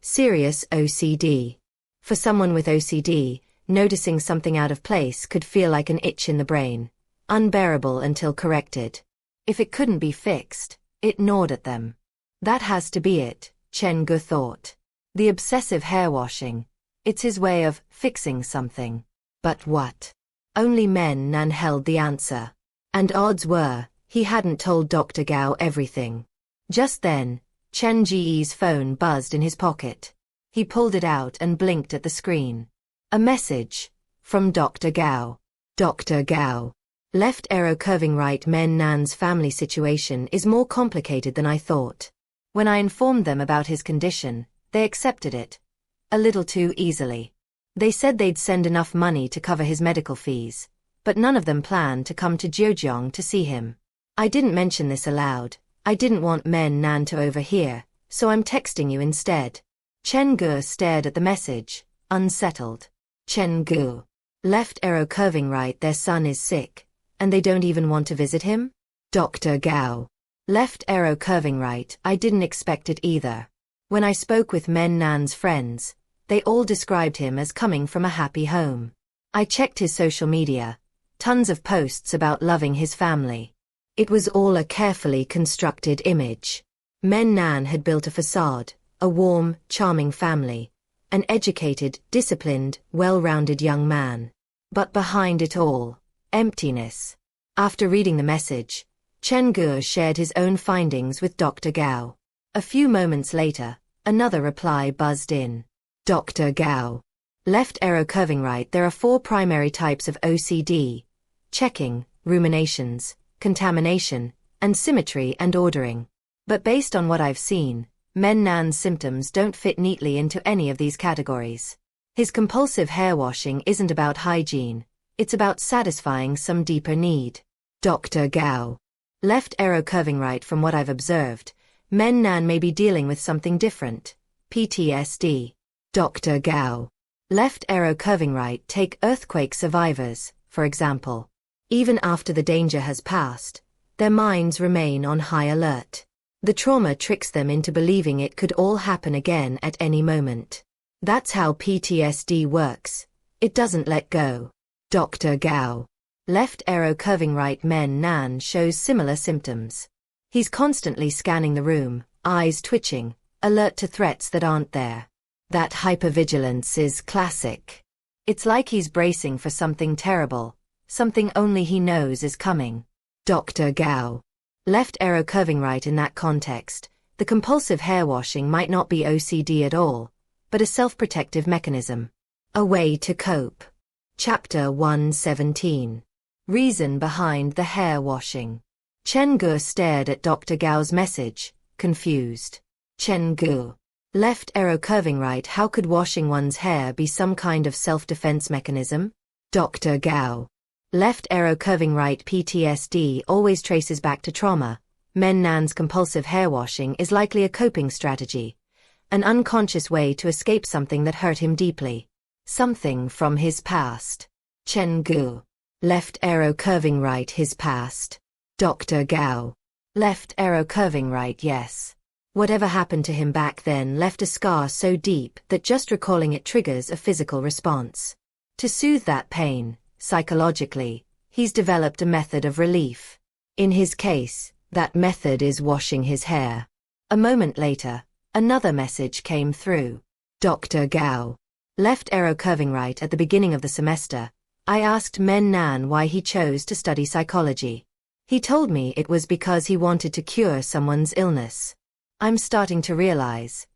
Serious OCD. For someone with OCD, noticing something out of place could feel like an itch in the brain. Unbearable until corrected. If it couldn't be fixed, it gnawed at them. That has to be it, Chen Ge thought. The obsessive hair washing. It's his way of fixing something. But what? Only Men Nan held the answer. And odds were, he hadn't told Dr. Gao everything. Just then, Chen Ge's phone buzzed in his pocket. He pulled it out and blinked at the screen. A message. From Dr. Gao. Dr. Gao. Left arrow curving right. Men Nan's family situation is more complicated than I thought. When I informed them about his condition, they accepted it. A little too easily. They said they'd send enough money to cover his medical fees, but none of them planned to come to Jiujiang to see him. I didn't mention this aloud. I didn't want Men Nan to overhear, so I'm texting you instead. Chen Ge stared at the message, unsettled. Chen Ge. Left arrow curving right. Their son is sick, and they don't even want to visit him? Dr. Gao. Left arrow curving right. I didn't expect it either. When I spoke with Men Nan's friends, they all described him as coming from a happy home. I checked his social media. Tons of posts about loving his family. It was all a carefully constructed image. Men Nan had built a facade, a warm, charming family, an educated, disciplined, well-rounded young man. But behind it all, emptiness. After reading the message, Chen Ge shared his own findings with Dr. Gao. A few moments later, another reply buzzed in. Dr. Gao. Left arrow curving right. There are 4 primary types of OCD. Checking, ruminations, contamination, and symmetry and ordering. But based on what I've seen, Men Nan's symptoms don't fit neatly into any of these categories. His compulsive hair washing isn't about hygiene, it's about satisfying some deeper need. Dr. Gao. Left arrow curving right. From what I've observed, Men Nan may be dealing with something different. PTSD. Dr. Gao. Left arrow curving right. Take earthquake survivors, for example. Even after the danger has passed, their minds remain on high alert. The trauma tricks them into believing it could all happen again at any moment. That's how PTSD works. It doesn't let go. Dr. Gao. Left arrow curving right. Men Nan shows similar symptoms. He's constantly scanning the room, eyes twitching, alert to threats that aren't there. That hypervigilance is classic. It's like he's bracing for something terrible, something only he knows is coming. Dr. Gao. Left arrow curving right. In that context, the compulsive hair washing might not be OCD at all, but a self-protective mechanism. A way to cope. Chapter 117. Reason behind the hair washing. Chen Ge stared at Dr. Gao's message, confused. Chen Ge. Left arrow curving right. How could washing one's hair be some kind of self-defense mechanism? Dr. Gao. Left arrow curving right. PTSD always traces back to trauma. Men Nan's compulsive hair washing is likely a coping strategy, an unconscious way to escape something that hurt him deeply. Something from his past. Chen Ge. Left arrow curving right. His past. Dr. Gao. Left arrow curving right. Yes. Whatever happened to him back then left a scar so deep that just recalling it triggers a physical response. To soothe that pain, psychologically, he's developed a method of relief. In his case, that method is washing his hair. A moment later, another message came through. Dr. Gao. Left arrow curving right. At the beginning of the semester, I asked Men Nan why he chose to study psychology. He told me it was because he wanted to cure someone's illness. I'm starting to realize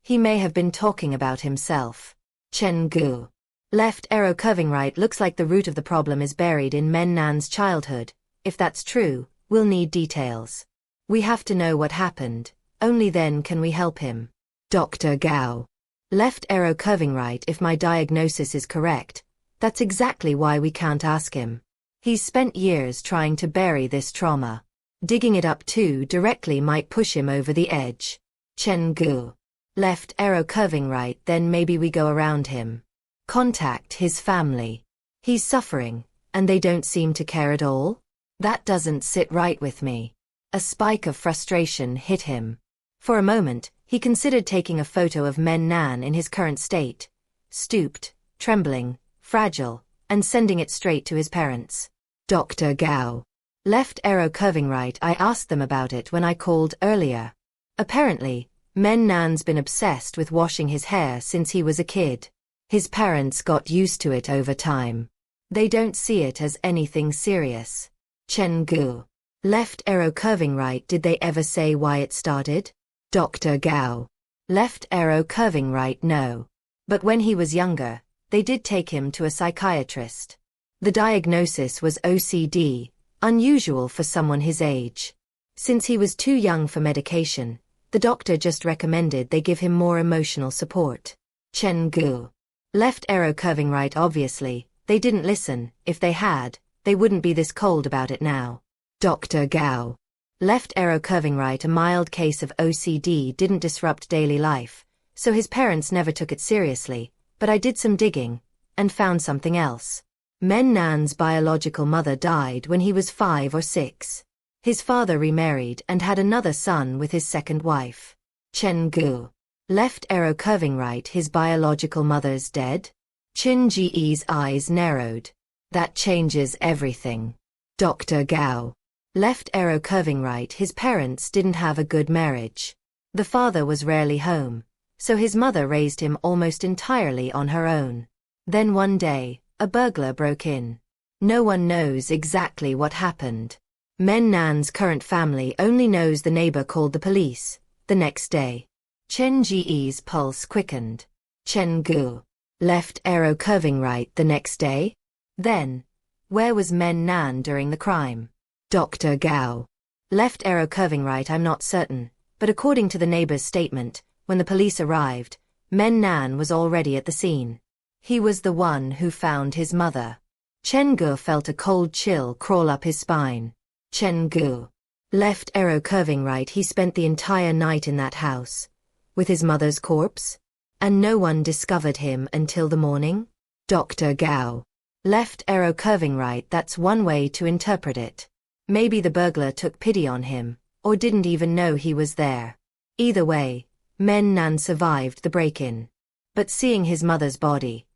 he may have been talking about himself. Chen Ge. Left arrow curving right. Looks like the root of the problem is buried in Men Nan's childhood. If that's true, we'll need details. We have to know what happened, only then can we help him. Dr. Gao. Left arrow curving right. If my diagnosis is correct, that's exactly why we can't ask him. He's spent years trying to bury this trauma. Digging it up too directly might push him over the edge. Chen Ge. Left arrow curving right. Then maybe we go around him. Contact his family. He's suffering, and they don't seem to care at all? That doesn't sit right with me. A spike of frustration hit him. For a moment, he considered taking a photo of Men Nan in his current state, stooped, trembling, fragile, and sending it straight to his parents. Dr. Gao. Left arrow curving right. I asked them about it when I called earlier. Apparently, Men Nan's been obsessed with washing his hair since he was a kid. His parents got used to it over time. They don't see it as anything serious. Chen Ge. Left arrow curving right. Did they ever say why it started? Dr. Gao. Left arrow curving right. No. But when he was younger, they did take him to a psychiatrist. The diagnosis was OCD, unusual for someone his age. Since he was too young for medication, the doctor just recommended they give him more emotional support. Chen Ge. Left arrow curving right. Obviously, they didn't listen. If they had, they wouldn't be this cold about it now. Dr. Gao. Left arrow curving right. A mild case of OCD didn't disrupt daily life, so his parents never took it seriously, but I did some digging, and found something else. Men Nan's biological mother died when he was 5 or 6. His father remarried and had another son with his second wife. Chen Ge. Left arrow curving right. His biological mother's dead? Chen Ge's eyes narrowed. That changes everything. Dr. Gao. Left arrow curving right. His parents didn't have a good marriage. The father was rarely home, so his mother raised him almost entirely on her own. Then one day, a burglar broke in. No one knows exactly what happened. Men Nan's current family only knows the neighbor called the police. The next day, Chen Ge's pulse quickened. Chen Ge. Left arrow curving right. The next day? Then, where was Men Nan during the crime? Dr. Gao. Left arrow curving right. I'm not certain, but according to the neighbor's statement, when the police arrived, Men Nan was already at the scene. He was the one who found his mother. Chen Ge felt a cold chill crawl up his spine. Chen Ge. Left arrow curving right. He spent the entire night in that house. With his mother's corpse? And no one discovered him until the morning? Dr. Gao. Left arrow curving right. That's one way to interpret it. Maybe the burglar took pity on him, or didn't even know he was there. Either way, Men Nan survived the break-in. But seeing his mother's body,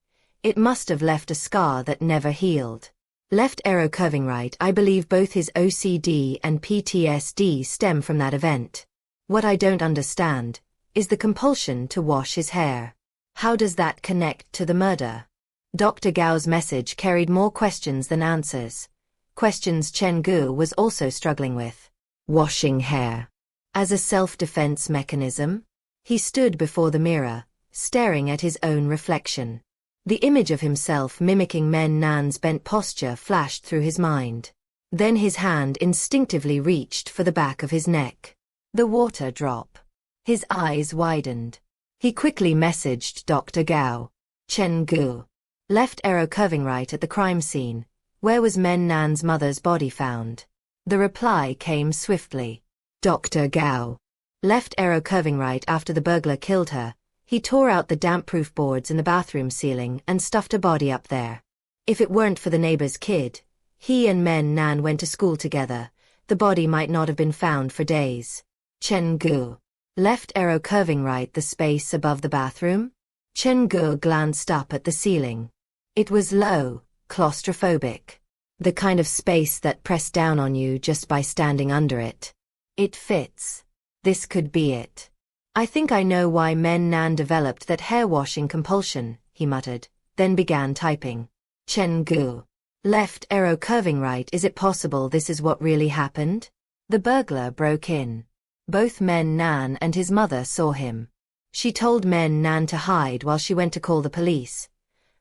it must have left a scar that never healed. Left arrow curving right. I believe both his OCD and PTSD stem from that event. What I don't understand is the compulsion to wash his hair. How does that connect to the murder? Dr. Gao's message carried more questions than answers. Questions Chen Ge was also struggling with. Washing hair. As a self-defense mechanism? He stood before the mirror, staring at his own reflection. The image of himself mimicking Men Nan's bent posture flashed through his mind. Then his hand instinctively reached for the back of his neck. The water drop. His eyes widened. He quickly messaged Dr. Gao. Chen Ge. Left arrow curving right at the crime scene. Where was Men Nan's mother's body found? The reply came swiftly. Dr. Gao. Left arrow curving right. After the burglar killed her, he tore out the damp-proof boards in the bathroom ceiling and stuffed a body up there. If it weren't for the neighbor's kid, he and Men Nan went to school together, the body might not have been found for days. Chen Ge. Left arrow curving right. The space above the bathroom? Chen Ge glanced up at the ceiling. It was low, claustrophobic. The kind of space that pressed down on you just by standing under it. It fits. This could be it. I think I know why Men Nan developed that hair-washing compulsion, he muttered, then began typing. Chen Ge. Left arrow curving right. Is it possible this is what really happened? The burglar broke in. Both Men Nan and his mother saw him. She told Men Nan to hide while she went to call the police.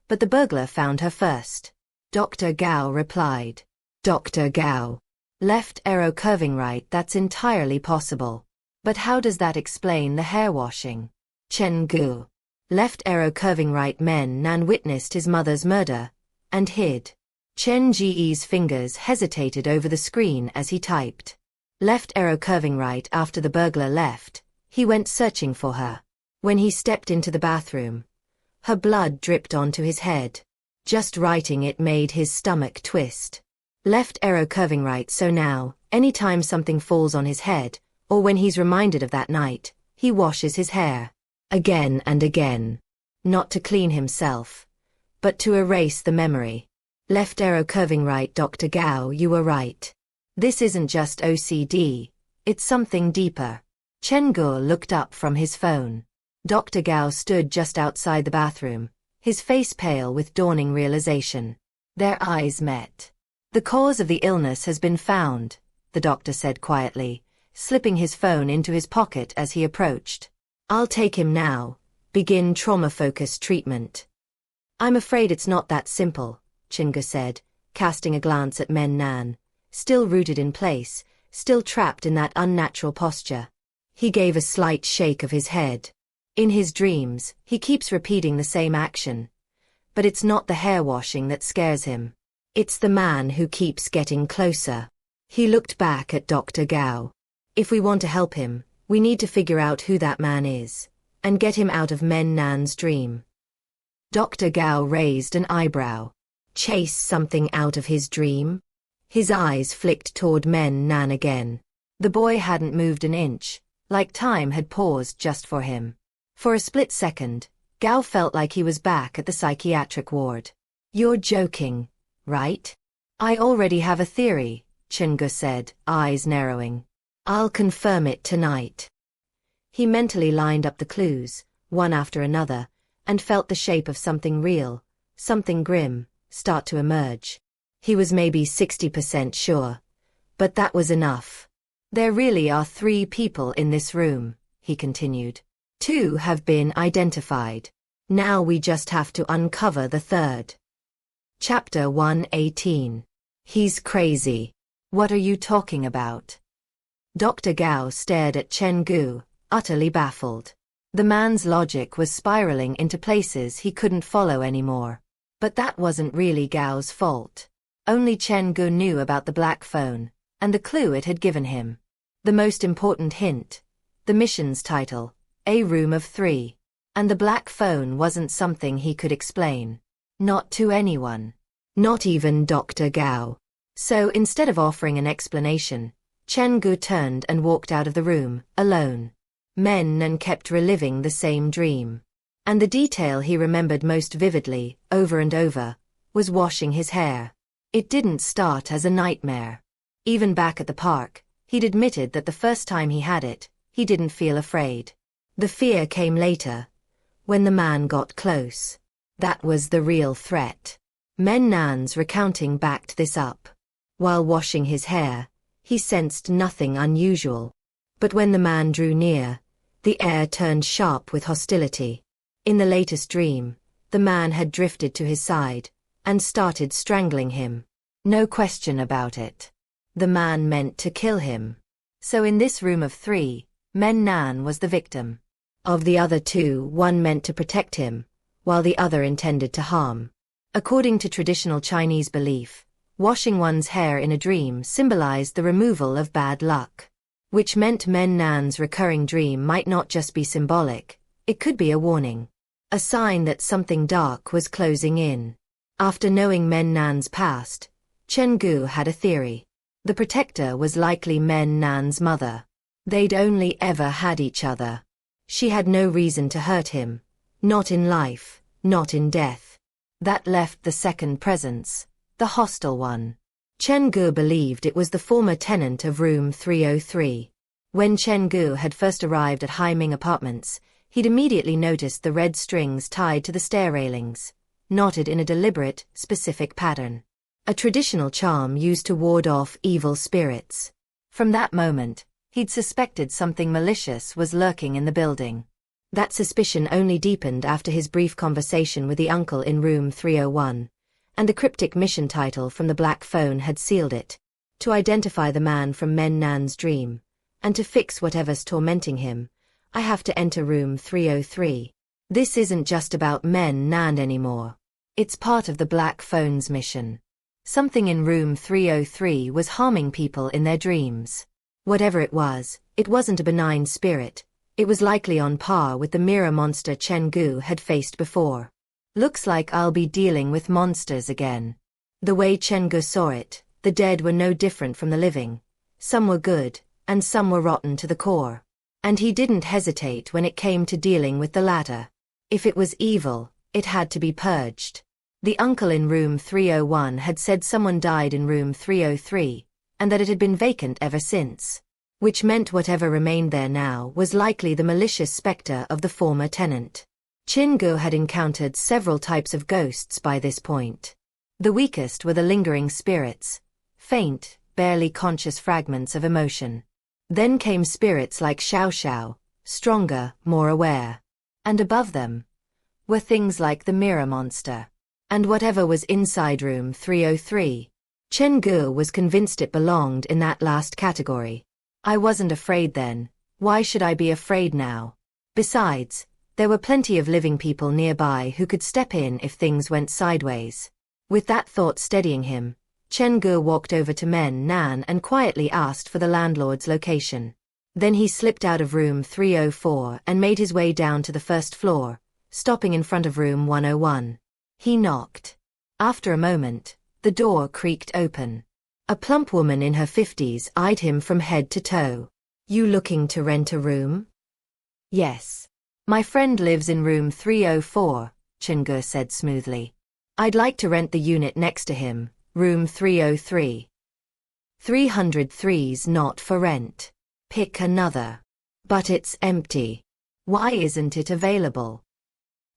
But the burglar found her first. Dr. Gao replied. Dr. Gao. Left arrow curving right. That's entirely possible. But how does that explain the hair washing? Chen Ge. Left arrow curving right. Men Nan witnessed his mother's murder and hid. Chen Ge's fingers hesitated over the screen as he typed. Left arrow curving right. After the burglar left, he went searching for her. When he stepped into the bathroom, her blood dripped onto his head. Just writing it made his stomach twist. Left arrow curving right. So now, anytime something falls on his head, or when he's reminded of that night, he washes his hair. Again and again. Not to clean himself, but to erase the memory. Left arrow curving right. Dr. Gao, you were right. This isn't just OCD, it's something deeper. Chen Ge looked up from his phone. Dr. Gao stood just outside the bathroom, his face pale with dawning realization. Their eyes met. The cause of the illness has been found, the doctor said quietly, slipping his phone into his pocket as he approached. I'll take him now. Begin trauma-focused treatment. I'm afraid it's not that simple, Chen Ge said, casting a glance at Men Nan, still rooted in place, still trapped in that unnatural posture. He gave a slight shake of his head. In his dreams, he keeps repeating the same action. But it's not the hair washing that scares him. It's the man who keeps getting closer. He looked back at Dr. Gao. If we want to help him, we need to figure out who that man is, and get him out of Men Nan's dream. Dr. Gao raised an eyebrow. Chase something out of his dream? His eyes flicked toward Men Nan again. The boy hadn't moved an inch, like time had paused just for him. For a split second, Gao felt like he was back at the psychiatric ward. You're joking, right? I already have a theory, Chen Ge said, eyes narrowing. I'll confirm it tonight. He mentally lined up the clues, one after another, and felt the shape of something real, something grim, start to emerge. He was maybe 60% sure. But that was enough. There really are 3 people in this room, he continued. 2 have been identified. Now we just have to uncover the 3rd. Chapter 118. He's crazy. What are you talking about? Dr. Gao stared at Chen Ge, utterly baffled. The man's logic was spiraling into places he couldn't follow anymore. But that wasn't really Gao's fault. Only Chen Ge knew about the black phone, and the clue it had given him. The most important hint, the mission's title, A Room of Three. And the black phone wasn't something he could explain. Not to anyone. Not even Dr. Gao. So instead of offering an explanation, Chen Ge turned and walked out of the room, alone. Men kept reliving the same dream. And the detail he remembered most vividly, over and over, was washing his hair. It didn't start as a nightmare. Even back at the park, he'd admitted that the first time he had it, he didn't feel afraid. The fear came later, when the man got close. That was the real threat. Nan's recounting backed this up. While washing his hair, he sensed nothing unusual. But when the man drew near, the air turned sharp with hostility. In the latest dream, the man had drifted to his side and started strangling him. No question about it. The man meant to kill him. So in this room of three, Nan was the victim. Of the other two, one meant to protect him, while the other intended to harm. According to traditional Chinese belief, washing one's hair in a dream symbolized the removal of bad luck. Which meant Nan's recurring dream might not just be symbolic, it could be a warning. A sign that something dark was closing in. After knowing Nan's past, Chen Ge had a theory. The protector was likely Nan's mother. They'd only ever had each other. She had no reason to hurt him. Not in life, not in death. That left the second presence, the hostile one. Chen Ge believed it was the former tenant of room 303. When Chen Ge had first arrived at Haiming Apartments, he'd immediately noticed the red strings tied to the stair railings, knotted in a deliberate, specific pattern. A traditional charm used to ward off evil spirits. From that moment, he'd suspected something malicious was lurking in the building. That suspicion only deepened after his brief conversation with the uncle in room 301, and the cryptic mission title from the black phone had sealed it. To identify the man from Nan's dream, and to fix whatever's tormenting him, I have to enter room 303. This isn't just about Nan anymore. It's part of the black phone's mission. Something in room 303 was harming people in their dreams. Whatever it wasn't a benign spirit. It was likely on par with the mirror monster Chen Ge had faced before. Looks like I'll be dealing with monsters again. The way Chen Ge saw it, the dead were no different from the living. Some were good, and some were rotten to the core. And he didn't hesitate when it came to dealing with the latter. If it was evil, it had to be purged. The uncle in room 301 had said someone died in room 303, and that it had been vacant ever since. Which meant whatever remained there now was likely the malicious specter of the former tenant. Chen Ge had encountered several types of ghosts by this point. The weakest were the lingering spirits, faint, barely conscious fragments of emotion. Then came spirits like Xiao Xiao, stronger, more aware. And above them were things like the mirror monster. And whatever was inside room 303. Chen Ge was convinced it belonged in that last category. I wasn't afraid then, why should I be afraid now? Besides, there were plenty of living people nearby who could step in if things went sideways. With that thought steadying him, Chen Ge walked over to Nan and quietly asked for the landlord's location. Then he slipped out of room 304 and made his way down to the first floor, stopping in front of room 101. He knocked. After a moment, the door creaked open. A plump woman in her 50s eyed him from head to toe. You looking to rent a room? Yes. My friend lives in room 304, Chen Ge said smoothly. I'd like to rent the unit next to him, room 303. 303's not for rent. Pick another. But it's empty. Why isn't it available?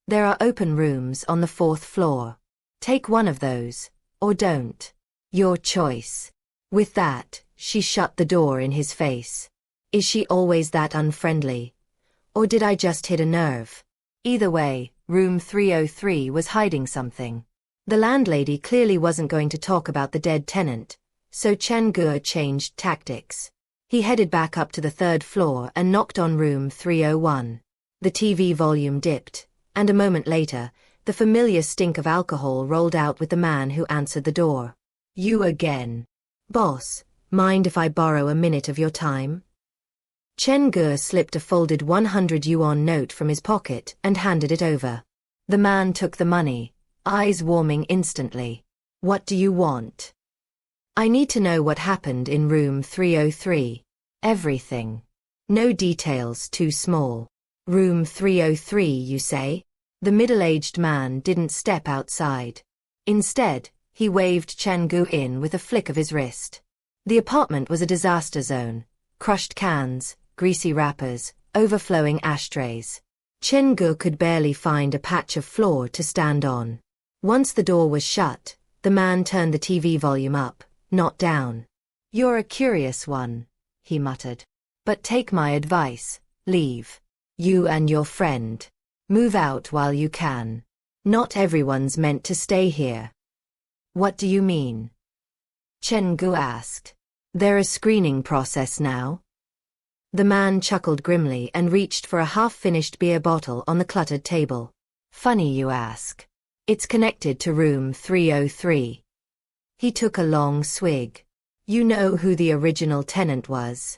There are open rooms on the 4th floor. Take one of those, or don't. Your choice. With that, she shut the door in his face. Is she always that unfriendly? Or did I just hit a nerve? Either way, room 303 was hiding something. The landlady clearly wasn't going to talk about the dead tenant, so Chen Ge changed tactics. He headed back up to the third floor and knocked on room 301. The TV volume dipped, and a moment later, the familiar stink of alcohol rolled out with the man who answered the door. You again. Boss, mind if I borrow a minute of your time? Chen Ge slipped a folded 100 yuan note from his pocket and handed it over. The man took the money, eyes warming instantly. What do you want? I need to know what happened in room 303. Everything. No details too small. Room 303, you say? The middle-aged man didn't step outside. Instead, he waved Chen Ge in with a flick of his wrist. The apartment was a disaster zone. Crushed cans, greasy wrappers, overflowing ashtrays. Chen Ge could barely find a patch of floor to stand on. Once the door was shut, the man turned the TV volume up, not down. You're a curious one, he muttered. But take my advice, leave. You and your friend. Move out while you can. Not everyone's meant to stay here. What do you mean? Chen Ge asked. There a screening process now? The man chuckled grimly and reached for a half-finished beer bottle on the cluttered table. Funny you ask. It's connected to room 303. He took a long swig. You know who the original tenant was?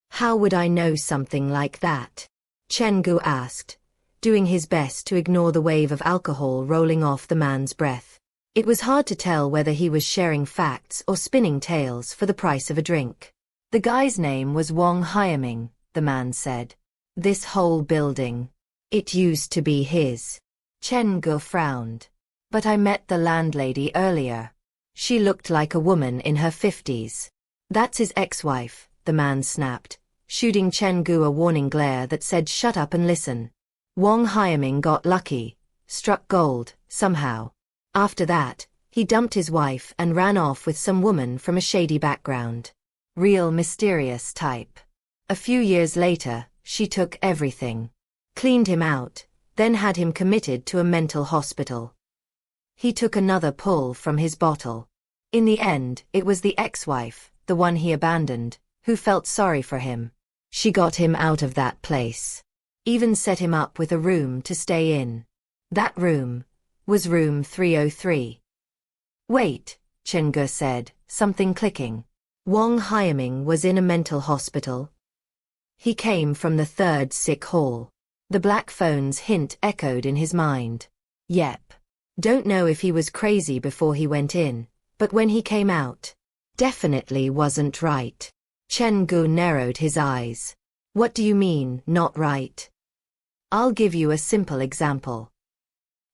How would I know something like that? Chen Ge asked, doing his best to ignore the wave of alcohol rolling off the man's breath. It was hard to tell whether he was sharing facts or spinning tales for the price of a drink. The guy's name was Wang Haiming, the man said. This whole building. It used to be his. Chen Ge frowned. But I met the landlady earlier. She looked like a woman in her 50s. That's his ex-wife, the man snapped, shooting Chen Ge a warning glare that said shut up and listen. Wang Haiming got lucky, struck gold, somehow. After that, he dumped his wife and ran off with some woman from a shady background. Real mysterious type. A few years later, she took everything. Cleaned him out, then had him committed to a mental hospital. He took another pull from his bottle. In the end, it was the ex-wife, the one he abandoned, who felt sorry for him. She got him out of that place. Even set him up with a room to stay in. That room was room 303. Wait, Chen Ge said, something clicking. Wang Haiming was in a mental hospital. He came from the third sick hall. The black phone's hint echoed in his mind. Yep. Don't know if he was crazy before he went in, but when he came out, definitely wasn't right. Chen Ge narrowed his eyes. What do you mean, not right? I'll give you a simple example.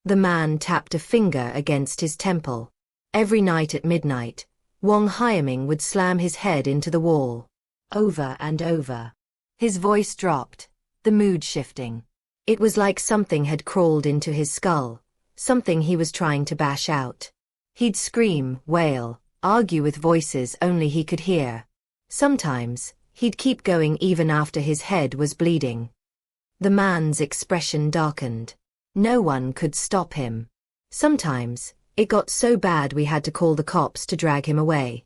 The man tapped a finger against his temple. Every night at midnight, Wang Haiming would slam his head into the wall. Over and over. His voice dropped, the mood shifting. It was like something had crawled into his skull, something he was trying to bash out. He'd scream, wail, argue with voices only he could hear. Sometimes, he'd keep going even after his head was bleeding. The man's expression darkened. No one could stop him. Sometimes, it got so bad we had to call the cops to drag him away.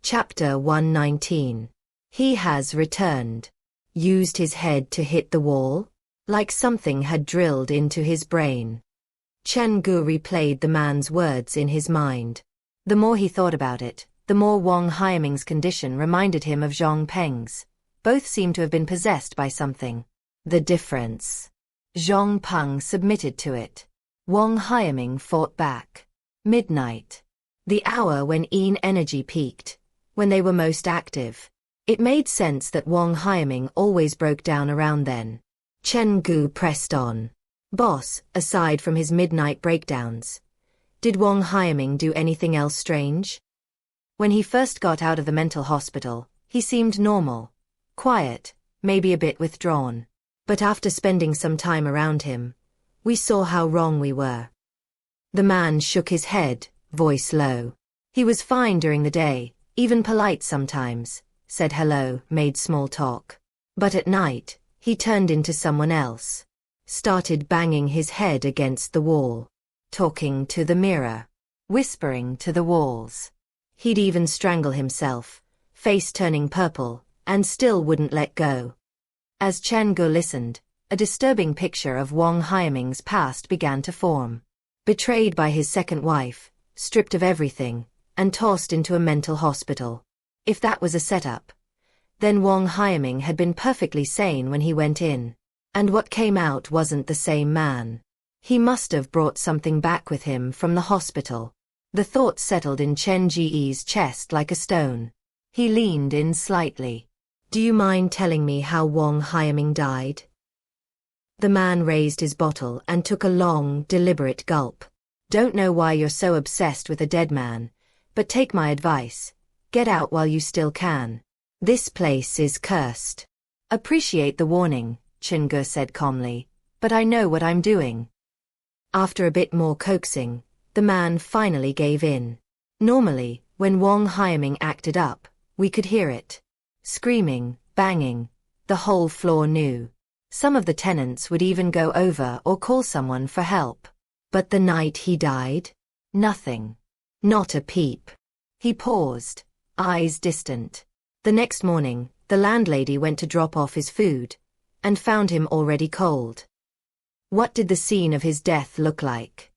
Chapter 119. He has returned. Used his head to hit the wall? Like something had drilled into his brain. Chen Ge replayed the man's words in his mind. The more he thought about it, the more Wang Haiming's condition reminded him of Zhang Peng's. Both seemed to have been possessed by something. The difference. Zhang Peng submitted to it. Wang Haiming fought back. Midnight. The hour when Yin energy peaked. When they were most active. It made sense that Wang Haiming always broke down around then. Chen Ge pressed on. Boss, aside from his midnight breakdowns, did Wang Haiming do anything else strange? When he first got out of the mental hospital, he seemed normal. Quiet, maybe a bit withdrawn. But after spending some time around him, we saw how wrong we were. The man shook his head, voice low. He was fine during the day, even polite sometimes, said hello, made small talk. But at night, he turned into someone else. Started banging his head against the wall. Talking to the mirror. Whispering to the walls. He'd even strangle himself, face turning purple, and still wouldn't let go. As Chen Ge listened, a disturbing picture of Wang Haiming's past began to form. Betrayed by his second wife, stripped of everything, and tossed into a mental hospital. If that was a setup, then Wang Haiming had been perfectly sane when he went in. And what came out wasn't the same man. He must have brought something back with him from the hospital. The thought settled in Chen Ge's chest like a stone. He leaned in slightly. Do you mind telling me how Wang Haiming died? The man raised his bottle and took a long, deliberate gulp. Don't know why you're so obsessed with a dead man, but take my advice. Get out while you still can. This place is cursed. Appreciate the warning, Chen Ge said calmly, but I know what I'm doing. After a bit more coaxing, the man finally gave in. Normally, when Wang Haiming acted up, we could hear it. Screaming, banging, the whole floor knew. Some of the tenants would even go over or call someone for help. But the night he died? Nothing. Not a peep. He paused, eyes distant. The next morning, the landlady went to drop off his food, and found him already cold. What did the scene of his death look like?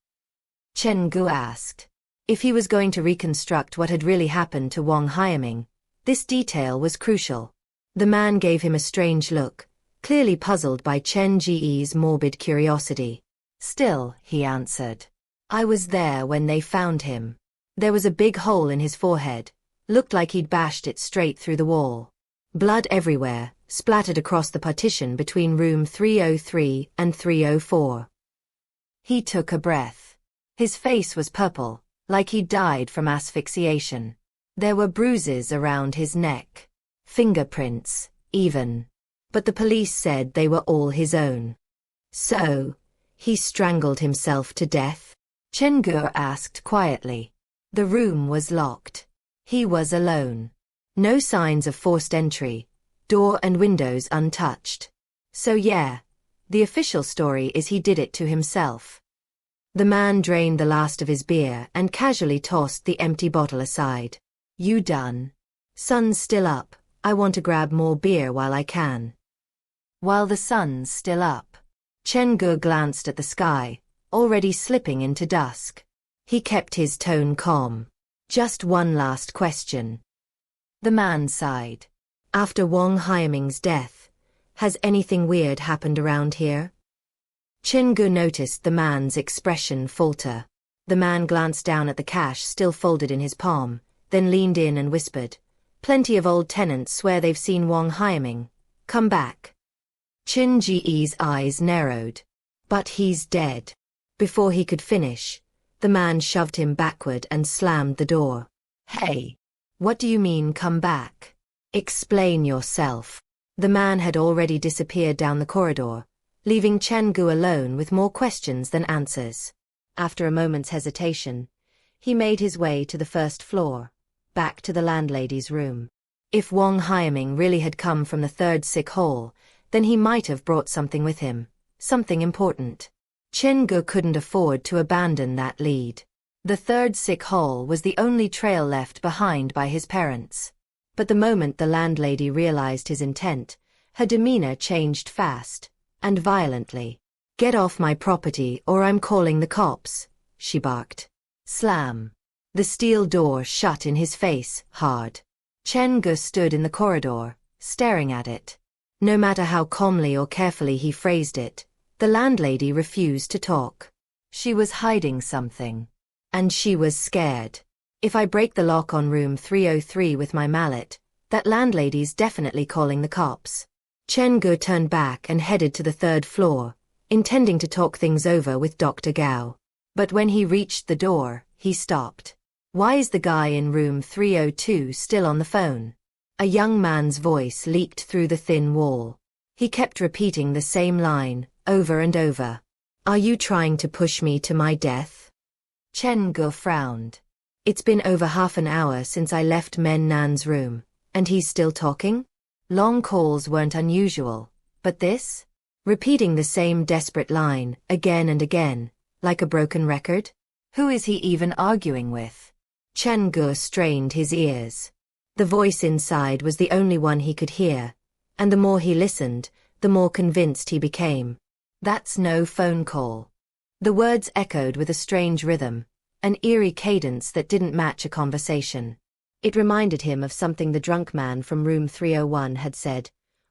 Chen Ge asked. If he was going to reconstruct what had really happened to Wang Haiming, this detail was crucial. The man gave him a strange look, clearly puzzled by Chen Ge's morbid curiosity. Still, he answered. I was there when they found him. There was a big hole in his forehead. Looked like he'd bashed it straight through the wall. Blood everywhere, splattered across the partition between room 303 and 304. He took a breath. His face was purple, like he'd died from asphyxiation. There were bruises around his neck. Fingerprints, even. But the police said they were all his own. So, he strangled himself to death? Chen Ge asked quietly. The room was locked. He was alone. No signs of forced entry, door and windows untouched. So yeah, the official story is he did it to himself. The man drained the last of his beer and casually tossed the empty bottle aside. You done? Sun's still up, I want to grab more beer while I can. While the sun's still up. Chen Ge glanced at the sky, already slipping into dusk. He kept his tone calm. Just one last question. The man sighed. After Wang Haiming's death, has anything weird happened around here? Chen Ge noticed the man's expression falter. The man glanced down at the cash still folded in his palm, then leaned in and whispered, Plenty of old tenants swear they've seen Wang Haiming. Come back. Chen Ge's eyes narrowed. But he's dead. Before he could finish, the man shoved him backward and slammed the door. Hey! What do you mean come back? Explain yourself. The man had already disappeared down the corridor, leaving Chen Ge alone with more questions than answers. After a moment's hesitation, he made his way to the first floor, back to the landlady's room. If Wang Haiming really had come from the third sick hall, then he might have brought something with him, something important. Chen Ge couldn't afford to abandon that lead. The third sick hall was the only trail left behind by his parents. But the moment the landlady realized his intent, her demeanor changed fast, and violently. Get off my property or I'm calling the cops, she barked. Slam. The steel door shut in his face, hard. Chen Ge stood in the corridor, staring at it. No matter how calmly or carefully he phrased it, the landlady refused to talk. She was hiding something. And she was scared. If I break the lock on room 303 with my mallet, that landlady's definitely calling the cops. Chen Ge turned back and headed to the third floor, intending to talk things over with Dr. Gao. But when he reached the door, he stopped. Why is the guy in room 302 still on the phone? A young man's voice leaked through the thin wall. He kept repeating the same line, over and over. Are you trying to push me to my death? Chen Ge frowned. It's been over half an hour since I left Men Nan's room, and he's still talking? Long calls weren't unusual, but this? Repeating the same desperate line, again and again, like a broken record? Who is he even arguing with? Chen Ge strained his ears. The voice inside was the only one he could hear, and the more he listened, the more convinced he became. That's no phone call. The words echoed with a strange rhythm, an eerie cadence that didn't match a conversation. It reminded him of something the drunk man from room 301 had said.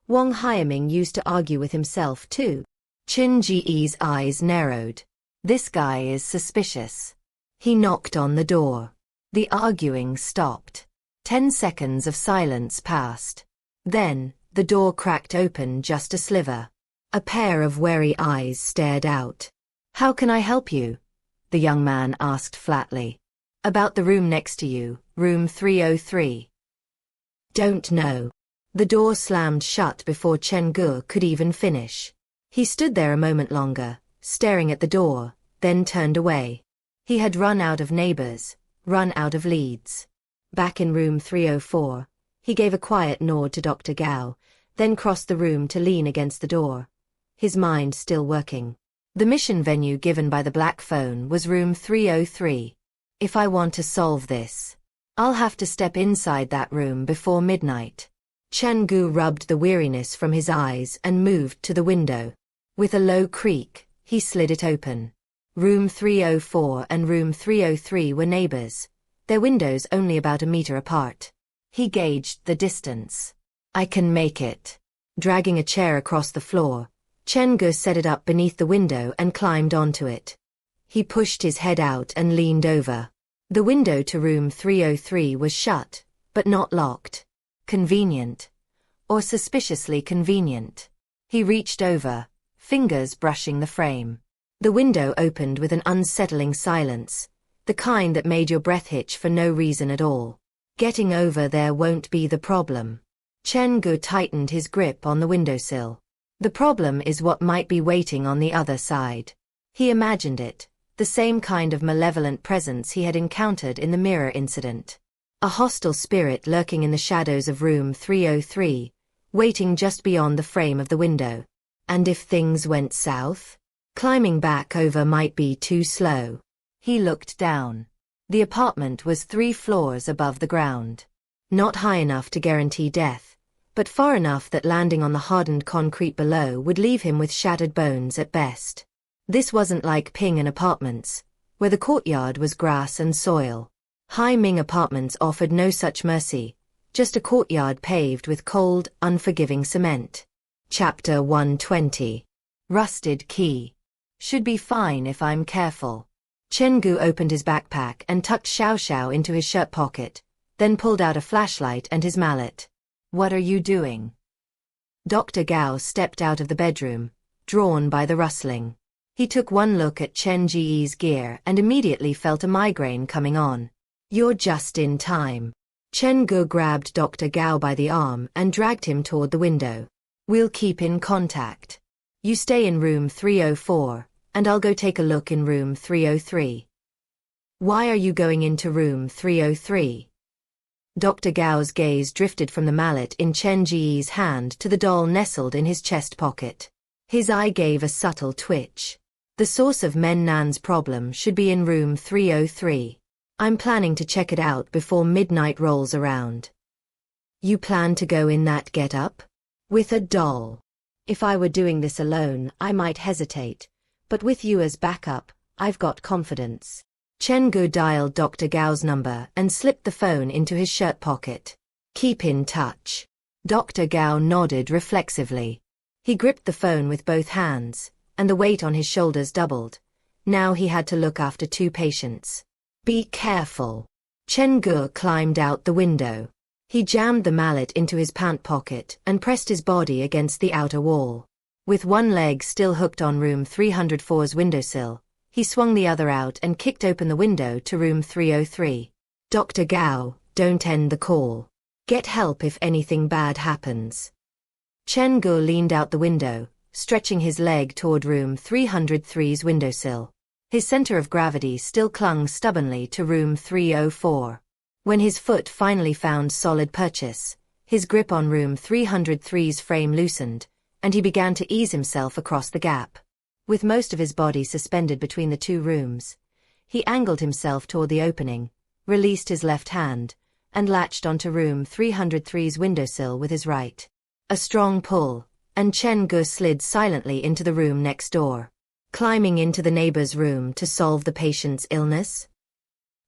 Wang Haiming used to argue with himself too. Chen Ge's eyes narrowed. This guy is suspicious. He knocked on the door. The arguing stopped. 10 seconds of silence passed. Then, the door cracked open just a sliver. A pair of wary eyes stared out. "How can I help you?" the young man asked flatly. "About the room next to you, room 303. "Don't know." The door slammed shut before Chen Ge could even finish. He stood there a moment longer, staring at the door, then turned away. He had run out of neighbors, run out of leads. Back in room 304, he gave a quiet nod to Dr. Gao, then crossed the room to lean against the door, his mind still working. The mission venue given by the black phone was room 303. If I want to solve this, I'll have to step inside that room before midnight. Chen Ge rubbed the weariness from his eyes and moved to the window. With a low creak, he slid it open. Room 304 and room 303 were neighbors, their windows only about a meter apart. He gauged the distance. "I can make it." Dragging a chair across the floor, Chen Ge set it up beneath the window and climbed onto it. He pushed his head out and leaned over. The window to room 303 was shut, but not locked. Convenient. Or suspiciously convenient. He reached over, fingers brushing the frame. The window opened with an unsettling silence, the kind that made your breath hitch for no reason at all. Getting over there won't be the problem. Chen Ge tightened his grip on the windowsill. The problem is what might be waiting on the other side. He imagined it, the same kind of malevolent presence he had encountered in the mirror incident. A hostile spirit lurking in the shadows of room 303, waiting just beyond the frame of the window. And if things went south? Climbing back over might be too slow. He looked down. The apartment was 3 floors above the ground. Not high enough to guarantee death, but far enough that landing on the hardened concrete below would leave him with shattered bones at best. This wasn't like Ping Apartments, where the courtyard was grass and soil. Hai Ming Apartments offered no such mercy, just a courtyard paved with cold, unforgiving cement. Chapter 120. Rusted Key. Should be fine if I'm careful. Chen Ge opened his backpack and tucked Xiao Xiao into his shirt pocket, then pulled out a flashlight and his mallet. "What are you doing?" Dr. Gao stepped out of the bedroom, drawn by the rustling. He took one look at Chen Ge's gear and immediately felt a migraine coming on. "You're just in time." Chen Ge grabbed Dr. Gao by the arm and dragged him toward the window. "We'll keep in contact. You stay in room 304, and I'll go take a look in room 303. "Why are you going into room 303? Dr. Gao's gaze drifted from the mallet in Chen Ge's hand to the doll nestled in his chest pocket. His eye gave a subtle twitch. The source of Men Nan's problem should be in room 303. I'm planning to check it out before midnight rolls around. You plan to go in that get-up? With a doll? If I were doing this alone, I might hesitate. But with you as backup, I've got confidence. Chen Ge dialed Dr. Gao's number and slipped the phone into his shirt pocket. Keep in touch. Dr. Gao nodded reflexively. He gripped the phone with both hands, and the weight on his shoulders doubled. Now he had to look after 2 patients. Be careful. Chen Ge climbed out the window. He jammed the mallet into his pant pocket and pressed his body against the outer wall. With one leg still hooked on room 304's windowsill, he swung the other out and kicked open the window to room 303. Dr. Gao, don't end the call. Get help if anything bad happens. Chen Ge leaned out the window, stretching his leg toward room 303's windowsill. His center of gravity still clung stubbornly to room 304. When his foot finally found solid purchase, his grip on room 303's frame loosened, and he began to ease himself across the gap. With most of his body suspended between the 2 rooms, he angled himself toward the opening, released his left hand, and latched onto room 303's windowsill with his right. A strong pull, and Chen Ge slid silently into the room next door. Climbing into the neighbor's room to solve the patient's illness?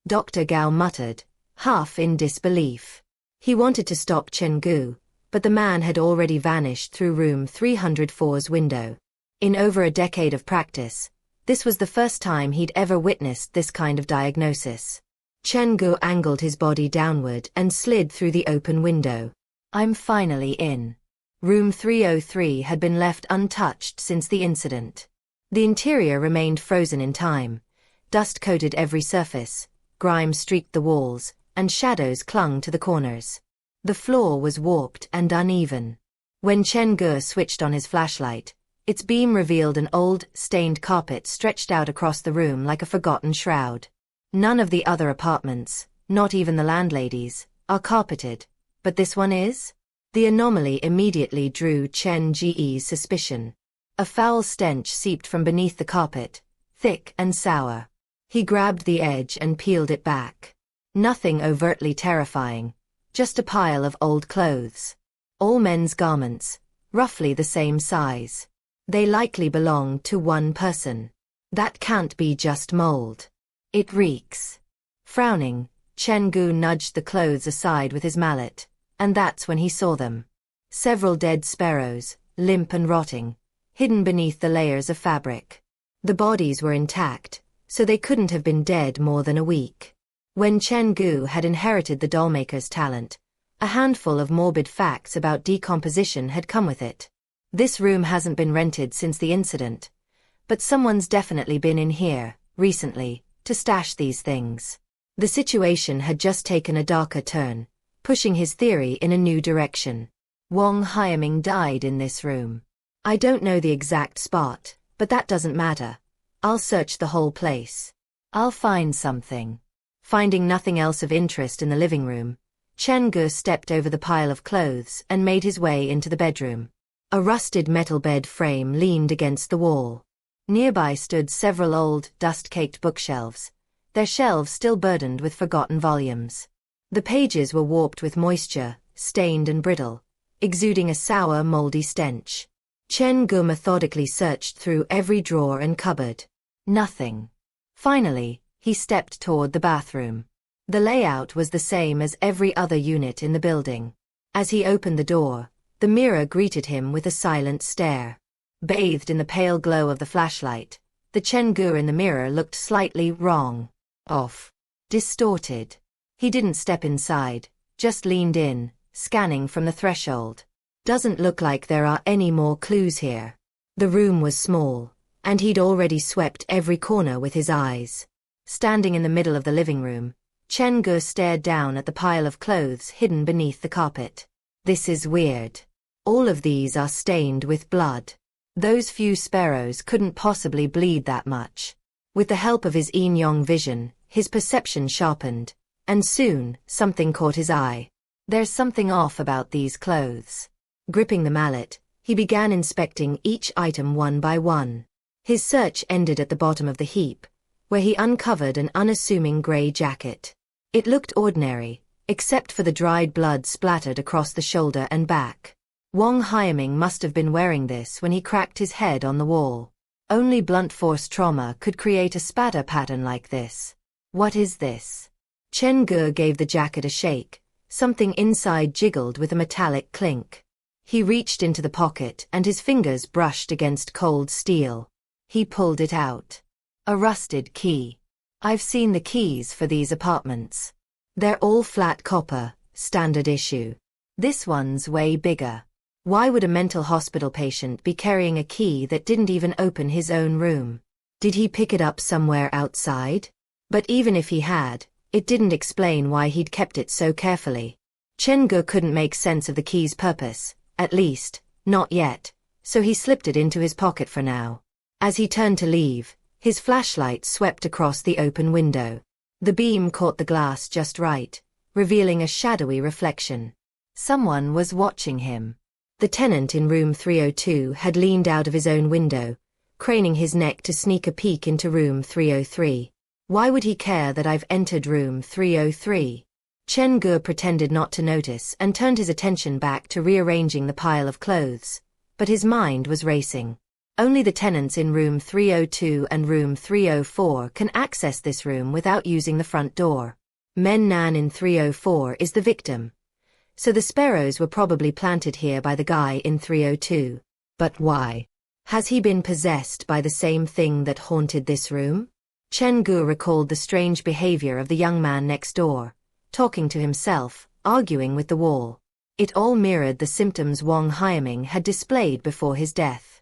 Dr. Gao muttered, half in disbelief. He wanted to stop Chen Ge, but the man had already vanished through room 304's window. In over a decade of practice, this was the first time he'd ever witnessed this kind of diagnosis. Chen Ge angled his body downward and slid through the open window. I'm finally in. Room 303 had been left untouched since the incident. The interior remained frozen in time. Dust coated every surface, grime streaked the walls, and shadows clung to the corners. The floor was warped and uneven. When Chen Ge switched on his flashlight, its beam revealed an old, stained carpet stretched out across the room like a forgotten shroud. None of the other apartments, not even the landlady's, are carpeted, but this one is? The anomaly immediately drew Chen Ge's suspicion. A foul stench seeped from beneath the carpet, thick and sour. He grabbed the edge and peeled it back. Nothing overtly terrifying, just a pile of old clothes. All men's garments, roughly the same size. They likely belonged to one person. That can't be just mold. It reeks. Frowning, Chen Ge nudged the clothes aside with his mallet, and that's when he saw them. Several dead sparrows, limp and rotting, hidden beneath the layers of fabric. The bodies were intact, so they couldn't have been dead more than a week. When Chen Ge had inherited the dollmaker's talent, a handful of morbid facts about decomposition had come with it. This room hasn't been rented since the incident, but someone's definitely been in here, recently, to stash these things. The situation had just taken a darker turn, pushing his theory in a new direction. Wang Haiming died in this room. I don't know the exact spot, but that doesn't matter. I'll search the whole place. I'll find something. Finding nothing else of interest in the living room, Chen Ge stepped over the pile of clothes and made his way into the bedroom. A rusted metal bed frame leaned against the wall. Nearby stood several old, dust-caked bookshelves, their shelves still burdened with forgotten volumes. The pages were warped with moisture, stained and brittle, exuding a sour, moldy stench. Chen Ge methodically searched through every drawer and cupboard. Nothing. Finally, he stepped toward the bathroom. The layout was the same as every other unit in the building. As he opened the door, the mirror greeted him with a silent stare. Bathed in the pale glow of the flashlight, the Chen Ge in the mirror looked slightly wrong, off, distorted. He didn't step inside, just leaned in, scanning from the threshold. Doesn't look like there are any more clues here. The room was small, and he'd already swept every corner with his eyes. Standing in the middle of the living room, Chen Ge stared down at the pile of clothes hidden beneath the carpet. This is weird. All of these are stained with blood. Those few sparrows couldn't possibly bleed that much. With the help of his yin-yang vision, his perception sharpened, and soon, something caught his eye. There's something off about these clothes. Gripping the mallet, he began inspecting each item one by one. His search ended at the bottom of the heap, where he uncovered an unassuming gray jacket. It looked ordinary, except for the dried blood splattered across the shoulder and back. Wang Haiming must have been wearing this when he cracked his head on the wall. Only blunt force trauma could create a spatter pattern like this. What is this? Chen Ge gave the jacket a shake. Something inside jiggled with a metallic clink. He reached into the pocket and his fingers brushed against cold steel. He pulled it out. A rusted key. I've seen the keys for these apartments. They're all flat copper, standard issue. This one's way bigger. Why would a mental hospital patient be carrying a key that didn't even open his own room? Did he pick it up somewhere outside? But even if he had, it didn't explain why he'd kept it so carefully. Chen Ge couldn't make sense of the key's purpose, at least, not yet, so he slipped it into his pocket for now. As he turned to leave, his flashlight swept across the open window. The beam caught the glass just right, revealing a shadowy reflection. Someone was watching him. The tenant in room 302 had leaned out of his own window, craning his neck to sneak a peek into room 303. Why would he care that I've entered room 303? Chen Ge pretended not to notice and turned his attention back to rearranging the pile of clothes, but his mind was racing. Only the tenants in room 302 and room 304 can access this room without using the front door. Men Nan in 304 is the victim. So the sparrows were probably planted here by the guy in 302. But why? Has he been possessed by the same thing that haunted this room? Chen Ge recalled the strange behavior of the young man next door, talking to himself, arguing with the wall. It all mirrored the symptoms Wang Haiming had displayed before his death.